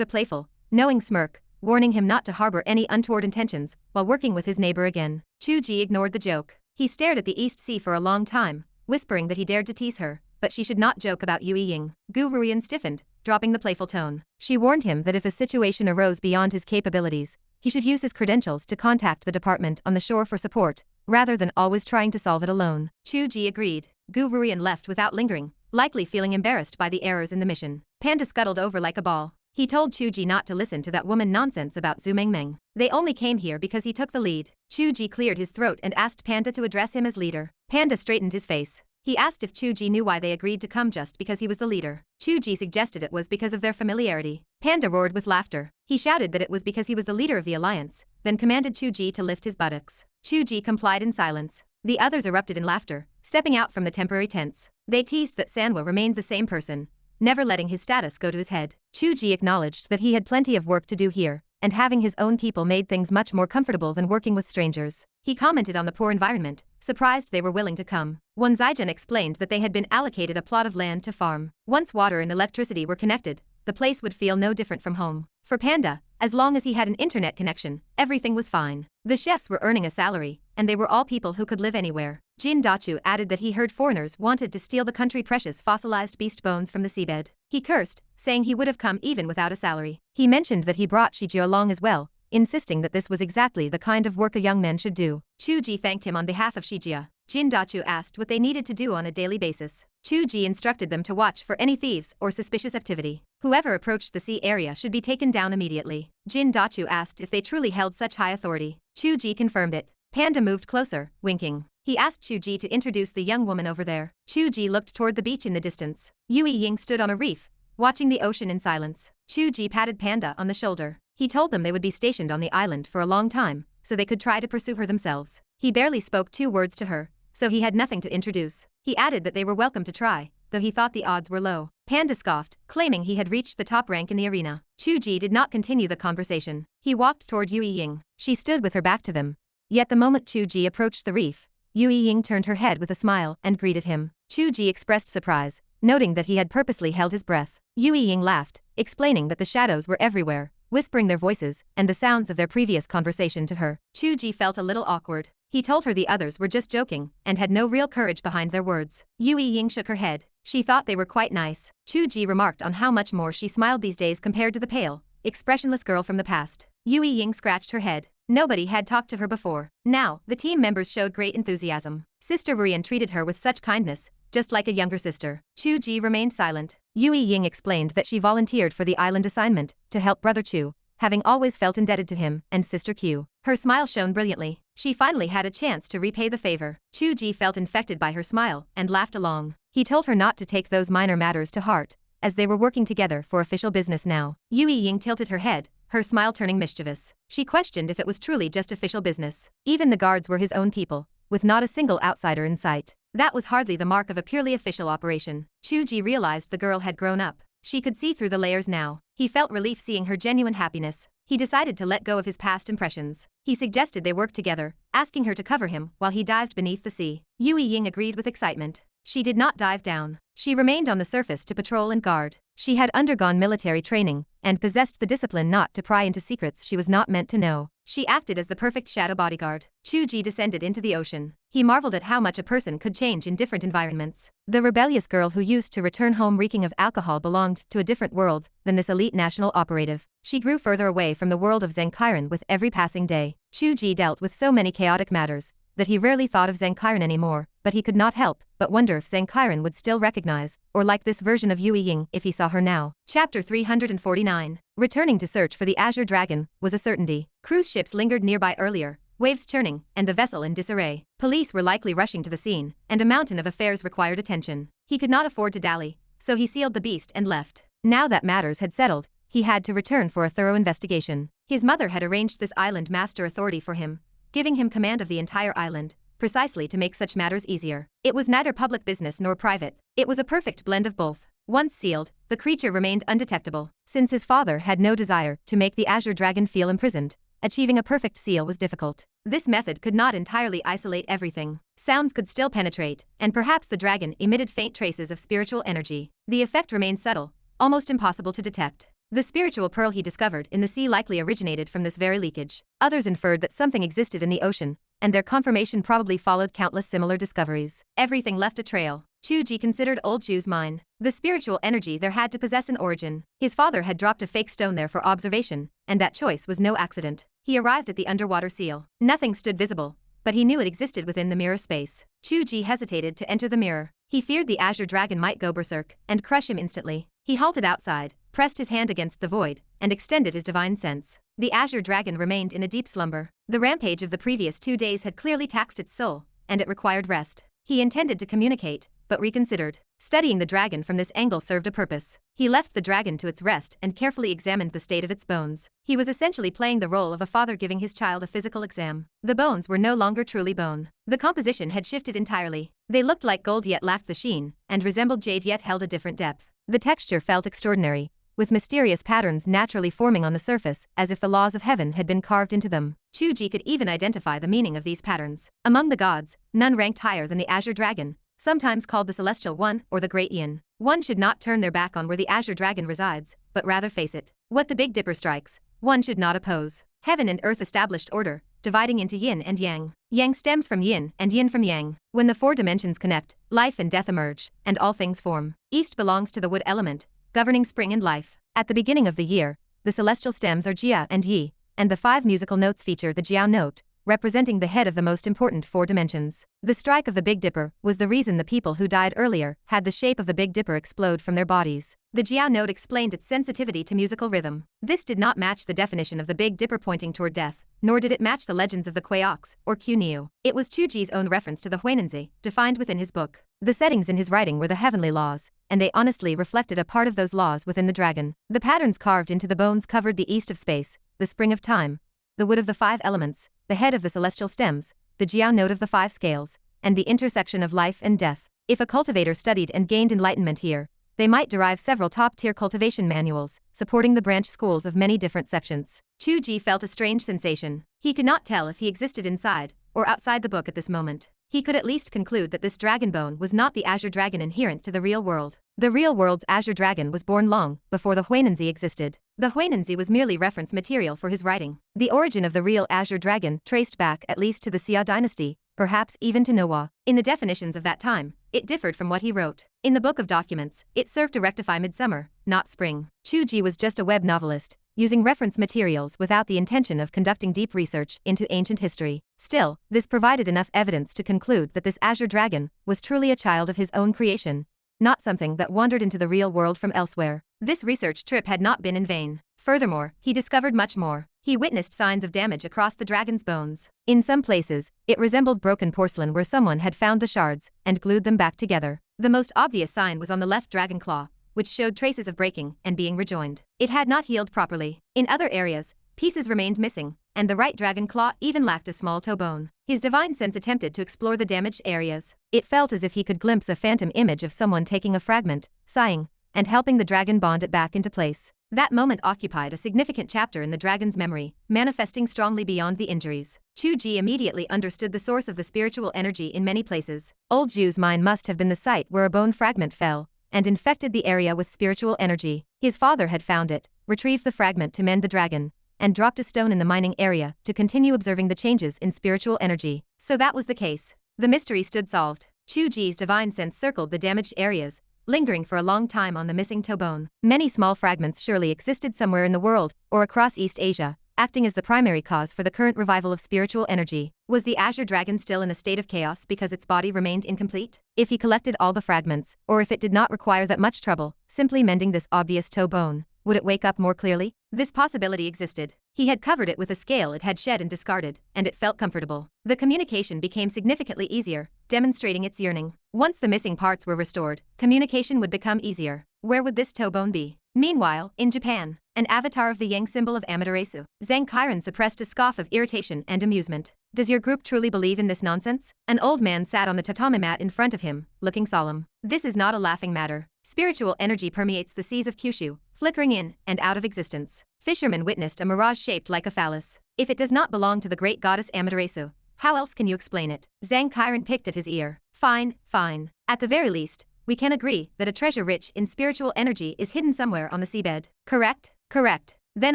a playful, knowing smirk, warning him not to harbor any untoward intentions while working with his neighbor again. Chu Ge ignored the joke. He stared at the East Sea for a long time, whispering that he dared to tease her, but she should not joke about Yue Ying. Guvurian stiffened, dropping the playful tone. She warned him that if a situation arose beyond his capabilities, he should use his credentials to contact the department on the shore for support, rather than always trying to solve it alone. Chu Ge agreed. Guvurian left without lingering, likely feeling embarrassed by the errors in the mission. Panda scuttled over like a ball. He told Chu Ge not to listen to that woman nonsense about Zhu Mengmeng. They only came here because he took the lead. Chu Ge cleared his throat and asked Panda to address him as leader. Panda straightened his face. He asked if Chu Ge knew why they agreed to come just because he was the leader. Chu Ge suggested it was because of their familiarity. Panda roared with laughter. He shouted that it was because he was the leader of the alliance, then commanded Chu Ge to lift his buttocks. Chu Ge complied in silence. The others erupted in laughter, stepping out from the temporary tents. They teased that Sanwa remained the same person, never letting his status go to his head. Chu Ge acknowledged that he had plenty of work to do here, and having his own people made things much more comfortable than working with strangers. He commented on the poor environment, surprised they were willing to come. Wan Zaijian explained that they had been allocated a plot of land to farm. Once water and electricity were connected, the place would feel no different from home. For Panda, as long as he had an internet connection, everything was fine. The chefs were earning a salary, and they were all people who could live anywhere. Jin Dachu added that he heard foreigners wanted to steal the country precious fossilized beast bones from the seabed. He cursed, saying he would have come even without a salary. He mentioned that he brought Shiji along as well, insisting that this was exactly the kind of work a young man should do. Chu Ge thanked him on behalf of Shijia. Jin Dachu asked what they needed to do on a daily basis. Chu Ge instructed them to watch for any thieves or suspicious activity. Whoever approached the sea area should be taken down immediately. Jin Dachu asked if they truly held such high authority. Chu Ge confirmed it. Panda moved closer, winking. He asked Chu Ge to introduce the young woman over there. Chu Ge looked toward the beach in the distance. Yue Ying stood on a reef, watching the ocean in silence. Chu Ge patted Panda on the shoulder. He told them they would be stationed on the island for a long time, so they could try to pursue her themselves. He barely spoke 2 words to her, so he had nothing to introduce. He added that they were welcome to try, though he thought the odds were low. Panda scoffed, claiming he had reached the top rank in the arena. Chu Ge did not continue the conversation. He walked toward Yue Ying. She stood with her back to them. Yet the moment Chu Ge approached the reef, Yue Ying turned her head with a smile and greeted him. Chu Ge expressed surprise, noting that he had purposely held his breath. Yue Ying laughed, explaining that the shadows were everywhere, whispering their voices and the sounds of their previous conversation to her. Chu Ge felt a little awkward. He told her the others were just joking and had no real courage behind their words. Yue Ying shook her head. She thought they were quite nice. Chu Ge remarked on how much more she smiled these days compared to the pale, expressionless girl from the past. Yue Ying scratched her head. Nobody had talked to her before. Now, the team members showed great enthusiasm. Sister Wujian treated her with such kindness, just like a younger sister. Chu Ge remained silent. Yue Ying explained that she volunteered for the island assignment to help Brother Chu, having always felt indebted to him and Sister Q. Her smile shone brilliantly. She finally had a chance to repay the favor. Chu Ge felt infected by her smile and laughed along. He told her not to take those minor matters to heart, as they were working together for official business now. Yue Ying tilted her head, her smile turning mischievous. She questioned if it was truly just official business. Even the guards were his own people, with not a single outsider in sight. That was hardly the mark of a purely official operation. Chu Ge realized the girl had grown up. She could see through the layers now. He felt relief seeing her genuine happiness. He decided to let go of his past impressions. He suggested they work together, asking her to cover him while he dived beneath the sea. Yue Ying agreed with excitement. She did not dive down. She remained on the surface to patrol and guard. She had undergone military training and possessed the discipline not to pry into secrets she was not meant to know. She acted as the perfect shadow bodyguard. Chu Ge descended into the ocean. He marveled at how much a person could change in different environments. The rebellious girl who used to return home reeking of alcohol belonged to a different world than this elite national operative. She grew further away from the world of Zhang with every passing day. Chu Ge dealt with so many chaotic matters that he rarely thought of Zhang anymore, but he could not help but wonder if Zhang would still recognize or like this version of Yue Ying if he saw her now. Chapter 349. Returning to search for the Azure Dragon was a certainty. Cruise ships lingered nearby earlier, waves churning, and the vessel in disarray. Police were likely rushing to the scene, and a mountain of affairs required attention. He could not afford to dally, so he sealed the beast and left. Now that matters had settled, he had to return for a thorough investigation. His mother had arranged this island master authority for him, giving him command of the entire island, precisely to make such matters easier. It was neither public business nor private. It was a perfect blend of both. Once sealed, the creature remained undetectable. Since his father had no desire to make the Azure Dragon feel imprisoned, achieving a perfect seal was difficult. This method could not entirely isolate everything. Sounds could still penetrate, and perhaps the dragon emitted faint traces of spiritual energy. The effect remained subtle, almost impossible to detect. The spiritual pearl he discovered in the sea likely originated from this very leakage. Others inferred that something existed in the ocean, and their confirmation probably followed countless similar discoveries. Everything left a trail. Chu Ge considered Old Chu's mine. The spiritual energy there had to possess an origin. His father had dropped a fake stone there for observation, and that choice was no accident. He arrived at the underwater seal. Nothing stood visible, but he knew it existed within the mirror space. Chu Ge hesitated to enter the mirror. He feared the Azure Dragon might go berserk and crush him instantly. He halted outside, pressed his hand against the void, and extended his divine sense. The Azure Dragon remained in a deep slumber. The rampage of the previous 2 days had clearly taxed its soul, and it required rest. He intended to communicate, but reconsidered. Studying the dragon from this angle served a purpose. He left the dragon to its rest and carefully examined the state of its bones. He was essentially playing the role of a father giving his child a physical exam. The bones were no longer truly bone. The composition had shifted entirely. They looked like gold yet lacked the sheen, and resembled jade yet held a different depth. The texture felt extraordinary, with mysterious patterns naturally forming on the surface as if the laws of heaven had been carved into them. Chu Ge could even identify the meaning of these patterns. Among the gods, none ranked higher than the Azure Dragon, sometimes called the Celestial One or the Great Yin. One should not turn their back on where the Azure Dragon resides, but rather face it. What the Big Dipper strikes, one should not oppose. Heaven and earth established order, dividing into yin and yang. Yang stems from yin and yin from yang. When the 4 dimensions connect, life and death emerge, and all things form. East belongs to the wood element, governing spring and life. At the beginning of the year, the celestial stems are Jia and Yi, and the 5 musical notes feature the Jiao note, representing the head of the most important 4 dimensions. The strike of the Big Dipper was the reason the people who died earlier had the shape of the Big Dipper explode from their bodies. The Jiao note explained its sensitivity to musical rhythm. This did not match the definition of the Big Dipper pointing toward death, nor did it match the legends of the Quaox, or Q-Neo. It was Chu Ge's own reference to the Huinanzi, defined within his book. The settings in his writing were the heavenly laws, and they honestly reflected a part of those laws within the dragon. The patterns carved into the bones covered the east of space, the spring of time, the wood of the 5 elements, the head of the celestial stems, the Jiao note of the 5 scales, and the intersection of life and death. If a cultivator studied and gained enlightenment here, they might derive several top-tier cultivation manuals, supporting the branch schools of many different sections. Chu Ge felt a strange sensation. He could not tell if he existed inside or outside the book at this moment. He could at least conclude that this dragon bone was not the azure dragon inherent to the real world. The real world's azure dragon was born long before the Huinanzi existed. The Huinanzi was merely reference material for his writing. The origin of the real azure dragon traced back at least to the Xia dynasty, perhaps even to Noah. In the definitions of that time, it differed from what he wrote. In the Book of Documents, it served to rectify midsummer, not spring. Chu Ge was just a web novelist, using reference materials without the intention of conducting deep research into ancient history. Still, this provided enough evidence to conclude that this azure dragon was truly a child of his own creation, not something that wandered into the real world from elsewhere. This research trip had not been in vain. Furthermore, he discovered much more. He witnessed signs of damage across the dragon's bones. In some places, it resembled broken porcelain where someone had found the shards and glued them back together. The most obvious sign was on the left dragon claw, which showed traces of breaking and being rejoined. It had not healed properly. In other areas, pieces remained missing, and the right dragon claw even lacked a small toe bone. His divine sense attempted to explore the damaged areas. It felt as if he could glimpse a phantom image of someone taking a fragment, sighing, and helping the dragon bond it back into place. That moment occupied a significant chapter in the dragon's memory, manifesting strongly beyond the injuries. Chu Ge immediately understood the source of the spiritual energy in many places. Old Ju's mind must have been the site where a bone fragment fell and infected the area with spiritual energy. His father had found it, retrieved the fragment to mend the dragon, and dropped a stone in the mining area to continue observing the changes in spiritual energy. So that was the case. The mystery stood solved. Chu Ge's divine sense circled the damaged areas, lingering for a long time on the missing toe bone. Many small fragments surely existed somewhere in the world, or across East Asia, acting as the primary cause for the current revival of spiritual energy. Was the azure dragon still in a state of chaos because its body remained incomplete? If he collected all the fragments, or if it did not require that much trouble, simply mending this obvious toe bone, would it wake up more clearly? This possibility existed. He had covered it with a scale it had shed and discarded, and it felt comfortable. The communication became significantly easier, demonstrating its yearning. Once the missing parts were restored, communication would become easier. Where would this toe bone be? Meanwhile, in Japan, an avatar of the yang symbol of Amaterasu, Zhang Qiren suppressed a scoff of irritation and amusement. Does your group truly believe in this nonsense? An old man sat on the tatami mat in front of him, looking solemn. This is not a laughing matter. Spiritual energy permeates the seas of Kyushu, flickering in and out of existence. Fishermen witnessed a mirage shaped like a phallus. If it does not belong to the great goddess Amaterasu, how else can you explain it? Zhang Qiren picked at his ear. Fine, fine. At the very least, we can agree that a treasure rich in spiritual energy is hidden somewhere on the seabed. Correct? Correct. Then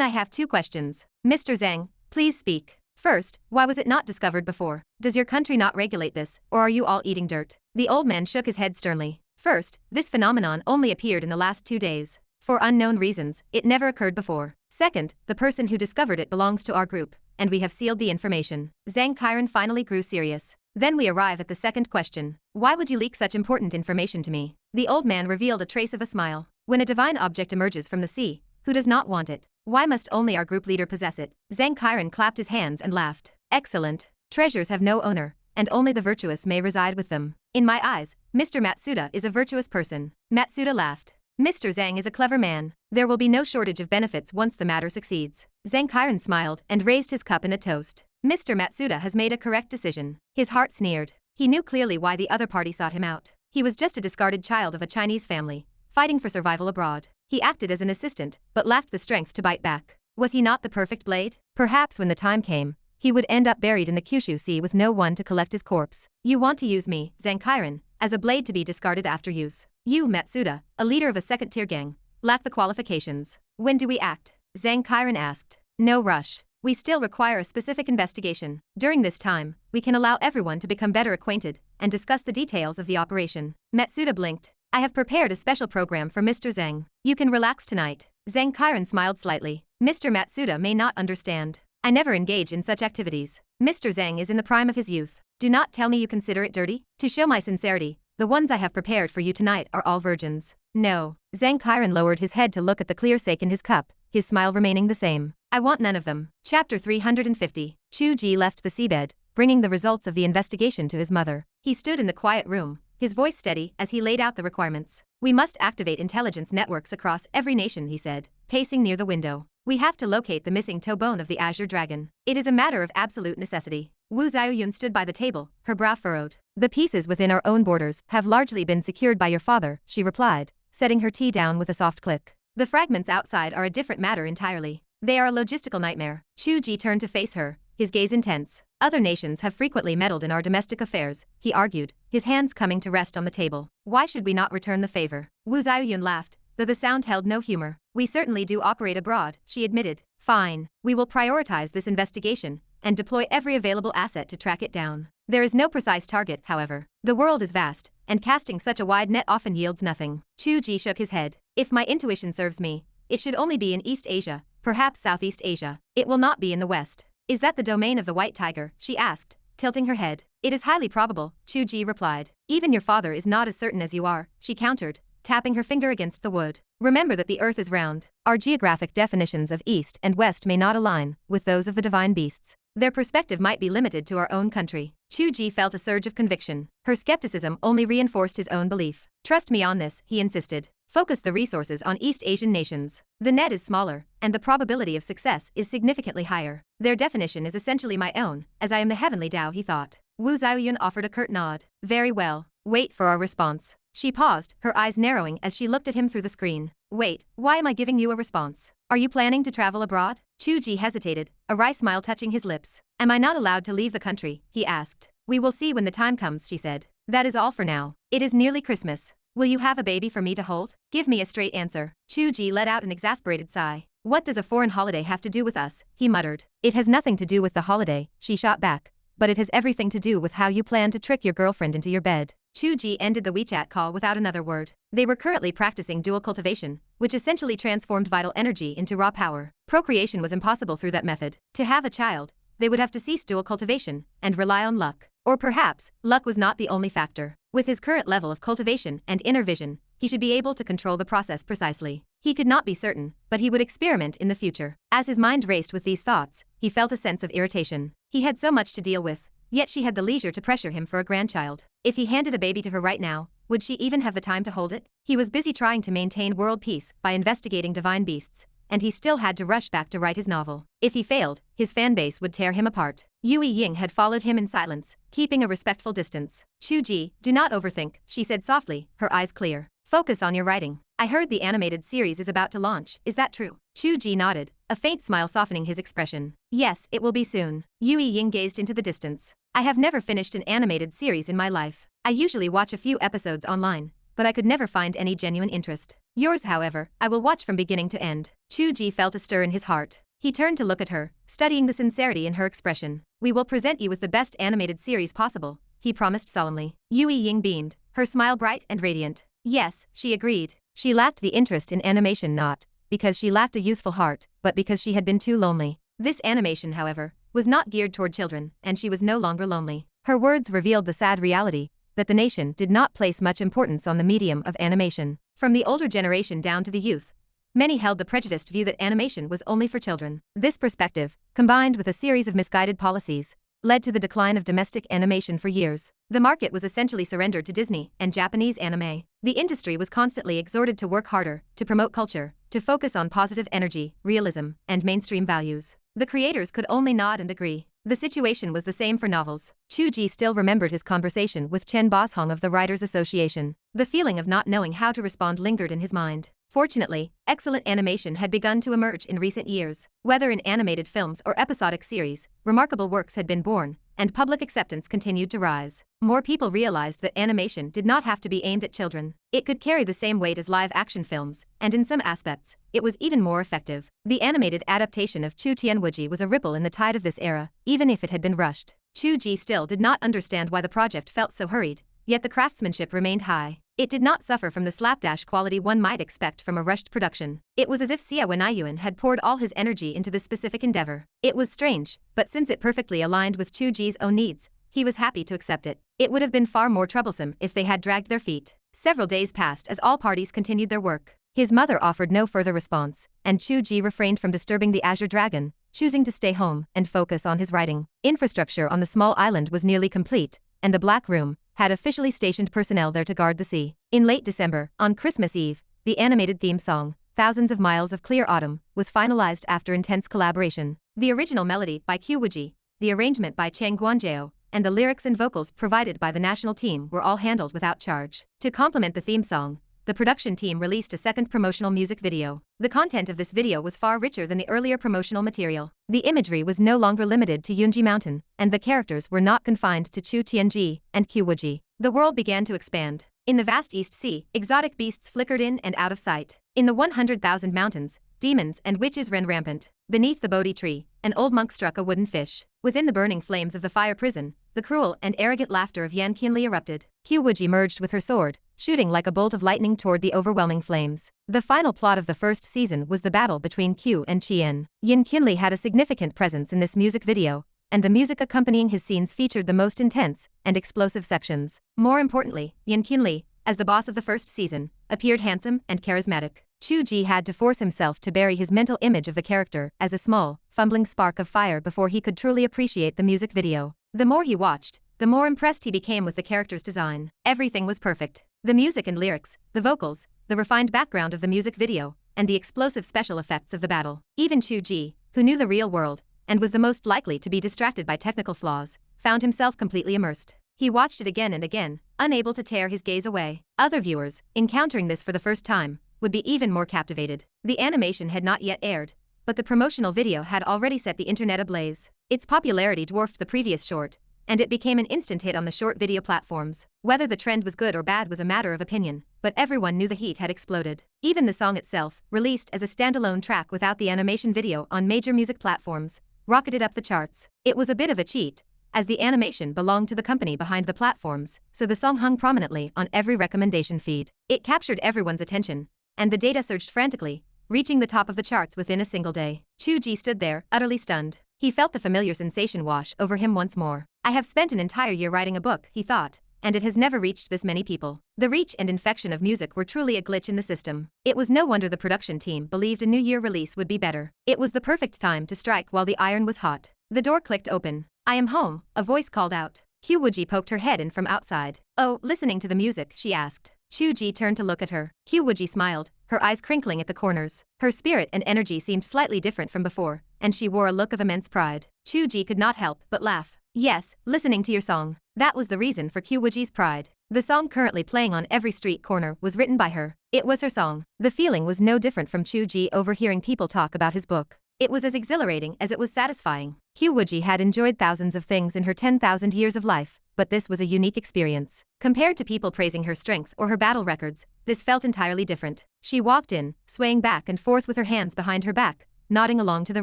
I have 2 questions. Mr. Zhang, please speak. First, why was it not discovered before? Does your country not regulate this, or are you all eating dirt? The old man shook his head sternly. First, this phenomenon only appeared in the last 2 days. For unknown reasons, it never occurred before. Second, the person who discovered it belongs to our group, and we have sealed the information. Zhang Qiren finally grew serious. Then we arrive at the second question. Why would you leak such important information to me? The old man revealed a trace of a smile. When a divine object emerges from the sea, who does not want it? Why must only our group leader possess it? Zhang Qiren clapped his hands and laughed. Excellent. Treasures have no owner, and only the virtuous may reside with them. In my eyes, Mr. Matsuda is a virtuous person. Matsuda laughed. Mr. Zhang is a clever man. There will be no shortage of benefits once the matter succeeds. Zhang Qiren smiled and raised his cup in a toast. Mr. Matsuda has made a correct decision. His heart sneered. He knew clearly why the other party sought him out. He was just a discarded child of a Chinese family, fighting for survival abroad. He acted as an assistant, but lacked the strength to bite back. Was he not the perfect blade? Perhaps when the time came, he would end up buried in the Kyushu Sea with no one to collect his corpse. You want to use me, Zhang Qiren, as a blade to be discarded after use. You, Matsuda, a leader of a second-tier gang, lack the qualifications. When do we act? Zhang Qiren asked. No rush. We still require a specific investigation. During this time, we can allow everyone to become better acquainted and discuss the details of the operation. Matsuda blinked. I have prepared a special program for Mr. Zhang. You can relax tonight. Zhang Qiren smiled slightly. Mr. Matsuda may not understand. I never engage in such activities. Mr. Zhang is in the prime of his youth. Do not tell me you consider it dirty? To show my sincerity, the ones I have prepared for you tonight are all virgins. No. Zhang Qiren lowered his head to look at the clear sake in his cup, his smile remaining the same. I want none of them. Chapter 350. Chu Ge left the seabed, bringing the results of the investigation to his mother. He stood in the quiet room, his voice steady as he laid out the requirements. We must activate intelligence networks across every nation, he said, pacing near the window. We have to locate the missing toe bone of the Azure Dragon. It is a matter of absolute necessity. Wu Xiaoyun stood by the table, her brow furrowed. The pieces within our own borders have largely been secured by your father, she replied, setting her tea down with a soft click. The fragments outside are a different matter entirely. They are a logistical nightmare. Chu Ge turned to face her, his gaze intense. Other nations have frequently meddled in our domestic affairs, he argued, his hands coming to rest on the table. Why should we not return the favor? Wu Xiaoyun laughed, though the sound held no humor. We certainly do operate abroad, she admitted. Fine. We will prioritize this investigation and deploy every available asset to track it down. There is no precise target, however. The world is vast, and casting such a wide net often yields nothing. Chu Ge shook his head. If my intuition serves me, it should only be in East Asia, perhaps Southeast Asia. It will not be in the West. Is that the domain of the White Tiger? She asked, tilting her head. It is highly probable, Chu Ge replied. Even your father is not as certain as you are, she countered, tapping her finger against the wood. Remember that the earth is round. Our geographic definitions of East and West may not align with those of the divine beasts. Their perspective might be limited to our own country. Chu Ge felt a surge of conviction. Her skepticism only reinforced his own belief. Trust me on this, he insisted. Focus the resources on East Asian nations. The net is smaller, and the probability of success is significantly higher. Their definition is essentially my own, as I am the heavenly Tao, he thought. Wu Xiaoyun offered a curt nod. Very well. Wait for our response. She paused, her eyes narrowing as she looked at him through the screen. Wait, why am I giving you a response? Are you planning to travel abroad? Chu Ge hesitated, a wry smile touching his lips. Am I not allowed to leave the country? He asked. We will see when the time comes, she said. That is all for now. It is nearly Christmas. Will you have a baby for me to hold? Give me a straight answer. Chu Ge let out an exasperated sigh. What does a foreign holiday have to do with us? He muttered. It has nothing to do with the holiday, she shot back. But it has everything to do with how you plan to trick your girlfriend into your bed. Chu Ge ended the WeChat call without another word. They were currently practicing dual cultivation, which essentially transformed vital energy into raw power. Procreation was impossible through that method. To have a child, they would have to cease dual cultivation and rely on luck. Or perhaps, luck was not the only factor. With his current level of cultivation and inner vision, he should be able to control the process precisely. He could not be certain, but he would experiment in the future. As his mind raced with these thoughts, he felt a sense of irritation. He had so much to deal with, yet she had the leisure to pressure him for a grandchild. If he handed a baby to her right now, would she even have the time to hold it? He was busy trying to maintain world peace by investigating divine beasts, and he still had to rush back to write his novel. If he failed, his fanbase would tear him apart. Yue Ying had followed him in silence, keeping a respectful distance. Chu Ge, do not overthink, she said softly, her eyes clear. Focus on your writing. I heard the animated series is about to launch, is that true? Chu Ge nodded, a faint smile softening his expression. Yes, it will be soon. Yue Ying gazed into the distance. I have never finished an animated series in my life. I usually watch a few episodes online, but I could never find any genuine interest. Yours, however, I will watch from beginning to end. Chu Ge felt a stir in his heart. He turned to look at her, studying the sincerity in her expression. We will present you with the best animated series possible, he promised solemnly. Yue Ying beamed, her smile bright and radiant. Yes, she agreed. She lacked the interest in animation not because she lacked a youthful heart, but because she had been too lonely. This animation, however, was not geared toward children, and she was no longer lonely. Her words revealed the sad reality that the nation did not place much importance on the medium of animation. From the older generation down to the youth, many held the prejudiced view that animation was only for children. This perspective, combined with a series of misguided policies, led to the decline of domestic animation for years. The market was essentially surrendered to Disney and Japanese anime. The industry was constantly exhorted to work harder, to promote culture, to focus on positive energy, realism, and mainstream values. The creators could only nod and agree. The situation was the same for novels. Chu Ge still remembered his conversation with Chen Boshong of the Writers Association. The feeling of not knowing how to respond lingered in his mind. Fortunately, excellent animation had begun to emerge in recent years. Whether in animated films or episodic series, remarkable works had been born, and public acceptance continued to rise. More people realized that animation did not have to be aimed at children. It could carry the same weight as live-action films, and in some aspects, it was even more effective. The animated adaptation of Chu Tiange was a ripple in the tide of this era, even if it had been rushed. Chu Ge still did not understand why the project felt so hurried, yet the craftsmanship remained high. It did not suffer from the slapdash quality one might expect from a rushed production. It was as if Xia Wenyuan had poured all his energy into this specific endeavor. It was strange, but since it perfectly aligned with Chu Ge's own needs, he was happy to accept it. It would have been far more troublesome if they had dragged their feet. Several days passed as all parties continued their work. His mother offered no further response, and Chu Ge refrained from disturbing the Azure Dragon, choosing to stay home and focus on his writing. Infrastructure on the small island was nearly complete, and the Black Room had officially stationed personnel there to guard the sea. In late December, on Christmas Eve, the animated theme song, Thousands of Miles of Clear Autumn, was finalized after intense collaboration. The original melody by Wuji, the arrangement by Chang Guanjiao, and the lyrics and vocals provided by the national team were all handled without charge. To complement the theme song, the production team released a second promotional music video. The content of this video was far richer than the earlier promotional material. The imagery was no longer limited to Yunji Mountain, and the characters were not confined to Chu Tiange and Wuji. The world began to expand. In the vast East Sea, exotic beasts flickered in and out of sight. In the 100,000 mountains, demons and witches ran rampant. Beneath the Bodhi tree, an old monk struck a wooden fish. Within the burning flames of the fire prison, the cruel and arrogant laughter of Yan Qianli erupted. Wuji merged with her sword, shooting like a bolt of lightning toward the overwhelming flames. The final plot of the first season was the battle between Q and Qian. Yan Qianli had a significant presence in this music video, and the music accompanying his scenes featured the most intense and explosive sections. More importantly, Yan Qianli, as the boss of the first season, appeared handsome and charismatic. Chu Ge had to force himself to bury his mental image of the character as a small, fumbling spark of fire before he could truly appreciate the music video. The more he watched, the more impressed he became with the character's design. Everything was perfect. The music and lyrics, the vocals, the refined background of the music video, and the explosive special effects of the battle. Even Chu Ge, who knew the real world, and was the most likely to be distracted by technical flaws, found himself completely immersed. He watched it again and again, unable to tear his gaze away. Other viewers, encountering this for the first time, would be even more captivated. The animation had not yet aired, but the promotional video had already set the internet ablaze. Its popularity dwarfed the previous short, and it became an instant hit on the short video platforms. Whether the trend was good or bad was a matter of opinion, but everyone knew the heat had exploded. Even the song itself, released as a standalone track without the animation video on major music platforms, rocketed up the charts. It was a bit of a cheat, as the animation belonged to the company behind the platforms, so the song hung prominently on every recommendation feed. It captured everyone's attention, and the data surged frantically, reaching the top of the charts within a single day. Chu Ge stood there, utterly stunned. He felt the familiar sensation wash over him once more. I have spent an entire year writing a book, he thought, and it has never reached this many people. The reach and infection of music were truly a glitch in the system. It was no wonder the production team believed a New Year release would be better. It was the perfect time to strike while the iron was hot. The door clicked open. I am home, a voice called out. Wuji poked her head in from outside. Oh, listening to the music, she asked. Chu Ge turned to look at her. Wuji smiled, her eyes crinkling at the corners. Her spirit and energy seemed slightly different from before, and she wore a look of immense pride. Chu Ge could not help but laugh. Yes, listening to your song. That was the reason for Wuji's pride. The song currently playing on every street corner was written by her. It was her song. The feeling was no different from Chu Ge overhearing people talk about his book. It was as exhilarating as it was satisfying. Wuji had enjoyed thousands of things in her 10,000 years of life, but this was a unique experience. Compared to people praising her strength or her battle records, this felt entirely different. She walked in, swaying back and forth with her hands behind her back, nodding along to the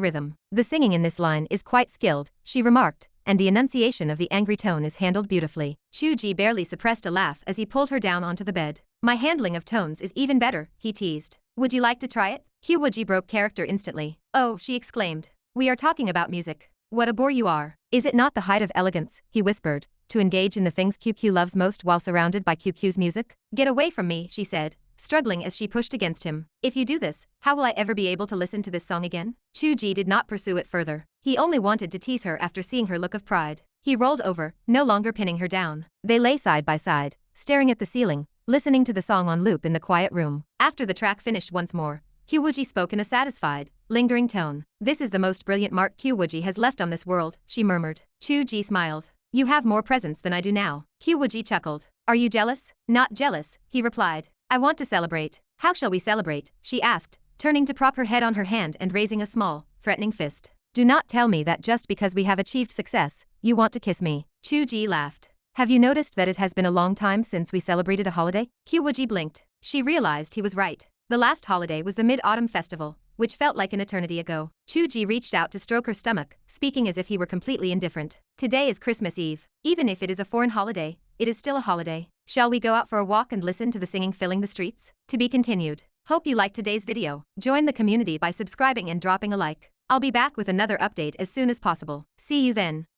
rhythm. The singing in this line is quite skilled, she remarked, and the enunciation of the angry tone is handled beautifully. Chu Ge barely suppressed a laugh as he pulled her down onto the bed. My handling of tones is even better, he teased. Would you like to try it? Wuji broke character instantly. Oh, she exclaimed. We are talking about music. What a bore you are. Is it not the height of elegance, he whispered, to engage in the things QQ loves most while surrounded by QQ's music? Get away from me, she said, struggling as she pushed against him. If you do this, how will I ever be able to listen to this song again? Chu Ge did not pursue it further. He only wanted to tease her after seeing her look of pride. He rolled over, no longer pinning her down. They lay side by side, staring at the ceiling, listening to the song on loop in the quiet room. After the track finished once more, Wuji spoke in a satisfied, lingering tone. This is the most brilliant mark Wuji has left on this world, she murmured. Chu Ge smiled. You have more presence than I do now. Wuji chuckled. Are you jealous? Not jealous, he replied. I want to celebrate. How shall we celebrate? She asked, turning to prop her head on her hand and raising a small, threatening fist. Do not tell me that just because we have achieved success, you want to kiss me. Chu Ge laughed. Have you noticed that it has been a long time since we celebrated a holiday? Wuji blinked. She realized he was right. The last holiday was the Mid-Autumn Festival, which felt like an eternity ago. Chu Ge reached out to stroke her stomach, speaking as if he were completely indifferent. Today is Christmas Eve. Even if it is a foreign holiday, it is still a holiday. Shall we go out for a walk and listen to the singing filling the streets? To be continued. Hope you liked today's video. Join the community by subscribing and dropping a like. I'll be back with another update as soon as possible. See you then.